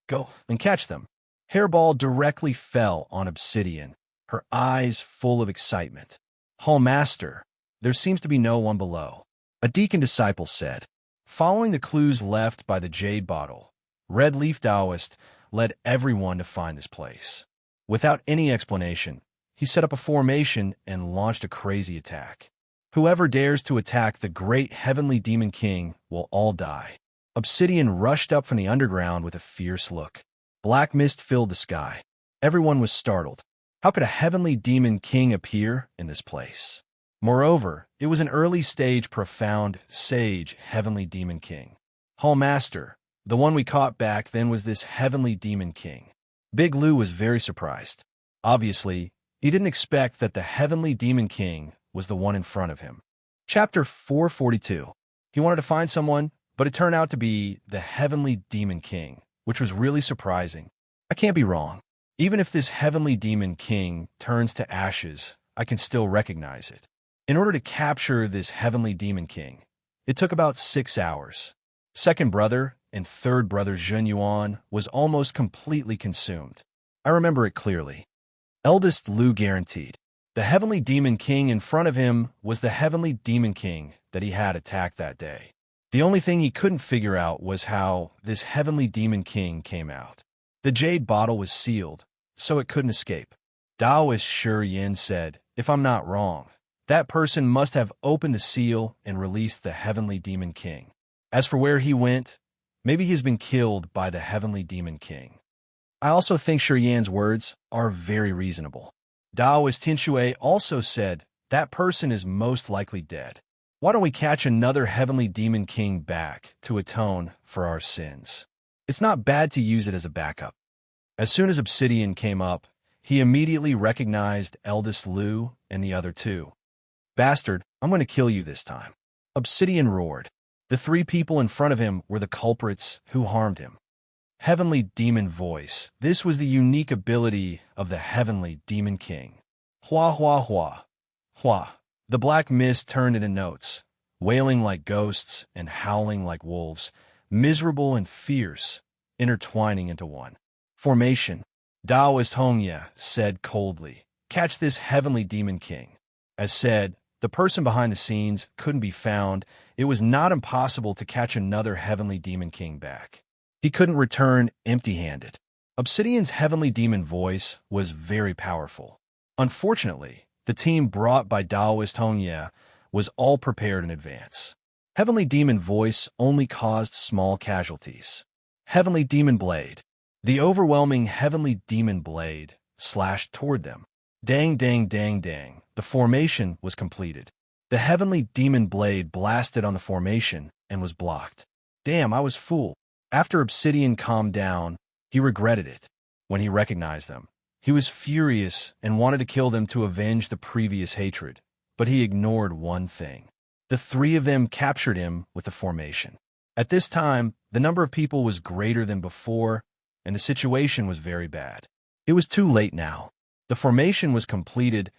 Go and catch them. Hairball directly fell on Obsidian, her eyes full of excitement. Hall Master, there seems to be no one below. A deacon disciple said. Following the clues left by the jade bottle, Red Leaf Taoist led everyone to find this place. Without any explanation, he set up a formation and launched a crazy attack. Whoever dares to attack the great heavenly demon king will all die. Obsidian rushed up from the underground with a fierce look. Black mist filled the sky. Everyone was startled. How could a heavenly demon king appear in this place? Moreover, it was an early-stage, profound, sage heavenly demon king. Hall Master, the one we caught back then, was this heavenly demon king. Big Lou was very surprised. Obviously, he didn't expect that the heavenly demon king was the one in front of him. Chapter 442. He wanted to find someone, but it turned out to be the heavenly demon king, which was really surprising. I can't be wrong. Even if this heavenly demon king turns to ashes, I can still recognize it. In order to capture this heavenly demon king, it took about 6 hours. Second brother and third brother Zhen Yuan was almost completely consumed. I remember it clearly. Eldest Lu guaranteed. The heavenly demon king in front of him was the heavenly demon king that he had attacked that day. The only thing he couldn't figure out was how this heavenly demon king came out. The jade bottle was sealed, so it couldn't escape. Taoist Shi Yin said, if I'm not wrong, that person must have opened the seal and released the heavenly demon king. As for where he went, maybe he's been killed by the heavenly demon king. I also think Shi Yan's words are very reasonable. Taoist Tinshui also said, that person is most likely dead. Why don't we catch another heavenly demon king back to atone for our sins? It's not bad to use it as a backup. As soon as Obsidian came up, he immediately recognized Eldest Lu and the other two. Bastard, I'm going to kill you this time. Obsidian roared. The three people in front of him were the culprits who harmed him. Heavenly Demon Voice. This was the unique ability of the Heavenly Demon King. Hua hua hua. Hua. The black mist turned into notes, wailing like ghosts and howling like wolves, miserable and fierce, intertwining into one. Formation. Taoist Xianxia said coldly, catch this Heavenly Demon King. As said, The person behind the scenes couldn't be found. It was not impossible to catch another Heavenly Demon King back. He couldn't return empty-handed. Obsidian's Heavenly Demon voice was very powerful. Unfortunately, the team brought by Taoist Xianxia was all prepared in advance. Heavenly Demon voice only caused small casualties. Heavenly Demon Blade. The overwhelming Heavenly Demon Blade slashed toward them. Dang, dang, dang, dang. The formation was completed. The Heavenly Demon Blade blasted on the formation and was blocked. Damn, I was fooled. After Obsidian calmed down, he regretted it. When he recognized them, he was furious and wanted to kill them to avenge the previous hatred, but he ignored one thing. The three of them captured him with the formation. At this time, the number of people was greater than before, and the situation was very bad. It was too late now. The formation was completed,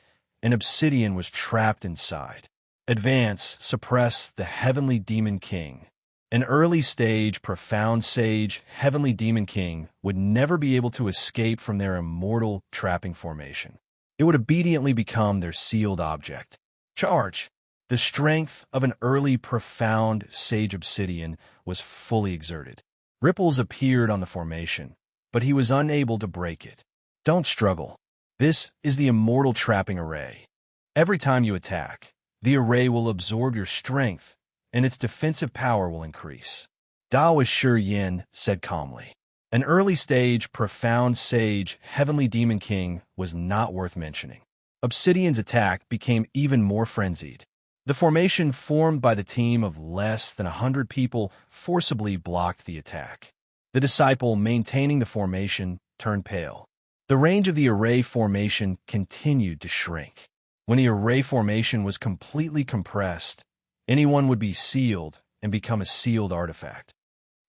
and Obsidian was trapped inside. Advance, suppress the Heavenly Demon King. An early stage, profound sage, Heavenly Demon King would never be able to escape from their immortal trapping formation. It would obediently become their sealed object. Charge! The strength of an early, profound sage Obsidian was fully exerted. Ripples appeared on the formation, but he was unable to break it. Don't struggle. This is the immortal trapping array. Every time you attack, the array will absorb your strength, and its defensive power will increase. Taoist Shi Yin said calmly. An early stage, profound sage, Heavenly Demon King was not worth mentioning. Obsidian's attack became even more frenzied. The formation formed by the team of less than 100 people forcibly blocked the attack. The disciple maintaining the formation turned pale. The range of the array formation continued to shrink. When the array formation was completely compressed, anyone would be sealed and become a sealed artifact.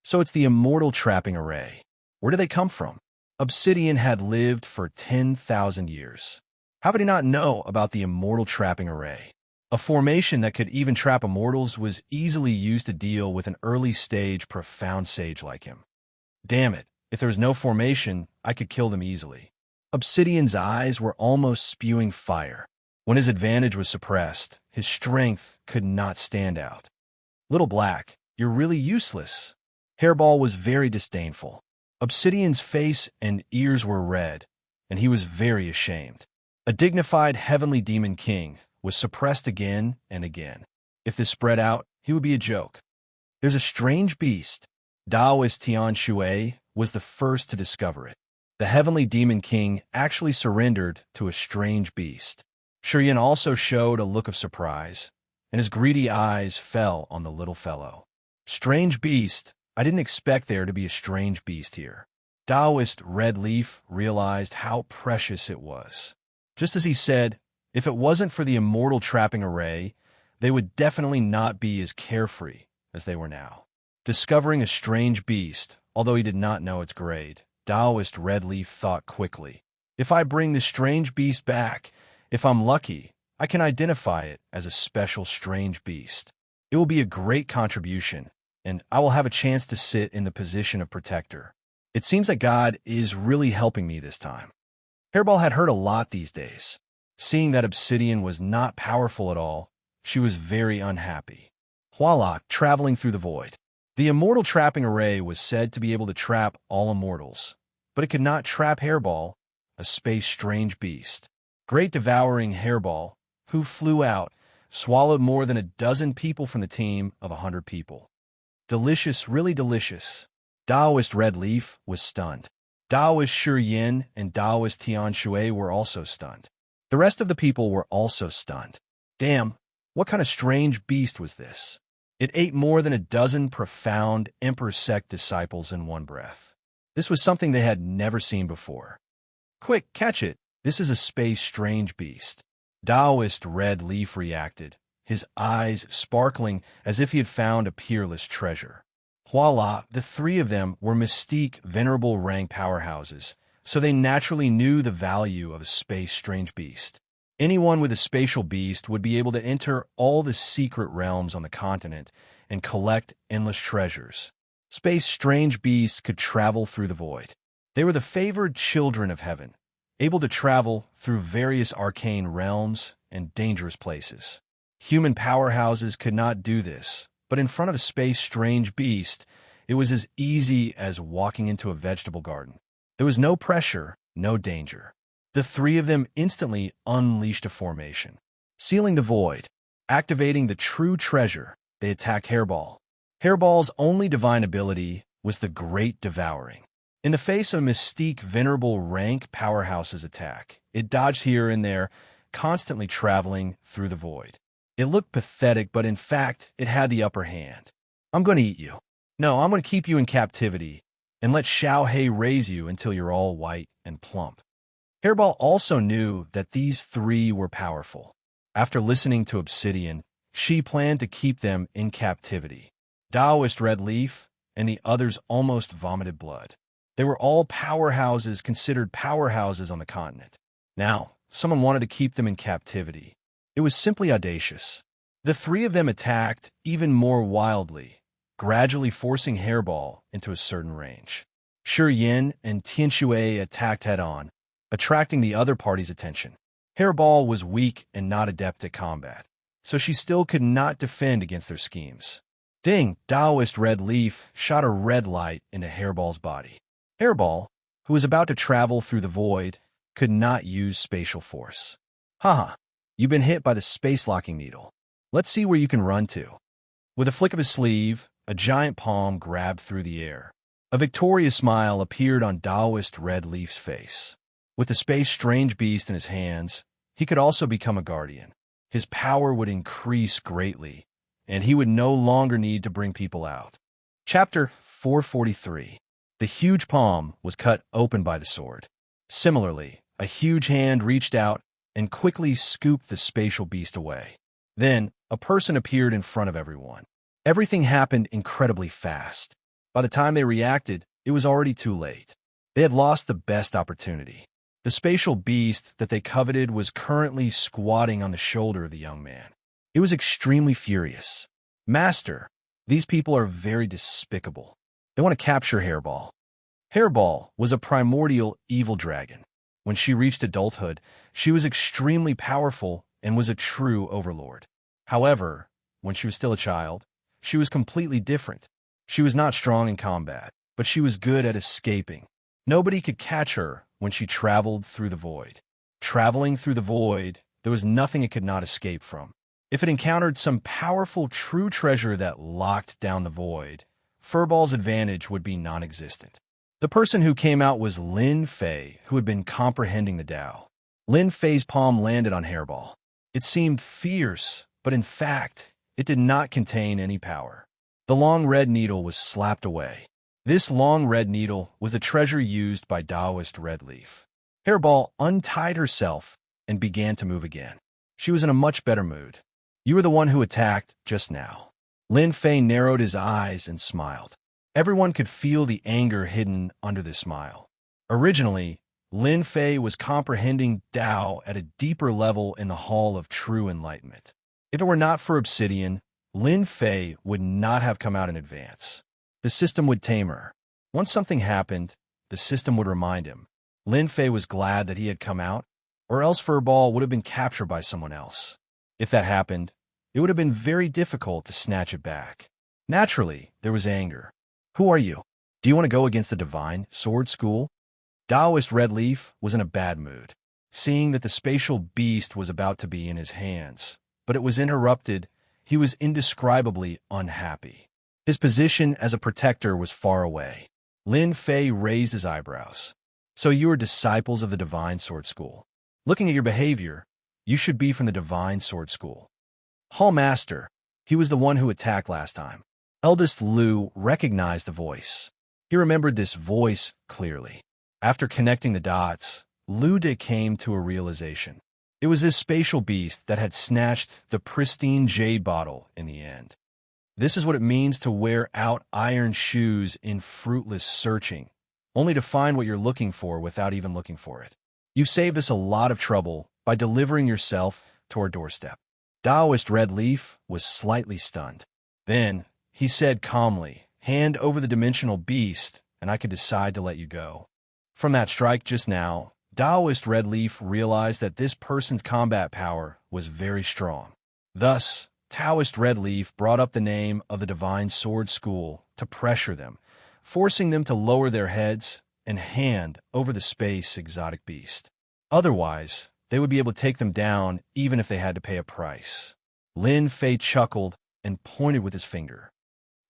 So it's the immortal trapping array. Where do they come from? Obsidian had lived for 10,000 years. How could he not know about the immortal trapping array? A formation that could even trap immortals was easily used to deal with an early-stage, profound sage like him. Damn it, if there was no formation, I could kill them easily. Obsidian's eyes were almost spewing fire. When his advantage was suppressed, his strength could not stand out. Little Black, you're really useless. Hairball was very disdainful. Obsidian's face and ears were red, and he was very ashamed. A dignified Heavenly Demon King was suppressed again and again. If this spread out, he would be a joke. There's a strange beast. Taoist Xianxia was the first to discover it. The Heavenly Demon King actually surrendered to a strange beast. Shi Yin also showed a look of surprise, and his greedy eyes fell on the little fellow. Strange beast, I didn't expect there to be a strange beast here. Taoist Red Leaf realized how precious it was. Just as he said, if it wasn't for the immortal trapping array, they would definitely not be as carefree as they were now. Discovering a strange beast, although he did not know its grade, Taoist Red Leaf thought quickly. If I bring this strange beast back, if I'm lucky, I can identify it as a special strange beast. It will be a great contribution, and I will have a chance to sit in the position of protector. It seems that God is really helping me this time. Hairball had heard a lot these days. Seeing that Obsidian was not powerful at all, she was very unhappy. Voila, traveling through the void. The immortal trapping array was said to be able to trap all immortals, but it could not trap Hairball, a space strange beast. Great devouring Hairball, who flew out, swallowed more than a dozen people from the team of 100 people. Delicious, really delicious. Taoist Red Leaf was stunned. Taoist Shi Yin and Taoist Xianxia were also stunned. The rest of the people were also stunned. Damn, what kind of strange beast was this? It ate more than a dozen profound Emperor Sect disciples in one breath. This was something they had never seen before. Quick, catch it. This is a space strange beast. Taoist Red Leaf reacted, his eyes sparkling as if he had found a peerless treasure. Voila, the three of them were mystique, venerable rank powerhouses, so they naturally knew the value of a space strange beast. Anyone with a spatial beast would be able to enter all the secret realms on the continent and collect endless treasures. Space strange beasts could travel through the void. They were the favored children of heaven, able to travel through various arcane realms and dangerous places. Human powerhouses could not do this, but in front of a space-strange beast, it was as easy as walking into a vegetable garden. There was no pressure, no danger. The three of them instantly unleashed a formation. Sealing the void, activating the true treasure, they attacked Hairball. Hairball's only divine ability was the Great Devouring. In the face of Mystique Venerable Rank Powerhouse's attack, it dodged here and there, constantly traveling through the void. It looked pathetic, but in fact, it had the upper hand. I'm going to eat you. No, I'm going to keep you in captivity and let Xiao Hei raise you until you're all white and plump. Hairball also knew that these three were powerful. After listening to Obsidian, she planned to keep them in captivity. Taoist Red Leaf and the others almost vomited blood. They were all powerhouses considered powerhouses on the continent. Now, someone wanted to keep them in captivity. It was simply audacious. The three of them attacked even more wildly, gradually forcing Hairball into a certain range. Shi Yin and Tianxue attacked head-on, attracting the other party's attention. Hairball was weak and not adept at combat, so she still could not defend against their schemes. Ding! Taoist Red Leaf shot a red light into Hairball's body. Hairball, who was about to travel through the void, could not use spatial force. Haha, you've been hit by the space-locking needle. Let's see where you can run to. With a flick of his sleeve, a giant palm grabbed through the air. A victorious smile appeared on Taoist Red Leaf's face. With the space-strange beast in his hands, he could also become a guardian. His power would increase greatly, and he would no longer need to bring people out. Chapter 443. The huge palm was cut open by the sword. Similarly, a huge hand reached out and quickly scooped the spatial beast away. Then, a person appeared in front of everyone. Everything happened incredibly fast. By the time they reacted, it was already too late. They had lost the best opportunity. The spatial beast that they coveted was currently squatting on the shoulder of the young man. It was extremely furious. Master, these people are very despicable. They want to capture Hairball. Hairball was a primordial evil dragon. When she reached adulthood, she was extremely powerful and was a true overlord. However, when she was still a child, she was completely different. She was not strong in combat, but she was good at escaping. Nobody could catch her when she traveled through the void. Traveling through the void, there was nothing it could not escape from. If it encountered some powerful true treasure that locked down the void, Furball's advantage would be non-existent. The person who came out was Lin Fei, who had been comprehending the Tao. Lin Fei's palm landed on Hairball. It seemed fierce, but in fact, it did not contain any power. The long red needle was slapped away. This long red needle was a treasure used by Taoist Red Leaf. Hairball untied herself and began to move again. She was in a much better mood. You were the one who attacked just now. Lin Fei narrowed his eyes and smiled. Everyone could feel the anger hidden under the smile. Originally, Lin Fei was comprehending Tao at a deeper level in the Hall of True Enlightenment. If it were not for Obsidian, Lin Fei would not have come out in advance. The system would tame her. Once something happened, the system would remind him. Lin Fei was glad that he had come out, or else Furball would have been captured by someone else. If that happened, it would have been very difficult to snatch it back. Naturally, there was anger. Who are you? Do you want to go against the Divine Sword School? Taoist Red Leaf was in a bad mood, seeing that the spatial beast was about to be in his hands. But it was interrupted. He was indescribably unhappy. His position as a protector was far away. Lin Fei raised his eyebrows. So you are disciples of the Divine Sword School. Looking at your behavior, you should be from the Divine Sword School. Hall Master, he was the one who attacked last time. Eldest Lu recognized the voice. He remembered this voice clearly. After connecting the dots, Lu De came to a realization. It was this spatial beast that had snatched the pristine jade bottle in the end. This is what it means to wear out iron shoes in fruitless searching, only to find what you're looking for without even looking for it. You've saved us a lot of trouble by delivering yourself to our doorstep. Taoist Red Leaf was slightly stunned. Then, he said calmly, hand over the dimensional beast, and I could decide to let you go. From that strike just now, Taoist Red Leaf realized that this person's combat power was very strong. Thus, Taoist Red Leaf brought up the name of the Divine Sword School to pressure them, forcing them to lower their heads and hand over the space exotic beast. Otherwise, they would be able to take them down even if they had to pay a price. Lin Fei chuckled and pointed with his finger.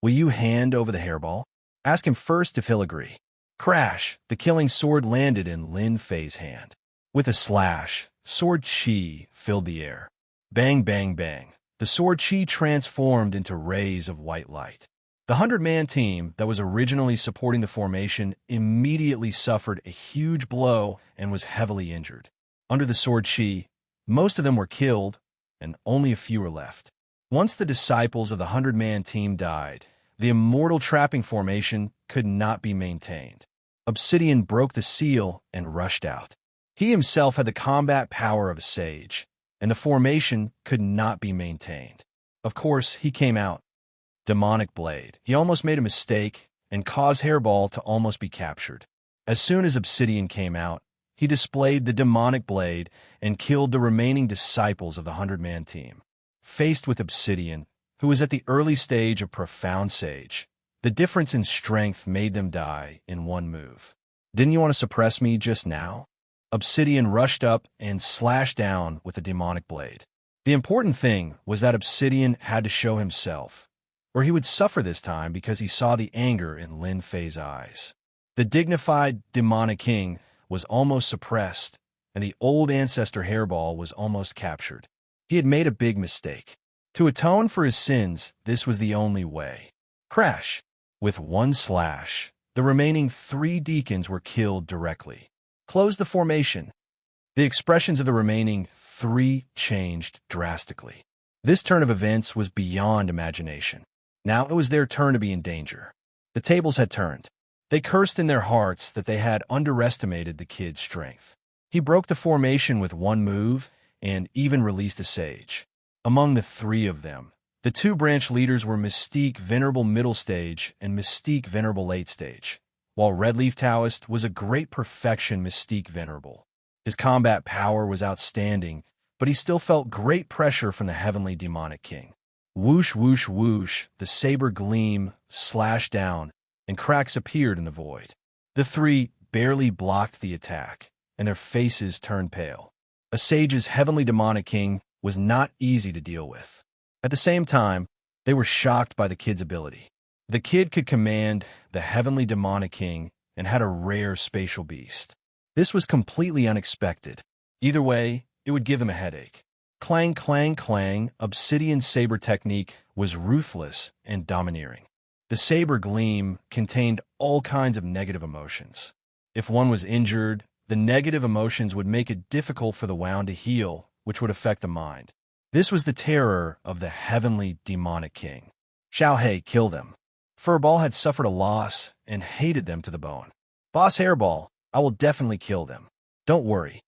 Will you hand over the hairball? Ask him first if he'll agree. Crash! The killing sword landed in Lin Fei's hand. With a slash, sword chi filled the air. Bang, bang, bang. The sword chi transformed into rays of white light. The 100-man team that was originally supporting the formation immediately suffered a huge blow and was heavily injured. Under the sword chi, most of them were killed, and only a few were left. Once the disciples of the 100-man team died, the immortal trapping formation could not be maintained. Obsidian broke the seal and rushed out. He himself had the combat power of a sage, and the formation could not be maintained. Of course, he came out. Demonic Blade. He almost made a mistake and caused Hairball to almost be captured. As soon as Obsidian came out, he displayed the Demonic Blade and killed the remaining disciples of the 100-man team. Faced with Obsidian, who was at the early stage of Profound Sage, the difference in strength made them die in one move. Didn't you want to suppress me just now? Obsidian rushed up and slashed down with the Demonic Blade. The important thing was that Obsidian had to show himself, or he would suffer this time because he saw the anger in Lin Fei's eyes. The dignified Demonic King was almost suppressed, and the old ancestor Hairball was almost captured. He had made a big mistake. To atone for his sins, this was the only way. Crash! With one slash, the remaining 3 deacons were killed directly. Close the formation. The expressions of the remaining 3 changed drastically. This turn of events was beyond imagination. Now it was their turn to be in danger. The tables had turned. They cursed in their hearts that they had underestimated the kid's strength. He broke the formation with one move and even released a sage. Among the 3 of them, the 2 branch leaders were Mystique Venerable Middle Stage and Mystique Venerable Late Stage, while Red Leaf Taoist was a great perfection Mystique Venerable. His combat power was outstanding, but he still felt great pressure from the Heavenly Demonic King. Whoosh, whoosh, whoosh, the saber gleam slashed down, and cracks appeared in the void. The 3 barely blocked the attack, and their faces turned pale. A sage's Heavenly Demonic King was not easy to deal with. At the same time, they were shocked by the kid's ability. The kid could command the Heavenly Demonic King and had a rare spatial beast. This was completely unexpected. Either way, it would give them a headache. Clang, clang, clang, Obsidian's saber technique was ruthless and domineering. The saber gleam contained all kinds of negative emotions. If one was injured, the negative emotions would make it difficult for the wound to heal, which would affect the mind. This was the terror of the Heavenly Demonic King. Xiaohei, kill them. Furball had suffered a loss and hated them to the bone. Boss Hairball, I will definitely kill them. Don't worry.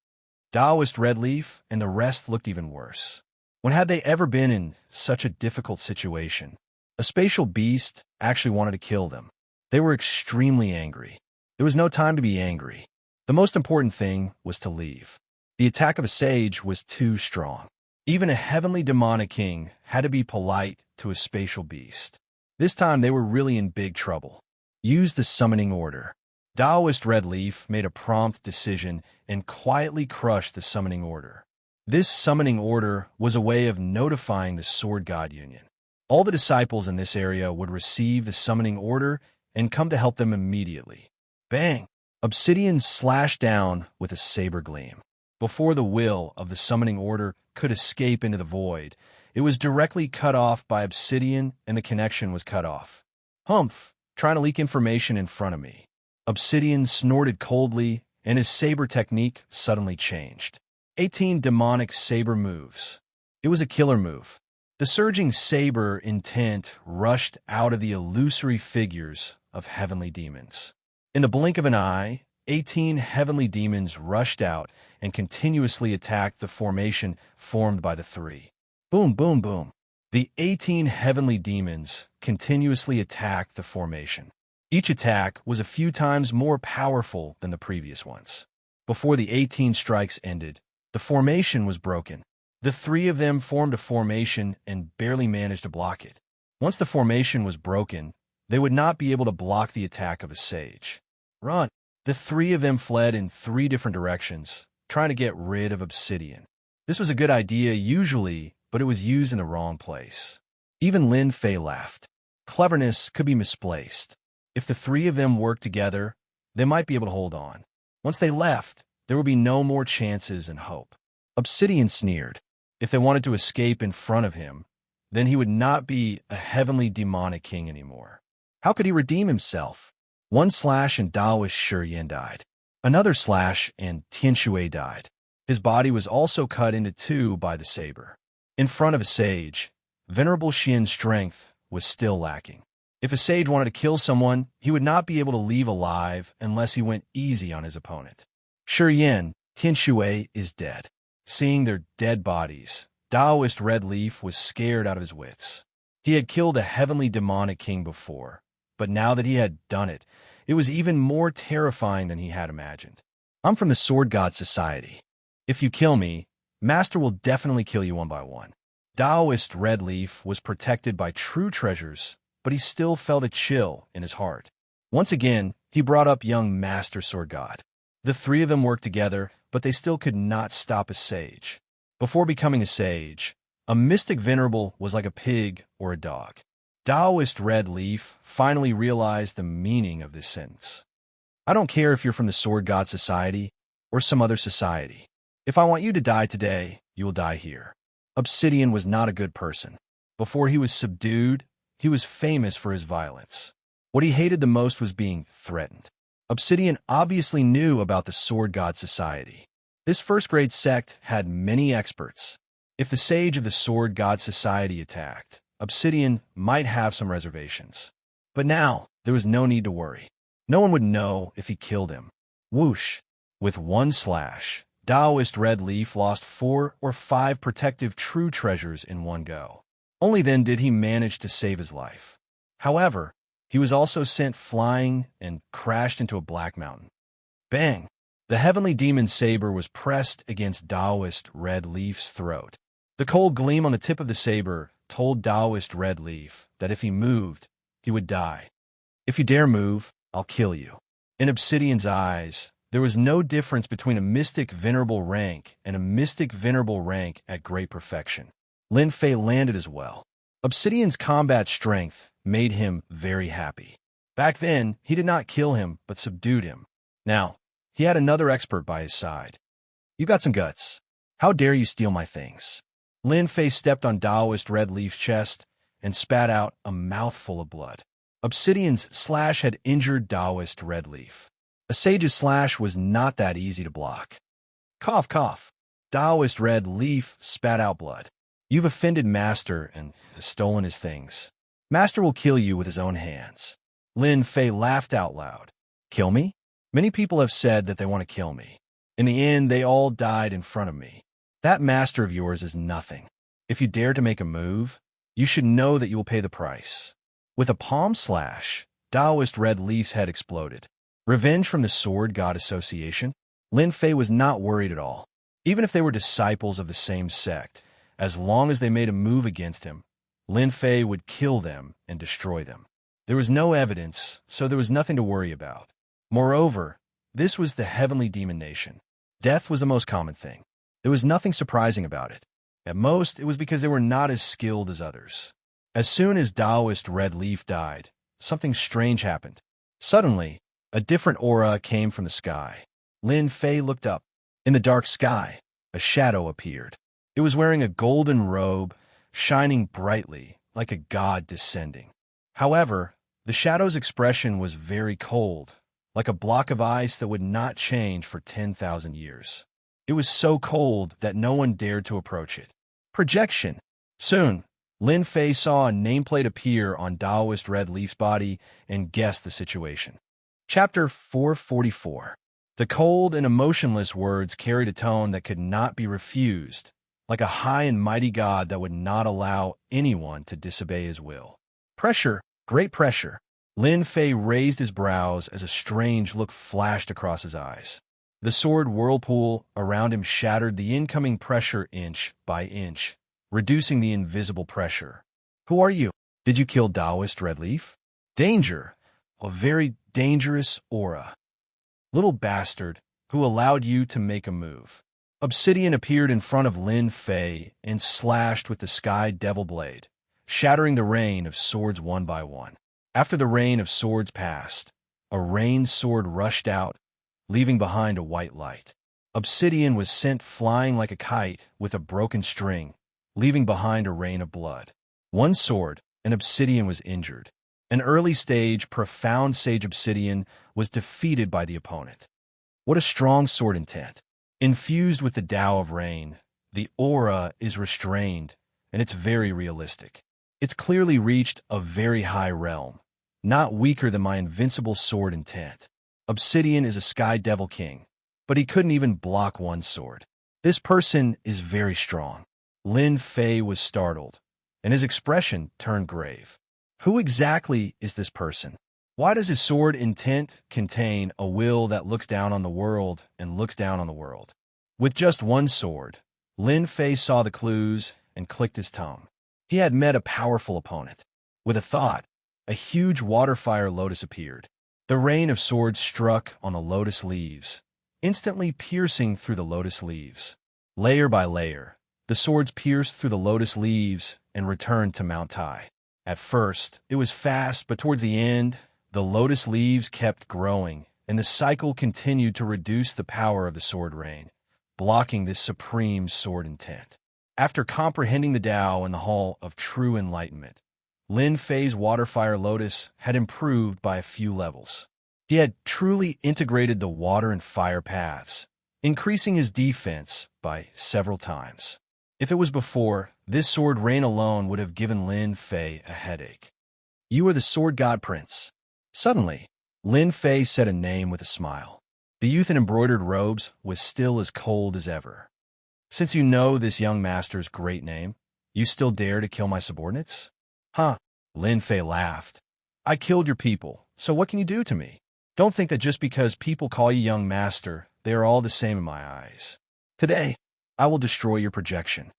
Taoist Red Leaf and the rest looked even worse. When had they ever been in such a difficult situation? A spatial beast actually wanted to kill them. They were extremely angry. There was no time to be angry. The most important thing was to leave. The attack of a sage was too strong. Even a Heavenly Demonic King had to be polite to a spatial beast. This time they were really in big trouble. Use the summoning order. Taoist Red Leaf made a prompt decision and quietly crushed the summoning order. This summoning order was a way of notifying the Sword God Union. All the disciples in this area would receive the summoning order and come to help them immediately. Bang! Obsidian slashed down with a saber gleam. Before the will of the summoning order could escape into the void, it was directly cut off by Obsidian and the connection was cut off. Humph! Trying to leak information in front of me. Obsidian snorted coldly and his saber technique suddenly changed. 18 demonic saber moves. It was a killer move. The surging saber intent rushed out of the illusory figures of heavenly demons. In the blink of an eye, 18 heavenly demons rushed out and continuously attacked the formation formed by the 3. Boom, boom, boom. The 18 heavenly demons continuously attacked the formation. Each attack was a few times more powerful than the previous ones. Before the 18 strikes ended, the formation was broken. The three of them formed a formation and barely managed to block it. Once the formation was broken, they would not be able to block the attack of a sage. Run! The three of them fled in three different directions, trying to get rid of obsidian. This was a good idea usually, but it was used in the wrong place. Even Lin Fei laughed. Cleverness could be misplaced. If the three of them worked together, they might be able to hold on. Once they left, there would be no more chances and hope. Obsidian sneered. If they wanted to escape in front of him, then he would not be a heavenly demonic king anymore. How could he redeem himself? One slash and Taoist Xianxia died. Another slash and Tianshui died. His body was also cut into two by the saber. In front of a sage, Venerable Xian's strength was still lacking. If a sage wanted to kill someone, he would not be able to leave alive unless he went easy on his opponent. Xian, Tianshui is dead. Seeing their dead bodies, Taoist Red Leaf was scared out of his wits. He had killed a heavenly demonic king before, but now that he had done it, it was even more terrifying than he had imagined. I'm from the Sword God Society. If you kill me, Master will definitely kill you one by one. Taoist Red Leaf was protected by true treasures, but he still felt a chill in his heart. Once again, he brought up young Master Sword God. The three of them worked together, but they still could not stop a sage. Before becoming a sage, a mystic venerable was like a pig or a dog. Taoist Red Leaf finally realized the meaning of this sentence. I don't care if you're from the Sword God Society or some other society. If I want you to die today, you will die here. Obsidian was not a good person. Before he was subdued, he was famous for his violence. What he hated the most was being threatened. Obsidian obviously knew about the Sword God Society. This first-grade sect had many experts. If the sage of the Sword God Society attacked, Obsidian might have some reservations. But now, there was no need to worry. No one would know if he killed him. Whoosh! With one slash, Taoist Red Leaf lost 4 or 5 protective true treasures in one go. Only then did he manage to save his life. However, he was also sent flying and crashed into a black mountain. Bang! The heavenly demon saber was pressed against Taoist Red Leaf's throat. The cold gleam on the tip of the saber told Taoist Red Leaf that if he moved, he would die. If you dare move, I'll kill you. In Obsidian's eyes, there was no difference between a mystic venerable rank and a mystic venerable rank at great perfection. Lin Fei landed as well. Obsidian's combat strength made him very happy. Back then, he did not kill him, but subdued him. Now, he had another expert by his side. You got some guts. How dare you steal my things? Lin Fei stepped on Taoist Red Leaf's chest and spat out a mouthful of blood. Obsidian's slash had injured Taoist Red Leaf. A sage's slash was not that easy to block. Cough, cough. Taoist Red Leaf spat out blood. You've offended Master and stolen his things. Master will kill you with his own hands. Lin Fei laughed out loud. Kill me? Many people have said that they want to kill me. In the end, they all died in front of me. That master of yours is nothing. If you dare to make a move, you should know that you will pay the price. With a palm slash, Taoist Red Leaf's head exploded. Revenge from the Sword God Association? Lin Fei was not worried at all. Even if they were disciples of the same sect, as long as they made a move against him, Lin Fei would kill them and destroy them. There was no evidence, so there was nothing to worry about. Moreover, this was the heavenly demon nation. Death was the most common thing. There was nothing surprising about it. At most, it was because they were not as skilled as others. As soon as Taoist Red Leaf died, something strange happened. Suddenly, a different aura came from the sky. Lin Fei looked up. In the dark sky, a shadow appeared. It was wearing a golden robe, shining brightly, like a god descending. However, the shadow's expression was very cold, like a block of ice that would not change for 10,000 years. It was so cold that no one dared to approach it. Projection. Soon, Lin Fei saw a nameplate appear on Taoist Red Leaf's body and guessed the situation. Chapter 444. The cold and emotionless words carried a tone that could not be refused, like a high and mighty God that would not allow anyone to disobey his will. Pressure, great pressure. Lin Fei raised his brows as a strange look flashed across his eyes. The sword whirlpool around him shattered the incoming pressure inch by inch, reducing the invisible pressure. Who are you? Did you kill Taoist Redleaf? Danger. A very dangerous aura. Little bastard, who allowed you to make a move. Obsidian appeared in front of Lin Fei and slashed with the sky devil blade, shattering the rain of swords one by one. After the rain of swords passed, a rain sword rushed out, leaving behind a white light. Obsidian was sent flying like a kite with a broken string, leaving behind a rain of blood. One sword, and Obsidian was injured. An early stage, profound sage Obsidian was defeated by the opponent. What a strong sword intent. Infused with the Tao of Rain, the aura is restrained, and it's very realistic. It's clearly reached a very high realm, not weaker than my invincible sword intent. Obsidian is a Sky Devil King, but he couldn't even block one sword. This person is very strong. Lin Fei was startled, and his expression turned grave. Who exactly is this person? Why does his sword intent contain a will that looks down on the world and looks down on the world? With just one sword, Lin Fei saw the clues and clicked his tongue. He had met a powerful opponent. With a thought, a huge water-fire lotus appeared. The rain of swords struck on the lotus leaves, instantly piercing through the lotus leaves. Layer by layer, the swords pierced through the lotus leaves and returned to Mount Tai. At first, it was fast, but towards the end, the lotus leaves kept growing, and the cycle continued to reduce the power of the sword rain, blocking this supreme sword intent. After comprehending the Tao in the Hall of True Enlightenment, Lin Fei's water-fire lotus had improved by a few levels. He had truly integrated the water and fire paths, increasing his defense by several times. If it was before, this sword rain alone would have given Lin Fei a headache. You are the Sword God Prince. Suddenly, Lin Fei said a name with a smile. The youth in embroidered robes was still as cold as ever. Since you know this young master's great name, you still dare to kill my subordinates? Huh? Lin Fei laughed. I killed your people, so what can you do to me? Don't think that just because people call you young master, they are all the same in my eyes. Today, I will destroy your projection.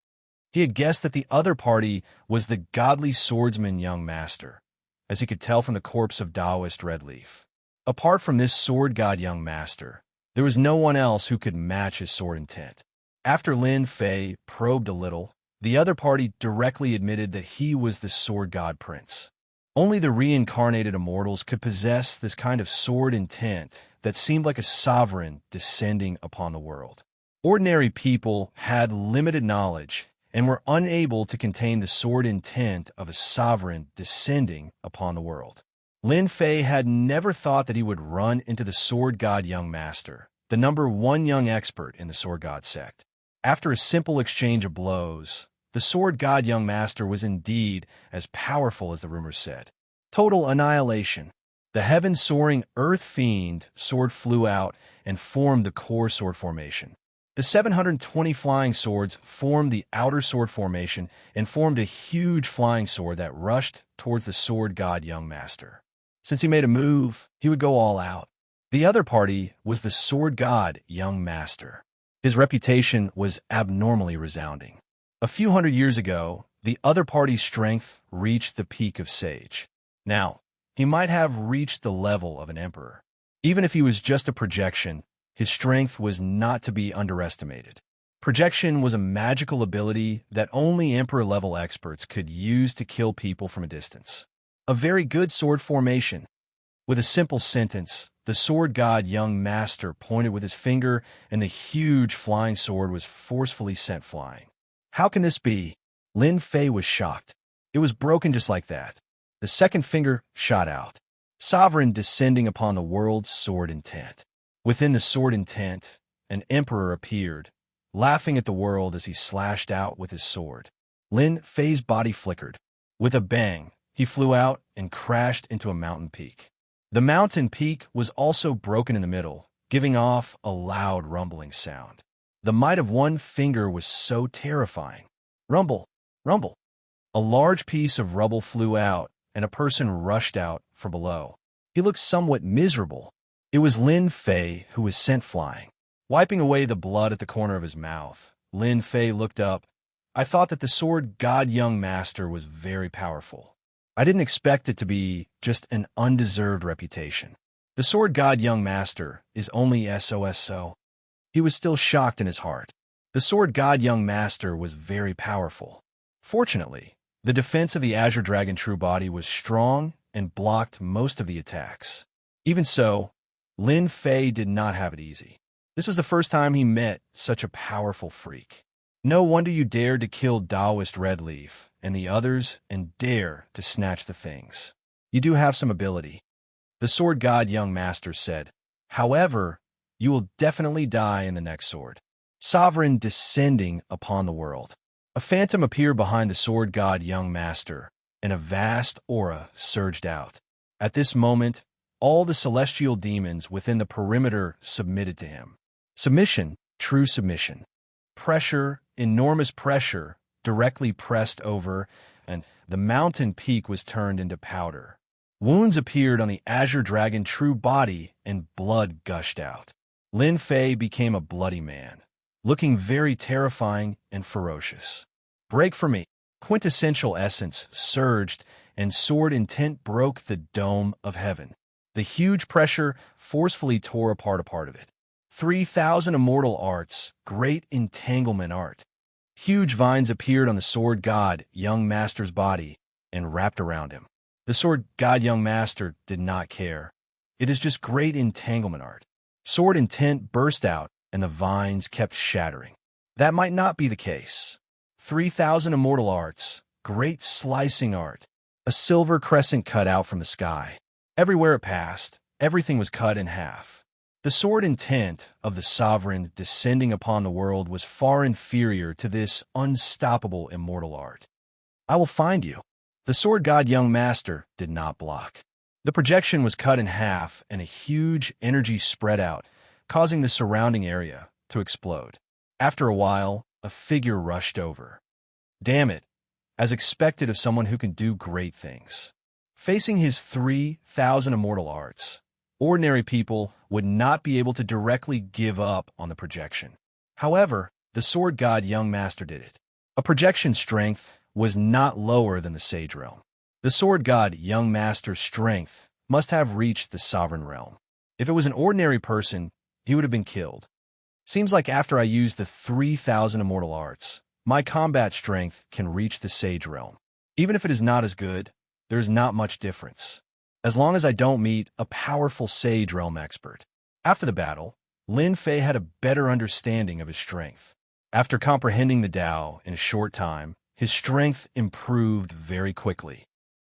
He had guessed that the other party was the godly swordsman young master, as he could tell from the corpse of Taoist Redleaf. Apart from this sword god young master, there was no one else who could match his sword intent. After Lin Fei probed a little, the other party directly admitted that he was the sword god prince. Only the reincarnated immortals could possess this kind of sword intent that seemed like a sovereign descending upon the world. Ordinary people had limited knowledge and were unable to contain the sword intent of a sovereign descending upon the world. Lin Fei had never thought that he would run into the sword god young master, the #1 young expert in the sword god sect. After a simple exchange of blows, the sword god young master was indeed as powerful as the rumors said. Total annihilation. The heaven-soaring earth fiend sword flew out and formed the core sword formation. The 720 flying swords formed the outer sword formation and formed a huge flying sword that rushed towards the sword god young master. Since he made a move, he would go all out. The other party was the sword god young master. His reputation was abnormally resounding. A few hundred years ago, the other party's strength reached the peak of sage. Now, he might have reached the level of an emperor. Even if he was just a projection, his strength was not to be underestimated. Projection was a magical ability that only emperor-level experts could use to kill people from a distance. A very good sword formation. With a simple sentence, the sword god young master pointed with his finger, and the huge flying sword was forcefully sent flying. How can this be? Lin Fei was shocked. It was broken just like that. The second finger shot out. Sovereign descending upon the world's sword intent. Within the sword intent, an emperor appeared, laughing at the world as he slashed out with his sword. Lin Fei's body flickered. With a bang, he flew out and crashed into a mountain peak. The mountain peak was also broken in the middle, giving off a loud rumbling sound. The might of one finger was so terrifying. Rumble, rumble. A large piece of rubble flew out, and a person rushed out from below. He looked somewhat miserable. It was Lin Fei who was sent flying. Wiping away the blood at the corner of his mouth, Lin Fei looked up. I thought that the sword god young master was very powerful. I didn't expect it to be just an undeserved reputation. The sword god young master is only SOSO. He was still shocked in his heart. The sword god young master was very powerful. Fortunately, the defense of the Azure Dragon True Body was strong and blocked most of the attacks. Even so, Lin Fei did not have it easy. This was the first time he met such a powerful freak. No wonder you dared to kill Taoist Redleaf and the others and dare to snatch the things. You do have some ability, the sword god young master said. However, you will definitely die in the next sword. Sovereign descending upon the world. A phantom appeared behind the sword god young master, and a vast aura surged out. At this moment, all the celestial demons within the perimeter submitted to him. Submission, true submission. Pressure, enormous pressure, directly pressed over, and the mountain peak was turned into powder. Wounds appeared on the Azure Dragon True Body, and blood gushed out. Lin Fei became a bloody man, looking very terrifying and ferocious. Break for me. Quintessential essence surged, and sword intent broke the dome of heaven. The huge pressure forcefully tore apart a part of it. 3,000 immortal arts, great entanglement art. Huge vines appeared on the sword god young master's body and wrapped around him. The sword god young master did not care. It is just great entanglement art. Sword intent burst out, and the vines kept shattering. That might not be the case. 3,000 immortal arts, great slicing art. A silver crescent cut out from the sky. Everywhere it passed, everything was cut in half. The sword intent of the sovereign descending upon the world was far inferior to this unstoppable immortal art. I will find you. The sword god young master did not block. The projection was cut in half, and a huge energy spread out, causing the surrounding area to explode. After a while, a figure rushed over. Damn it, as expected of someone who can do great things. Facing his 3,000 immortal arts, ordinary people would not be able to directly give up on the projection. However, the sword god young master did it. A projection strength was not lower than the sage realm. The sword god young master's strength must have reached the sovereign realm. If it was an ordinary person, he would have been killed. Seems like after I use the 3,000 immortal arts, my combat strength can reach the sage realm. Even if it is not as good, there is not much difference, as long as I don't meet a powerful sage realm expert. After the battle, Lin Fei had a better understanding of his strength. After comprehending the Tao in a short time, his strength improved very quickly.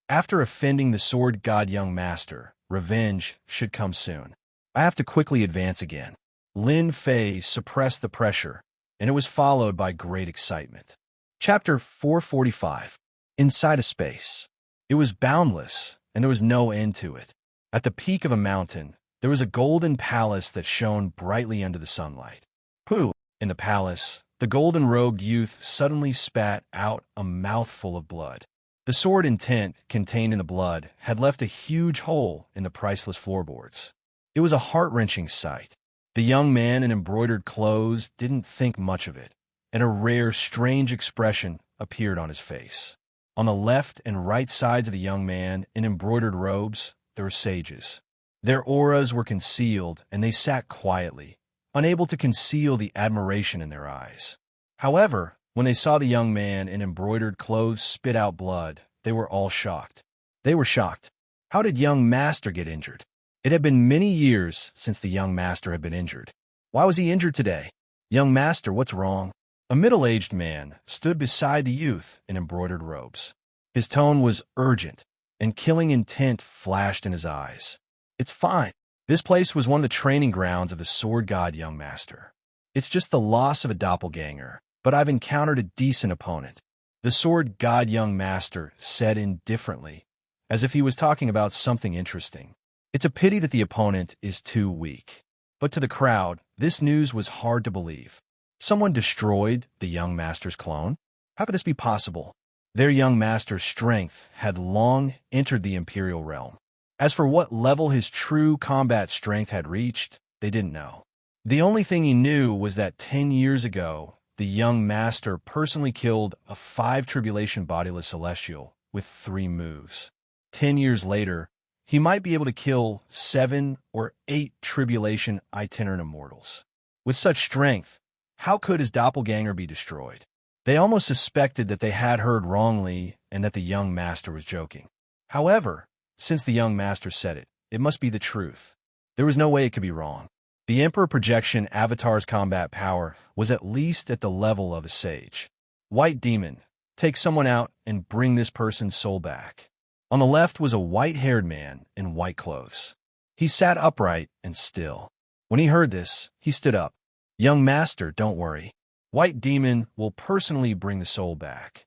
After offending the sword god young master, revenge should come soon. I have to quickly advance again. Lin Fei suppressed the pressure, and it was followed by great excitement. Chapter 445. Inside a space. It was boundless, and there was no end to it. At the peak of a mountain, there was a golden palace that shone brightly under the sunlight. Pooh! In the palace, the golden-robed youth suddenly spat out a mouthful of blood. The sword intent contained in the blood had left a huge hole in the priceless floorboards. It was a heart-wrenching sight. The young man in embroidered clothes didn't think much of it, and a rare, strange expression appeared on his face. On the left and right sides of the young man in embroidered robes, there were sages. Their auras were concealed, and they sat quietly, unable to conceal the admiration in their eyes. However, when they saw the young man in embroidered clothes spit out blood, they were all shocked. They were shocked. How did young master get injured? It had been many years since the young master had been injured. Why was he injured today? Young master, what's wrong? A middle-aged man stood beside the youth in embroidered robes. His tone was urgent, and killing intent flashed in his eyes. It's fine. This place was one of the training grounds of the sword god young master. It's just the loss of a doppelganger, but I've encountered a decent opponent. The sword god young master said indifferently, as if he was talking about something interesting. It's a pity that the opponent is too weak. But to the crowd, this news was hard to believe. Someone destroyed the young master's clone? How could this be possible? Their young master's strength had long entered the imperial realm. As for what level his true combat strength had reached, they didn't know. The only thing he knew was that 10 years ago, the young master personally killed a 5 tribulation bodiless celestial with 3 moves. 10 years later, he might be able to kill 7 or 8 tribulation itinerant immortals. With such strength, how could his doppelganger be destroyed? They almost suspected that they had heard wrongly and that the young master was joking. However, since the young master said it, it must be the truth. There was no way it could be wrong. The Emperor Projection Avatar's combat power was at least at the level of a sage. White Demon, take someone out and bring this person's soul back. On the left was a white-haired man in white clothes. He sat upright and still. When he heard this, he stood up. Young master, don't worry. White Demon will personally bring the soul back.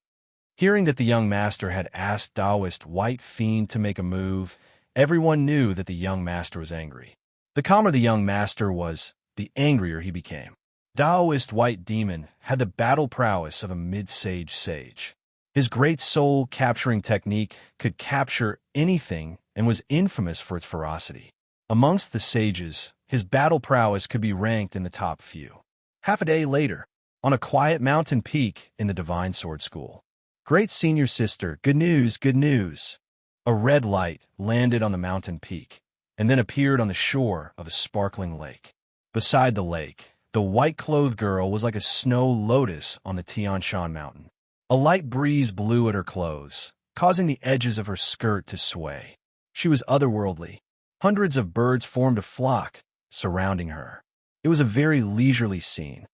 Hearing that the young master had asked Taoist White Fiend to make a move, everyone knew that the young master was angry. The calmer the young master was, the angrier he became. Taoist White Demon had the battle prowess of a mid-sage sage. His great soul-capturing technique could capture anything and was infamous for its ferocity. Amongst the sages, his battle prowess could be ranked in the top few. Half a day later, on a quiet mountain peak in the Divine Sword School. Great senior sister, good news, good news. A red light landed on the mountain peak, and then appeared on the shore of a sparkling lake. Beside the lake, the white-clothed girl was like a snow lotus on the Tian Shan mountain. A light breeze blew at her clothes, causing the edges of her skirt to sway. She was otherworldly. Hundreds of birds formed a flock, surrounding her. It was a very leisurely scene.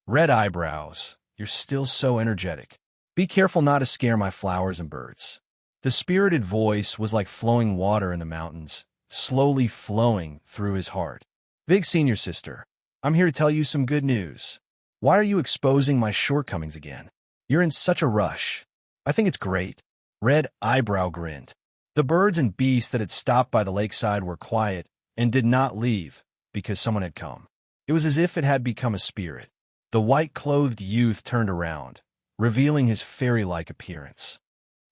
Red eyebrows, you're still so energetic. Be careful not to scare my flowers and birds. The spirited voice was like flowing water in the mountains, slowly flowing through his heart. Big senior sister, I'm here to tell you some good news. Why are you exposing my shortcomings again? You're in such a rush. I think it's great. Red eyebrow grinned. The birds and beasts that had stopped by the lakeside were quiet and did not leave because someone had come. It was as if it had become a spirit. The white-clothed youth turned around, revealing his fairy-like appearance.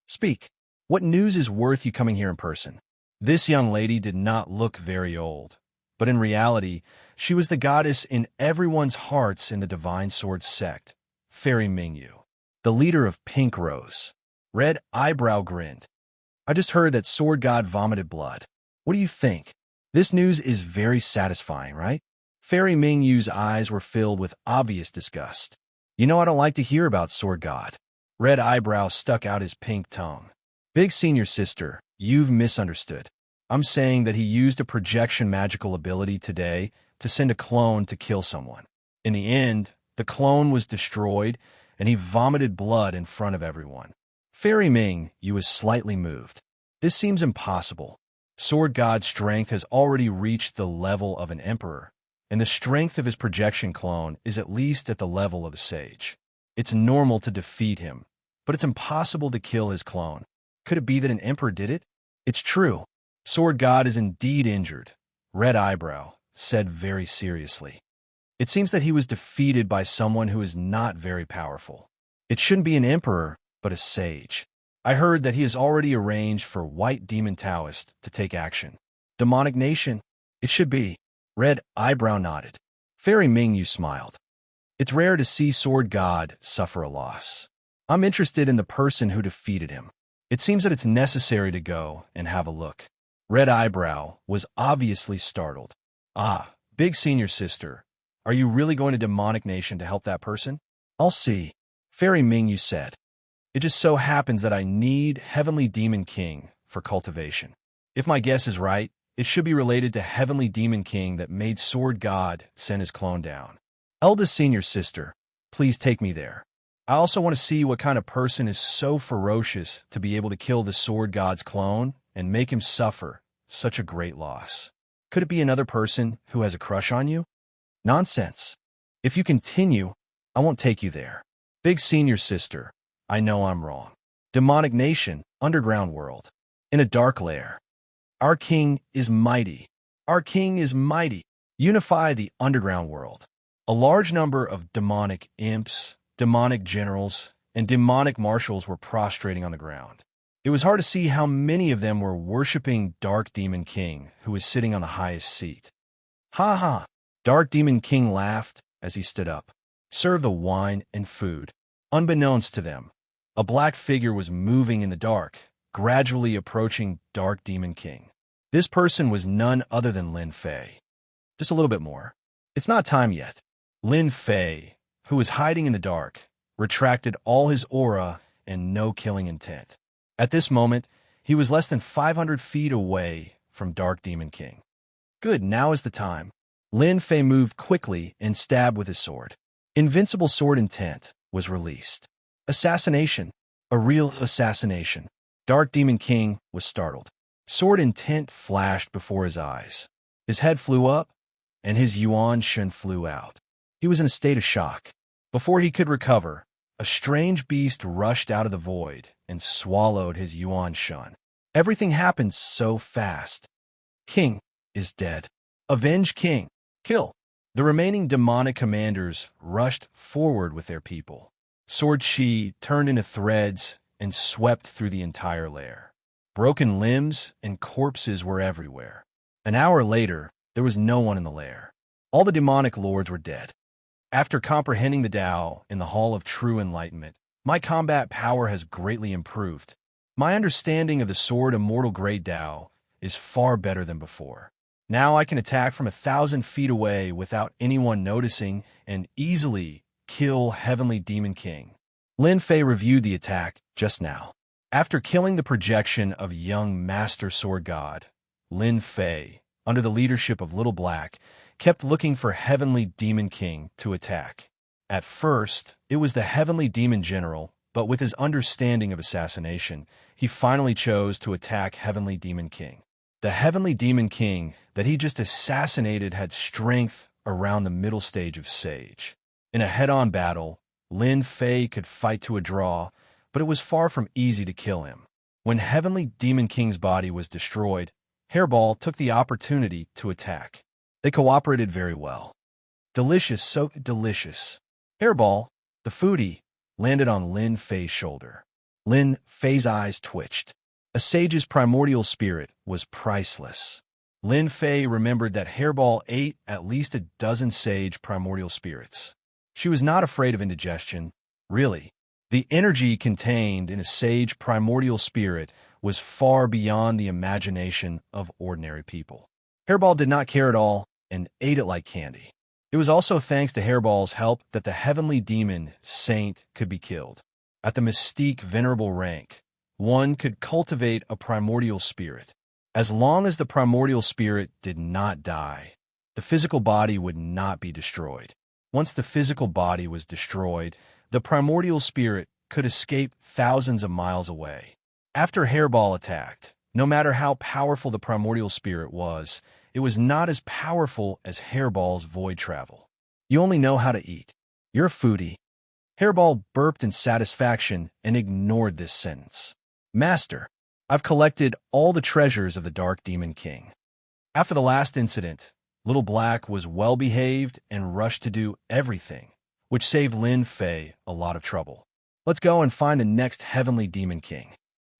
Speak. What news is worth you coming here in person? This young lady did not look very old, but in reality, she was the goddess in everyone's hearts in the Divine Sword sect, Fairy Mingyu, the leader of Pink Rose. Red eyebrow grinned. I just heard that Sword God vomited blood. What do you think? This news is very satisfying, right? Fairy Mingyu's eyes were filled with obvious disgust. You know I don't like to hear about Sword God. Red eyebrow stuck out his pink tongue. Big senior sister, you've misunderstood. I'm saying that he used a projection magical ability today to send a clone to kill someone. In the end, the clone was destroyed, and he vomited blood in front of everyone. Fairy Mingyu was slightly moved. This seems impossible. Sword God's strength has already reached the level of an emperor, and the strength of his projection clone is at least at the level of a sage. It's normal to defeat him, but it's impossible to kill his clone. Could it be that an emperor did it? It's true. Sword God is indeed injured, Red Eyebrow said very seriously. It seems that he was defeated by someone who is not very powerful. It shouldn't be an emperor, but a sage. I heard that he has already arranged for White Demon Taoist to take action. Demonic Nation? It should be. Red Eyebrow nodded. Fairy Mingyu smiled. It's rare to see Sword God suffer a loss. I'm interested in the person who defeated him. It seems that it's necessary to go and have a look. Red Eyebrow was obviously startled. Ah, big senior sister, are you really going to Demonic Nation to help that person? I'll see, Fairy Mingyu said. It just so happens that I need Heavenly Demon King for cultivation. If my guess is right, it should be related to Heavenly Demon King that made Sword God send his clone down. Eldest senior sister, please take me there. I also want to see what kind of person is so ferocious to be able to kill the Sword God's clone and make him suffer such a great loss. Could it be another person who has a crush on you? Nonsense. If you continue, I won't take you there. Big senior sister, I know I'm wrong. Demonic Nation, underground world. In a dark lair. Our king is mighty. Our king is mighty. Unify the underground world. A large number of demonic imps, demonic generals, and demonic marshals were prostrating on the ground. It was hard to see how many of them were worshipping Dark Demon King, who was sitting on the highest seat. Ha ha! Dark Demon King laughed as he stood up. Serve the wine and food. Unbeknownst to them, a black figure was moving in the dark, gradually approaching Dark Demon King. This person was none other than Lin Fei. Just a little bit more. It's not time yet. Lin Fei, who was hiding in the dark, retracted all his aura and no-killing intent. At this moment, he was less than 500 feet away from Dark Demon King. Good, now is the time. Lin Fei moved quickly and stabbed with his sword. Invincible sword intent was released. Assassination. A real assassination. Dark Demon King was startled. Sword intent flashed before his eyes. His head flew up, and his yuan shen flew out. He was in a state of shock. Before he could recover, a strange beast rushed out of the void and swallowed his yuan shen. Everything happened so fast. King is dead. Avenge King. Kill. The remaining demonic commanders rushed forward with their people. Sword chi turned into threads and swept through the entire lair. Broken limbs and corpses were everywhere. An hour later, there was no one in the lair. All the demonic lords were dead. After comprehending the Tao in the Hall of True Enlightenment, my combat power has greatly improved. My understanding of the Sword Immortal Grade Tao is far better than before. Now I can attack from 1,000 feet away without anyone noticing and easily kill Heavenly Demon King. Lin Fei reviewed the attack just now. After killing the projection of young Master Sword God, Lin Fei, under the leadership of Little Black, kept looking for Heavenly Demon King to attack. At first, it was the Heavenly Demon General, but with his understanding of assassination, he finally chose to attack Heavenly Demon King. The Heavenly Demon King that he just assassinated had strength around the middle stage of Sage. In a head-on battle, Lin Fei could fight to a draw, but it was far from easy to kill him. When Heavenly Demon King's body was destroyed, Hairball took the opportunity to attack. They cooperated very well. Delicious, so delicious. Hairball, the foodie, landed on Lin Fei's shoulder. Lin Fei's eyes twitched. A sage's primordial spirit was priceless. Lin Fei remembered that Hairball ate at least a dozen sage primordial spirits. She was not afraid of indigestion, really. The energy contained in a sage primordial spirit was far beyond the imagination of ordinary people. Hairball did not care at all and ate it like candy. It was also thanks to Hairball's help that the Heavenly Demon Saint could be killed. At the mystique venerable rank, one could cultivate a primordial spirit. As long as the primordial spirit did not die, the physical body would not be destroyed. Once the physical body was destroyed, the primordial spirit could escape thousands of miles away. After Hairball attacked, no matter how powerful the primordial spirit was, it was not as powerful as Hairball's void travel. You only know how to eat. You're a foodie. Hairball burped in satisfaction and ignored this sentence. Master, I've collected all the treasures of the Dark Demon King. After the last incident, Little Black was well-behaved and rushed to do everything, which saved Lin Fei a lot of trouble. Let's go and find the next Heavenly Demon King.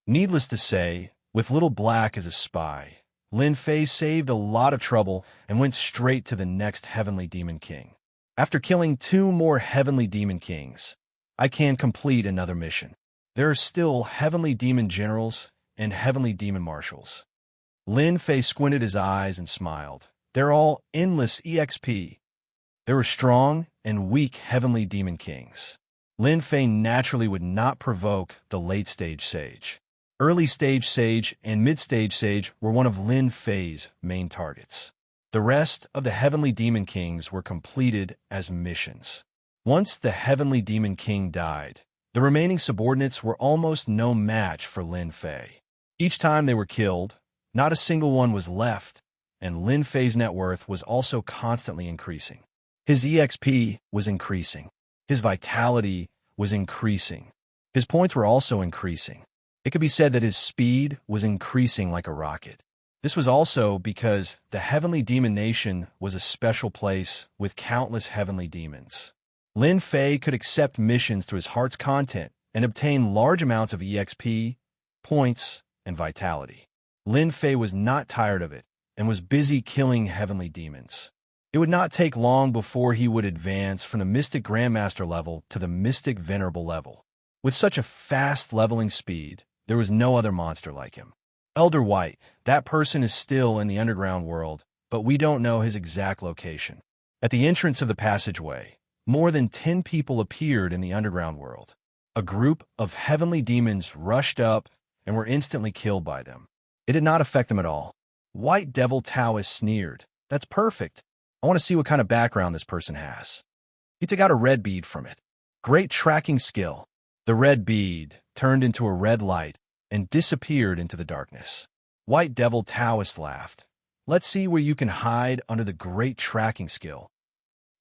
Needless to say, with Little Black as a spy, Lin Fei saved a lot of trouble and went straight to the next Heavenly Demon King. After killing 2 more Heavenly Demon Kings, I can complete another mission. There are still Heavenly Demon Generals and Heavenly Demon Marshals. Lin Fei squinted his eyes and smiled. They're all endless EXP. There were strong and weak Heavenly Demon Kings. Lin Fei naturally would not provoke the late-stage Sage. Early-stage Sage and mid-stage Sage were one of Lin Fei's main targets. The rest of the Heavenly Demon Kings were completed as missions. Once the Heavenly Demon King died, the remaining subordinates were almost no match for Lin Fei. Each time they were killed, not a single one was left, and Lin Fei's net worth was also constantly increasing. His EXP was increasing. His vitality was increasing. His points were also increasing. It could be said that his speed was increasing like a rocket. This was also because the Heavenly Demon Nation was a special place with countless heavenly demons. Lin Fei could accept missions through his heart's content and obtain large amounts of EXP, points, and vitality. Lin Fei was not tired of it and was busy killing heavenly demons. It would not take long before he would advance from the Mystic Grandmaster level to the Mystic Venerable level. With such a fast leveling speed, there was no other monster like him. Elder White, that person is still in the underground world, but we don't know his exact location. At the entrance of the passageway, more than 10 people appeared in the underground world. A group of heavenly demons rushed up and were instantly killed by them. It did not affect them at all. White Devil Taoist sneered. That's perfect. I want to see what kind of background this person has. He took out a red bead from it. Great tracking skill. The red bead turned into a red light and disappeared into the darkness. White Devil Taoist laughed. Let's see where you can hide under the great tracking skill.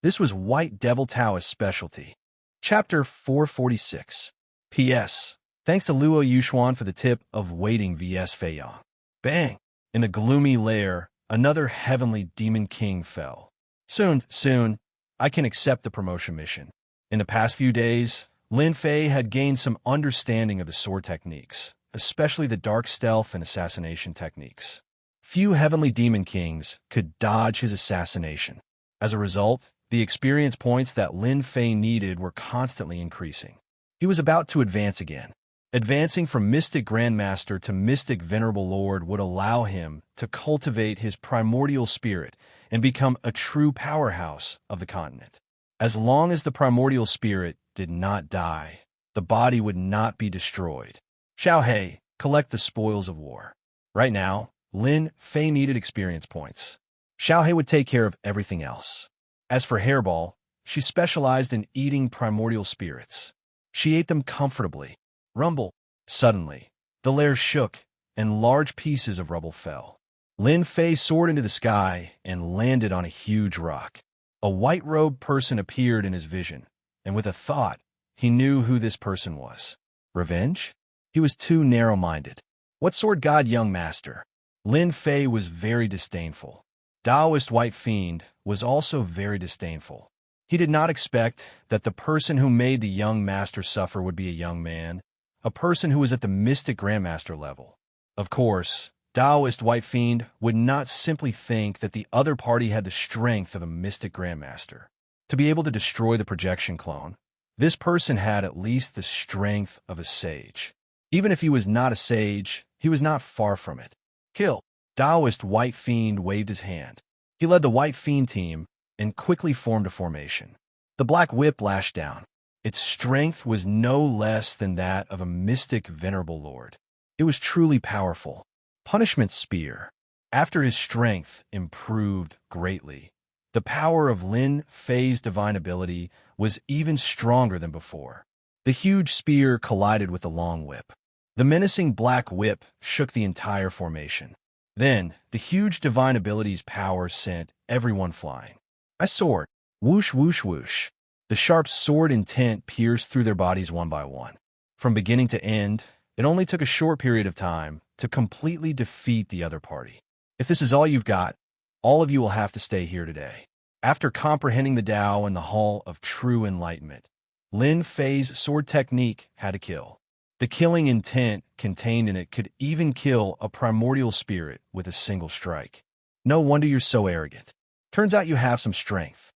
This was White Devil Taoist's specialty. Chapter 446. P.S. Thanks to Luo Yuxuan for the tip of waiting vs Feiyang. Bang! In the gloomy lair, another heavenly demon king fell. Soon, I can accept the promotion mission. In the past few days, Lin Fei had gained some understanding of the sword techniques, especially the dark stealth and assassination techniques. Few heavenly demon kings could dodge his assassination. As a result, the experience points that Lin Fei needed were constantly increasing. He was about to advance again. Advancing from Mystic Grandmaster to Mystic Venerable Lord would allow him to cultivate his primordial spirit and become a true powerhouse of the continent. As long as the primordial spirit did not die, the body would not be destroyed. Xiaohe, collect the spoils of war. Right now, Lin Fei needed experience points. Xiaohe would take care of everything else. As for Hairball, she specialized in eating primordial spirits. She ate them comfortably. Rumble. Suddenly, the lair shook, and large pieces of rubble fell. Lin Fei soared into the sky and landed on a huge rock. A white-robed person appeared in his vision, and with a thought, he knew who this person was. Revenge? He was too narrow-minded. What sword god, young master? Lin Fei was very disdainful. Taoist White Fiend was also very disdainful. He did not expect that the person who made the young master suffer would be a young man, a person who was at the Mystic Grandmaster level. Of course, Taoist White Fiend would not simply think that the other party had the strength of a Mystic Grandmaster. To be able to destroy the projection clone, this person had at least the strength of a sage. Even if he was not a sage, he was not far from it. Kill. Taoist White Fiend waved his hand. He led the White Fiend team and quickly formed a formation. The Black Whip lashed down. Its strength was no less than that of a Mystic Venerable Lord. It was truly powerful. Punishment Spear. After his strength improved greatly, the power of Lin Fei's divine ability was even stronger than before. The huge spear collided with the long whip. The menacing Black Whip shook the entire formation. Then, the huge divine ability's power sent everyone flying. I soared. Whoosh, whoosh, whoosh. The sharp sword intent pierced through their bodies one by one. From beginning to end, it only took a short period of time to completely defeat the other party. If this is all you've got, all of you will have to stay here today. After comprehending the Tao in the Hall of True Enlightenment, Lin Fei's sword technique had to kill. The killing intent contained in it could even kill a primordial spirit with a single strike. No wonder you're so arrogant. Turns out you have some strength.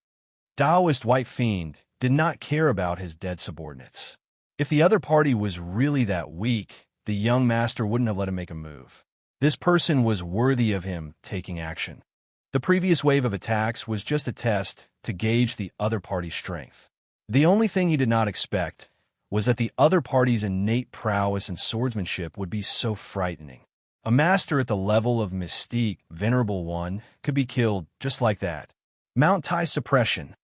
Taoist White Fiend did not care about his dead subordinates. If the other party was really that weak, the young master wouldn't have let him make a move. This person was worthy of him taking action. The previous wave of attacks was just a test to gauge the other party's strength. The only thing he did not expect was that the other party's innate prowess and swordsmanship would be so frightening. A master at the level of Mystique Venerable One could be killed just like that. Mount Tai Suppression.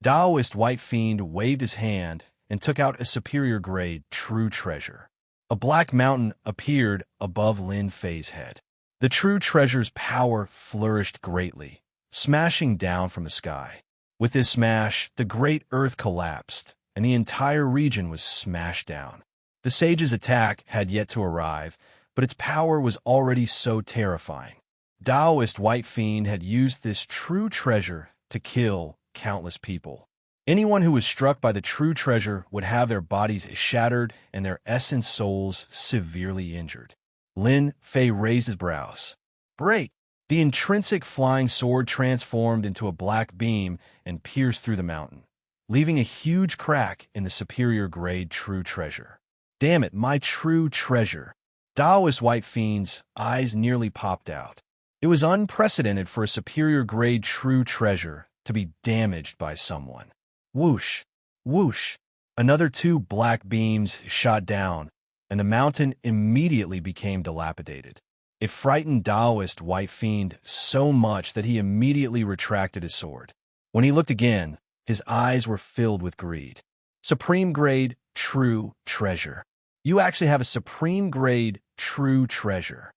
Taoist White Fiend waved his hand and took out a superior grade true treasure. A black mountain appeared above Lin Fei's head. The true treasure's power flourished greatly, smashing down from the sky. With this smash, the great earth collapsed, and the entire region was smashed down. The sage's attack had yet to arrive, but its power was already so terrifying. Taoist White Fiend had used this true treasure to kill countless people. Anyone who was struck by the true treasure would have their bodies shattered and their essence souls severely injured. Lin Fei raised his brows. Great! The intrinsic flying sword transformed into a black beam and pierced through the mountain, leaving a huge crack in the superior grade true treasure. Damn it, my true treasure. Daoist White Fiend's eyes nearly popped out. It was unprecedented for a superior grade true treasure to be damaged by someone. Whoosh, whoosh. Another 2 black beams shot down, and the mountain immediately became dilapidated. It frightened Daoist White Fiend so much that he immediately retracted his sword. When he looked again, his eyes were filled with greed. Supreme grade true treasure. You actually have a supreme grade true treasure.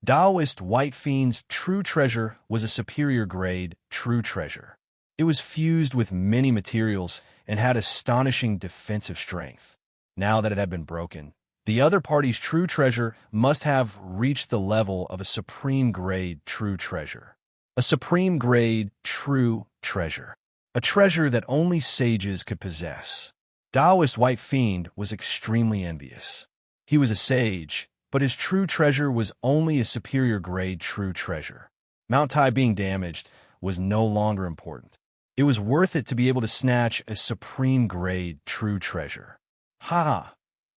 Daoist White Fiend's true treasure was a superior grade true treasure. It was fused with many materials and had astonishing defensive strength. Now that it had been broken, the other party's true treasure must have reached the level of a supreme grade true treasure. A supreme grade true treasure. A treasure that only sages could possess. Daoist White Fiend was extremely envious. He was a sage, but his true treasure was only a superior grade true treasure. Mount Tai being damaged was no longer important. It was worth it to be able to snatch a supreme grade true treasure. Ha!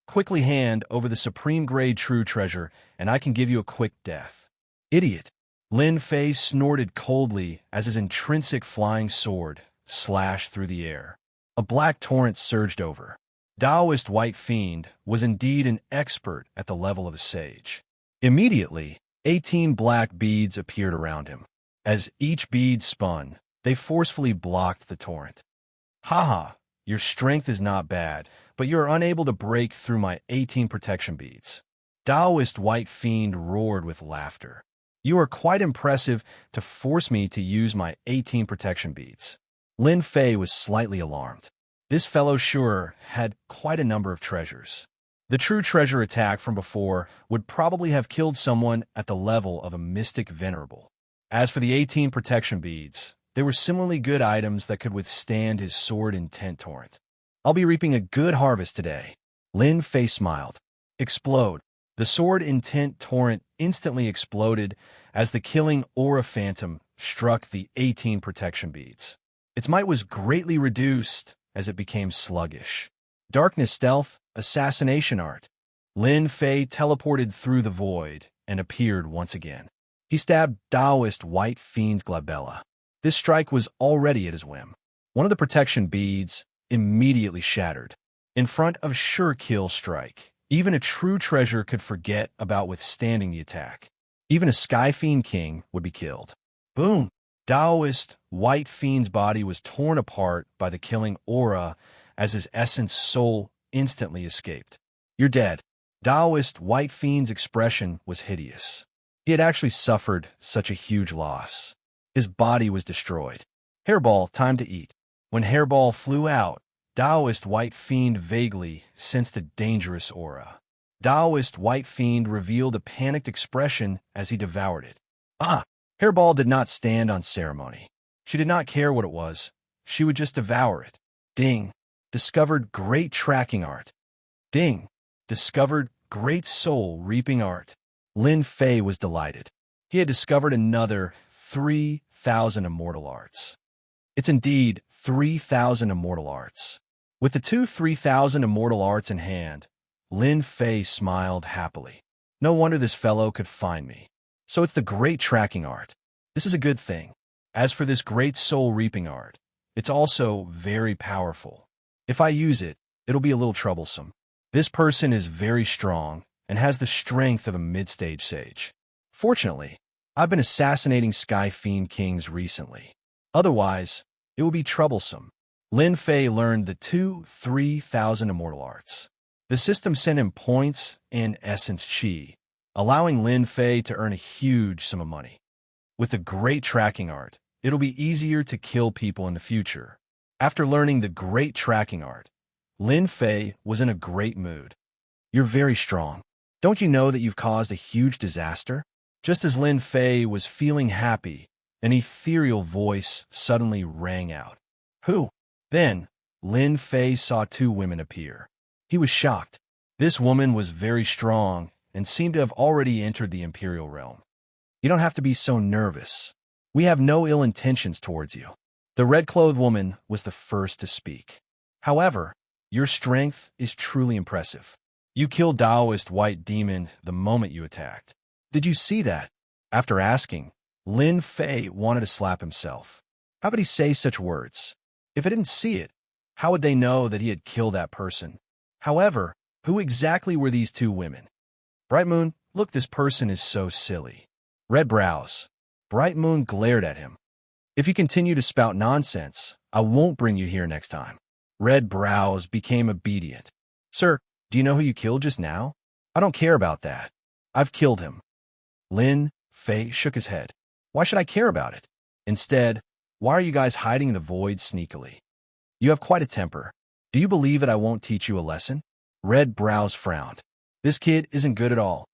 Quickly hand over the supreme grade true treasure, and I can give you a quick death. Idiot! Lin Fei snorted coldly as his intrinsic flying sword slashed through the air. A black torrent surged over. Daoist White Fiend was indeed an expert at the level of a sage. Immediately, 18 black beads appeared around him. As each bead spun, they forcefully blocked the torrent. Haha, your strength is not bad, but you are unable to break through my 18 protection beads. Daoist White Fiend roared with laughter. You are quite impressive to force me to use my 18 protection beads. Lin Fei was slightly alarmed. This fellow sure had quite a number of treasures. The true treasure attack from before would probably have killed someone at the level of a mystic venerable. As for the 18 protection beads, they were similarly good items that could withstand his sword intent torrent. I'll be reaping a good harvest today. Lin Fei smiled. Explode. The sword intent torrent instantly exploded as the killing aura phantom struck the 18 protection beads. Its might was greatly reduced as it became sluggish. Darkness stealth, assassination art. Lin Fei teleported through the void and appeared once again. He stabbed Daoist White Fiend's glabella. This strike was already at his whim. One of the protection beads immediately shattered. In front of sure kill strike, even a true treasure could forget about withstanding the attack. Even a Sky Fiend King would be killed. Boom! Daoist White Fiend's body was torn apart by the killing aura as his essence soul instantly escaped. You're dead. Daoist White Fiend's expression was hideous. He had actually suffered such a huge loss. His body was destroyed. Hairball, time to eat. When Hairball flew out, Daoist White Fiend vaguely sensed a dangerous aura. Daoist White Fiend revealed a panicked expression as he devoured it. Ah! Hairball did not stand on ceremony. She did not care what it was. She would just devour it. Ding. Discovered great tracking art. Ding. Discovered great soul reaping art. Lin Fei was delighted. He had discovered another 3,000 immortal arts. It's indeed 3,000 immortal arts. With the 3,000 immortal arts in hand, Lin Fei smiled happily. No wonder this fellow could find me. So it's the great tracking art. This is a good thing. As for this great soul reaping art, it's also very powerful. If I use it, it'll be a little troublesome. This person is very strong and has the strength of a mid-stage sage. Fortunately, I've been assassinating Sky Fiend Kings recently. Otherwise, it will be troublesome. Lin Fei learned the 3,000 immortal arts. The system sent him points and essence chi, allowing Lin Fei to earn a huge sum of money. With the great tracking art, it'll be easier to kill people in the future. After learning the great tracking art, Lin Fei was in a great mood. You're very strong. Don't you know that you've caused a huge disaster? Just as Lin Fei was feeling happy, an ethereal voice suddenly rang out. Who? Then, Lin Fei saw 2 women appear. He was shocked. This woman was very strong and seemed to have already entered the imperial realm. You don't have to be so nervous. We have no ill intentions towards you. The red-clothed woman was the first to speak. However, your strength is truly impressive. You killed Taoist White Demon the moment you attacked. Did you see that? After asking, Lin Fei wanted to slap himself. How could he say such words? If I didn't see it, how would they know that he had killed that person? However, who exactly were these two women? Bright Moon, look, this person is so silly. Red brows. Bright Moon glared at him. If you continue to spout nonsense, I won't bring you here next time. Red brows became obedient. Sir, do you know who you killed just now? I don't care about that. I've killed him. Lin Fei shook his head. Why should I care about it? Instead, why are you guys hiding in the void sneakily? You have quite a temper. Do you believe that I won't teach you a lesson? Red brows frowned. This kid isn't good at all.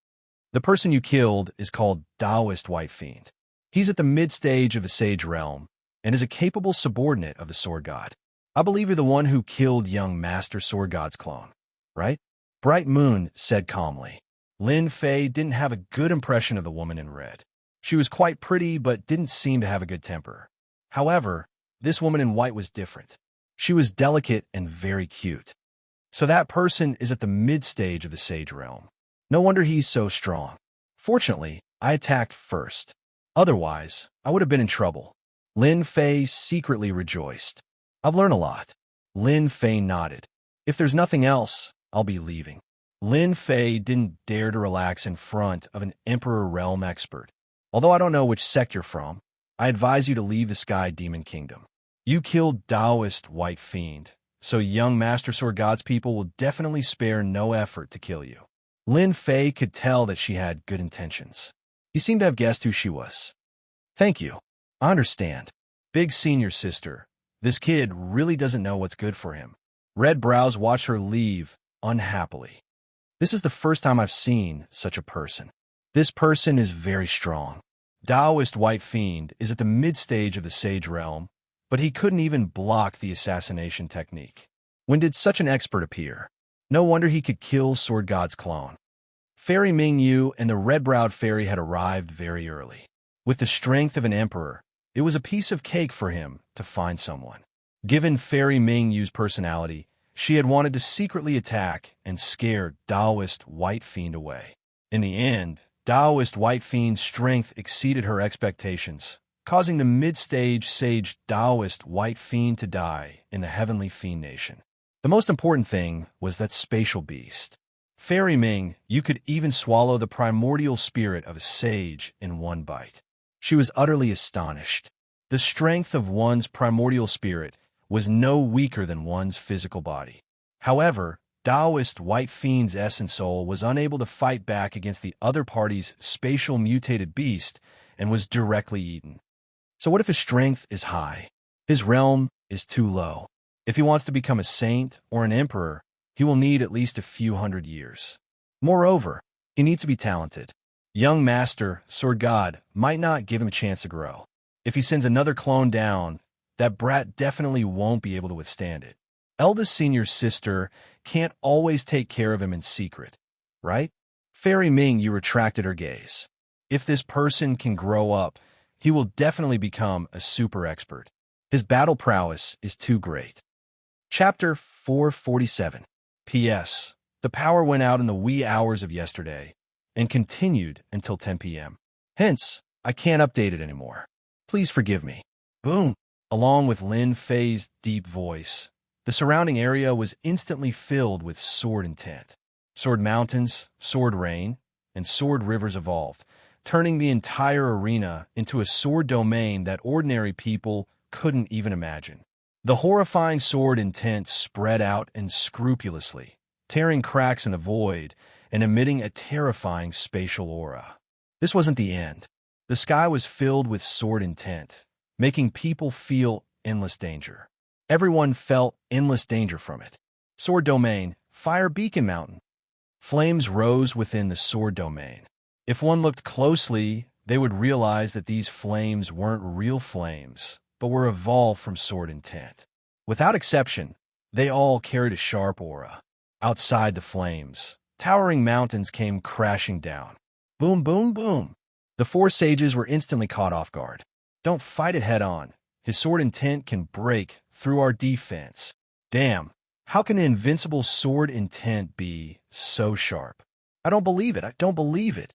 The person you killed is called Taoist White Fiend. He's at the mid-stage of the Sage Realm and is a capable subordinate of the Sword God. I believe you're the one who killed young Master Sword God's clone, right? Bright Moon said calmly. Lin Fei didn't have a good impression of the woman in red. She was quite pretty but didn't seem to have a good temper. However, this woman in white was different. She was delicate and very cute. So that person is at the mid-stage of the Sage Realm. No wonder he's so strong. Fortunately, I attacked first. Otherwise, I would have been in trouble. Lin Fei secretly rejoiced. I've learned a lot. Lin Fei nodded. If there's nothing else, I'll be leaving. Lin Fei didn't dare to relax in front of an Emperor Realm expert. Although I don't know which sect you're from, I advise you to leave the Sky Demon Kingdom. You killed Taoist White Fiend, so young Master Sword God's people will definitely spare no effort to kill you. Lin Fei could tell that she had good intentions. He seemed to have guessed who she was. Thank you. I understand. Big senior sister, this kid really doesn't know what's good for him. Red brows watched her leave unhappily. This is the first time I've seen such a person. This person is very strong. Taoist White Fiend is at the mid-stage of the Sage Realm, but he couldn't even block the assassination technique. When did such an expert appear? No wonder he could kill Sword God's clone. Fairy Mingyu and the red-browed fairy had arrived very early. With the strength of an emperor, it was a piece of cake for him to find someone. Given Fairy Mingyu's personality, she had wanted to secretly attack and scare Taoist White Fiend away. In the end, Taoist White Fiend's strength exceeded her expectations, causing the mid-stage sage Taoist White Fiend to die in the Heavenly Fiend Nation. The most important thing was that spatial beast. Fairy Ming, you could even swallow the primordial spirit of a sage in one bite. She was utterly astonished. The strength of one's primordial spirit was no weaker than one's physical body. However, Taoist White Fiend's essence soul was unable to fight back against the other party's spatial mutated beast and was directly eaten. So what if his strength is high? His realm is too low. If he wants to become a saint or an emperor, he will need at least a few hundred years. Moreover, he needs to be talented. Young Master, Sword God, might not give him a chance to grow. If he sends another clone down, that brat definitely won't be able to withstand it. Eldest senior sister can't always take care of him in secret, right? Fairy Ming, you retracted her gaze. If this person can grow up, he will definitely become a super expert. His battle prowess is too great. Chapter 447. P.S. The power went out in the wee hours of yesterday and continued until 10 p.m. Hence, I can't update it anymore. Please forgive me. Boom! Along with Lin Fei's deep voice, the surrounding area was instantly filled with sword intent. Sword mountains, sword rain, and sword rivers evolved, turning the entire arena into a sword domain that ordinary people couldn't even imagine. The horrifying sword intent spread out unscrupulously, tearing cracks in the void and emitting a terrifying spatial aura. This wasn't the end. The sky was filled with sword intent, making people feel endless danger. Everyone felt endless danger from it. Sword domain, Fire Beacon Mountain. Flames rose within the sword domain. If one looked closely, they would realize that these flames weren't real flames, but were evolved from sword intent. Without exception, they all carried a sharp aura. Outside the flames, towering mountains came crashing down. Boom, boom, boom. The four sages were instantly caught off guard. Don't fight it head on. His sword intent can break through our defense. Damn, how can an invincible sword intent be so sharp? I don't believe it. I don't believe it.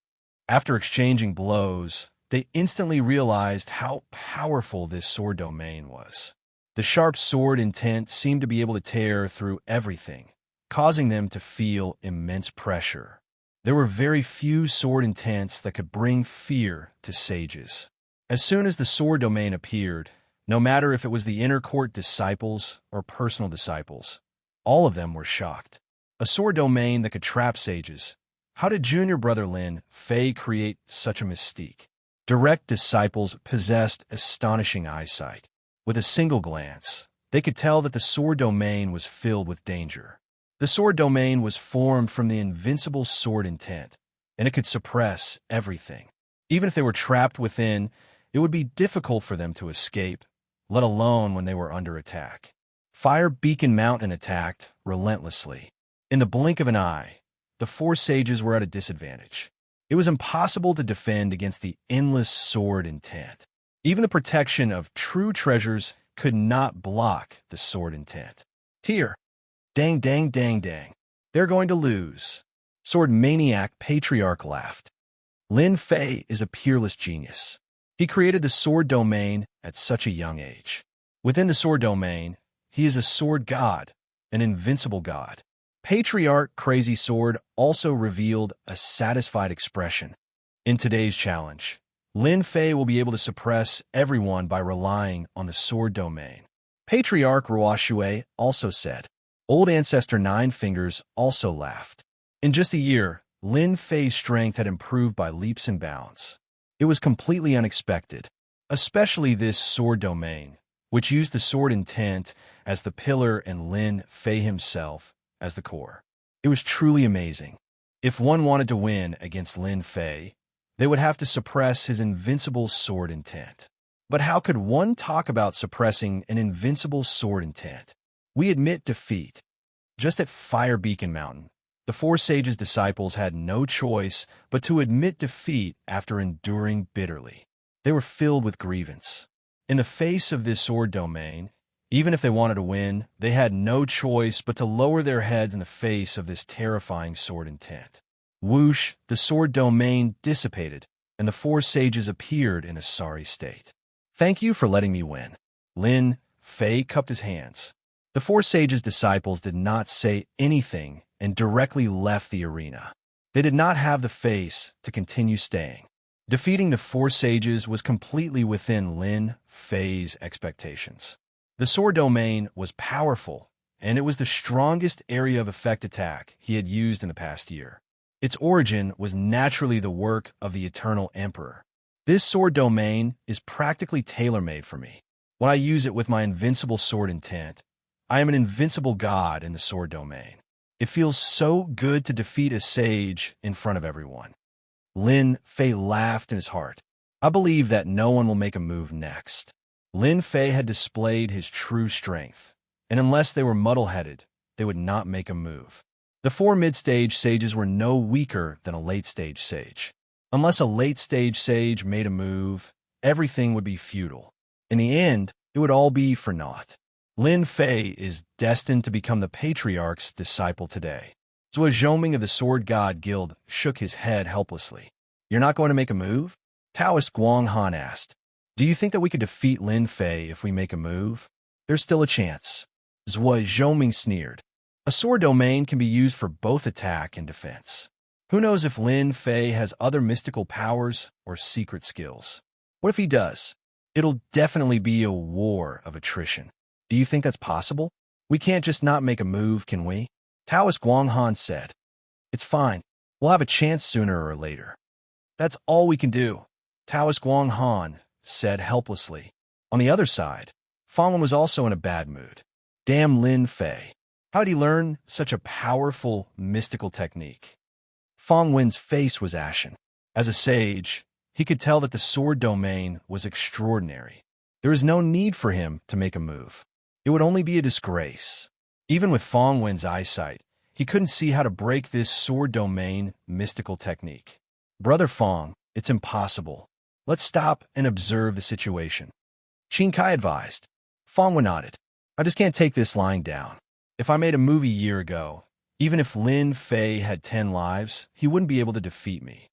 After exchanging blows, they instantly realized how powerful this sword domain was. The sharp sword intent seemed to be able to tear through everything, causing them to feel immense pressure. There were very few sword intents that could bring fear to sages. As soon as the sword domain appeared, no matter if it was the inner court disciples or personal disciples, all of them were shocked. A sword domain that could trap sages. How did junior brother Lin Fei create such a mystique? Direct disciples possessed astonishing eyesight. With a single glance, they could tell that the sword domain was filled with danger. The sword domain was formed from the invincible sword intent, and it could suppress everything. Even if they were trapped within, it would be difficult for them to escape, let alone when they were under attack. Fire Beacon Mountain attacked relentlessly. In the blink of an eye, the four sages were at a disadvantage. It was impossible to defend against the endless sword intent. Even the protection of true treasures could not block the sword intent. Tear. Dang, dang, dang, dang. They're going to lose. Sword Maniac Patriarch laughed. Lin Fei is a peerless genius. He created the sword domain at such a young age. Within the sword domain, he is a sword god, an invincible god. Patriarch Crazy Sword also revealed a satisfied expression. In today's challenge, Lin Fei will be able to suppress everyone by relying on the sword domain. Patriarch Ruoxue also said. Old Ancestor Nine Fingers also laughed. In just a year, Lin Fei's strength had improved by leaps and bounds. It was completely unexpected, especially this sword domain, which used the sword intent as the pillar and Lin Fei himself as the core. It was truly amazing. If one wanted to win against Lin Fei, they would have to suppress his invincible sword intent. But how could one talk about suppressing an invincible sword intent? We admit defeat. Just at Fire Beacon Mountain, the four sages' disciples had no choice but to admit defeat after enduring bitterly. They were filled with grievance. In the face of this sword domain, even if they wanted to win, they had no choice but to lower their heads in the face of this terrifying sword intent. Whoosh, the sword domain dissipated, and the four sages appeared in a sorry state. Thank you for letting me win. Lin Fei cupped his hands. The four sages' disciples did not say anything and directly left the arena. They did not have the face to continue staying. Defeating the four sages was completely within Lin Fei's expectations. The sword domain was powerful, and it was the strongest area of effect attack he had used in the past year. Its origin was naturally the work of the Eternal Emperor. This sword domain is practically tailor-made for me. When I use it with my invincible sword intent, I am an invincible god in the sword domain. It feels so good to defeat a sage in front of everyone. Lin Fei laughed in his heart. I believe that no one will make a move next. Lin Fei had displayed his true strength, and unless they were muddle-headed, they would not make a move. The four mid-stage sages were no weaker than a late-stage sage. Unless a late-stage sage made a move, everything would be futile. In the end, it would all be for naught. Lin Fei is destined to become the Patriarch's disciple today. Zhou Zhoming of the Sword God Guild shook his head helplessly. You're not going to make a move? Taoist Guang Han asked. Do you think that we could defeat Lin Fei if we make a move? There's still a chance. Zhou Zhoming sneered. A sword domain can be used for both attack and defense. Who knows if Lin Fei has other mystical powers or secret skills? What if he does? It'll definitely be a war of attrition. Do you think that's possible? We can't just not make a move, can we? Taoist Guang Han said. It's fine. We'll have a chance sooner or later. That's all we can do, Taoist Guang Han said helplessly. On the other side, Fang Wen was also in a bad mood. Damn Lin Fei. How'd he learn such a powerful, mystical technique? Fang Wen's face was ashen. As a sage, he could tell that the sword domain was extraordinary. There was no need for him to make a move. It would only be a disgrace. Even with Fang Wen's eyesight, he couldn't see how to break this sword domain mystical technique. Brother Fang, It's impossible. Let's stop and observe the situation. Xianxia advised. Fangwen nodded. I just can't take this lying down. If I made a movie a year ago, even if Lin Fei had 10 lives, he wouldn't be able to defeat me.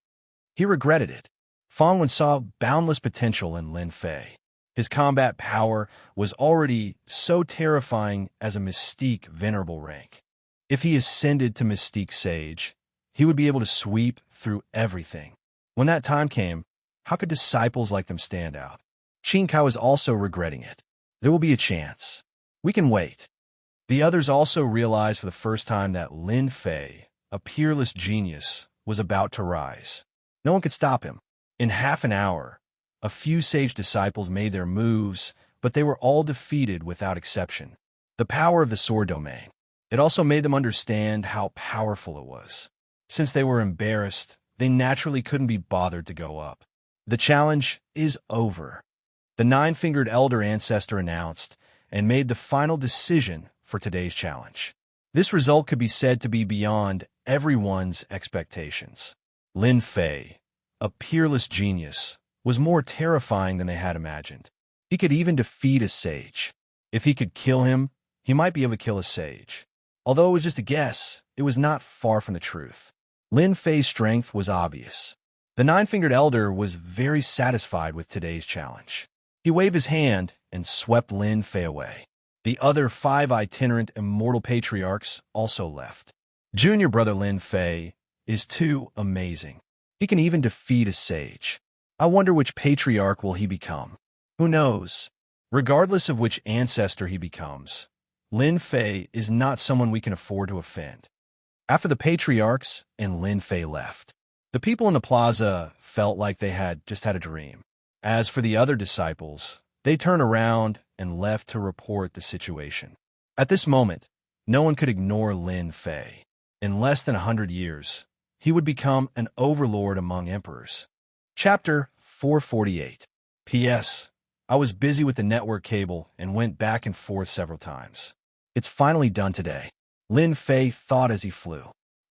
He regretted it. Fangwen saw boundless potential in Lin Fei. His combat power was already so terrifying as a Mystique venerable rank. If he ascended to Mystique Sage, he would be able to sweep through everything. When that time came, how could disciples like them stand out? Xianxia was also regretting it. There will be a chance. We can wait. The others also realized for the first time that Lin Fei, a peerless genius, was about to rise. No one could stop him. In half an hour, a few sage disciples made their moves, but they were all defeated without exception. The power of the sword domain. It also made them understand how powerful it was. Since they were embarrassed, they naturally couldn't be bothered to go up. The challenge is over. The nine-fingered elder ancestor announced and made the final decision for today's challenge. This result could be said to be beyond everyone's expectations. Lin Fei, a peerless genius, was more terrifying than they had imagined. He could even defeat a sage. If he could kill him, he might be able to kill a sage. Although it was just a guess, it was not far from the truth. Lin Fei's strength was obvious. The nine-fingered elder was very satisfied with today's challenge. He waved his hand and swept Lin Fei away. The other 5 itinerant immortal patriarchs also left. Junior brother Lin Fei is too amazing. He can even defeat a sage. I wonder which patriarch will he become. Who knows? Regardless of which ancestor he becomes, Lin Fei is not someone we can afford to offend. After the patriarchs and Lin Fei left, the people in the plaza felt like they had just had a dream. As for the other disciples, they turned around and left to report the situation. At this moment, no one could ignore Lin Fei. In less than 100 years, he would become an overlord among emperors. Chapter 448. P.S. I was busy with the network cable and went back and forth several times. It's finally done today. Lin Fei thought as he flew.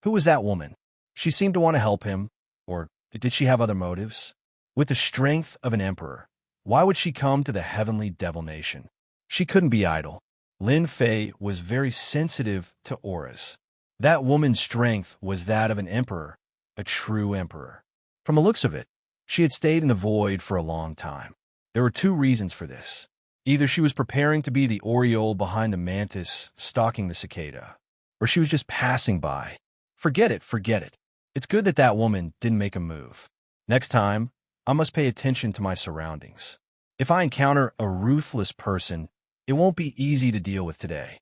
Who was that woman? She seemed to want to help him, or did she have other motives? With the strength of an emperor, why would she come to the heavenly devil nation? She couldn't be idle. Lin Fei was very sensitive to auras. That woman's strength was that of an emperor, a true emperor. From the looks of it, she had stayed in the void for a long time. There were 2 reasons for this. Either she was preparing to be the oriole behind the mantis stalking the cicada, or she was just passing by. Forget it, forget it. It's good that that woman didn't make a move. Next time, I must pay attention to my surroundings. If I encounter a ruthless person, it won't be easy to deal with today.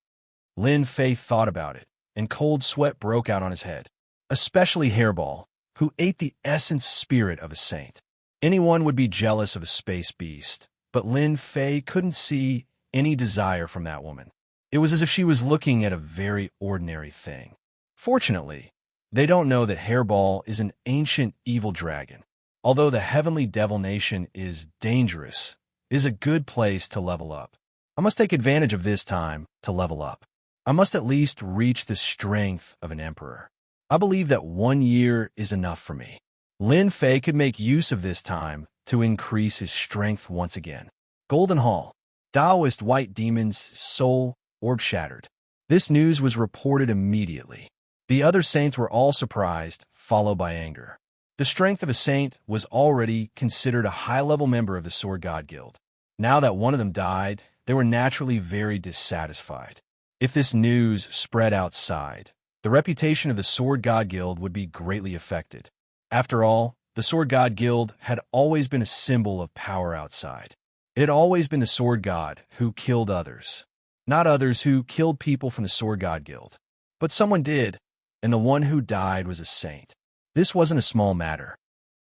Lin Fei thought about it, and cold sweat broke out on his head. Especially Hairball, who ate the essence spirit of a saint. Anyone would be jealous of a space beast, but Lin Fei couldn't see any desire from that woman. It was as if she was looking at a very ordinary thing. Fortunately, they don't know that Hairball is an ancient evil dragon. Although the heavenly devil nation is dangerous, it is a good place to level up. I must take advantage of this time to level up. I must at least reach the strength of an emperor. I believe that 1 year is enough for me. Lin Fei could make use of this time to increase his strength once again. Golden Hall. Taoist white demon's soul orb shattered. This news was reported immediately. The other saints were all surprised, followed by anger. The strength of a saint was already considered a high-level member of the Sword God Guild. Now that one of them died, they were naturally very dissatisfied. If this news spread outside, the reputation of the Sword God Guild would be greatly affected. After all, the Sword God Guild had always been a symbol of power outside. It had always been the Sword God who killed others, not others who killed people from the Sword God Guild. But someone did, and the one who died was a saint. This wasn't a small matter.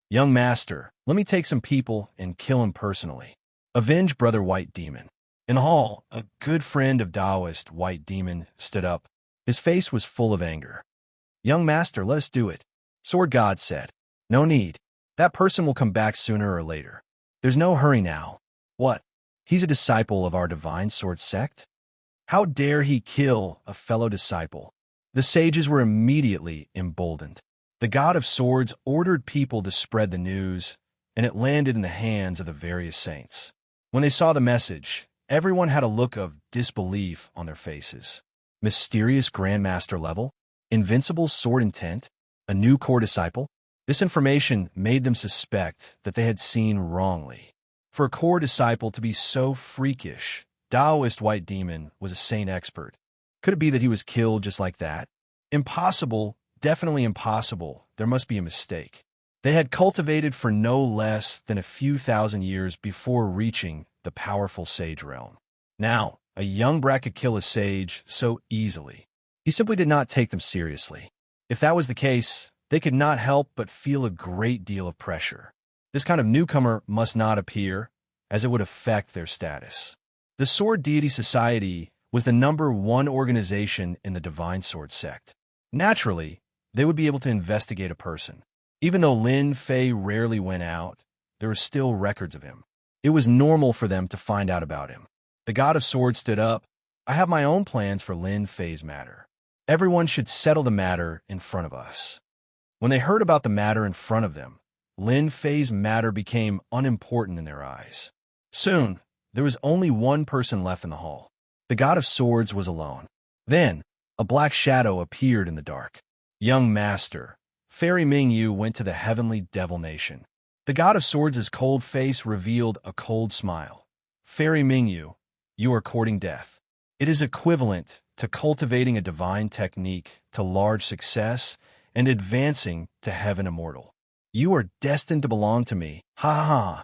Young master, let me take some people and kill him personally. Avenge Brother White Demon. In the hall, a good friend of Taoist White Demon stood up. His face was full of anger. Young master, let us do it. Sword God said. No need. That person will come back sooner or later. There's no hurry now. What? He's a disciple of our divine sword sect? How dare he kill a fellow disciple? The sages were immediately emboldened. The God of Swords ordered people to spread the news, and it landed in the hands of the various saints. When they saw the message, everyone had a look of disbelief on their faces. Mysterious Grandmaster level? Invincible sword intent? A new core disciple? This information made them suspect that they had seen wrongly. For a core disciple to be so freakish, Taoist White Demon was a saint expert. Could it be that he was killed just like that? Impossible, definitely impossible. There must be a mistake. They had cultivated for no less than a few thousand years before reaching the powerful sage realm. Now, a young brat could kill a sage so easily. He simply did not take them seriously. If that was the case, they could not help but feel a great deal of pressure. This kind of newcomer must not appear, as it would affect their status. The Sword Deity Society was the #1 organization in the Divine Sword sect. Naturally, they would be able to investigate a person. Even though Lin Fei rarely went out, there were still records of him. It was normal for them to find out about him. The God of Swords stood up. I have my own plans for Lin Fei's matter. Everyone should settle the matter in front of us. When they heard about the matter in front of them, Lin Fei's matter became unimportant in their eyes. Soon, there was only one person left in the hall. The God of Swords was alone. Then, a black shadow appeared in the dark. Young Master, Fairy Mingyu went to the Heavenly Devil Nation. The God of Swords' cold face revealed a cold smile. Fairy Mingyu, you are courting death. It is equivalent to cultivating a divine technique to large success and advancing to heaven immortal. You are destined to belong to me. Ha ha ha.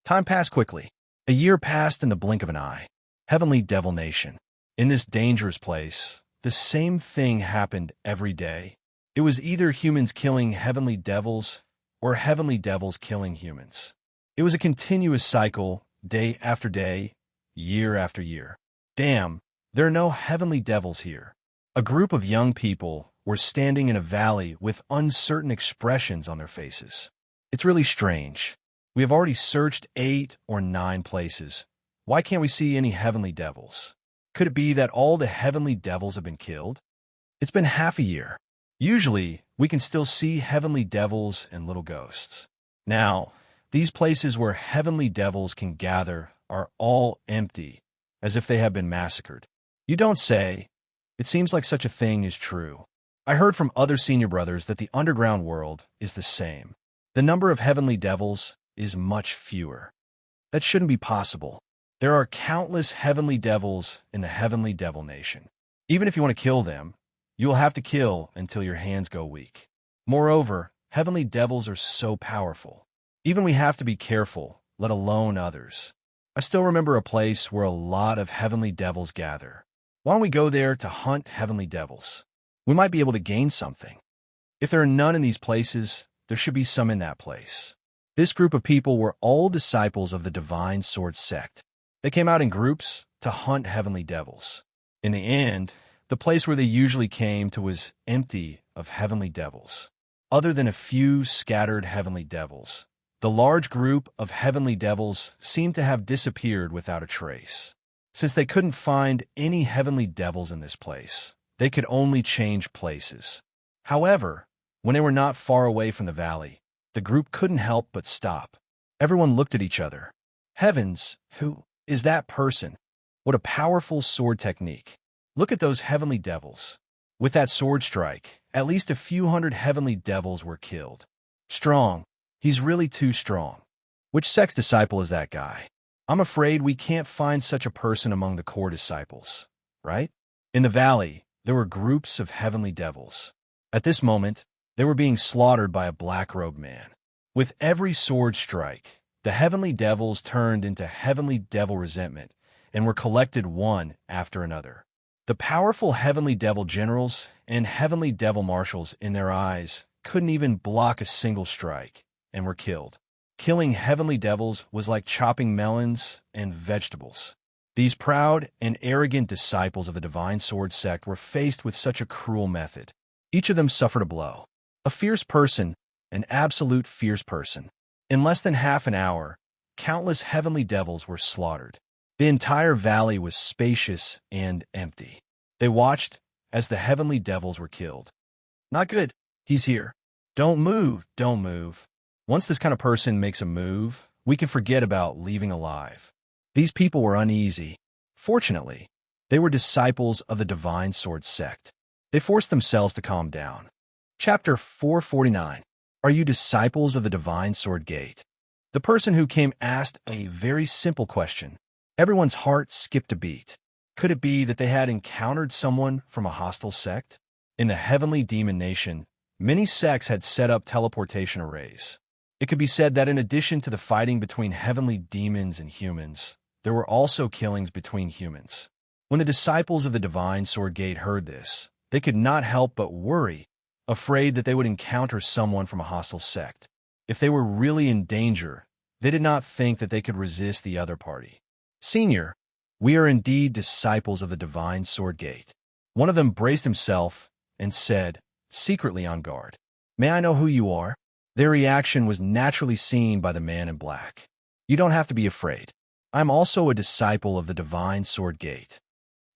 Time passed quickly. A year passed in the blink of an eye. Heavenly Devil Nation. In this dangerous place, the same thing happened every day. It was either humans killing heavenly devils or heavenly devils killing humans. It was a continuous cycle, day after day, year after year. Damn, there are no heavenly devils here. A group of young people were standing in a valley with uncertain expressions on their faces. It's really strange. We have already searched 8 or 9 places. Why can't we see any heavenly devils? Could it be that all the heavenly devils have been killed? It's been half a year. Usually, we can still see heavenly devils and little ghosts. Now, these places where heavenly devils can gather are all empty, as if they have been massacred. You don't say. It seems like such a thing is true. I heard from other senior brothers that the underground world is the same. The number of heavenly devils is much fewer. That shouldn't be possible. There are countless heavenly devils in the Heavenly Devil Nation. Even if you want to kill them, you will have to kill until your hands go weak. Moreover, heavenly devils are so powerful. Even we have to be careful, let alone others. I still remember a place where a lot of heavenly devils gather. Why don't we go there to hunt heavenly devils? We might be able to gain something. If there are none in these places, there should be some in that place. This group of people were all disciples of the Divine Sword sect. They came out in groups to hunt heavenly devils. In the end, the place where they usually came to was empty of heavenly devils. Other than a few scattered heavenly devils, the large group of heavenly devils seemed to have disappeared without a trace. Since they couldn't find any heavenly devils in this place, they could only change places. However, when they were not far away from the valley, the group couldn't help but stop. Everyone looked at each other. Heavens, who is that person? What a powerful sword technique. Look at those heavenly devils. With that sword strike, at least a few hundred heavenly devils were killed. Strong. He's really too strong. Which sex disciple is that guy? I'm afraid we can't find such a person among the core disciples, right? In the valley, there were groups of heavenly devils. At this moment, they were being slaughtered by a black-robed man. With every sword strike, the heavenly devils turned into heavenly devil resentment and were collected one after another. The powerful heavenly devil generals and heavenly devil marshals in their eyes couldn't even block a single strike and were killed. Killing heavenly devils was like chopping melons and vegetables. These proud and arrogant disciples of the Divine Sword sect were faced with such a cruel method. Each of them suffered a blow. A fierce person, an absolute fierce person. In less than half an hour, countless heavenly devils were slaughtered. The entire valley was spacious and empty. They watched as the heavenly devils were killed. Not good. He's here. Don't move, don't move. Once this kind of person makes a move, we can forget about leaving alive. These people were uneasy. Fortunately, they were disciples of the Divine Sword sect. They forced themselves to calm down. Chapter 449. Are you disciples of the Divine Sword Gate? The person who came asked a very simple question. Everyone's heart skipped a beat. Could it be that they had encountered someone from a hostile sect? In the heavenly demon nation, many sects had set up teleportation arrays. It could be said that in addition to the fighting between heavenly demons and humans, there were also killings between humans. When the disciples of the Divine Sword Gate heard this, they could not help but worry, afraid that they would encounter someone from a hostile sect. If they were really in danger, they did not think that they could resist the other party. Senior, we are indeed disciples of the Divine Sword Gate. One of them braced himself and said, secretly on guard, "May I know who you are?" Their reaction was naturally seen by the man in black. "You don't have to be afraid. I'm also a disciple of the Divine Sword Gate."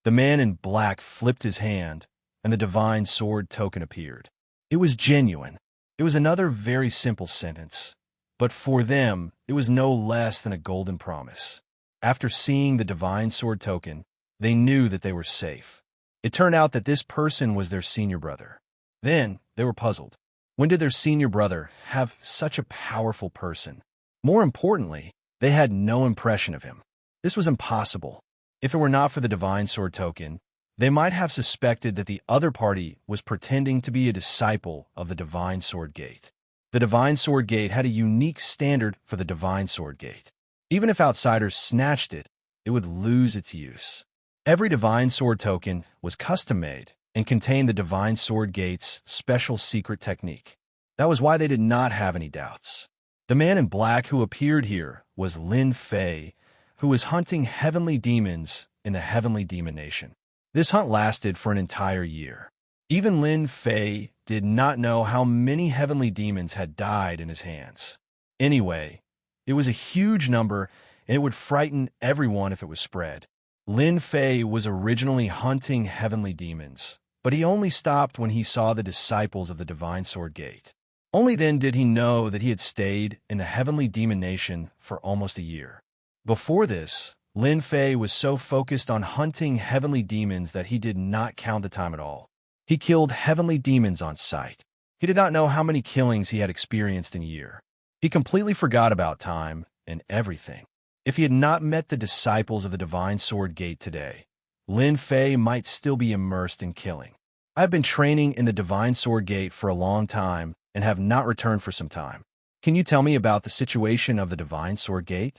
The man in black flipped his hand, and the Divine Sword token appeared. It was genuine. It was another very simple sentence, but for them, it was no less than a golden promise. After seeing the Divine Sword token, they knew that they were safe. It turned out that this person was their senior brother. Then, they were puzzled. When did their senior brother have such a powerful person? More importantly, they had no impression of him. This was impossible. If it were not for the Divine Sword token, they might have suspected that the other party was pretending to be a disciple of the Divine Sword Gate. The Divine Sword Gate had a unique standard for the Divine Sword Gate. Even if outsiders snatched it, it would lose its use. Every Divine Sword token was custom-made and contained the Divine Sword Gate's special secret technique. That was why they did not have any doubts. The man in black who appeared here was Lin Fei, who was hunting heavenly demons in the heavenly demon nation. This hunt lasted for an entire year. Even Lin Fei did not know how many heavenly demons had died in his hands. Anyway, it was a huge number, and it would frighten everyone if it was spread. Lin Fei was originally hunting heavenly demons, but he only stopped when he saw the disciples of the Divine Sword Gate. Only then did he know that he had stayed in the heavenly demon nation for almost a year. Before this, Lin Fei was so focused on hunting heavenly demons that he did not count the time at all. He killed heavenly demons on sight. He did not know how many killings he had experienced in a year. He completely forgot about time and everything. If he had not met the disciples of the Divine Sword Gate today, Lin Fei might still be immersed in killing. I have been training in the Divine Sword Gate for a long time and have not returned for some time. Can you tell me about the situation of the Divine Sword Gate?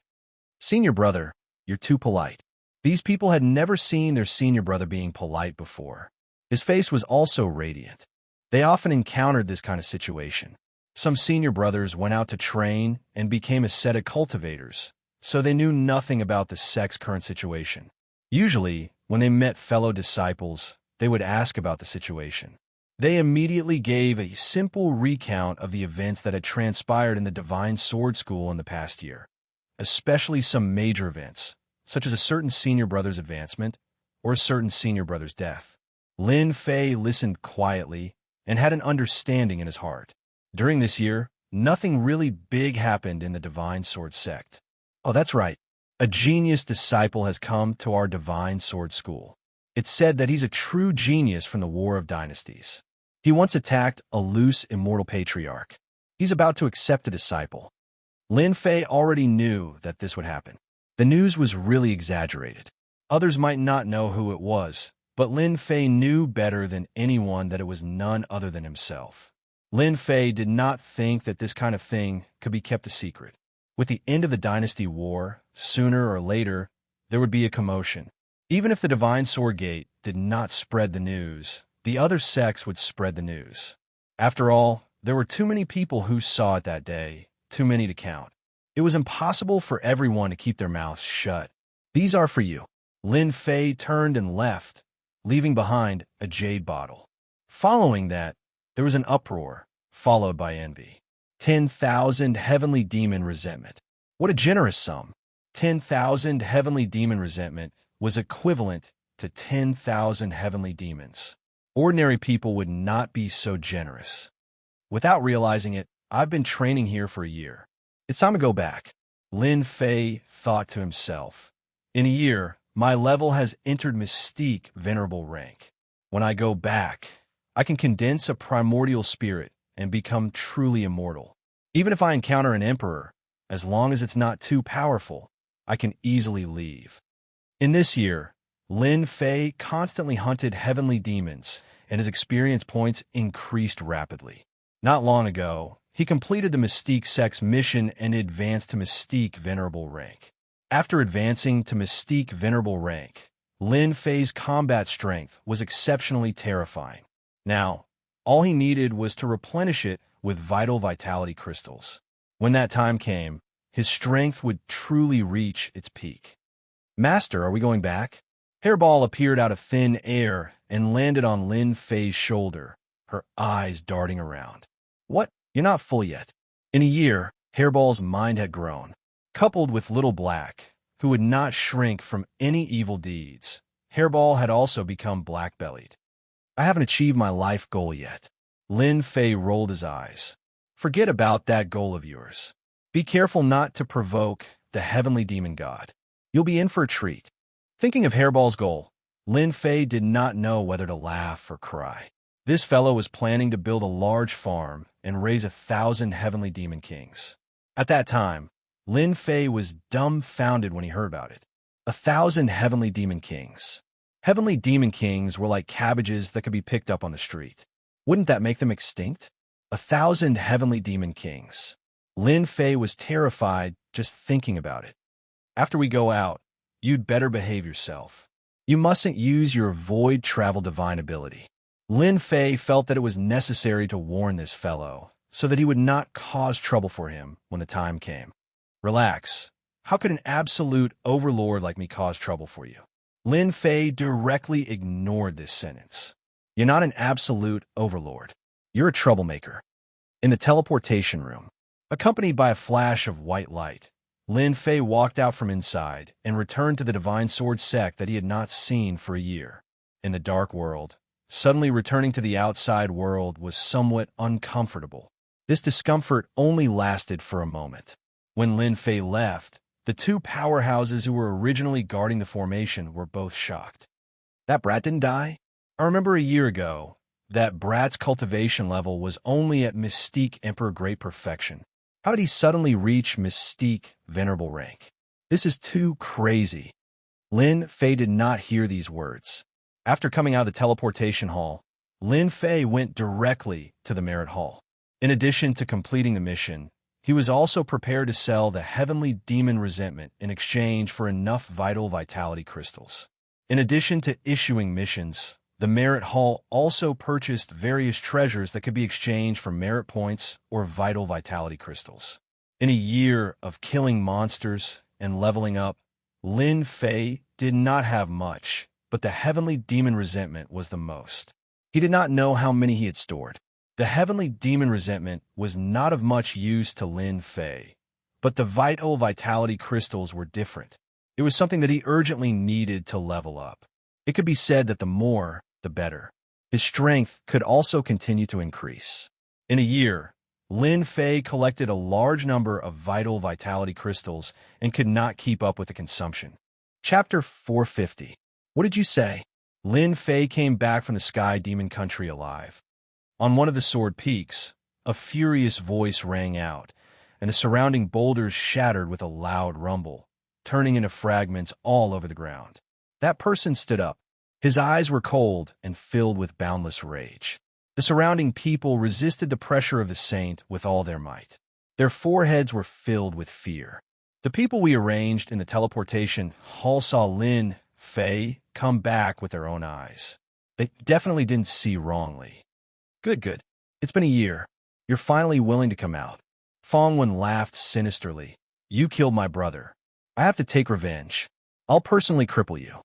Senior brother, you're too polite. These people had never seen their senior brother being polite before. His face was also radiant. They often encountered this kind of situation. Some senior brothers went out to train and became ascetic cultivators, so they knew nothing about the sect's current situation. Usually, when they met fellow disciples, they would ask about the situation. They immediately gave a simple recount of the events that had transpired in the Divine Sword School in the past year, especially some major events, such as a certain senior brother's advancement or a certain senior brother's death. Lin Fei listened quietly and had an understanding in his heart. During this year, nothing really big happened in the Divine Sword sect. Oh, that's right. A genius disciple has come to our Divine Sword School. It's said that he's a true genius from the War of Dynasties. He once attacked a loose immortal patriarch. He's about to accept a disciple. Lin Fei already knew that this would happen. The news was really exaggerated. Others might not know who it was, but Lin Fei knew better than anyone that it was none other than himself. Lin Fei did not think that this kind of thing could be kept a secret. With the end of the Dynasty War, sooner or later, there would be a commotion. Even if the Divine Sword Gate did not spread the news, the other sects would spread the news. After all, there were too many people who saw it that day, too many to count. It was impossible for everyone to keep their mouths shut. These are for you. Lin Fei turned and left, leaving behind a jade bottle. Following that, there was an uproar, followed by envy. 10,000 heavenly demon resentment. What a generous sum. 10,000 heavenly demon resentment was equivalent to 10,000 heavenly demons. Ordinary people would not be so generous. Without realizing it, I've been training here for a year. It's time to go back. Lin Fei thought to himself. In a year, my level has entered Mystique Venerable rank. When I go back, I can condense a primordial spirit and become truly immortal. Even if I encounter an emperor, as long as it's not too powerful, I can easily leave. In this year, Lin Fei constantly hunted heavenly demons, and his experience points increased rapidly. Not long ago, he completed the Mystique Sect's mission and advanced to Mystique Venerable rank. After advancing to Mystique Venerable rank, Lin Fei's combat strength was exceptionally terrifying. Now, all he needed was to replenish it with vital vitality crystals. When that time came, his strength would truly reach its peak. Master, are we going back? Hairball appeared out of thin air and landed on Lin Fei's shoulder, her eyes darting around. What? You're not full yet. In a year, Hairball's mind had grown. Coupled with Little Black, who would not shrink from any evil deeds, Hairball had also become black-bellied. I haven't achieved my life goal yet. Lin Fei rolled his eyes. Forget about that goal of yours. Be careful not to provoke the heavenly demon god. You'll be in for a treat. Thinking of Hairball's goal, Lin Fei did not know whether to laugh or cry. This fellow was planning to build a large farm and raise 1,000 heavenly demon kings. At that time, Lin Fei was dumbfounded when he heard about it. 1,000 heavenly demon kings. Heavenly demon kings were like cabbages that could be picked up on the street. Wouldn't that make them extinct? 1,000 heavenly demon kings. Lin Fei was terrified just thinking about it. After we go out, you'd better behave yourself. You mustn't use your void travel divine ability. Lin Fei felt that it was necessary to warn this fellow so that he would not cause trouble for him when the time came. Relax. How could an absolute overlord like me cause trouble for you? Lin Fei directly ignored this sentence. You're not an absolute overlord. You're a troublemaker. In the teleportation room, accompanied by a flash of white light, Lin Fei walked out from inside and returned to the Divine Sword sect that he had not seen for a year. In the dark world, suddenly returning to the outside world was somewhat uncomfortable. This discomfort only lasted for a moment. When Lin Fei left, the two powerhouses who were originally guarding the formation were both shocked. That brat didn't die? I remember a year ago, that brat's cultivation level was only at Mystique Emperor Great Perfection. How did he suddenly reach Mystique Venerable rank? This is too crazy. Lin Fei did not hear these words. After coming out of the teleportation hall, Lin Fei went directly to the Merit Hall. In addition to completing the mission, he was also prepared to sell the Heavenly Demon Resentment in exchange for enough vital vitality crystals. In addition to issuing missions, the Merit Hall also purchased various treasures that could be exchanged for merit points or vital vitality crystals. In a year of killing monsters and leveling up, Lin Fei did not have much, but the Heavenly Demon Resentment was the most. He did not know how many he had stored. The Heavenly Demon Resentment was not of much use to Lin Fei, but the vital vitality crystals were different. It was something that he urgently needed to level up. It could be said that the more, the better. His strength could also continue to increase. In a year, Lin Fei collected a large number of vital vitality crystals and could not keep up with the consumption. Chapter 450. What did you say? Lin Fei came back from the Sky Demon Country alive. On one of the sword peaks, a furious voice rang out, and the surrounding boulders shattered with a loud rumble, turning into fragments all over the ground. That person stood up. His eyes were cold and filled with boundless rage. The surrounding people resisted the pressure of the saint with all their might. Their foreheads were filled with fear. The people we arranged in the teleportation hall saw Lin Fei come back with their own eyes. They definitely didn't see wrongly. Good. It's been a year. You're finally willing to come out. Fongwen laughed sinisterly. You killed my brother. I have to take revenge. I'll personally cripple you.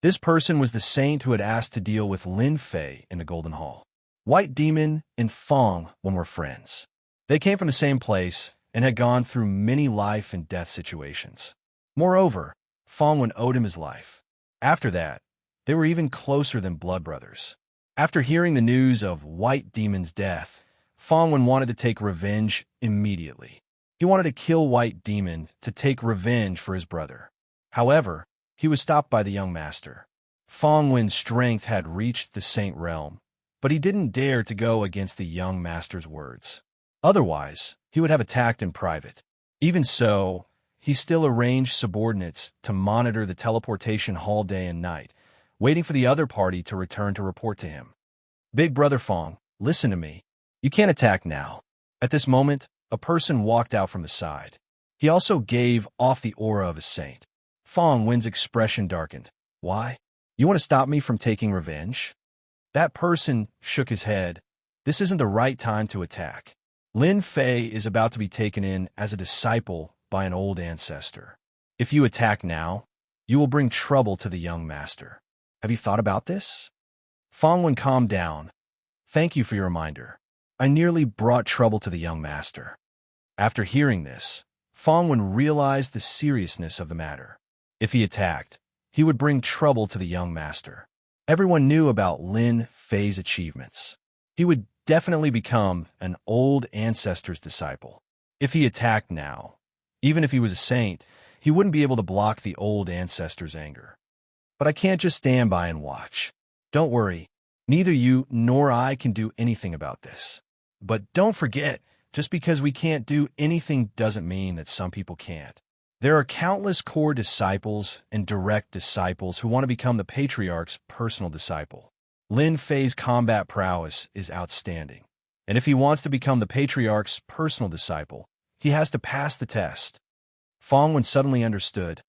This person was the saint who had asked to deal with Lin Fei in the Golden Hall. White Demon and Fongwen were friends. They came from the same place and had gone through many life and death situations. Moreover, Fongwen owed him his life. After that, they were even closer than blood brothers. After hearing the news of White Demon's death, Fangwen wanted to take revenge immediately. He wanted to kill White Demon to take revenge for his brother. However, he was stopped by the young master. Fangwen's strength had reached the Saint Realm, but he didn't dare to go against the young master's words. Otherwise, he would have attacked in private. Even so, he still arranged subordinates to monitor the teleportation hall day and night, waiting for the other party to return to report to him. Big Brother Fang, listen to me. You can't attack now. At this moment, a person walked out from the side. He also gave off the aura of a saint. Fangwen's expression darkened. Why? You want to stop me from taking revenge? That person shook his head. This isn't the right time to attack. Lin Fei is about to be taken in as a disciple by an old ancestor. If you attack now, you will bring trouble to the young master. Have you thought about this? Fangwen calmed down. Thank you for your reminder. I nearly brought trouble to the young master. After hearing this, Fangwen realized the seriousness of the matter. If he attacked, he would bring trouble to the young master. Everyone knew about Lin Fei's achievements. He would definitely become an old ancestor's disciple. If he attacked now, even if he was a saint, he wouldn't be able to block the old ancestor's anger. But I can't just stand by and watch. Don't worry, neither you nor I can do anything about this. But don't forget, just because we can't do anything doesn't mean that some people can't. There are countless core disciples and direct disciples who want to become the Patriarch's personal disciple. Lin Fei's combat prowess is outstanding, and if he wants to become the Patriarch's personal disciple, he has to pass the test. Fangwen suddenly understood.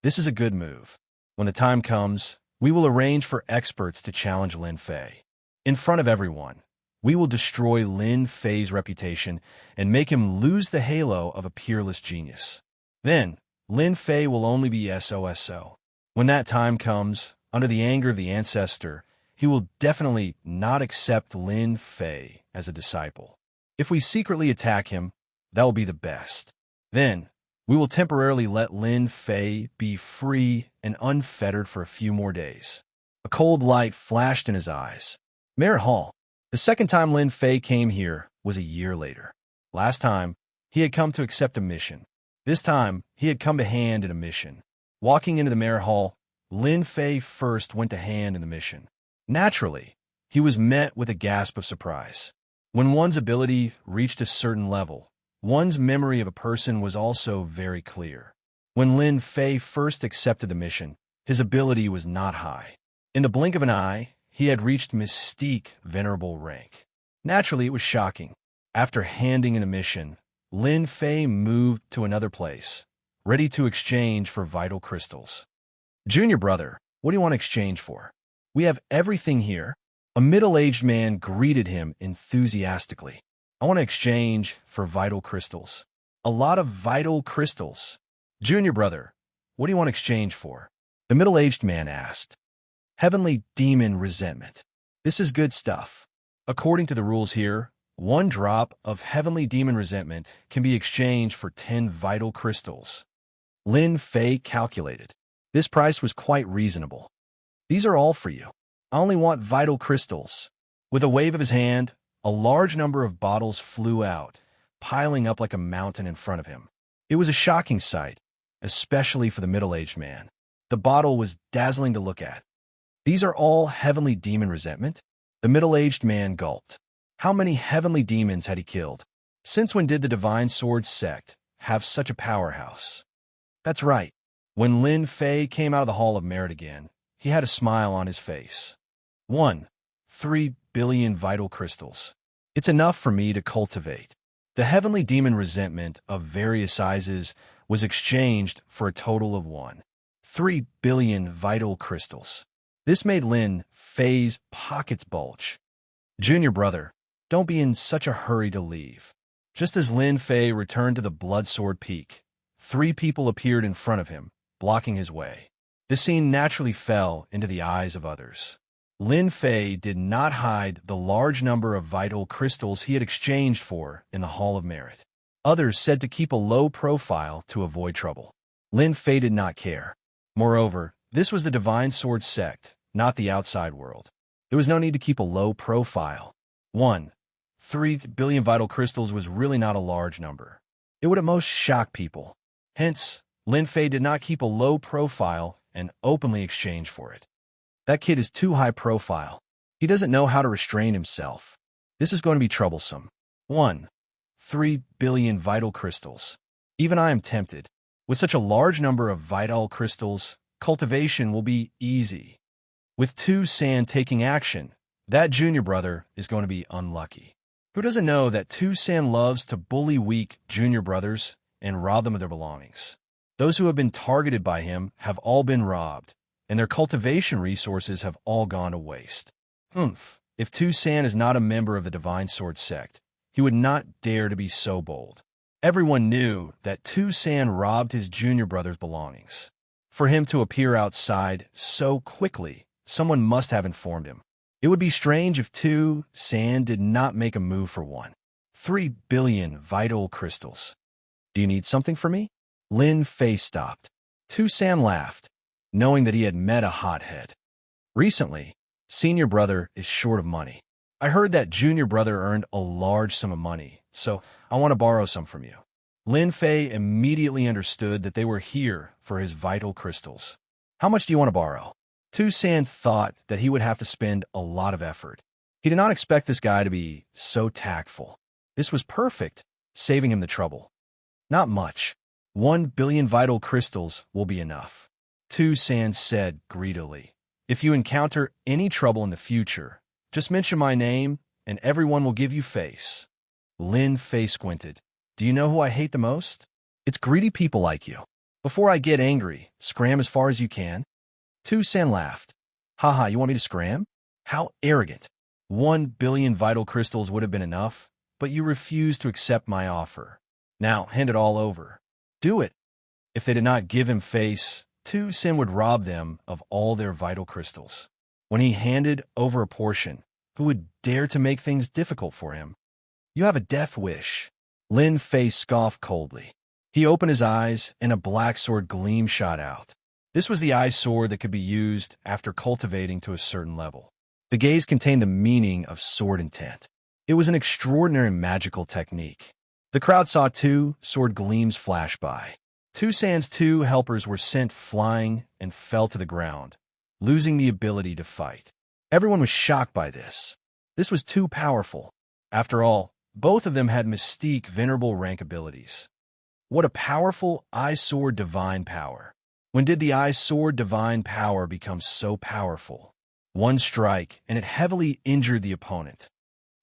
This is a good move. When the time comes, we will arrange for experts to challenge Lin Fei. In front of everyone, we will destroy Lin Fei's reputation and make him lose the halo of a peerless genius. Then, Lin Fei will only be SOSO. When that time comes, under the anger of the ancestor, he will definitely not accept Lin Fei as a disciple. If we secretly attack him, that will be the best. Then, we will temporarily let Lin Fei be free and unfettered for a few more days. A cold light flashed in his eyes. Mayor Hall. The second time Lin Fei came here was a year later. Last time, he had come to accept a mission. This time, he had come to hand in a mission. Walking into the Mayor Hall, Lin Fei first went to hand in the mission. Naturally, he was met with a gasp of surprise. When one's ability reached a certain level, one's memory of a person was also very clear. When Lin Fei first accepted the mission, his ability was not high. In the blink of an eye, he had reached Mystique Venerable rank. Naturally, it was shocking. After handing in the mission, Lin Fei moved to another place, ready to exchange for vital crystals. Junior brother, what do you want to exchange for? We have everything here. A middle-aged man greeted him enthusiastically. I want to exchange for vital crystals. A lot of vital crystals. Junior brother, what do you want to exchange for? The middle-aged man asked. Heavenly Demon Resentment. This is good stuff. According to the rules here, 1 drop of Heavenly Demon Resentment can be exchanged for 10 vital crystals. Lin Fei calculated. This price was quite reasonable. These are all for you. I only want vital crystals. With a wave of his hand, a large number of bottles flew out, piling up like a mountain in front of him. It was a shocking sight, especially for the middle-aged man. The bottle was dazzling to look at. These are all Heavenly Demon Resentment? The middle-aged man gulped. How many heavenly demons had he killed? Since when did the Divine Sword sect have such a powerhouse? That's right. When Lin Fei came out of the Hall of Merit again, he had a smile on his face. 3 billion vital crystals. It's enough for me to cultivate. The Heavenly Demon Resentment of various sizes was exchanged for a total of 3 billion vital crystals. This made Lin Fei's pockets bulge. Junior brother, don't be in such a hurry to leave. Just as Lin Fei returned to the Bloodsword Peak, 3 people appeared in front of him, blocking his way. This scene naturally fell into the eyes of others. Lin Fei did not hide the large number of vital crystals he had exchanged for in the Hall of Merit. Others said to keep a low profile to avoid trouble. Lin Fei did not care. Moreover, this was the Divine Sword sect, not the outside world. There was no need to keep a low profile. 3 billion vital crystals was really not a large number. It would at most shock people. Hence, Lin Fei did not keep a low profile and openly exchange for it. That kid is too high profile. He doesn't know how to restrain himself. This is going to be troublesome. 1. 3 billion vital crystals. Even I am tempted. With such a large number of vital crystals, cultivation will be easy. With Tu San taking action, that junior brother is going to be unlucky. Who doesn't know that Tu San loves to bully weak junior brothers and rob them of their belongings? Those who have been targeted by him have all been robbed, and their cultivation resources have all gone to waste. If Tu San is not a member of the Divine Sword sect, he would not dare to be so bold. Everyone knew that Tu San robbed his junior brother's belongings. For him to appear outside so quickly, someone must have informed him. It would be strange if Tu San did not make a move for 3 billion vital crystals. Do you need something from me? Lin Fei stopped. Tu San laughed, knowing that he had met a hothead. Recently, senior brother is short of money. I heard that junior brother earned a large sum of money, so I want to borrow some from you. Lin Fei immediately understood that they were here for his vital crystals. How much do you want to borrow? Tu San thought that he would have to spend a lot of effort. He did not expect this guy to be so tactful. This was perfect, saving him the trouble. Not much. 1 billion vital crystals will be enough. Tu San said greedily. If you encounter any trouble in the future, just mention my name and everyone will give you face. Lin Fei squinted. Do you know who I hate the most? It's greedy people like you. Before I get angry, scram as far as you can. Tu San laughed. Haha, you want me to scram? How arrogant. 1 billion vital crystals would have been enough, but you refused to accept my offer. Now, hand it all over. Do it. If they did not give him face, Tu San would rob them of all their vital crystals. When he handed over a portion, who would dare to make things difficult for him? You have a death wish. Lin Fei scoffed coldly. He opened his eyes, and a black sword gleam shot out. This was the eye sword that could be used after cultivating to a certain level. The gaze contained the meaning of sword intent. It was an extraordinary magical technique. The crowd saw two sword gleams flash by. Tu San's two helpers were sent flying and fell to the ground, losing the ability to fight. Everyone was shocked by this. This was too powerful. After all, both of them had mystique venerable rank abilities. What a powerful eye sword divine power. When did the eye sword divine power become so powerful? One strike, and it heavily injured the opponent.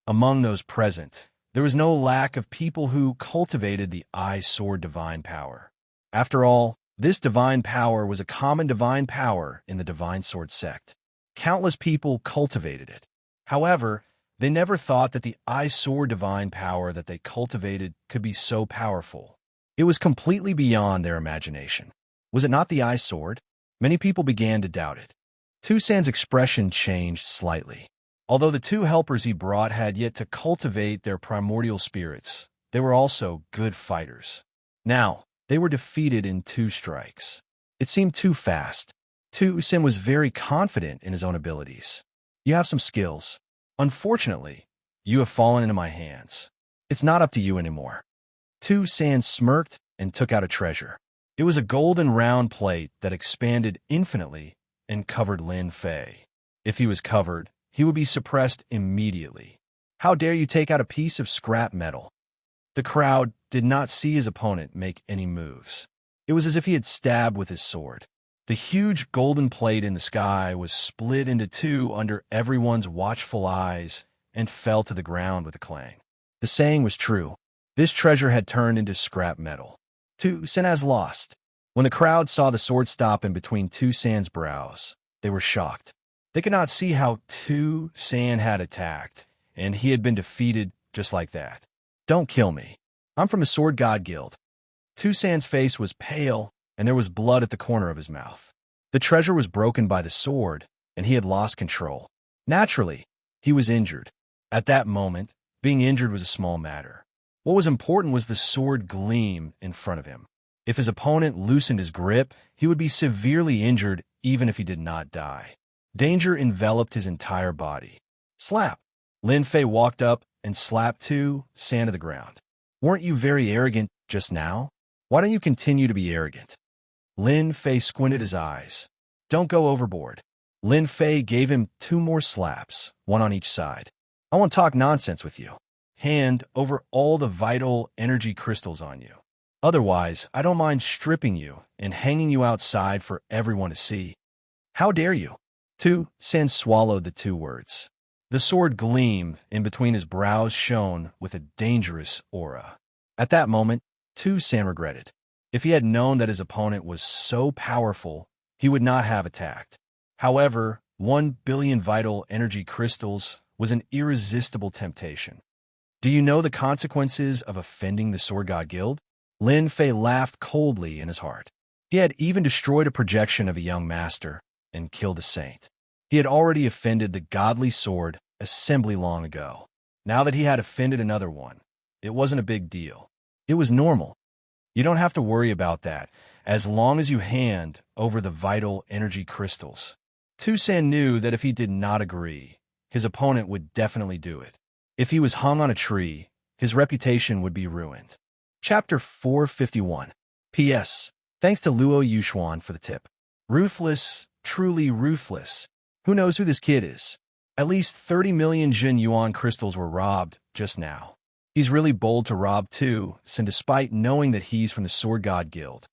Among those present, there was no lack of people who cultivated the eye sword divine power. After all, this divine power was a common divine power in the divine sword sect. Countless people cultivated it. However, they never thought that the eye sword divine power that they cultivated could be so powerful. It was completely beyond their imagination. Was it not the eye sword? Many people began to doubt it. Tu San's expression changed slightly. Although the two helpers he brought had yet to cultivate their primordial spirits, they were also good fighters. Now, they were defeated in 2 strikes. It seemed too fast. Tu San was very confident in his own abilities. You have some skills. Unfortunately, you have fallen into my hands. It's not up to you anymore. Tu San smirked and took out a treasure. It was a golden round plate that expanded infinitely and covered Lin Fei. If he was covered, he would be suppressed immediately. How dare you take out a piece of scrap metal? The crowd did not see his opponent make any moves. It was as if he had stabbed with his sword. The huge golden plate in the sky was split into 2 under everyone's watchful eyes and fell to the ground with a clang. The saying was true. This treasure had turned into scrap metal. Tu San has lost. When the crowd saw the sword stop in between Tu San's brows, they were shocked. They could not see how Tu San had attacked, and he had been defeated just like that. Don't kill me. I'm from the Sword God Guild. Tu San's face was pale, and there was blood at the corner of his mouth. The treasure was broken by the sword, and he had lost control. Naturally, he was injured. At that moment, being injured was a small matter. What was important was the sword gleam in front of him. If his opponent loosened his grip, he would be severely injured even if he did not die. Danger enveloped his entire body. Slap! Lin Fei walked up and slapped Sand to the ground. Weren't you very arrogant just now? Why don't you continue to be arrogant? Lin Fei squinted his eyes. Don't go overboard. Lin Fei gave him 2 more slaps, 1 on each side. I won't talk nonsense with you. Hand over all the vital energy crystals on you. Otherwise, I don't mind stripping you and hanging you outside for everyone to see. How dare you? Sand swallowed the 2 words. The sword gleam in between his brows shone with a dangerous aura. At that moment, Sand regretted. If he had known that his opponent was so powerful, he would not have attacked. However, 1 billion vital energy crystals was an irresistible temptation. Do you know the consequences of offending the Sword God Guild? Lin Fei laughed coldly in his heart. He had even destroyed a projection of a young master and killed a saint. He had already offended the godly sword assembly long ago. Now that he had offended another one, it wasn't a big deal. It was normal. You don't have to worry about that, as long as you hand over the vital energy crystals. Sand knew that if he did not agree, his opponent would definitely do it. If he was hung on a tree, his reputation would be ruined. Chapter 451. P.S. Thanks to Luo Yuxuan for the tip. Ruthless, truly ruthless. Who knows who this kid is? At least 30 million Jin Yuan crystals were robbed just now. He's really bold to rob too, and despite knowing that he's from the Sword God Guild.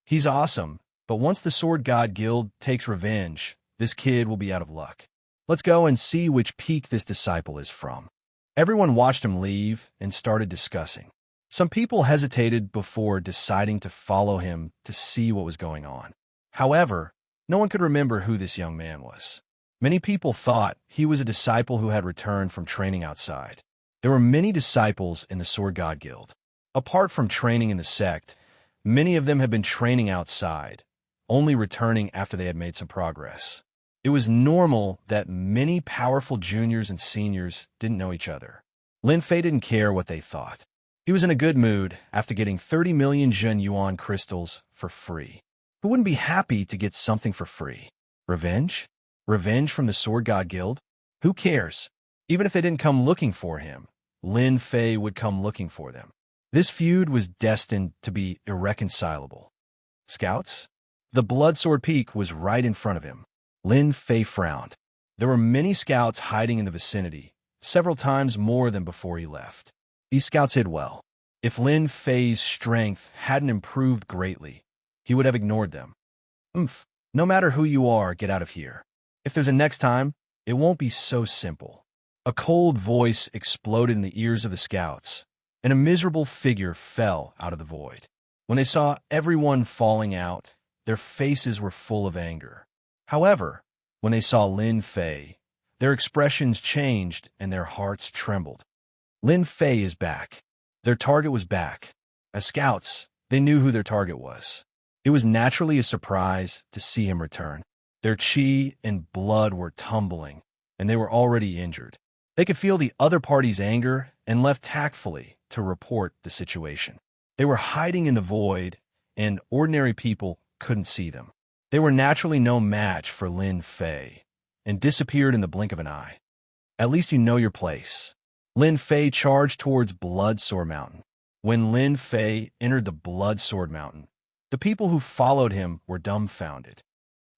He's awesome, but once the Sword God Guild takes revenge, this kid will be out of luck. Let's go and see which peak this disciple is from. Everyone watched him leave and started discussing. Some people hesitated before deciding to follow him to see what was going on. However, no one could remember who this young man was. Many people thought he was a disciple who had returned from training outside. There were many disciples in the Sword God Guild. Apart from training in the sect, many of them had been training outside, only returning after they had made some progress. It was normal that many powerful juniors and seniors didn't know each other. Lin Fei didn't care what they thought. He was in a good mood after getting 30 million Jin Yuan crystals for free. Who wouldn't be happy to get something for free? Revenge? Revenge from the Sword God Guild? Who cares? Even if they didn't come looking for him, Lin Fei would come looking for them. This feud was destined to be irreconcilable. Scouts? The Blood Sword Peak was right in front of him. Lin Fei frowned. There were many scouts hiding in the vicinity, several times more than before he left. These scouts hid well. If Lin Fei's strength hadn't improved greatly, he would have ignored them. No matter who you are, get out of here. If there's a next time, it won't be so simple. A cold voice exploded in the ears of the scouts, and a miserable figure fell out of the void. When they saw everyone falling out, their faces were full of anger. However, when they saw Lin Fei, their expressions changed and their hearts trembled. Lin Fei is back. Their target was back. As scouts, they knew who their target was. It was naturally a surprise to see him return. Their chi and blood were tumbling, and they were already injured. They could feel the other party's anger and left tactfully to report the situation. They were hiding in the void, and ordinary people couldn't see them. They were naturally no match for Lin Fei, and disappeared in the blink of an eye. At least you know your place. Lin Fei charged towards Blood Sword Mountain. When Lin Fei entered the Blood Sword Mountain, the people who followed him were dumbfounded.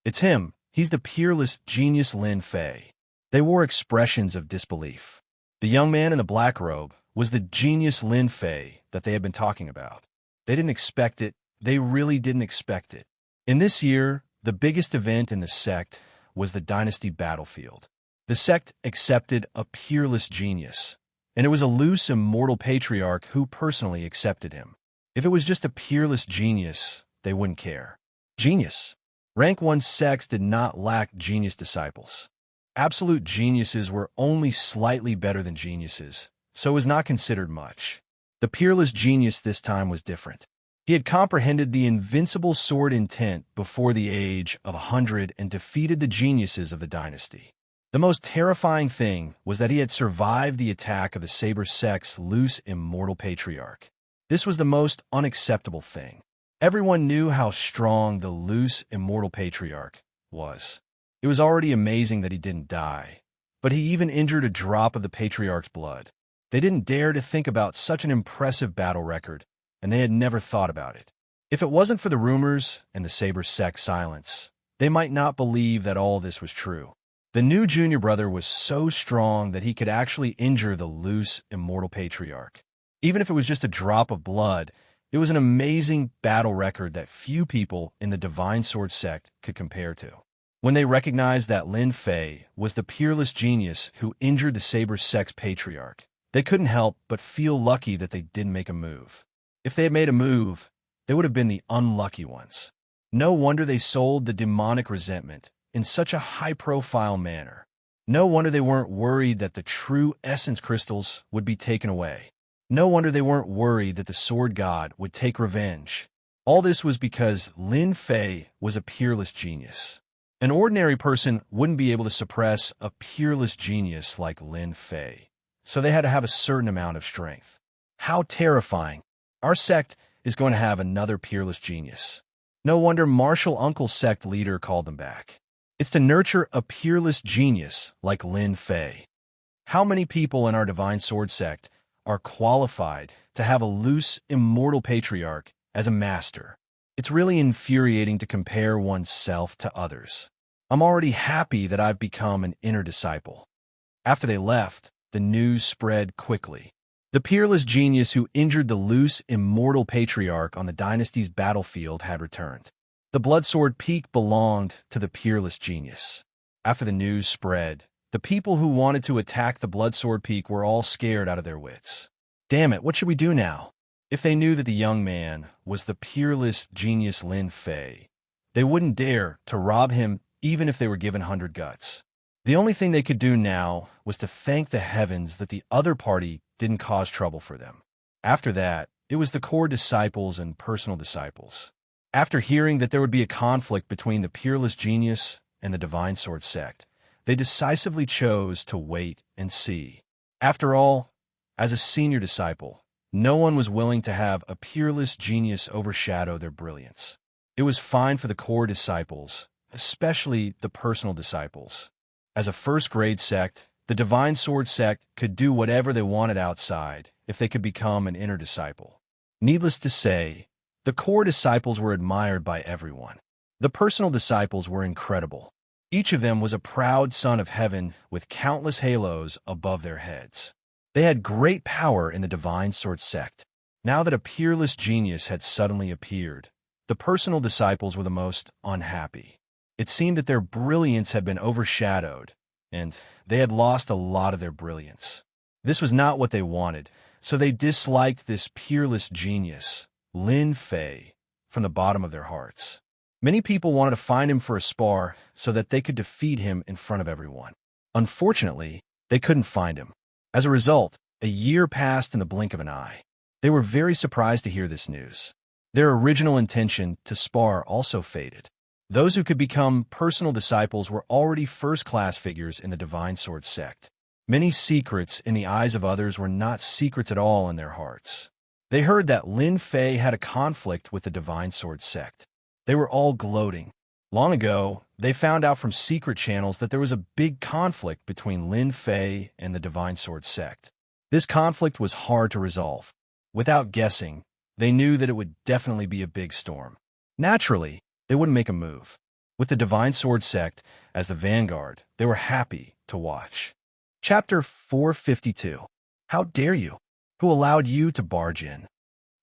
It's him. He's the peerless genius Lin Fei. They wore expressions of disbelief. The young man in the black robe was the genius Lin Fei that they had been talking about. They didn't expect it. They really didn't expect it. In this year, the biggest event in the sect was the Dynasty Battlefield. The sect accepted a peerless genius, and it was a loose, immortal patriarch who personally accepted him. If it was just a peerless genius, they wouldn't care. Genius. Rank 1 sects did not lack genius disciples. Absolute geniuses were only slightly better than geniuses, so it was not considered much. The peerless genius this time was different. He had comprehended the invincible sword intent before the age of 100 and defeated the geniuses of the dynasty. The most terrifying thing was that he had survived the attack of the Saber sect's loose immortal patriarch. This was the most unacceptable thing. Everyone knew how strong the loose immortal patriarch was. It was already amazing that he didn't die, but he even injured a drop of the patriarch's blood. They didn't dare to think about such an impressive battle record, and they had never thought about it. If it wasn't for the rumors and the Saber sect's silence, they might not believe that all this was true. The new junior brother was so strong that he could actually injure the loose, immortal patriarch. Even if it was just a drop of blood, it was an amazing battle record that few people in the Divine Sword sect could compare to. When they recognized that Lin Fei was the peerless genius who injured the Saber sect's patriarch, they couldn't help but feel lucky that they didn't make a move. If they had made a move, they would have been the unlucky ones. No wonder they sold the demonic resentment in such a high-profile manner. No wonder they weren't worried that the true essence crystals would be taken away. No wonder they weren't worried that the sword god would take revenge. All this was because Lin Fei was a peerless genius. An ordinary person wouldn't be able to suppress a peerless genius like Lin Fei, so they had to have a certain amount of strength. How terrifying. Our sect is going to have another peerless genius. No wonder Martial Uncle's sect leader called them back. It's to nurture a peerless genius like Lin Fei. How many people in our Divine Sword sect are qualified to have a loose, immortal patriarch as a master? It's really infuriating to compare oneself to others. I'm already happy that I've become an inner disciple. After they left, the news spread quickly. The peerless genius who injured the loose, immortal patriarch on the dynasty's battlefield had returned. The Bloodsword Peak belonged to the peerless genius. After the news spread, the people who wanted to attack the Bloodsword Peak were all scared out of their wits. Damn it, what should we do now? If they knew that the young man was the peerless genius Lin Fei, they wouldn't dare to rob him even if they were given 100 guts. The only thing they could do now was to thank the heavens that the other party didn't cause trouble for them. After that, it was the core disciples and personal disciples. After hearing that there would be a conflict between the peerless genius and the Divine Sword sect, they decisively chose to wait and see. After all, as a senior disciple, no one was willing to have a peerless genius overshadow their brilliance. It was fine for the core disciples, especially the personal disciples. As a first-grade sect, the Divine Sword sect could do whatever they wanted outside if they could become an inner disciple. Needless to say, the core disciples were admired by everyone. The personal disciples were incredible. Each of them was a proud son of heaven with countless halos above their heads. They had great power in the Divine Sword sect. Now that a peerless genius had suddenly appeared, the personal disciples were the most unhappy. It seemed that their brilliance had been overshadowed, and they had lost a lot of their brilliance. This was not what they wanted, so they disliked this peerless genius, Lin Fei, from the bottom of their hearts. Many people wanted to find him for a spar so that they could defeat him in front of everyone. Unfortunately, they couldn't find him. As a result, a year passed in the blink of an eye. They were very surprised to hear this news. Their original intention to spar also faded. Those who could become personal disciples were already first-class figures in the Divine Sword sect. Many secrets in the eyes of others were not secrets at all in their hearts. They heard that Lin Fei had a conflict with the Divine Sword sect. They were all gloating. Long ago, they found out from secret channels that there was a big conflict between Lin Fei and the Divine Sword sect. This conflict was hard to resolve. Without guessing, they knew that it would definitely be a big storm. Naturally, they wouldn't make a move. With the Divine Sword sect as the vanguard, they were happy to watch. Chapter 452. How dare you? Who allowed you to barge in?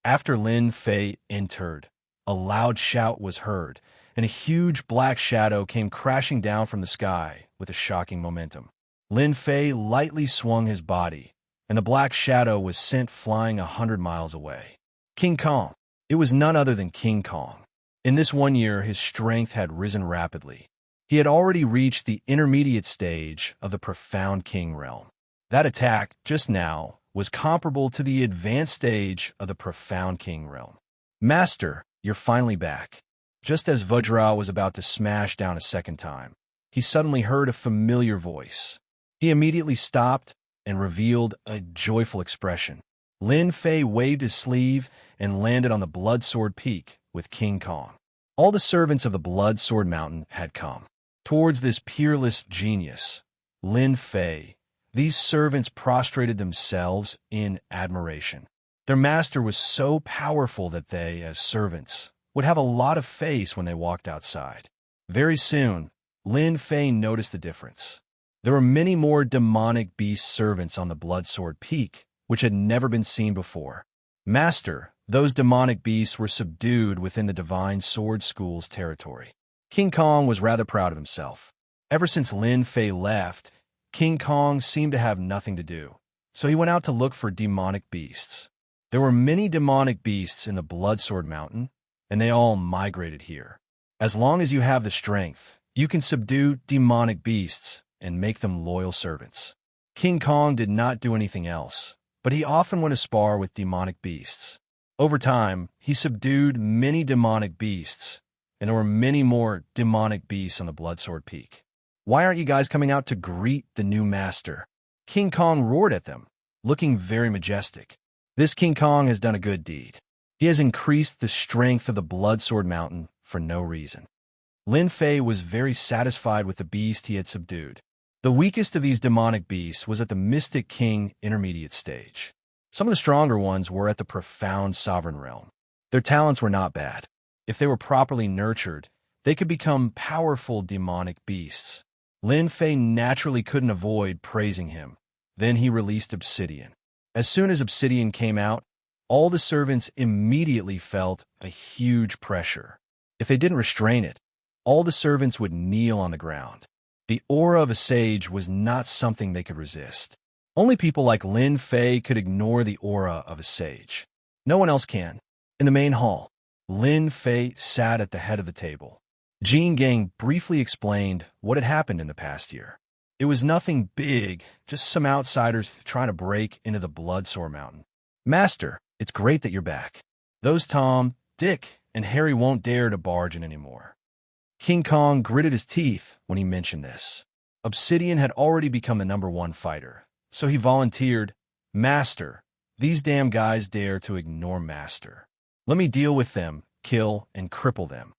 After Lin Fei entered, a loud shout was heard, and a huge black shadow came crashing down from the sky with a shocking momentum. Lin Fei lightly swung his body, and the black shadow was sent flying 100 miles away. King Kong. It was none other than King Kong. In this 1 year, his strength had risen rapidly. He had already reached the intermediate stage of the Profound King realm. That attack, just now, was comparable to the advanced stage of the Profound King realm. Master, you're finally back. Just as Vajra was about to smash down a second time, he suddenly heard a familiar voice. He immediately stopped and revealed a joyful expression. Lin Fei waved his sleeve and landed on the Bloodsword Peak with King Kong. All the servants of the Bloodsword Mountain had come. Towards this peerless genius, Lin Fei, These servants prostrated themselves in admiration. Their master was so powerful that they, as servants, would have a lot of face when they walked outside. Very soon, Lin Fei noticed the difference. There were many more demonic beast servants on the Bloodsword Peak, which had never been seen before. Master, those demonic beasts were subdued within the Divine Sword School's territory. King Kong was rather proud of himself. Ever since Lin Fei left, King Kong seemed to have nothing to do, so he went out to look for demonic beasts. There were many demonic beasts in the Bloodsword Mountain, and they all migrated here. As long as you have the strength, you can subdue demonic beasts and make them loyal servants. King Kong did not do anything else, but he often went to spar with demonic beasts. Over time, he subdued many demonic beasts, and there were many more demonic beasts on the Bloodsword Peak. Why aren't you guys coming out to greet the new master? King Kong roared at them, looking very majestic. This King Kong has done a good deed. He has increased the strength of the Bloodsword Mountain for no reason. Lin Fei was very satisfied with the beast he had subdued. The weakest of these demonic beasts was at the Mystic King intermediate stage. Some of the stronger ones were at the Profound Sovereign Realm. Their talents were not bad. If they were properly nurtured, they could become powerful demonic beasts. Lin Fei naturally couldn't avoid praising him. Then he released Obsidian. As soon as Obsidian came out, all the servants immediately felt a huge pressure. If they didn't restrain it, all the servants would kneel on the ground. The aura of a sage was not something they could resist. Only people like Lin Fei could ignore the aura of a sage. No one else can. In the main hall, Lin Fei sat at the head of the table. Jin Gang briefly explained what had happened in the past year. It was nothing big, just some outsiders trying to break into the Bloodsword Mountain. Master, it's great that you're back. Those Tom, Dick, and Harry won't dare to barge in anymore. King Kong gritted his teeth when he mentioned this. Obsidian had already become the #1 fighter, so he volunteered, Master, these damn guys dare to ignore Master. Let me deal with them, kill, and cripple them.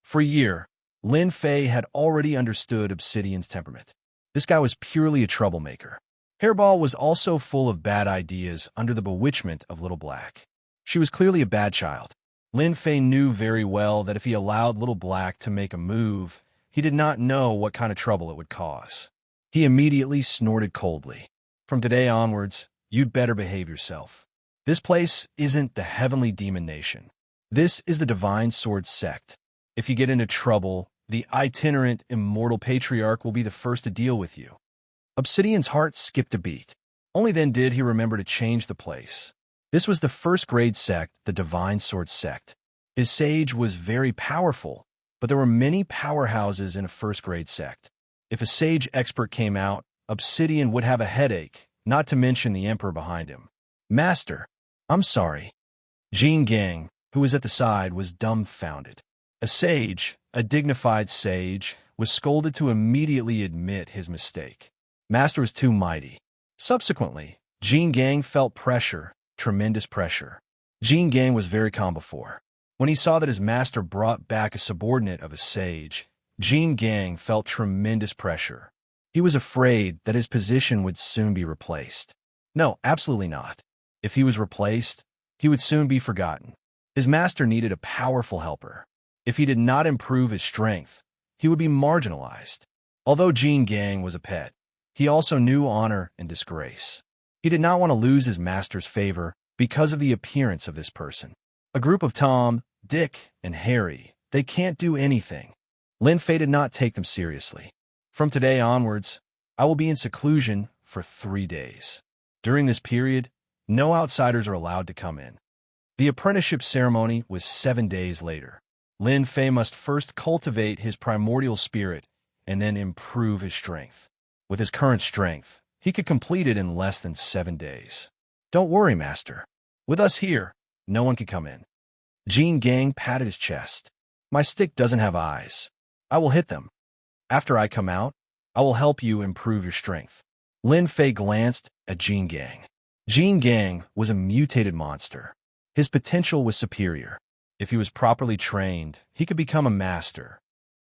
For a year, Lin Fei had already understood Obsidian's temperament. This guy was purely a troublemaker. Hairball was also full of bad ideas under the bewitchment of Little Black. She was clearly a bad child. Lin Fei knew very well that if he allowed Little Black to make a move, he did not know what kind of trouble it would cause. He immediately snorted coldly. From today onwards, you'd better behave yourself. This place isn't the Heavenly Demon Nation. This is the Divine Sword Sect. If you get into trouble, the itinerant Immortal Patriarch will be the first to deal with you. Obsidian's heart skipped a beat. Only then did he remember to change the place. This was the first-grade sect, the Divine Sword Sect. His sage was very powerful, but there were many powerhouses in a first-grade sect. If a sage expert came out, Obsidian would have a headache, not to mention the Emperor behind him. Master, I'm sorry. Jin Gang, who was at the side, was dumbfounded. A sage, a dignified sage, was scolded to immediately admit his mistake. Master was too mighty. Subsequently, Jin Gang felt pressure, tremendous pressure. Jin Gang was very calm before. When he saw that his master brought back a subordinate of a sage, Jin Gang felt tremendous pressure. He was afraid that his position would soon be replaced. No, absolutely not. If he was replaced, he would soon be forgotten. His master needed a powerful helper. If he did not improve his strength, he would be marginalized. Although Jin Gang was a pet, he also knew honor and disgrace. He did not want to lose his master's favor because of the appearance of this person. A group of Tom, Dick, and Harry, they can't do anything. Lin Fei did not take them seriously. From today onwards, I will be in seclusion for 3 days. During this period, no outsiders are allowed to come in. The apprenticeship ceremony was 7 days later. Lin Fei must first cultivate his primordial spirit and then improve his strength. With his current strength, he could complete it in less than 7 days. Don't worry, Master. With us here, no one can come in. Jin Gang patted his chest. My stick doesn't have eyes. I will hit them. After I come out, I will help you improve your strength. Lin Fei glanced at Jin Gang. Jin Gang was a mutated monster. His potential was superior. If he was properly trained, he could become a master.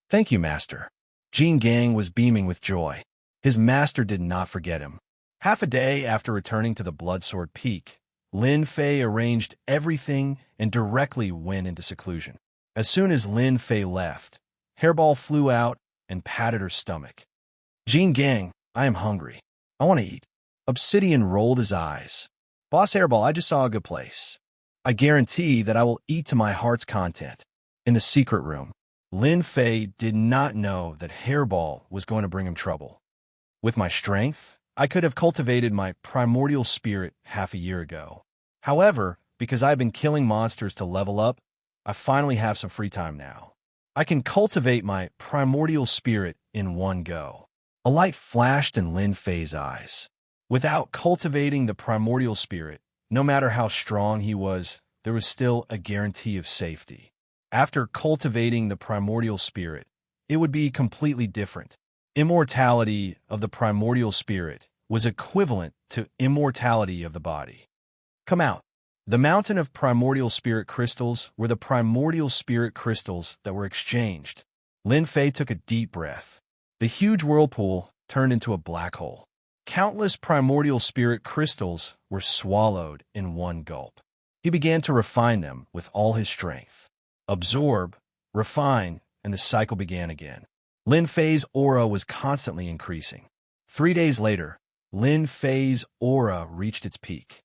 Thank you, Master. Jin Gang was beaming with joy. His master did not forget him. Half a day after returning to the Bloodsword Peak, Lin Fei arranged everything and directly went into seclusion. As soon as Lin Fei left, Hairball flew out and patted her stomach. "Jean Gang, I am hungry. I want to eat." Obsidian rolled his eyes. "Boss Hairball, I just saw a good place. I guarantee that I will eat to my heart's content." In the secret room, Lin Fei did not know that Hairball was going to bring him trouble. "With my strength, I could have cultivated my primordial spirit half a year ago. However, because I've been killing monsters to level up, I finally have some free time now. I can cultivate my primordial spirit in one go." A light flashed in Lin Fei's eyes. Without cultivating the primordial spirit, no matter how strong he was, there was still a guarantee of safety. After cultivating the primordial spirit, it would be completely different. Immortality of the primordial spirit was equivalent to immortality of the body. "Come out." The mountain of primordial spirit crystals were the primordial spirit crystals that were exchanged. Lin Fei took a deep breath. The huge whirlpool turned into a black hole. Countless primordial spirit crystals were swallowed in one gulp. He began to refine them with all his strength. Absorb, refine, and the cycle began again. Lin Fei's aura was constantly increasing. 3 days later, Lin Fei's aura reached its peak.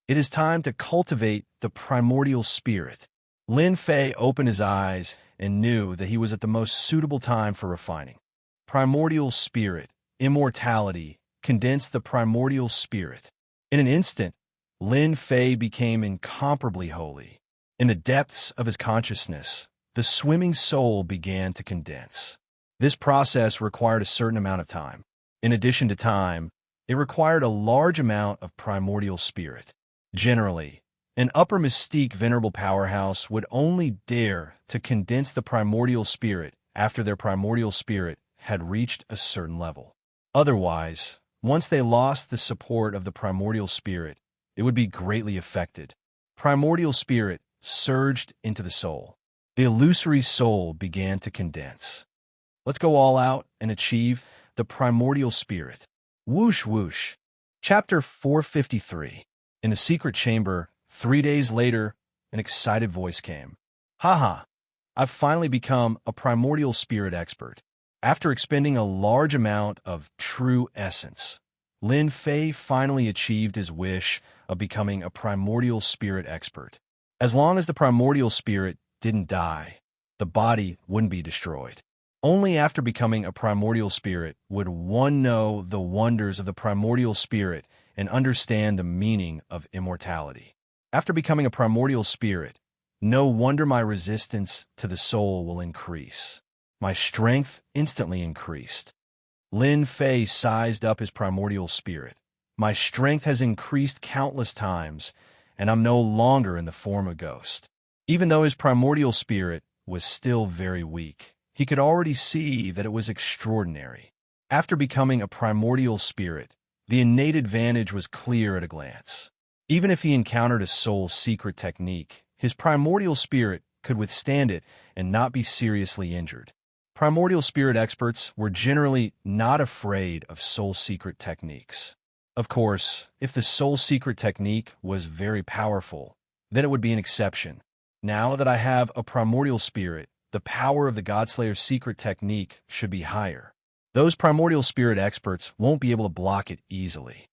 It is time to cultivate the primordial spirit. Lin Fei opened his eyes and knew that he was at the most suitable time for refining. Primordial spirit, immortality, condensed the primordial spirit. In an instant, Lin Fei became incomparably holy. In the depths of his consciousness, the swimming soul began to condense. This process required a certain amount of time. In addition to time, it required a large amount of primordial spirit. Generally, an upper mystique venerable powerhouse would only dare to condense the primordial spirit after their primordial spirit had reached a certain level. Otherwise, once they lost the support of the primordial spirit, it would be greatly affected. Primordial spirit surged into the soul. The illusory soul began to condense. Let's go all out and achieve the primordial spirit. Whoosh whoosh. Chapter 453. In the secret chamber, 3 days later, an excited voice came. "Haha, I've finally become a primordial spirit expert." After expending a large amount of true essence, Lin Fei finally achieved his wish of becoming a primordial spirit expert. As long as the primordial spirit didn't die, the body wouldn't be destroyed. Only after becoming a primordial spirit would one know the wonders of the primordial spirit and understand the meaning of immortality. After becoming a primordial spirit, no wonder my resistance to the soul will increase. My strength instantly increased. Lin Fei sized up his primordial spirit. My strength has increased countless times, and I'm no longer in the form of ghost. Even though his primordial spirit was still very weak, he could already see that it was extraordinary. After becoming a primordial spirit, the innate advantage was clear at a glance. Even if he encountered a soul's secret technique, his primordial spirit could withstand it and not be seriously injured. Primordial spirit experts were generally not afraid of soul secret techniques. Of course, if the soul secret technique was very powerful, then it would be an exception. Now that I have a primordial spirit, the power of the Godslayer's secret technique should be higher. Those primordial spirit experts won't be able to block it easily.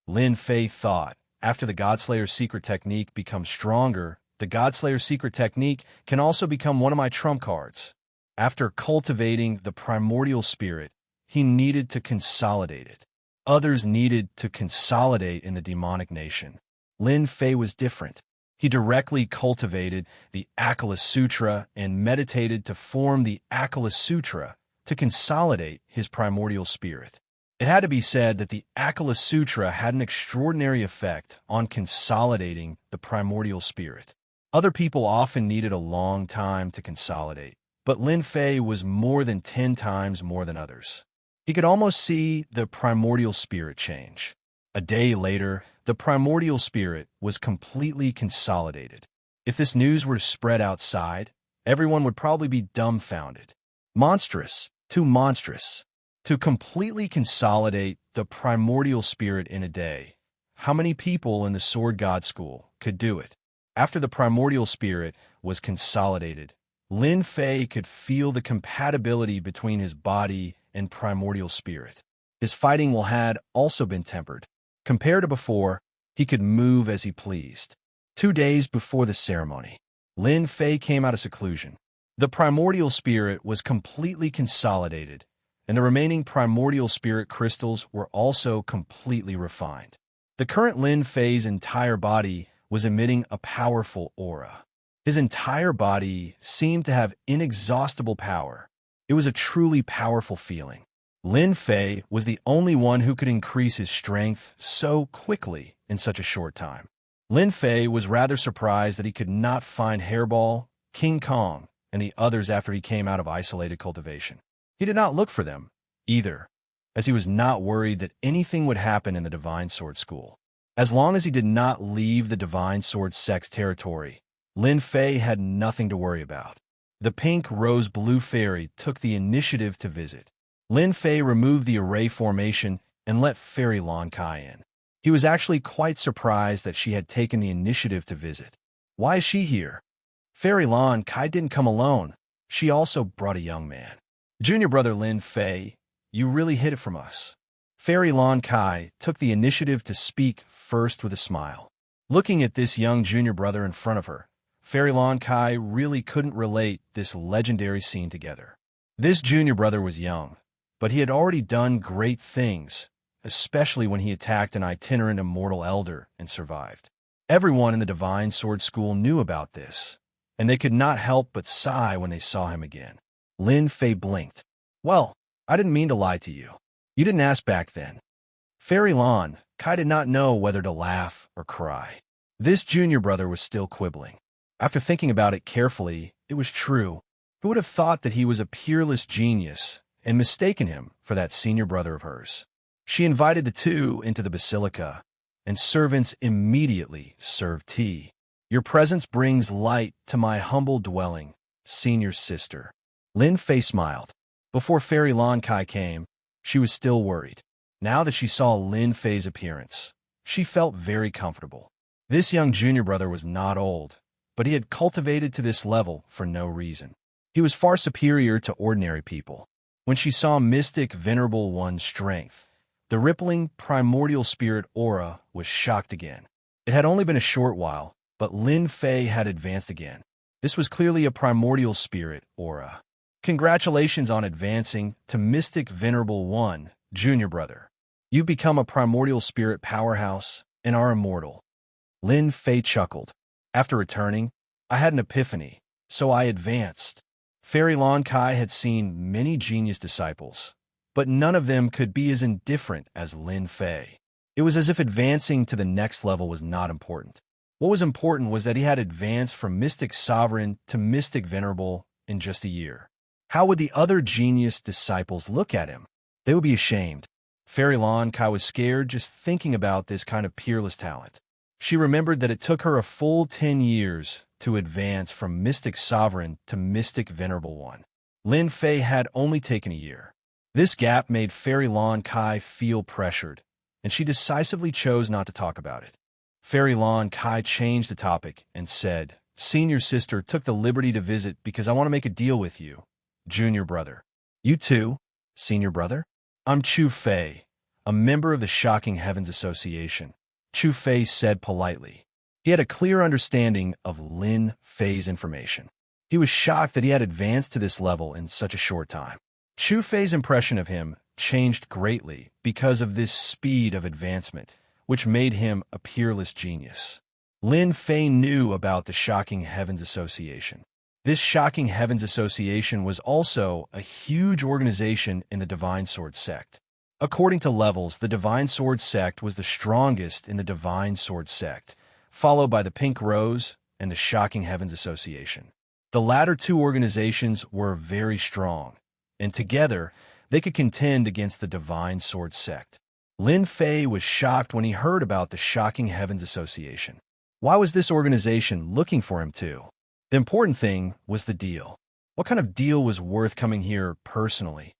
Lin Fei thought, after the Godslayer's secret technique becomes stronger, the Godslayer's secret technique can also become one of my trump cards. After cultivating the primordial spirit, he needed to consolidate it. Others needed to consolidate in the demonic nation. Lin Fei was different. He directly cultivated the Akala Sutra and meditated to form the Akala Sutra to consolidate his primordial spirit. It had to be said that the Akala Sutra had an extraordinary effect on consolidating the primordial spirit. Other people often needed a long time to consolidate, but Lin Fei was more than 10 times more than others. He could almost see the primordial spirit change. A day later, the primordial spirit was completely consolidated. If this news were spread outside, everyone would probably be dumbfounded. Monstrous, too monstrous. To completely consolidate the primordial spirit in a day. How many people in the Sword God School could do it? After the primordial spirit was consolidated, Lin Fei could feel the compatibility between his body and primordial spirit. His fighting will had also been tempered. Compared to before, he could move as he pleased. 2 days before the ceremony, Lin Fei came out of seclusion. The primordial spirit was completely consolidated, and the remaining primordial spirit crystals were also completely refined. The current Lin Fei's entire body was emitting a powerful aura. His entire body seemed to have inexhaustible power. It was a truly powerful feeling. Lin Fei was the only one who could increase his strength so quickly in such a short time. Lin Fei was rather surprised that he could not find Hairball, King Kong, and the others after he came out of isolated cultivation. He did not look for them, either, as he was not worried that anything would happen in the Divine Sword School. As long as he did not leave the Divine Sword Sect's territory, Lin Fei had nothing to worry about. The pink rose blue fairy took the initiative to visit. Lin Fei removed the array formation and let Fairy Lan Kai in. He was actually quite surprised that she had taken the initiative to visit. Why is she here? Fairy Lan Kai didn't come alone. She also brought a young man. Junior brother Lin Fei, you really hid it from us. Fairy Lan Kai took the initiative to speak first with a smile. Looking at this young junior brother in front of her, Fairy Lan Kai really couldn't relate this legendary scene together. This junior brother was young, but he had already done great things, especially when he attacked an itinerant immortal elder and survived. Everyone in the Divine Sword School knew about this, and they could not help but sigh when they saw him again. Lin Fei blinked. Well, I didn't mean to lie to you. You didn't ask back then. Fairy Lan Kai did not know whether to laugh or cry. This junior brother was still quibbling. After thinking about it carefully, it was true. Who would have thought that he was a peerless genius and mistaken him for that senior brother of hers? She invited the two into the basilica, and servants immediately served tea. Your presence brings light to my humble dwelling, senior sister. Lin Fei smiled. Before Fairy Lan Kai came, she was still worried. Now that she saw Lin Fei's appearance, she felt very comfortable. This young junior brother was not old, but he had cultivated to this level for no reason. He was far superior to ordinary people. When she saw Mystic Venerable One's strength, the rippling primordial spirit aura was shocked again. It had only been a short while, but Lin Fei had advanced again. This was clearly a primordial spirit aura. Congratulations on advancing to Mystic Venerable One, junior brother. You've become a primordial spirit powerhouse and are immortal. Lin Fei chuckled. After returning, I had an epiphany, so I advanced. Fairy Lan Kai had seen many genius disciples, but none of them could be as indifferent as Lin Fei. It was as if advancing to the next level was not important. What was important was that he had advanced from Mystic Sovereign to Mystic Venerable in just a year. How would the other genius disciples look at him? They would be ashamed. Fairy Lan Kai was scared just thinking about this kind of peerless talent. She remembered that it took her a full 10 years to advance from Mystic Sovereign to Mystic Venerable One. Lin Fei had only taken a year. This gap made Fairy Lan Kai feel pressured, and she decisively chose not to talk about it. Fairy Lan Kai changed the topic and said, Senior sister took the liberty to visit because I want to make a deal with you, junior brother. You too, senior brother? I'm Chu Fei, a member of the Shocking Heavens Association, Chu Fei said politely. He had a clear understanding of Lin Fei's information. He was shocked that he had advanced to this level in such a short time. Chu Fei's impression of him changed greatly because of this speed of advancement, which made him a peerless genius. Lin Fei knew about the Shocking Heavens Association. This Shocking Heavens Association was also a huge organization in the Divine Sword Sect. According to levels, the Divine Sword Sect was the strongest in the Divine Sword Sect, followed by the Pink Rose and the Shocking Heavens Association. The latter two organizations were very strong, and together they could contend against the Divine Sword Sect. Lin Fei was shocked when he heard about the Shocking Heavens Association. Why was this organization looking for him too? The important thing was the deal. What kind of deal was worth coming here personally?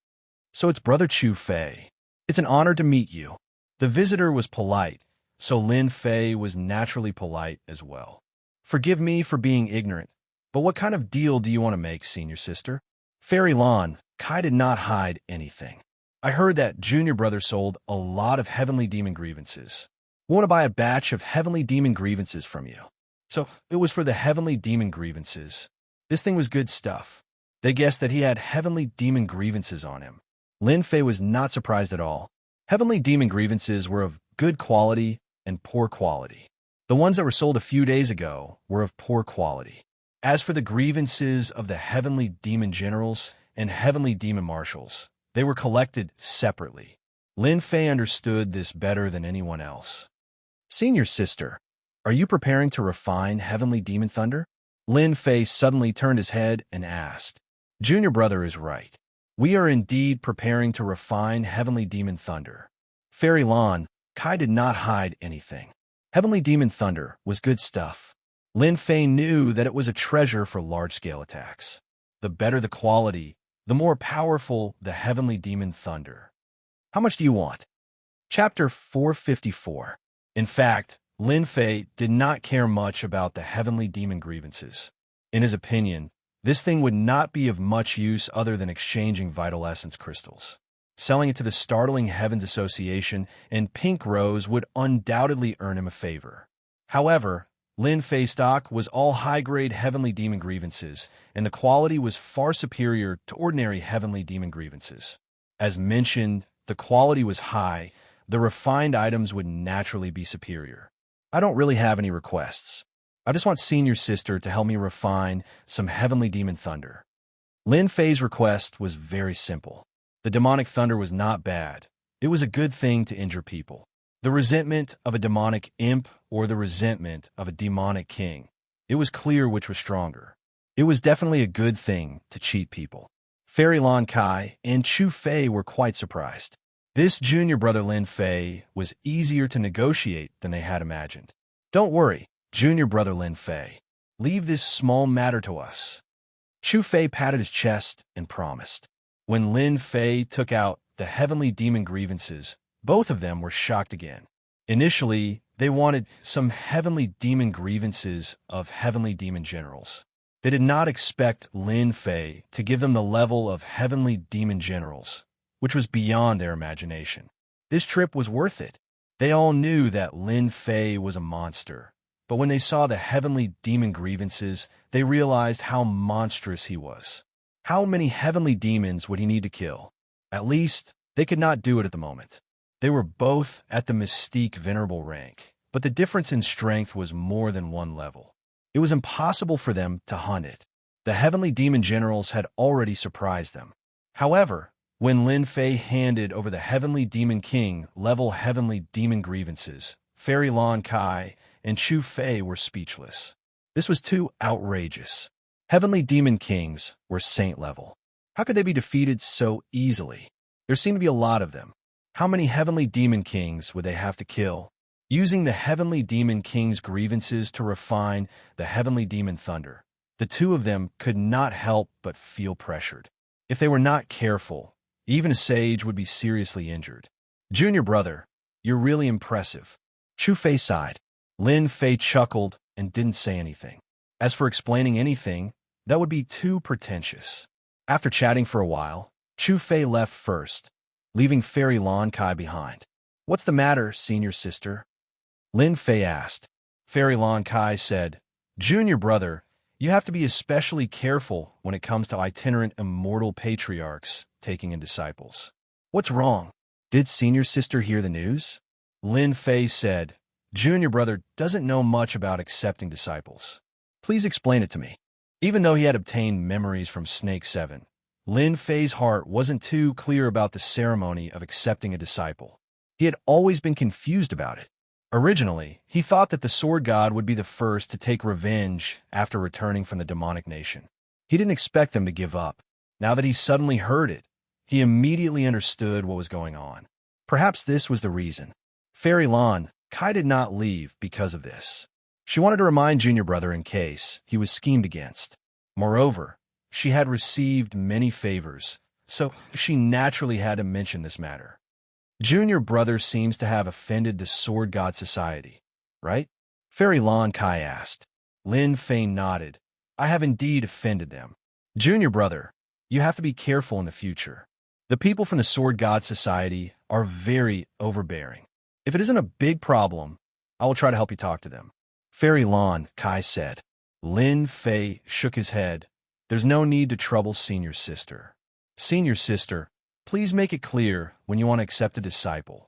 So it's Brother Chu Fei. It's an honor to meet you. The visitor was polite, so Lin Fei was naturally polite as well. Forgive me for being ignorant, but what kind of deal do you want to make, senior sister? Fairy Lan, Kai did not hide anything. I heard that Junior Brother sold a lot of heavenly demon grievances. We want to buy a batch of heavenly demon grievances from you. So it was for the heavenly demon grievances. This thing was good stuff. They guessed that he had heavenly demon grievances on him. Lin Fei was not surprised at all. Heavenly demon grievances were of good quality and poor quality. The ones that were sold a few days ago were of poor quality. As for the grievances of the heavenly demon generals and heavenly demon marshals, they were collected separately. Lin Fei understood this better than anyone else. Senior sister, are you preparing to refine heavenly demon thunder? Lin Fei suddenly turned his head and asked. Junior Brother is right. We are indeed preparing to refine heavenly demon thunder. Fairy Lan, Kai did not hide anything. Heavenly demon thunder was good stuff. Lin Fei knew that it was a treasure for large-scale attacks. The better the quality, the more powerful the heavenly demon thunder. How much do you want? Chapter 454. In fact, Lin Fei did not care much about the heavenly demon grievances. In his opinion, this thing would not be of much use other than exchanging vital essence crystals. Selling it to the Startling Heavens Association and Pink Rose would undoubtedly earn him a favor. However, Lin Fei stock was all high-grade heavenly demon grievances, and the quality was far superior to ordinary heavenly demon grievances. As mentioned, the quality was high, the refined items would naturally be superior. I don't really have any requests. I just want Senior Sister to help me refine some heavenly demon thunder. Lin Fei's request was very simple. The demonic thunder was not bad. It was a good thing to injure people. The resentment of a demonic imp or the resentment of a demonic king. It was clear which was stronger. It was definitely a good thing to cheat people. Fairy Lan Kai and Chu Fei were quite surprised. This junior brother Lin Fei was easier to negotiate than they had imagined. Don't worry, junior brother Lin Fei. Leave this small matter to us. Chu Fei patted his chest and promised. When Lin Fei took out the heavenly demon grievances, both of them were shocked again. Initially, they wanted some heavenly demon grievances of heavenly demon generals. They did not expect Lin Fei to give them the level of heavenly demon generals, which was beyond their imagination. This trip was worth it. They all knew that Lin Fei was a monster, but when they saw the heavenly demon grievances, they realized how monstrous he was. How many heavenly demons would he need to kill? At least, they could not do it at the moment. They were both at the Mystique Venerable rank, but the difference in strength was more than one level. It was impossible for them to hunt it. The heavenly demon generals had already surprised them. However, when Lin Fei handed over the heavenly demon king level heavenly demon grievances, Fairy Lan Kai and Chu Fei were speechless. This was too outrageous. Heavenly demon kings were saint level. How could they be defeated so easily? There seemed to be a lot of them. How many heavenly demon kings would they have to kill? Using the heavenly demon king's grievances to refine the heavenly demon thunder, the two of them could not help but feel pressured. If they were not careful, even a sage would be seriously injured. Junior brother, you're really impressive. Chu Fei sighed. Lin Fei chuckled and didn't say anything. As for explaining anything, that would be too pretentious. After chatting for a while, Chu Fei left first, leaving Fairy Lan Kai behind. What's the matter, senior sister? Lin Fei asked. Fairy Lan Kai said, Junior brother, you have to be especially careful when it comes to itinerant immortal patriarchs taking in disciples. What's wrong? Did senior sister hear the news? Lin Fei said, Junior brother doesn't know much about accepting disciples. Please explain it to me. Even though he had obtained memories from Snake 7, Lin Fei's heart wasn't too clear about the ceremony of accepting a disciple. He had always been confused about it. Originally, he thought that the Sword God would be the first to take revenge after returning from the demonic nation. He didn't expect them to give up. Now that he suddenly heard it, he immediately understood what was going on. Perhaps this was the reason. Fairy Lan Kai did not leave because of this. She wanted to remind Junior Brother in case he was schemed against. Moreover, she had received many favors, so she naturally had to mention this matter. Junior brother seems to have offended the Sword God Society, right? Fairy Lon Kai asked. Lin Fei nodded. I have indeed offended them. Junior brother, you have to be careful in the future. The people from the Sword God Society are very overbearing. If it isn't a big problem, I will try to help you talk to them. Fairy Lon Kai said. Lin Fei shook his head. There's no need to trouble senior sister. Senior sister, please make it clear when you want to accept a disciple.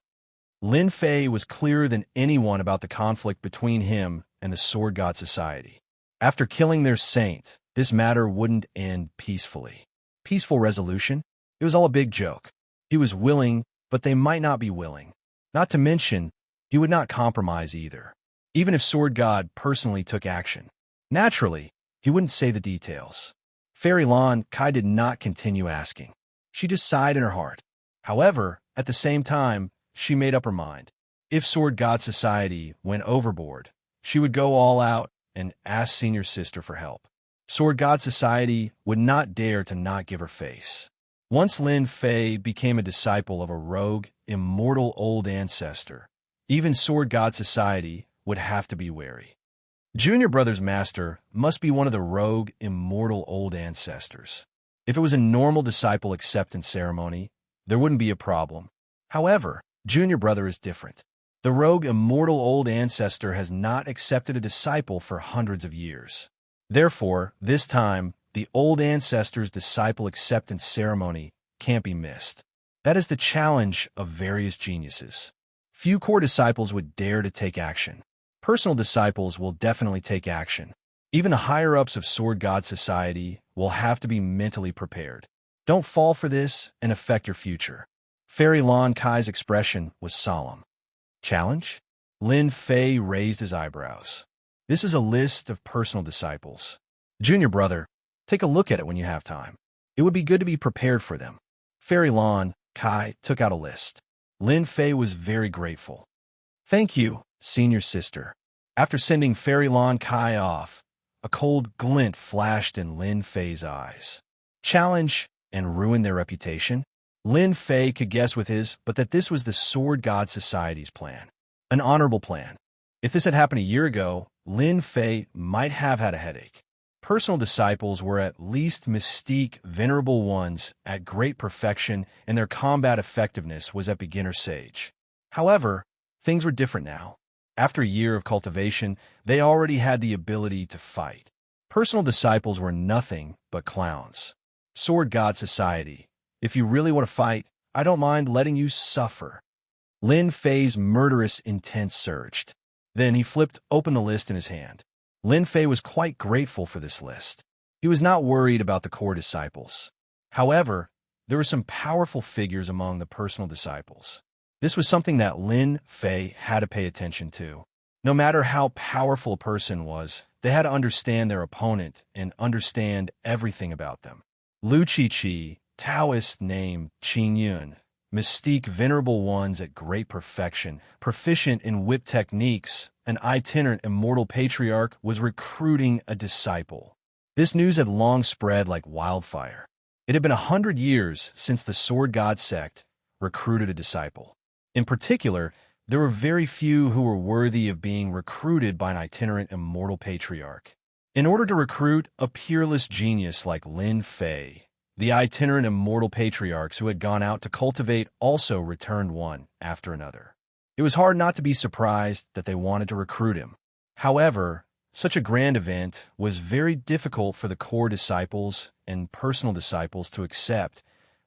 Lin Fei was clearer than anyone about the conflict between him and the Sword God Society. After killing their saint, this matter wouldn't end peacefully. Peaceful resolution? It was all a big joke. He was willing, but they might not be willing. Not to mention, he would not compromise either, even if Sword God personally took action. Naturally, he wouldn't say the details. Fairy Lon Kai did not continue asking. She just sighed in her heart. However, at the same time, she made up her mind. If Sword God Society went overboard, she would go all out and ask senior sister for help. Sword God Society would not dare to not give her face. Once Lin Fei became a disciple of a rogue, immortal old ancestor, even Sword God Society would have to be wary. Junior brother's master must be one of the rogue, immortal old ancestors. If it was a normal disciple acceptance ceremony, there wouldn't be a problem. However, Junior brother is different. The rogue, immortal old ancestor has not accepted a disciple for hundreds of years. Therefore, this time, the old ancestor's disciple acceptance ceremony can't be missed. That is the challenge of various geniuses. Few core disciples would dare to take action. Personal disciples will definitely take action. Even the higher-ups of Sword God Society will have to be mentally prepared. Don't fall for this and affect your future. Fairy Lon Kai's expression was solemn. Challenge? Lin Fei raised his eyebrows. This is a list of personal disciples. Junior brother, take a look at it when you have time. It would be good to be prepared for them. Fairy Lon Kai took out a list. Lin Fei was very grateful. Thank you, senior sister. After sending Fairy Lon Kai off, a cold glint flashed in Lin Fei's eyes. Challenge and ruin their reputation? Lin Fei could guess with his, but that this was the Sword God Society's plan. An honorable plan. If this had happened a year ago, Lin Fei might have had a headache. Personal disciples were at least mystique venerable ones at great perfection, and their combat effectiveness was at beginner stage. However, things were different now. After a year of cultivation, they already had the ability to fight. Personal disciples were nothing but clowns. Sword God Society, if you really want to fight, I don't mind letting you suffer. Lin Fei's murderous intent surged. Then he flipped open the list in his hand. Lin Fei was quite grateful for this list. He was not worried about the core disciples. However, there were some powerful figures among the personal disciples. This was something that Lin Fei had to pay attention to. No matter how powerful a person was, they had to understand their opponent and understand everything about them. Lu Chi, Taoist name Qin Yun, mystique venerable ones at great perfection, proficient in whip techniques, an itinerant immortal patriarch was recruiting a disciple. This news had long spread like wildfire. It had been 100 years since the Sword God sect recruited a disciple. In particular, there were very few who were worthy of being recruited by an itinerant immortal patriarch. In order to recruit a peerless genius like Lin Fei, the itinerant immortal patriarchs who had gone out to cultivate also returned one after another. It was hard not to be surprised that they wanted to recruit him. However, such a grand event was very difficult for the core disciples and personal disciples to accept,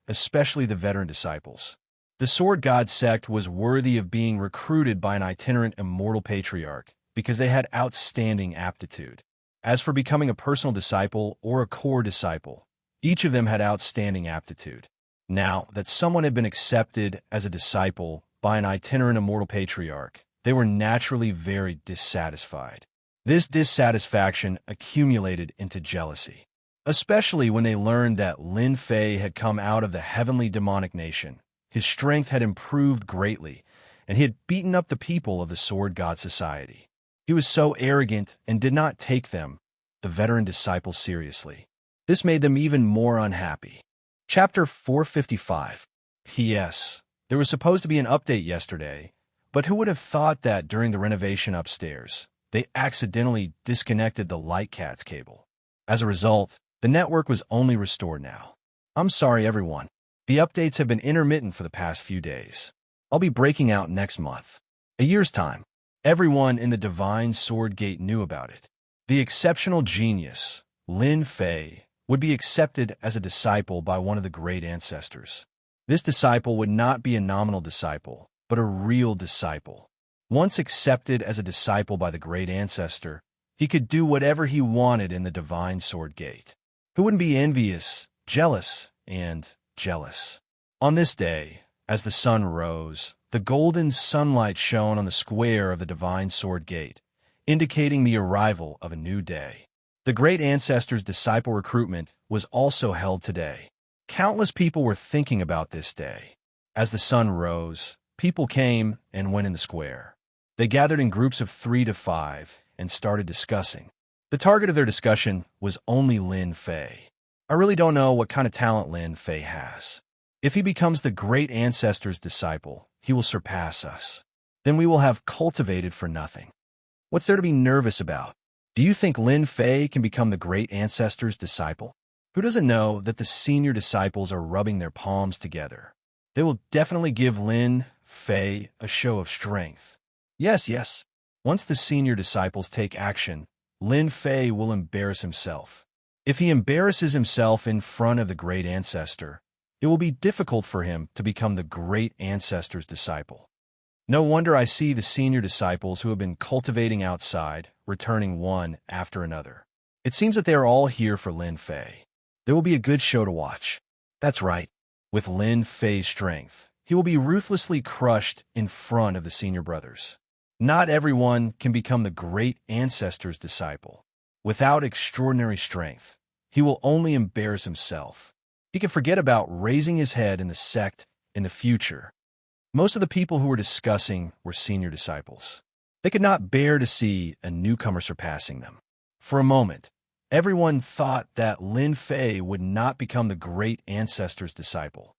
especially the veteran disciples. The Sword God sect was worthy of being recruited by an itinerant immortal patriarch because they had outstanding aptitude. As for becoming a personal disciple or a core disciple, each of them had outstanding aptitude. Now that someone had been accepted as a disciple by an itinerant immortal patriarch, they were naturally very dissatisfied. This dissatisfaction accumulated into jealousy, especially when they learned that Lin Fei had come out of the heavenly demonic nation. His strength had improved greatly, and he had beaten up the people of the Sword God Society. He was so arrogant and did not take them, the veteran disciples, seriously. This made them even more unhappy. Chapter 455. P.S. There was supposed to be an update yesterday, but who would have thought that during the renovation upstairs, they accidentally disconnected the Lightcats cable. As a result, the network was only restored now. I'm sorry, everyone. The updates have been intermittent for the past few days. I'll be breaking out next month. A year's time. Everyone in the Divine Sword Gate knew about it. The exceptional genius, Lin Fei, would be accepted as a disciple by one of the great ancestors. This disciple would not be a nominal disciple, but a real disciple. Once accepted as a disciple by the great ancestor, he could do whatever he wanted in the Divine Sword Gate. Who wouldn't be envious, jealous, and jealous? On this day, as the sun rose, the golden sunlight shone on the square of the Divine Sword Gate, indicating the arrival of a new day. The great ancestor's disciple recruitment was also held today. Countless people were thinking about this day. As the sun rose, people came and went in the square. They gathered in groups of 3 to 5 and started discussing. The target of their discussion was only Lin Fei. I really don't know what kind of talent Lin Fei has. If he becomes the great ancestor's disciple, he will surpass us. Then we will have cultivated for nothing. What's there to be nervous about? Do you think Lin Fei can become the great ancestor's disciple? Who doesn't know that the senior disciples are rubbing their palms together? They will definitely give Lin Fei a show of strength. Yes. Once the senior disciples take action, Lin Fei will embarrass himself. If he embarrasses himself in front of the great ancestor, it will be difficult for him to become the great ancestor's disciple. No wonder I see the senior disciples who have been cultivating outside, returning one after another. It seems that they are all here for Lin Fei. There will be a good show to watch. That's right. With Lin Fei's strength, he will be ruthlessly crushed in front of the senior brothers. Not everyone can become the great ancestor's disciple. Without extraordinary strength, he will only embarrass himself. He can forget about raising his head in the sect in the future. Most of the people who were discussing were senior disciples. They could not bear to see a newcomer surpassing them. For a moment, everyone thought that Lin Fei would not become the great ancestor's disciple.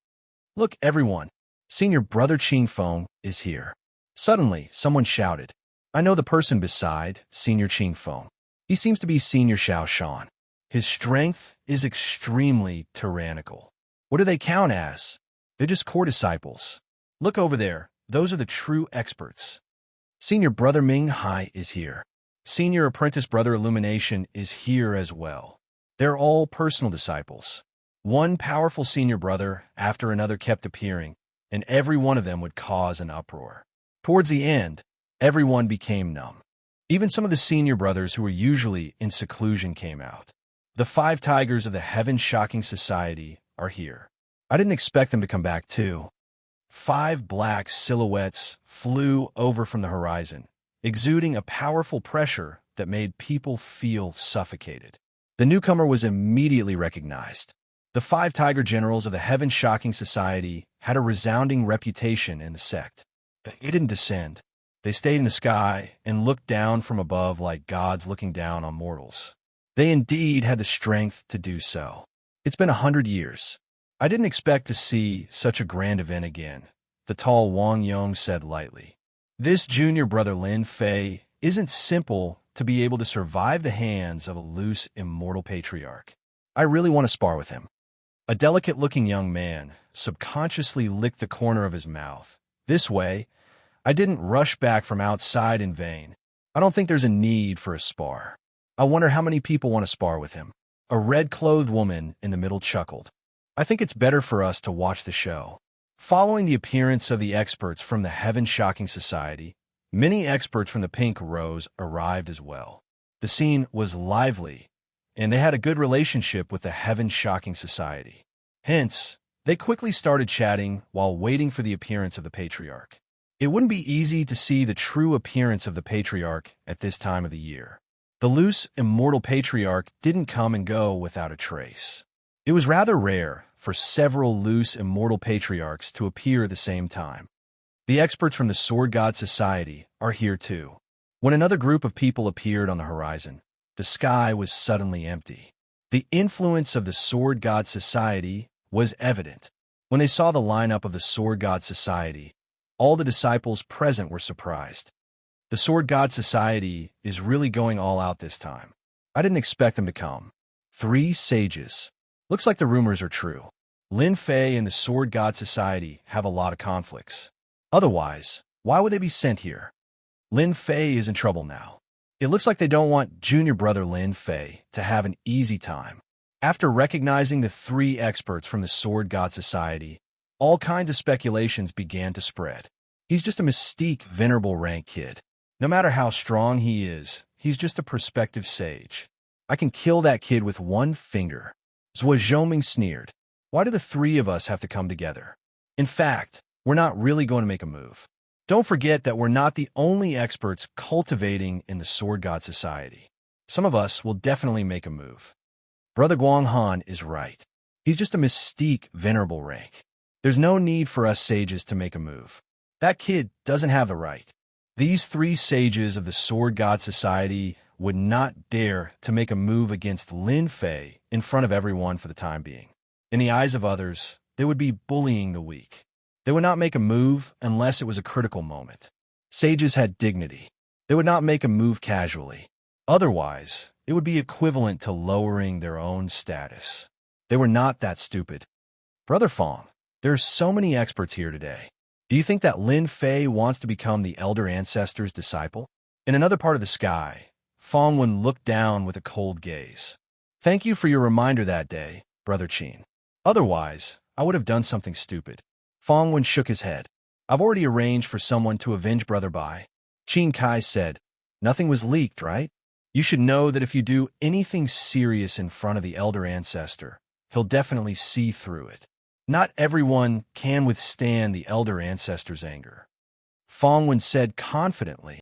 Look, everyone, senior brother Qingfeng is here. Suddenly, someone shouted. I know the person beside senior Qingfeng. He seems to be senior Xiaoshan. His strength is extremely tyrannical. What do they count as? They're just core disciples. Look over there. Those are the true experts. Senior brother Ming Hai is here. Senior apprentice brother Illumination is here as well. They're all personal disciples. One powerful senior brother after another kept appearing, and every one of them would cause an uproar. Towards the end, everyone became numb. Even some of the senior brothers who were usually in seclusion came out. The 5 tigers of the Heaven-Shocking Society are here. I didn't expect them to come back too. 5 black silhouettes flew over from the horizon, exuding a powerful pressure that made people feel suffocated. The newcomer was immediately recognized. The 5 tiger generals of the Heaven-Shocking Society had a resounding reputation in the sect. But they didn't descend. They stayed in the sky and looked down from above like gods looking down on mortals. They indeed had the strength to do so. It's been 100 years. I didn't expect to see such a grand event again, the tall Wang Yong said lightly. This junior brother Lin Fei isn't simple to be able to survive the hands of a loose, immortal patriarch. I really want to spar with him. A delicate-looking young man subconsciously licked the corner of his mouth. This way, I didn't rush back from outside in vain. I don't think there's a need for a spar. I wonder how many people want to spar with him. A red-clothed woman in the middle chuckled. I think it's better for us to watch the show. Following the appearance of the experts from the Heaven-Shocking Society, many experts from the Pink Rose arrived as well. The scene was lively, and they had a good relationship with the Heaven-Shocking Society. Hence, they quickly started chatting while waiting for the appearance of the Patriarch. It wouldn't be easy to see the true appearance of the Patriarch at this time of the year. The loose, immortal Patriarch didn't come and go without a trace. It was rather rare for several loose, immortal Patriarchs to appear at the same time. The experts from the Sword God Society are here too. When another group of people appeared on the horizon, the sky was suddenly empty. The influence of the Sword God Society was evident. When they saw the lineup of the Sword God Society, all the disciples present were surprised. The Sword God Society is really going all out this time. I didn't expect them to come. 3 sages. Looks like the rumors are true. Lin Fei and the Sword God Society have a lot of conflicts. Otherwise, why would they be sent here? Lin Fei is in trouble now. It looks like they don't want junior brother Lin Fei to have an easy time. After recognizing the 3 experts from the Sword God Society, all kinds of speculations began to spread. He's just a mystique, venerable rank kid. No matter how strong he is, he's just a prospective sage. I can kill that kid with 1 finger. Zhuo Zhoming sneered. Why do the 3 of us have to come together? In fact, we're not really going to make a move. Don't forget that we're not the only experts cultivating in the Sword God Society. Some of us will definitely make a move. Brother Guanghan is right. He's just a mystique, venerable rank. There's no need for us sages to make a move. That kid doesn't have the right. These 3 sages of the Sword God Society would not dare to make a move against Lin Fei in front of everyone for the time being. In the eyes of others, they would be bullying the weak. They would not make a move unless it was a critical moment. Sages had dignity. They would not make a move casually. Otherwise, it would be equivalent to lowering their own status. They were not that stupid. Brother Fong, there are so many experts here today. Do you think that Lin Fei wants to become the Elder Ancestor's disciple? In another part of the sky, Fong Wen looked down with a cold gaze. Thank you for your reminder that day, Brother Qin. Otherwise, I would have done something stupid. Fong Wen shook his head. I've already arranged for someone to avenge Brother Bai. Qin Kai said, nothing was leaked, right? You should know that if you do anything serious in front of the Elder Ancestor, he'll definitely see through it. Not everyone can withstand the Elder Ancestor's anger. Fong Wen said confidently.